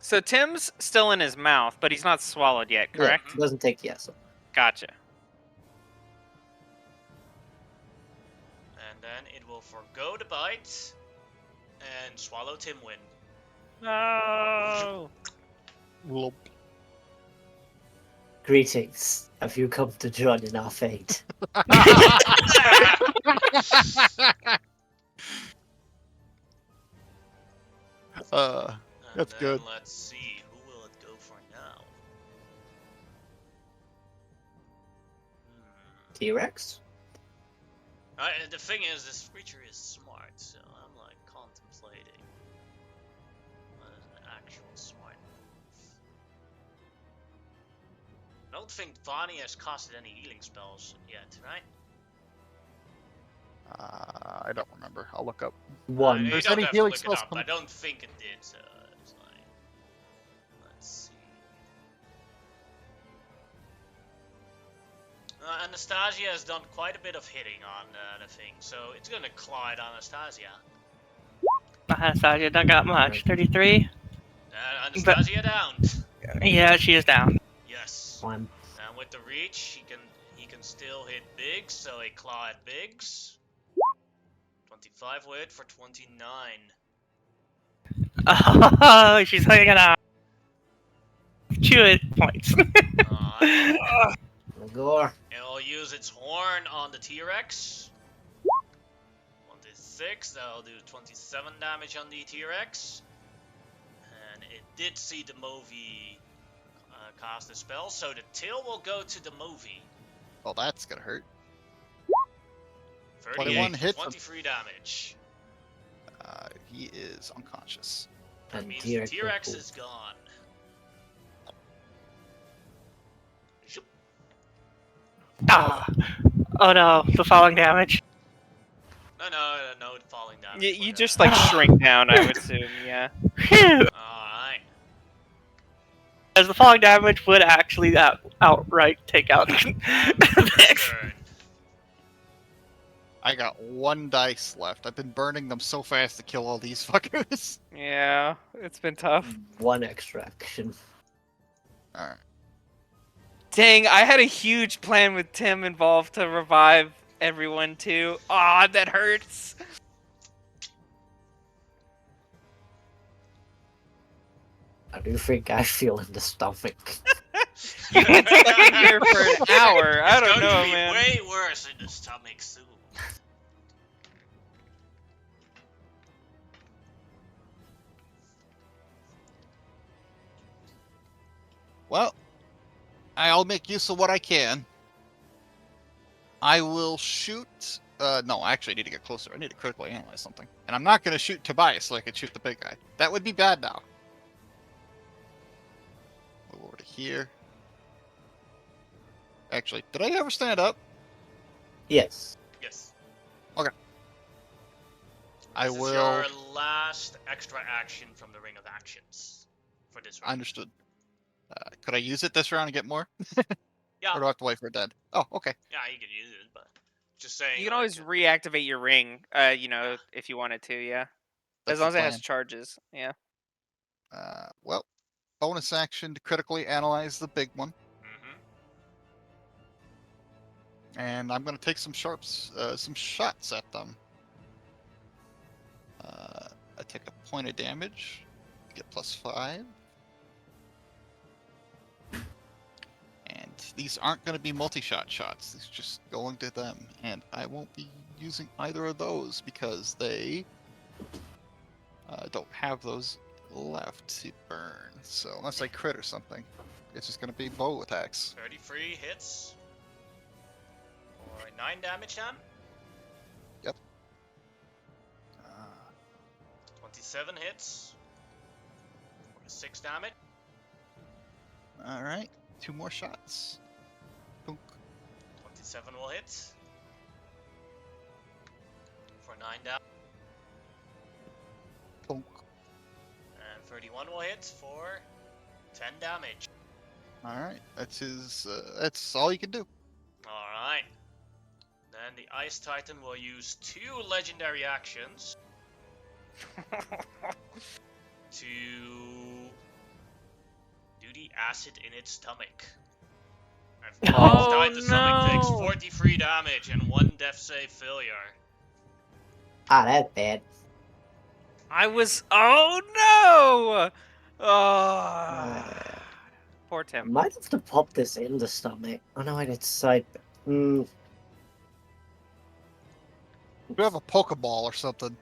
So Tim's still in his mouth, but he's not swallowed yet, correct? Yeah, doesn't take yes. Gotcha. And then it will forgo the bite and swallow Timwin. No. Lump. Greetings. Have you come to join in our fate? And That's then good. Let's see, who will it go for now? T-Rex? The thing is, this creature is smart, so I'm like contemplating what is an actual smart move. I don't think Vani has casted any healing spells yet, right? I don't remember. I'll look up. One. You There's don't any have to healing look it spells up. I coming- don't think it did, so it's like... Let's see... Anastasia has done quite a bit of hitting on the thing, so it's gonna claw at Anastasia. Anastasia don't got much. 33? Anastasia downed. Yeah, she is down. Yes. One. And with the reach, he can still hit Biggs, so a claw at Biggs. 25 will hit for 29. Oh, she's hanging on. Chew it points. Gore. It'll use its horn on the T-Rex. 26, that'll do 27 damage on the T-Rex. And it did see the Movi cast a spell, so the tail will go to the Movi. Oh, that's gonna hurt. 38, 21 hit for- 23 damage. He is unconscious. That And means the T-Rex T-Rex will is gone. Zoop. Ah. Oh no, the falling damage. No falling damage. You but, just like shrink down, I would assume. Yeah. Phew. Alright. As the falling damage would actually outright take out And the Biggs' turn. I got 1 dice left. I've been burning them so fast to kill all these fuckers. Yeah, it's been tough. 1 extra action. Alright. Dang, I had a huge plan with Tim involved to revive everyone too. Aw, that hurts. How do you think I feel in the stomach? You've been stuck in here for an hour. I don't It's going know, to be man. way worse in the stomach soon. Well, I'll make use of what I can. I will shoot... no, actually I need to get closer. I need to critically analyze something. And I'm not going to shoot Tobias so I can shoot the big guy. That would be bad now. Move over to here. Actually, did I ever stand up? Yes. Yes. I This is will... your last extra action from the Ring of Actions for this round. Understood. Could I use it this round and get more? Yeah. Or do I have to wait for it dead? Oh, okay. Yeah, you could use it, but just saying. You can like, always reactivate your ring, if you wanted to, yeah. That's As long as the it has plan. charges, yeah. Well, bonus action to critically analyze the big one. mhm. And I'm going to take some some shots at them. I take a point of damage, get +5. And these aren't going to be multi-shot shots. These are just going to them. And I won't be using either of those because they don't have those left to burn. So unless I crit or something. It's just gonna be bow attacks. 33 hits. For 9 damage then. Uh, 27 hits. For 6 damage. all right, 2 more shots. Boom. 27 will hit. For 9 damage. Boom. And 31 will hit for 10 damage. All right, that's his. That's all you can do. Alright. Then the Ice Titan will use 2 legendary actions to do the acid in its stomach. And Oh, the stomach takes no. 43 damage and 1 death save failure. Ah, that's bad. I was. Oh no! Oh. Poor I Tim. might have to pop this in the stomach. Oh no, I did side. You have a Pokeball or something.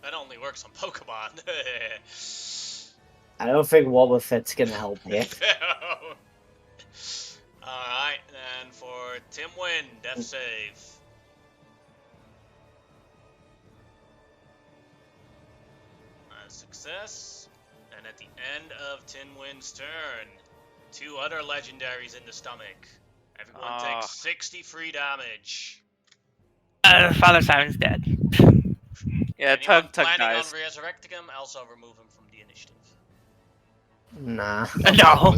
That only works on Pokemon. I don't think Wobbuffet's gonna help here. Alright, then for Timwin, death save. Success. And at the end of Timwin's turn, 2 other legendaries in the stomach. Everyone takes 63 damage. Father Simon's dead. Yeah, Anyone Tug planning dies. on resurrecting him, also remove him from the initiative. Nah. No.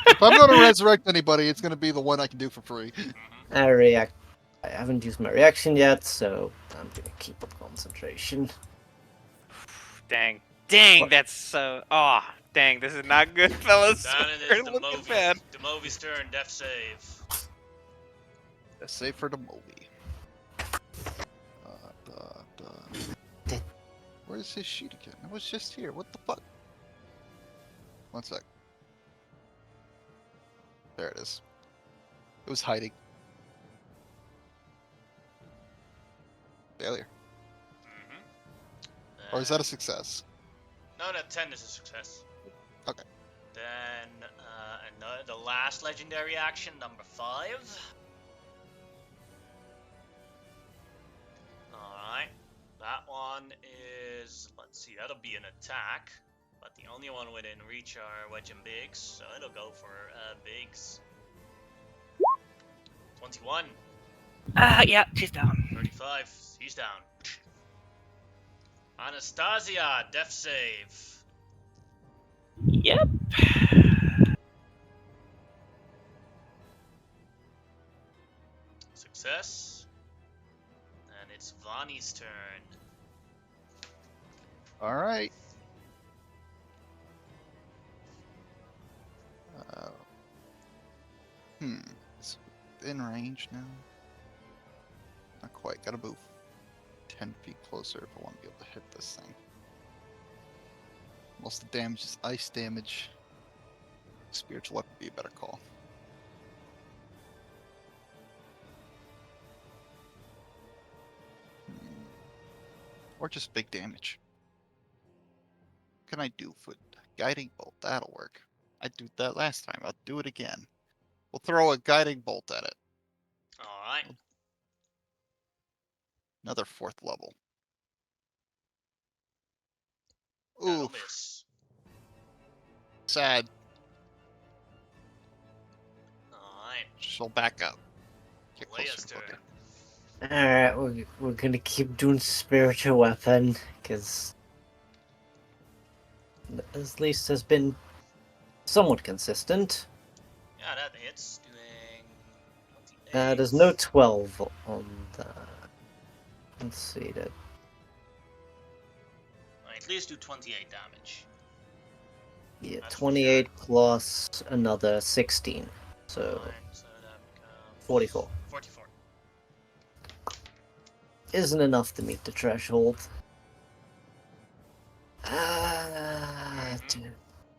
If I'm gonna resurrect anybody, it's gonna be the one I can do for free. Mhm. I haven't used my reaction yet, so I'm gonna keep up concentration. Dang. Dang, What? that's so. Oh, dang, this is not good, fellas. Then it We're is looking bad. Demovi's turn, death save. Let's save for the movie. Where's his sheet again? It was just here. What the fuck? One sec. There it is. It was hiding. Failure. Or is that a success? No, 10 is a success. Okay. Then the last legendary action, number 5. Alright. That one is, let's see, that'll be an attack. But the only one within reach are Wedge and Biggs, so it'll go for Biggs. 21. Yeah, she's down. 35. He's down. Anastasia, death save. Yep. Success. And it's Vani's turn. Alright. It's in range now. Not quite. Gotta move 10 feet closer if I want to be able to hit this thing. Most of the damage is ice damage. Spiritual weapon would be a better call. Or just big damage. What can I do for guiding bolt? That'll work. I did that last time. I'll do it again. We'll throw a guiding bolt at it. Alright. Another 4th level. That'll Ooh, miss. sad. Alright. She'll back up. Get closer Leia's to turn. Booker. Alright, we're gonna keep doing spiritual weapon, because at least has been somewhat consistent. Yeah, that hits. Doing 28. There's no 12 on the. Let's see that. At least do 28 damage. Yeah, That's for 28 plus another 16, so Alright, so that becomes 44. 44. Isn't enough to meet the threshold.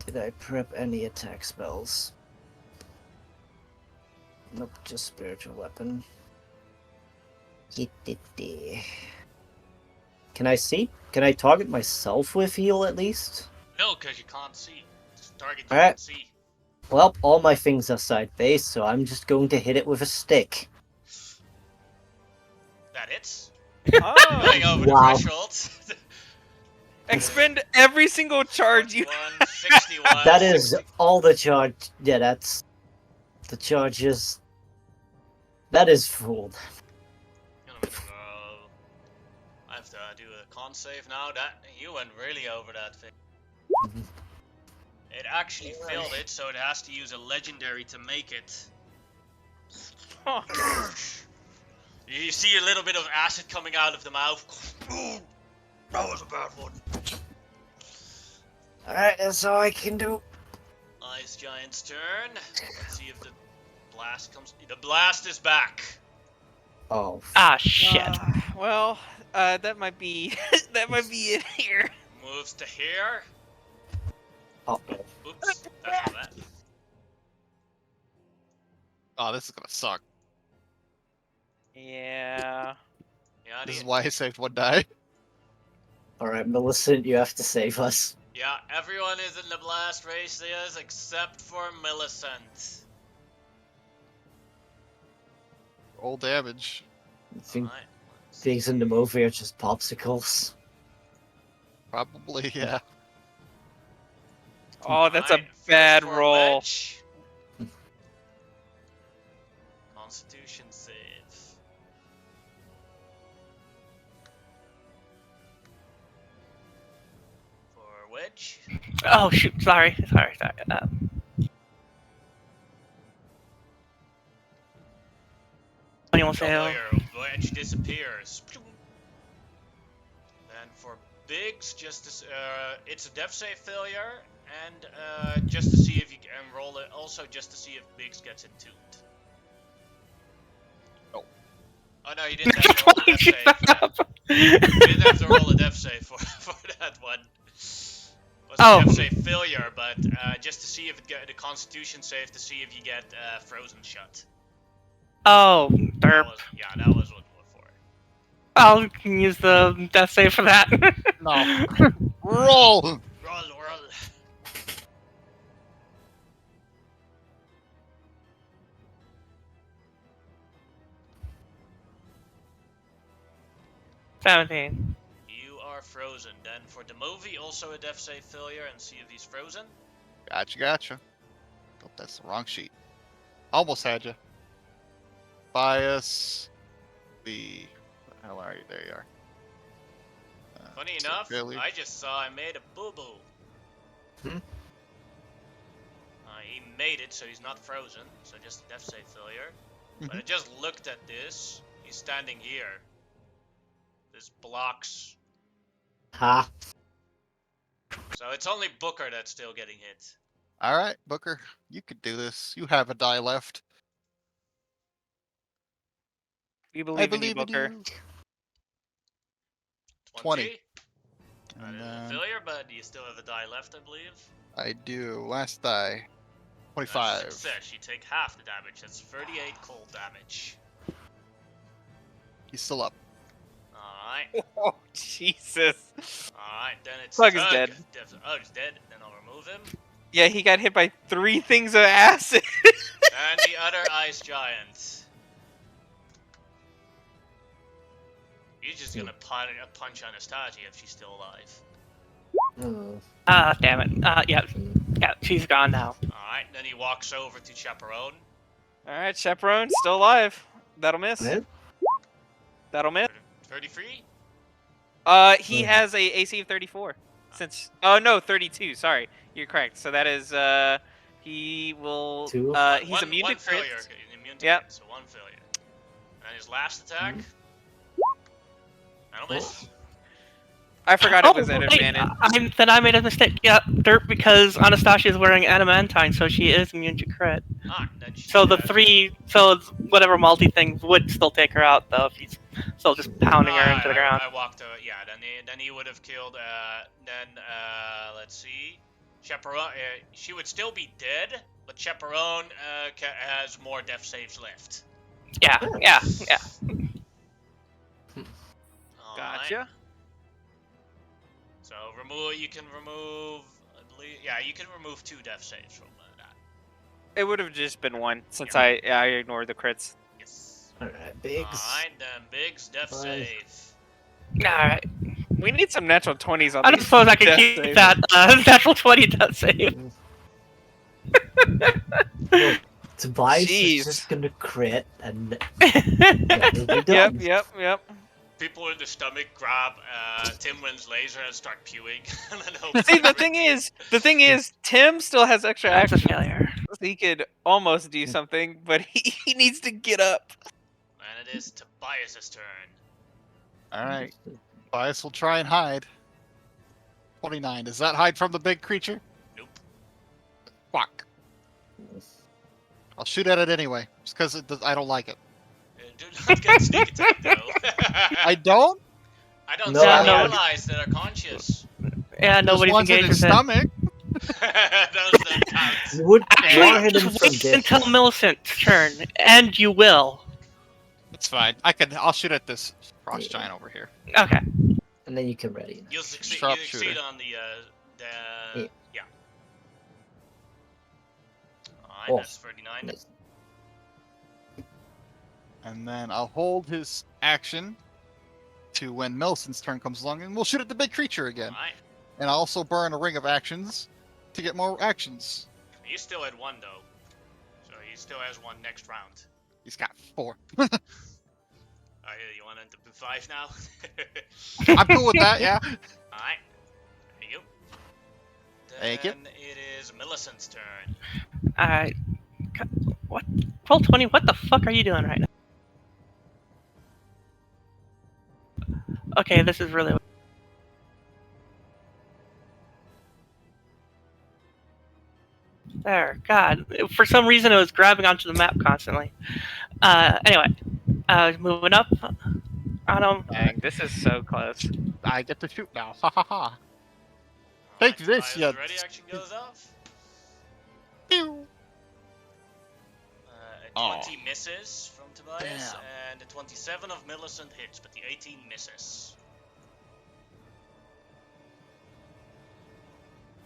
Did I prep any attack spells? Nope, just spiritual weapon. Can I see? Can I target myself with heal at least? No, because you can't see. Just target you Alright. can see. Well, all my things are side face, so I'm just going to hit it with a stick. That hits. Oh, Going over Wow. the threshold. expend every single charge you. 41, 61. That is 60. all the charge. Yeah, that's the charges. That is full. I have to do a con save now. That you went really over that thing. It actually failed it, so it has to use a legendary to make it. Oh, You see a little bit of acid coming out of the mouth. Ooh, that was a bad one. Alright, that's all I can do. Ice Giant's turn. Let's see if the blast comes. The blast is back. Oh, Ah, shit. well, that might be that might be it here. Moves to here. oh. Oops, that's not that. Oh, this is gonna suck. Yeah. Yeah, This is the, why I saved one die. Alright, Millicent, you have to save us. yeah, everyone is in the blast radius except for Millicent. I Roll damage. think Alright. things in the movie are just popsicles. Probably, yeah. Oh, that's a Alright, first bad for roll. Wedge. Constitution save. For Wedge. Oh, shoot. Sorry. Anyone fail? Failure. Wedge disappears. And for Biggs, it's a death save failure, and just to see if you can roll it. Also, just to see if Biggs gets entombed. Oh. Oh no, you didn't have to roll a death save. You didn't have to roll a death save for that one. It was a death save failure, but just to see if it get the Constitution save to see if you get frozen shut. Oh, That derp. was what for. I'll use the death save for that. No. Roll! Roll. 17. You are frozen. Then for the movie, also a death save failure, and see if he's frozen. Gotcha. Oh, that's the wrong sheet. Almost had you. Bias. Where the hell are you? There you are. Funny so enough, failure. I just saw I made a boo-boo. Hmm? He made it, so he's not frozen, so just a death save failure. But I just looked at this. He's standing here. This blocks. Ha. So it's only Booker that's still getting hit. Alright, Booker. You could do this. You have a die left. We I believe in you, believe in Booker. you. 20. That And is a then failure, but you still have a die left, I believe. I do. Last die. That's 25. success. You take half the damage. That's 38 cold damage. He's still up. Alright. Oh, Jesus. Alright, then it's Slug is Tug. dead. Oh, he's dead. Then I'll remove him. Yeah, he got hit by 3 things of acid. And the other ice giant. He's just gonna punch Anastasia if she's still alive. Oh. Ah, damn it. Yeah, she's gone now. Alright, then he walks over to Chaperone. Alright, Chaperone, still alive. That'll miss. Yeah. That'll miss. 33? He has a AC of 34. Since oh no, 32. Sorry, you're correct. So that is he will Two? he's one, immune one to failure. crits. Immune to Yep. crits, so one failure. And his last attack. That'll miss. I forgot it was at wait, advantage. then I made a mistake. Yeah, derp, because Anastasia is wearing adamantine, so she is immune to crit. Then she So the has- whatever multi thing would still take her out, though, if he's still just pounding her into the ground. I walked yeah, then he would have killed, let's see. Chaperone, she would still be dead, but Chaperone has more death saves left. Yeah. Alright. Gotcha. So you can remove, I believe, yeah, you can remove 2 death saves from that. It would have just been 1 since I ignored the crits. Yes. Alright, Biggs. Alright then, Biggs, death Bye. save. Alright. We need some natural 20s on I don't these suppose I could death keep saves. that natural 20 death save. Look, Tobias Jeez. is just gonna crit and Yeah, it'll be done. Yep. People in the stomach grab Timlin's laser and start pewing. And then hope See, for the thing is, Tim still has extra That's a action. failure. So he could almost do something, but he needs to get up. And it is Tobias's turn. Alright. Bias will try and hide. 29. Does that hide from the big creature? Nope. Fuck. I'll shoot at it anyway, just because I don't like it. Do not get sneak attack though. I don't? I don't No, see I any don't. allies that are conscious. Yeah, nobody's There's ones in engaged his with it. stomach. Those don't count. You would Actually, draw him just from wait distance. until Millicent's turn, and you will. It's fine. I'll shoot at this frost giant over here. Okay. And then you can ready it. You'll succeed. Sharpshooter. You succeed on the yeah. Alright, Oh. that's 39. Nice. And then I'll hold his action to when Millicent's turn comes along, and we'll shoot at the big creature again. Alright. And I'll also burn a ring of actions to get more actions. He's still at 1 though. So he still has 1 next round. He's got 4. You want him to do 5 now? I'm cool with that, yeah. Alright. There you go. Thank you. Then it is Millicent's turn. Alright. What? Roll 20, what the fuck are you doing right now? Okay, this is really... There, God. For some reason it was grabbing onto the map constantly. Anyway. Moving up on him. Dang, this is so close. I get to shoot now. Ha ha ha. Take Alright, this, Tobias' ya- ready action goes off. Pew. A 20 misses from Tobias, Damn. and a 27 of Millicent hits, but the 18 misses.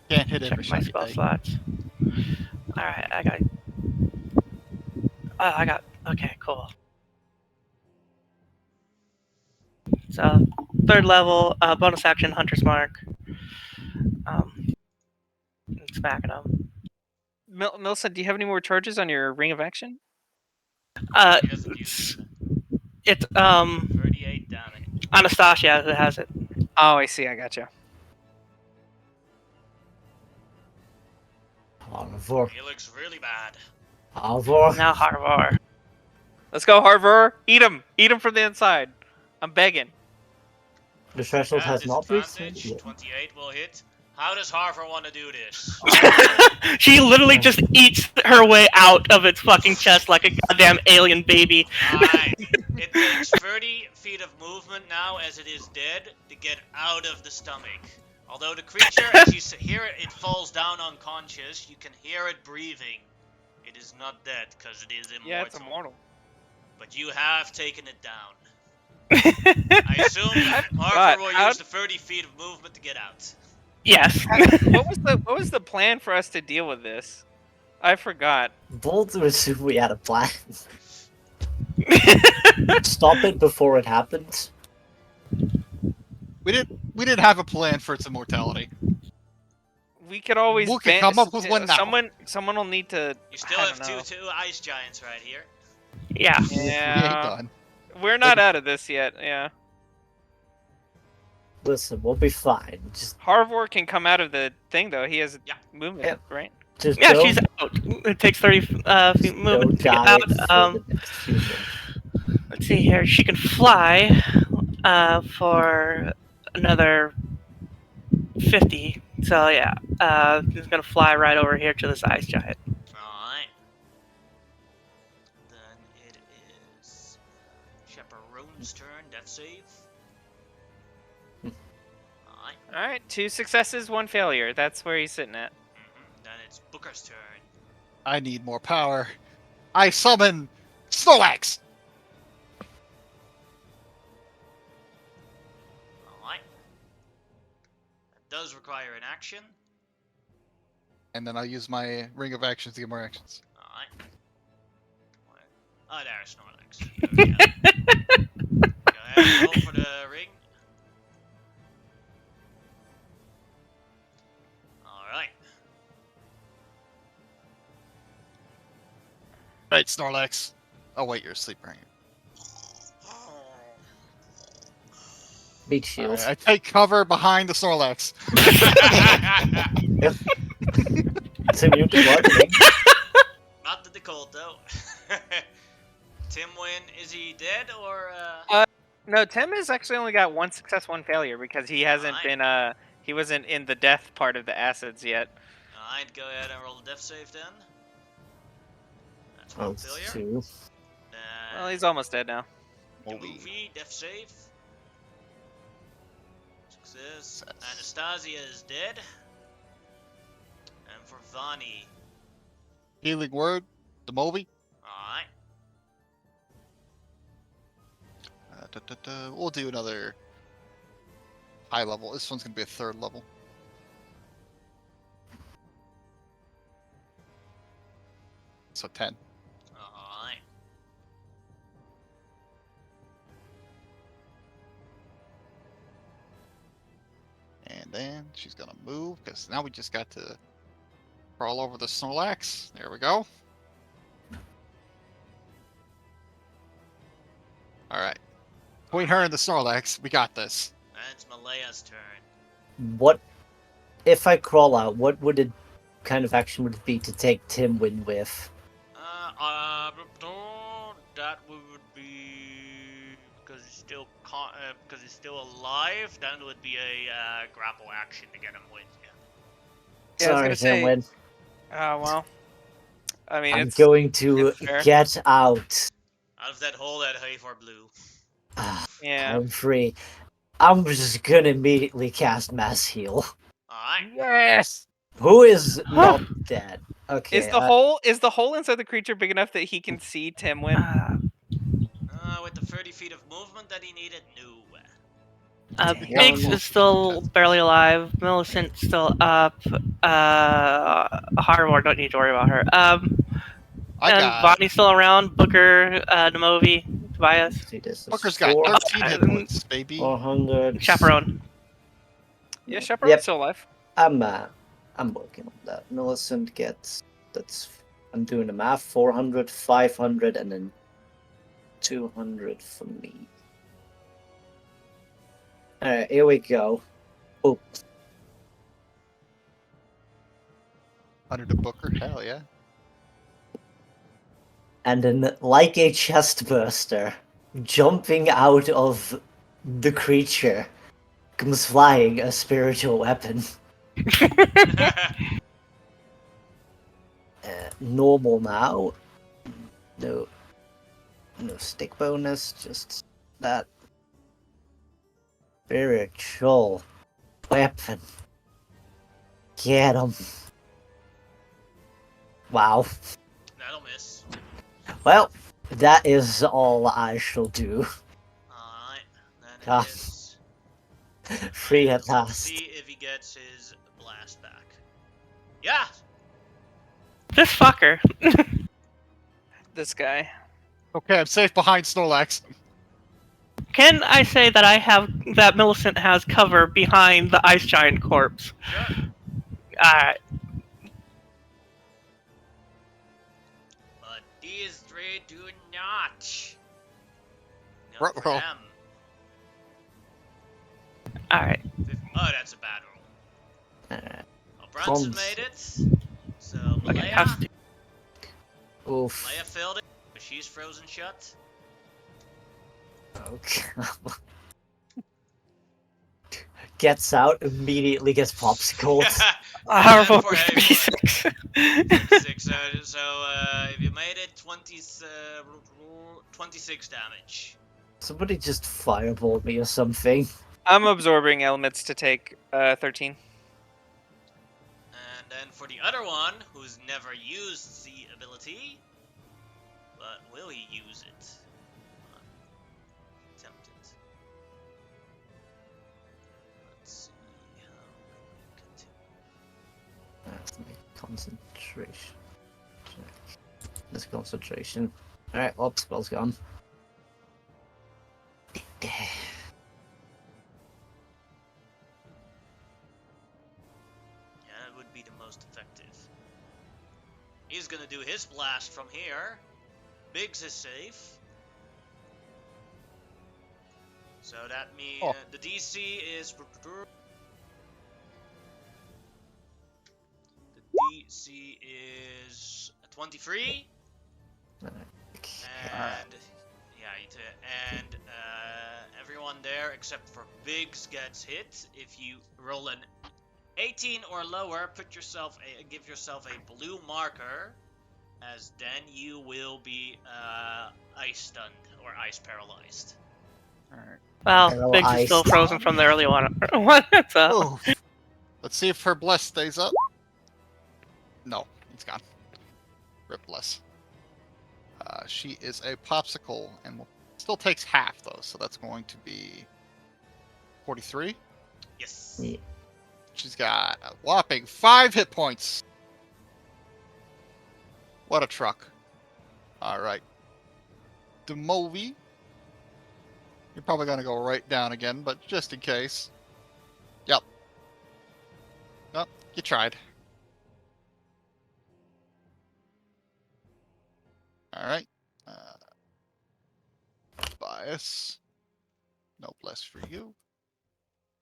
Can't hit every Check my shot you spell take. slots. Alright, I got... Oh, I got... Okay, cool. So, 3rd level, bonus action, Hunter's Mark. Smacking him. Millicent, do you have any more charges on your ring of action? He doesn't use It's, it. 38 damage. Anastasia who has it. Oh, I see. I gotcha. Harvor. He looks really bad. Harvor. Now Harvar. Let's go, Harvor. Eat him. Eat him from the inside. I'm begging. The threshold At has not been disadvantage, set yet. 28 will hit. How does Harver want to do this? She literally just eats her way out of its fucking chest like a goddamn alien baby. Alright. It takes 30 feet of movement now as it is dead to get out of the stomach. Although the creature, as you hear it, it falls down unconscious. You can hear it breathing. It is not dead because it is immortal. Yeah, it's immortal. But you have taken it down. I assume that Harper will use the 30 feet of movement to get out. Yes. What was the plan for us to deal with this? I forgot. Bold to assume we had a plan. Stop it before it happens. We didn't have a plan for its immortality. We could always We could come up with one now. Someone will need to. You still I have don't know. two ice giants right here. Yeah. We ain't Yeah, done. we're not out of this yet. Yeah, Listen, we'll be fine. Just Harvor can come out of the thing though. He has Yeah. movement, Yeah. right? Yeah, don't, she's out. It takes 30 feet movement to get die out. for the next human. Let's see here. She can fly for another 50. So yeah, she's gonna fly right over here to this ice giant. Alright. Then it is Chaperone's turn. Death save. Alright. All right, 2 successes, 1 failure. That's where he's sitting at. Then it's Booker's turn. I need more power. I summon Snorlax. Alright. That does require an action. And then I'll use my ring of actions to get more actions. Alright. Oh, there's Snorlax. There we go. Go ahead and roll for the ring. Alright. Right, Snorlax. Oh wait, you're asleep, aren't you? Beat shield. Alright, I take cover behind the Snorlax. It's immune to bludgeoning. Not the cold though. Timwin, is he dead or No, Tim has actually only got 1 success, 1 failure because he hasn't Alright. been he wasn't in the death part of the acids yet. Alright, go ahead and roll the death save then. That's Oh, one failure. two. Well, he's almost dead now. Movie, death save. Success. Anastasia is dead. And for Vani. Healing word, the Moby. Alright. We'll do another high level. This one's gonna be a 3rd level. So 10. Alright. And then she's gonna move because now we just got to crawl over the Snorlax. There we go. Alright. Between her and the Snorlax, we got this. That's Malaya's turn. What if I crawl out? What would it kind of action would it be to take Timwin with? That would be because he's still alive. That would be a grapple action to get him with you. Yeah, I was Sorry, gonna say- Timwin. Oh well. I mean, I'm it's going to it's fair. get out. Out of that hole that Hayfor blew. yeah. I'm free. I'm just gonna immediately cast Mass Heal. Alright. Yes! Who is not dead? Okay. Is the hole inside the creature big enough that he can see Timwin? With the 30 feet of movement that he needed, no. Damn. Biggs is still barely alive. Millicent's still up. Harmore, don't need to worry about her. I and got. Bonnie's still around. Booker, Namovi, Tobias. See, this is Booker's got 13 hit points, baby. 400. Chaperone. Yeah, Chaperone's Yep. still alive. I'm working on that. Millicent gets I'm doing the math. 400, 500, and then 200 for me. All right, here we go. Oh, Under the Booker, hell yeah. and then like a chest burster, jumping out of the creature, comes flying a spiritual weapon. Normal now. No stick bonus, just that spiritual weapon. Get him. Wow. That'll miss. Well, that is all I shall do. Alright. Then Ah. it is. Free at Let's last. see if he gets his blast back. Yeah! This fucker. This guy. Okay, I'm safe behind Snorlax. Can I say that Millicent has cover behind the ice giant corpse? Sure. Alright. But these three do not. Roll. Not for them. Alright. Oh, that's a bad roll. Alright. Oh, Bronson Cons. made it. So, Okay, Malaya. how's the- Oof. Malaya failed it, but she's frozen shut. Okay. Gets out, immediately gets popsicled. Horrible For for Haywood. 56. 6. So, if you made it, 26 damage. Somebody just fireballed me or something. I'm absorbing elements to take 13. And then for the other one, who's never used the ability, but will he use it? Tempted. Let's see how we continue. That's my concentration check. focus concentration. Alright, well, spell's gone. Yeah, it would be the most effective. He's gonna do his blast from here. Biggs is safe. So that means Oh. the DC is. The DC is 23. And yeah, and everyone there except for Biggs gets hit. If you roll an 18 or lower, give yourself a blue marker, as then you will be ice stunned or ice paralyzed. Alright. Well, Arrow Biggs is still ice. frozen from the early one. So, Oh. Let's see if her bless stays up. No, it's gone. Rip bless. She is a popsicle and still takes half though, so that's going to be 43. Yes. Yeah. She's got a whopping 5 hit points. What a truck. Alright. Demovi. You're probably going to go right down again, but just in case. Yep. Nope, you tried. Alright. Bias. No bless for you.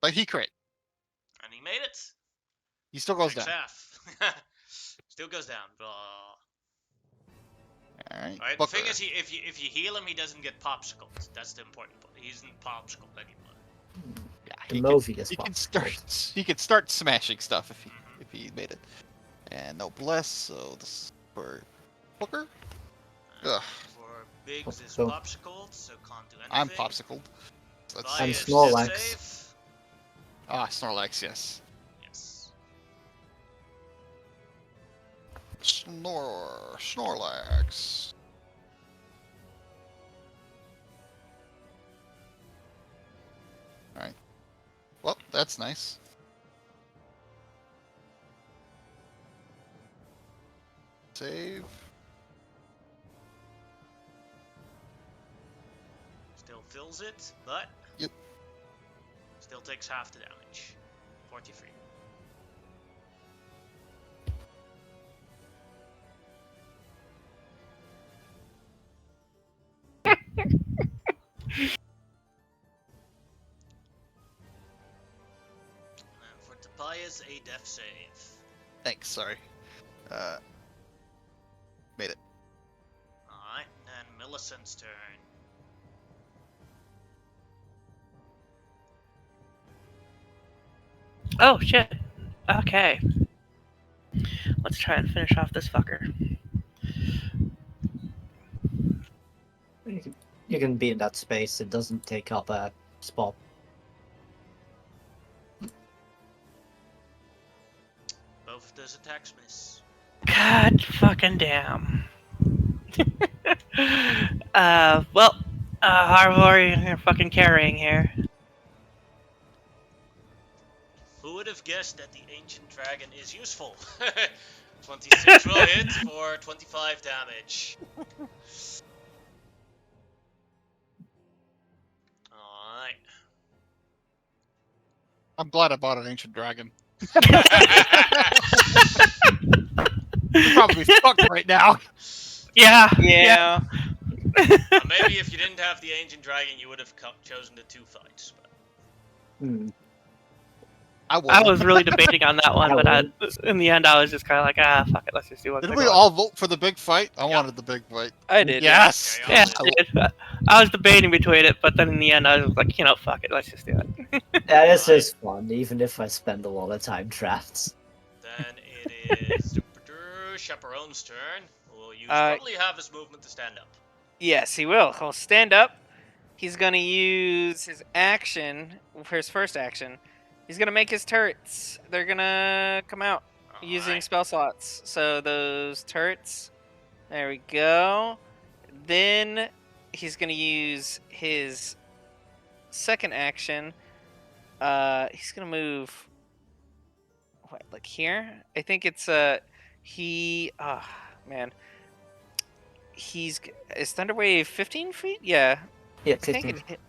But he crit. And he made it. He still goes Takes down. half. Still goes down. Alright. Right. The thing is, if you heal him, he doesn't get popsicled. That's the important part. He isn't popsicled anymore. Yeah, The he movie is he can popsicle. he can start smashing stuff if he made it. And no bless, so this is for Booker. Ugh. For Biggs is Popsicle. popsicled, so can't do anything. I'm popsicled. So let's I'm Bias see. is Snorlax. safe. Snorlax, yes. Yes. Snorlax. Alright. Well, that's nice. Save. Still fills it, but Yep. still takes half the damage. 43. And for Tobias, a death save. Thanks, sorry. Made it. Alright, then Millicent's turn. oh shit. Okay. Let's try and finish off this fucker. You can be in that space. It doesn't take up a spot. Both of those attacks miss. God fucking damn. Well, Harvor, you're fucking carrying here. Who would have guessed that the Ancient Dragon is useful? 26 will hit for 25 damage. Alright. I'm glad I bought an ancient dragon. You're probably fucked right now. Yeah. Yeah. Maybe if you didn't have the Ancient Dragon, you would have chosen the 2 fights. But... Hmm. I was really debating on that one, I but in the end, I was just kind of like, fuck it, let's just do one. Did we all vote for the big fight? I Yep. wanted the big fight. I did. Yes. Okay, Yeah, I'll I did. I was debating between it, but then in the end, I was like, fuck it, let's just do it. Yeah, this is fun, even if I spend a lot of time drafts. Then it is Chaperone's turn. Will you Uh, probably have his movement to stand up? Yes, he will. He'll stand up. He's gonna use his action for his first action. He's gonna make his turrets. They're gonna come out using Alright. spell slots. So those turrets. There we go. Then he's gonna use his second action. He's gonna move. What, like here? I think it's he. Ah, man. is Thunderwave 15 feet? Yeah, Yeah, I think 15. it hit.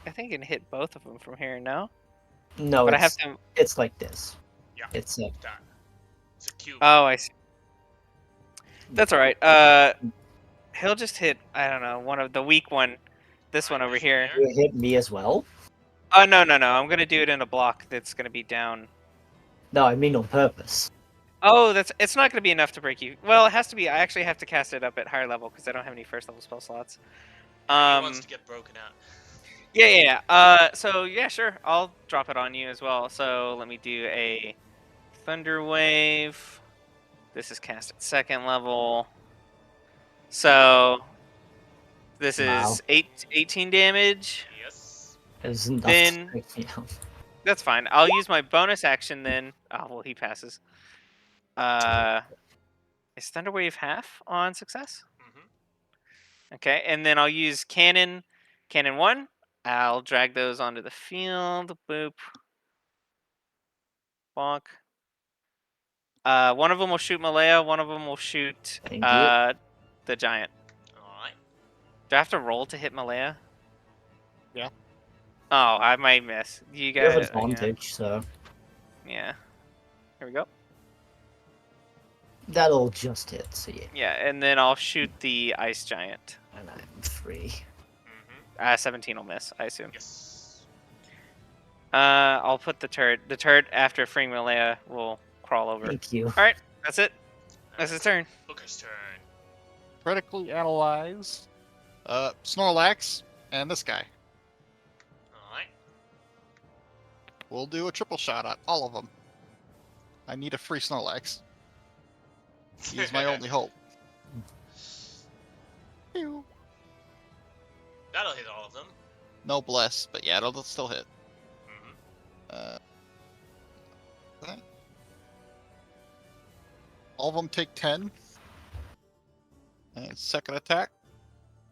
I think it can hit both of them from here. No, No, but I have to. it's like this. Yeah. It's That. It's a cube. Oh, I see. That's all right. He'll just hit. I don't know, one of the weak one. This one Alright, over this here. you hit me as well. Oh no. I'm gonna do it in a block that's gonna be down. No, I mean on purpose. Oh, it's not gonna be enough to break you. Well, it has to be. I actually have to cast it up at higher level because I don't have any first level spell slots. He wants to get broken out. Yeah. So yeah, sure. I'll drop it on you as well. So let me do a Thunder Wave. This is cast at second level. So this Wow. is 18 damage. Yes. Isn't that Then- break me out? That's fine. I'll use my bonus action then. Oh well, he passes. Is Thunder Wave half on success? Mm-hmm. Okay, and then I'll use Cannon 1. I'll drag those onto the field. Boop. Bonk. One of them will shoot Malaya. One of them will shoot Thank you. the giant. Alright. Do I have to roll to hit Malaya? Yeah. Oh, I might miss. You You got have it. advantage, so Yeah. Here we go. that'll just hit. So yeah, Yeah, and then I'll shoot the ice giant. and I'm free. Mm-hmm. 17 will miss, I assume. Yes. I'll put the turret. The turret after freeing Malaya will crawl over. Thank you. All right, that's it. That's his turn. Booker's turn. Critically analyze Snorlax and this guy. Alright. We'll do a triple shot at all of them. I need a free Snorlax. He's my only hope. Pew. That'll hit all of them. No bless, but yeah, it'll still hit. Mm-hmm. Okay. All of them take 10. And second attack.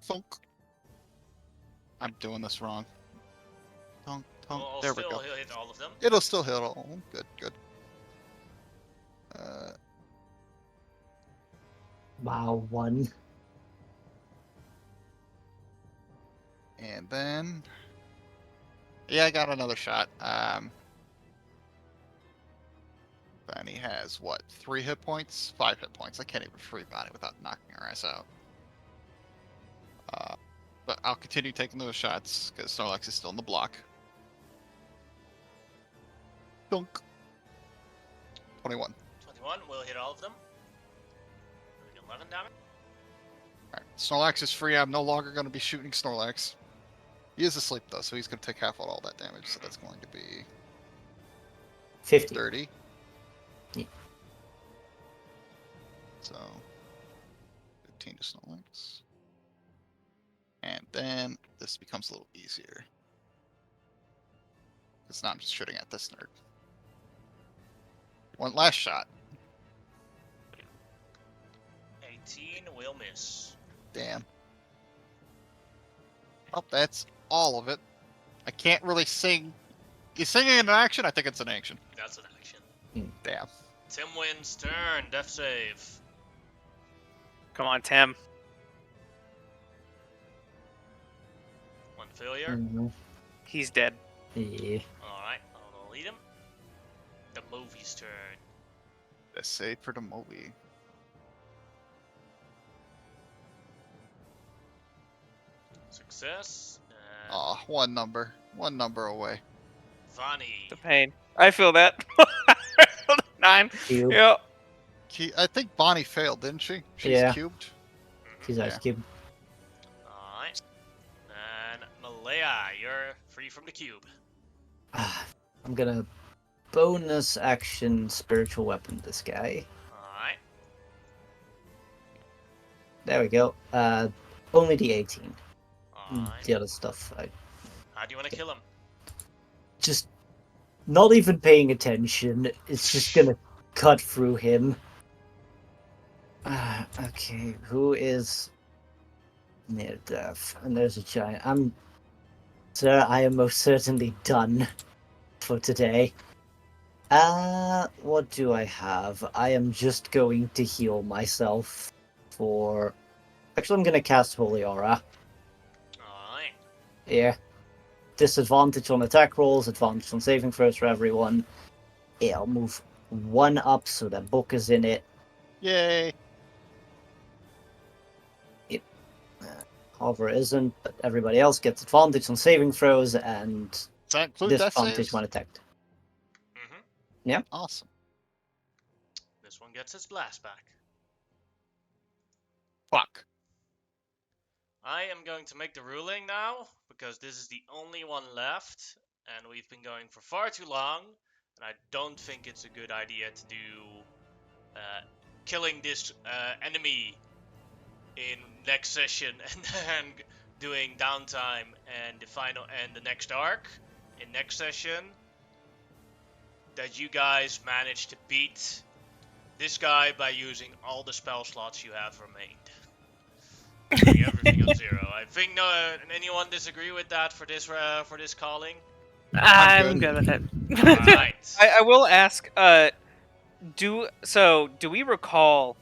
Thunk. I'm doing this wrong. Thunk, thunk. Well, There we go. he'll hit all of them. It'll still hit all. Good, good. Wow, one. And then, yeah, I got another shot. Then he has what? 3 hit points, 5 hit points. I can't even free body without knocking her ass out. But I'll continue taking those shots because Snorlax is still in the block. Dunk. 21. 21 will hit all of them. 11 damage. Alright, Snorlax is free. I'm no longer going to be shooting Snorlax. He is asleep though, so he's going to take half of all that damage. So that's going to be 50. 30. Yeah. So 15 to Snorlax. And then this becomes a little easier. Because now I'm just shooting at this nerd. One last shot. 18 will miss. Damn. Well, that's all of it. I can't really sing. You singing in action? I think it's an action. That's an action. Damn. Tim wins turn. Death save. Come on, Tim. One failure. Mhm. He's dead. Yeah. Alright, I'll lead him. The movie's turn. Let's say for the movie. Success. And Aw, one number away. Vani. The pain. I feel that. 9. Cube. Yep. I think Bonnie failed, didn't she? She's Yeah. cubed. She's ice Yeah. cube. Alright. And Malaya, you're free from the cube. I'm gonna bonus action spiritual weapon this guy. Alright. There we go. Only the 18. Alright. The other stuff, I How do you want to kill him? just not even paying attention. It's just gonna cut through him. Okay, who is near death? And there's a giant. Sir, I am most certainly done for today. What do I have? I am just going to heal myself for Actually, I'm gonna cast Holy Aura. Alright. Yeah. Disadvantage on attack rolls, advantage on saving throws for everyone. Yeah, I'll move one up so that book is in it. Yay! However, it isn't, but everybody else gets advantage on saving throws and Does that include death disadvantage saves? when attacked. Mm-hmm. Awesome. This one gets its blast back. Fuck. I am going to make the ruling now, because this is the only one left, and we've been going for far too long, and I don't think it's a good idea to do killing this enemy in next session and then doing downtime and the next arc in next session. That you guys managed to beat this guy by using all the spell slots you have remained. Doing everything on 0. I think anyone disagree with that for this calling? I'm good. good with it. Alright. I will ask. Do we recall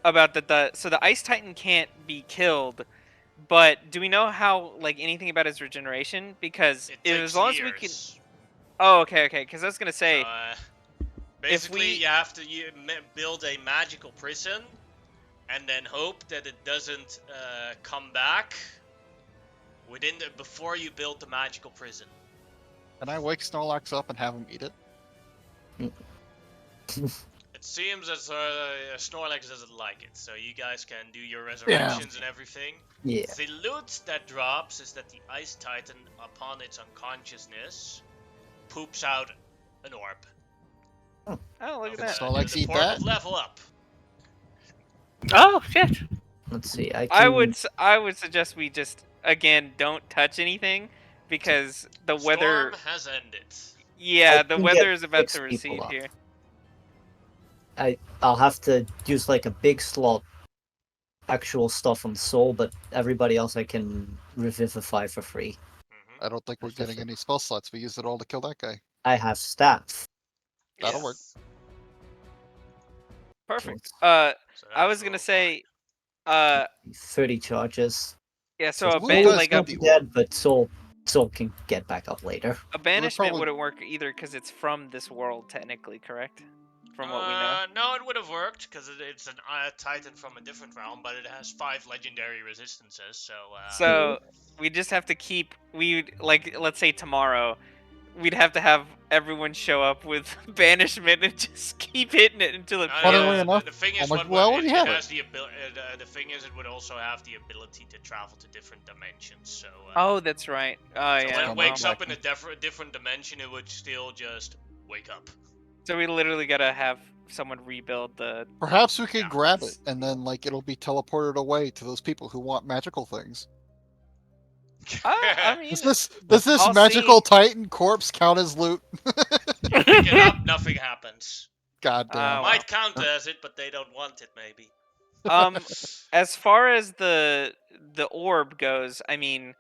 about so the Ice Titan can't be killed, but do we know how anything about his regeneration? Because It takes as long years. as we can. Oh, okay. Because I was gonna say. Basically, you have to build a magical prison, and then hope that it doesn't come back before you build the magical prison. Can I wake Snorlax up and have him eat it? It seems as Snorlax doesn't like it, so you guys can do your resurrections and everything. Yeah. The loot that drops is that the Ice Titan, upon its unconsciousness, poops out an orb. Oh, look at Can that. Snorlax eat Orb that? of level up. Oh shit! Let's see. I would suggest we just again don't touch anything because the weather. Storm has ended. Yeah, I the can weather get is about 6 to people recede up. here. I'll have to use like a big slot actual stuff on Soul, but everybody else I can revivify for free. Mm-hmm. I don't think we're That's the getting thing. any spell slots. We used it all to kill that guy. I have staff. That'll work. Perfect. Let's- So I that's was gonna all say, 30 charges. yeah. So So a Blue Soul ban is does not the dead, but Soul can get back up later. a banishment probably- wouldn't work either because it's from this world technically, correct? From what we know. No, it would have worked because it's an Titan from a different realm, but it has 5 legendary resistances. So we just have to keep. Let's say tomorrow, we'd have to have everyone show up with banishment and just keep hitting it until it Funnily fails. enough, the thing is, almost what well, it, we it have has the the thing is, it would also have the ability to travel to different dimensions. So. Oh, that's right. Oh So yeah. when it Come wakes on, up in a different dimension, it would still just wake up. So we literally gotta have someone rebuild the. Perhaps we could Yeah. grab it and then it'll be teleported away to those people who want magical things. I mean, Does this I'll magical see. Titan corpse count as loot? Pick it up, nothing happens. God damn. Oh, Might count as it, but they don't want it, maybe. As far as the orb goes, I mean,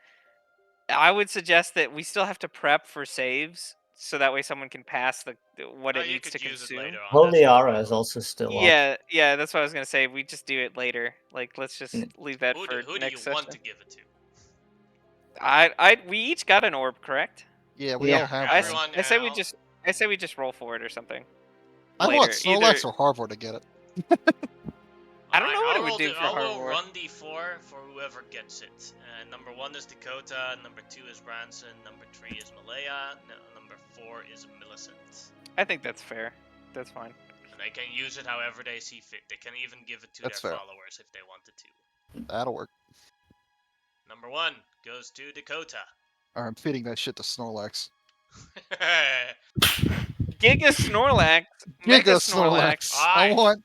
I would suggest that we still have to prep for saves, so that way someone can pass what Oh, it you needs could to use it consume. later on. Holy that's no Aura is problem. also still up. Yeah, that's what I was gonna say. We just do it later. Let's just Mm. leave that Who for do you next session. want to give it to? We each got an orb, correct? Yeah, we Yeah. all have Everyone one. I say we else? just roll for it or something. I later, want Snorlax either- or Harvor to get it. I don't know what Alright, it would do for I'll Harvard. run D4 for whoever gets it. Number 1 is Dakota, number 2 is Branson, number 3 is Malaya, number 4 is Millicent. I think that's fair. That's fine. And they can use it however they see fit. They can even give it to That's their fair. followers if they wanted to. That'll work. Number 1 goes to Dakota. Alright, I'm feeding that shit to Snorlax. Giga Snorlax. Mega Giga Snorlax. Snorlax. I Alright. want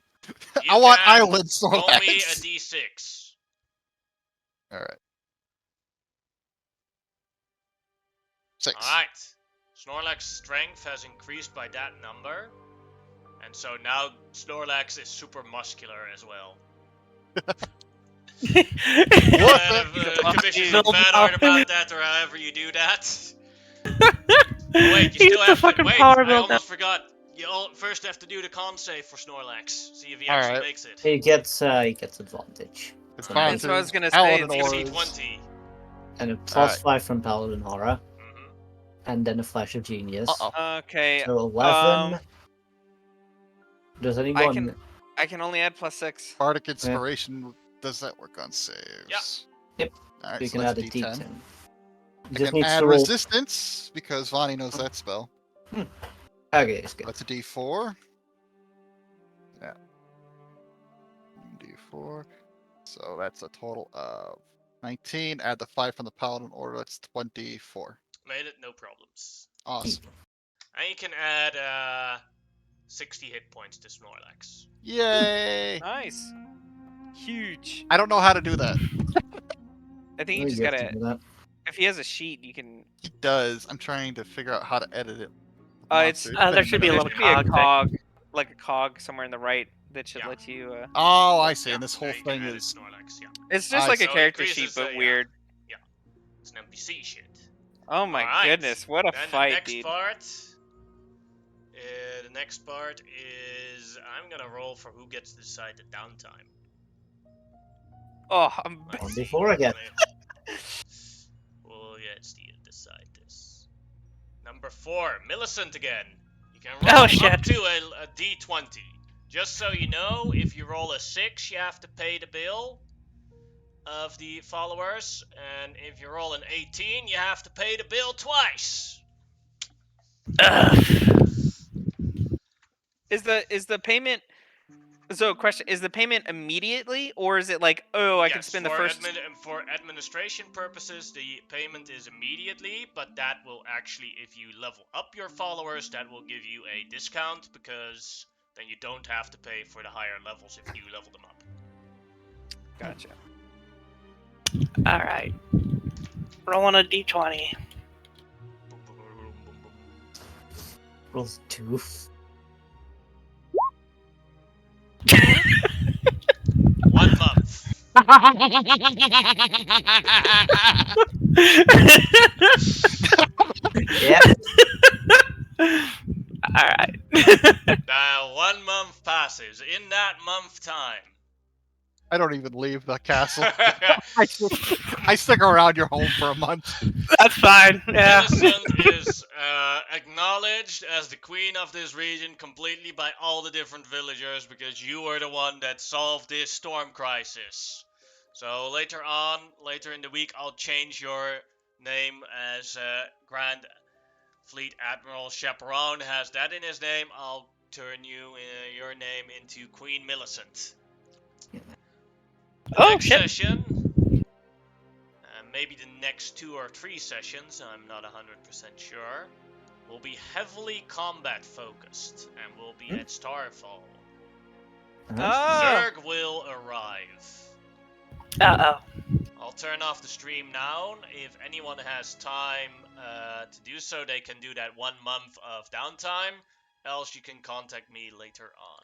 You I want can Island roll me a Snorlax. D6. Alright. 6. Alright. Snorlax's strength has increased by that number. And so now Snorlax is super muscular as well. Commission No fan art about that, or however you do that. Wait, you He's still the have to. fucking Wait, power I build almost forgot. You first have to do the con save for Snorlax. See if he actually Alright. makes it. He gets advantage. That's what I was gonna say, Paladin it's DC auras. 20. And a +5 from Paladin Aura, Mm-hmm. and then a Flash of Genius. Uh-oh. Okay. So 11. Does I anyone? can only add +6. Bardic Inspiration, does that work on saves? Yep. Alright, You so can that's add a D10. D10. You I just can need add to roll. Resistance, because Vonnie knows that spell. Okay, it's good. That's a D4. Yeah. D4. So that's a total of 19. Add the 5 from the Paladin Order, that's 24. Made it, no problems. Awesome. And you can add 60 hit points to Snorlax. Yay! Nice. Huge. I don't know how to do that. I think you Really just good to gotta. do that. If he has a sheet, you can. He does. I'm trying to figure out how to edit it. It's Monster. there Been should be a there little should be a cog thing. cog, like a cog somewhere in the right that should Yeah. let you. Oh, I see. Yeah, And this whole there you can thing edit is. Snorlax, yeah. It's just I like a So it character increases sheet, but the, weird. It's an NPC shit. Oh my Alright, goodness, what a Then fight, the next dude! part. The next part is I'm gonna roll for who gets to decide the downtime. Oh, I'm. Let's On see. before again. We'll decide this. Number 4, Millicent again. You can Oh, roll shit. up to a D20. Just so you know, if you roll a 6, you have to pay the bill of the followers, and if you roll an 18, you have to pay the bill twice. Ugh. Is the payment? So, question: is the payment immediately, or is it like, oh, I can Yes, spend the for first? for administration purposes, the payment is immediately, but that will actually, if you level up your followers, that will give you a discount, because then you don't have to pay for the higher levels if you level them up. Gotcha. All right. Rolling a D20. Rolls 2. 1 month. Yeah. All right. Now 1 month passes. In that month time, I don't even leave the castle. I stick around your home for a month. That's fine. Yeah. Millicent is acknowledged as the queen of this region completely by all the different villagers, because you were the one that solved this storm crisis. So later in the week, I'll change your name as Grand Fleet Admiral Chaperone has that in his name. I'll turn your name into Queen Millicent. Oh, Next shit. session, maybe the next 2 or 3 sessions, I'm not 100% sure, will be heavily combat focused, and will be at Starfall. Ah, Zerg will arrive. Uh-oh. I'll turn off the stream now. If anyone has time to do so, they can do that 1 month of downtime. Else you can contact me later on.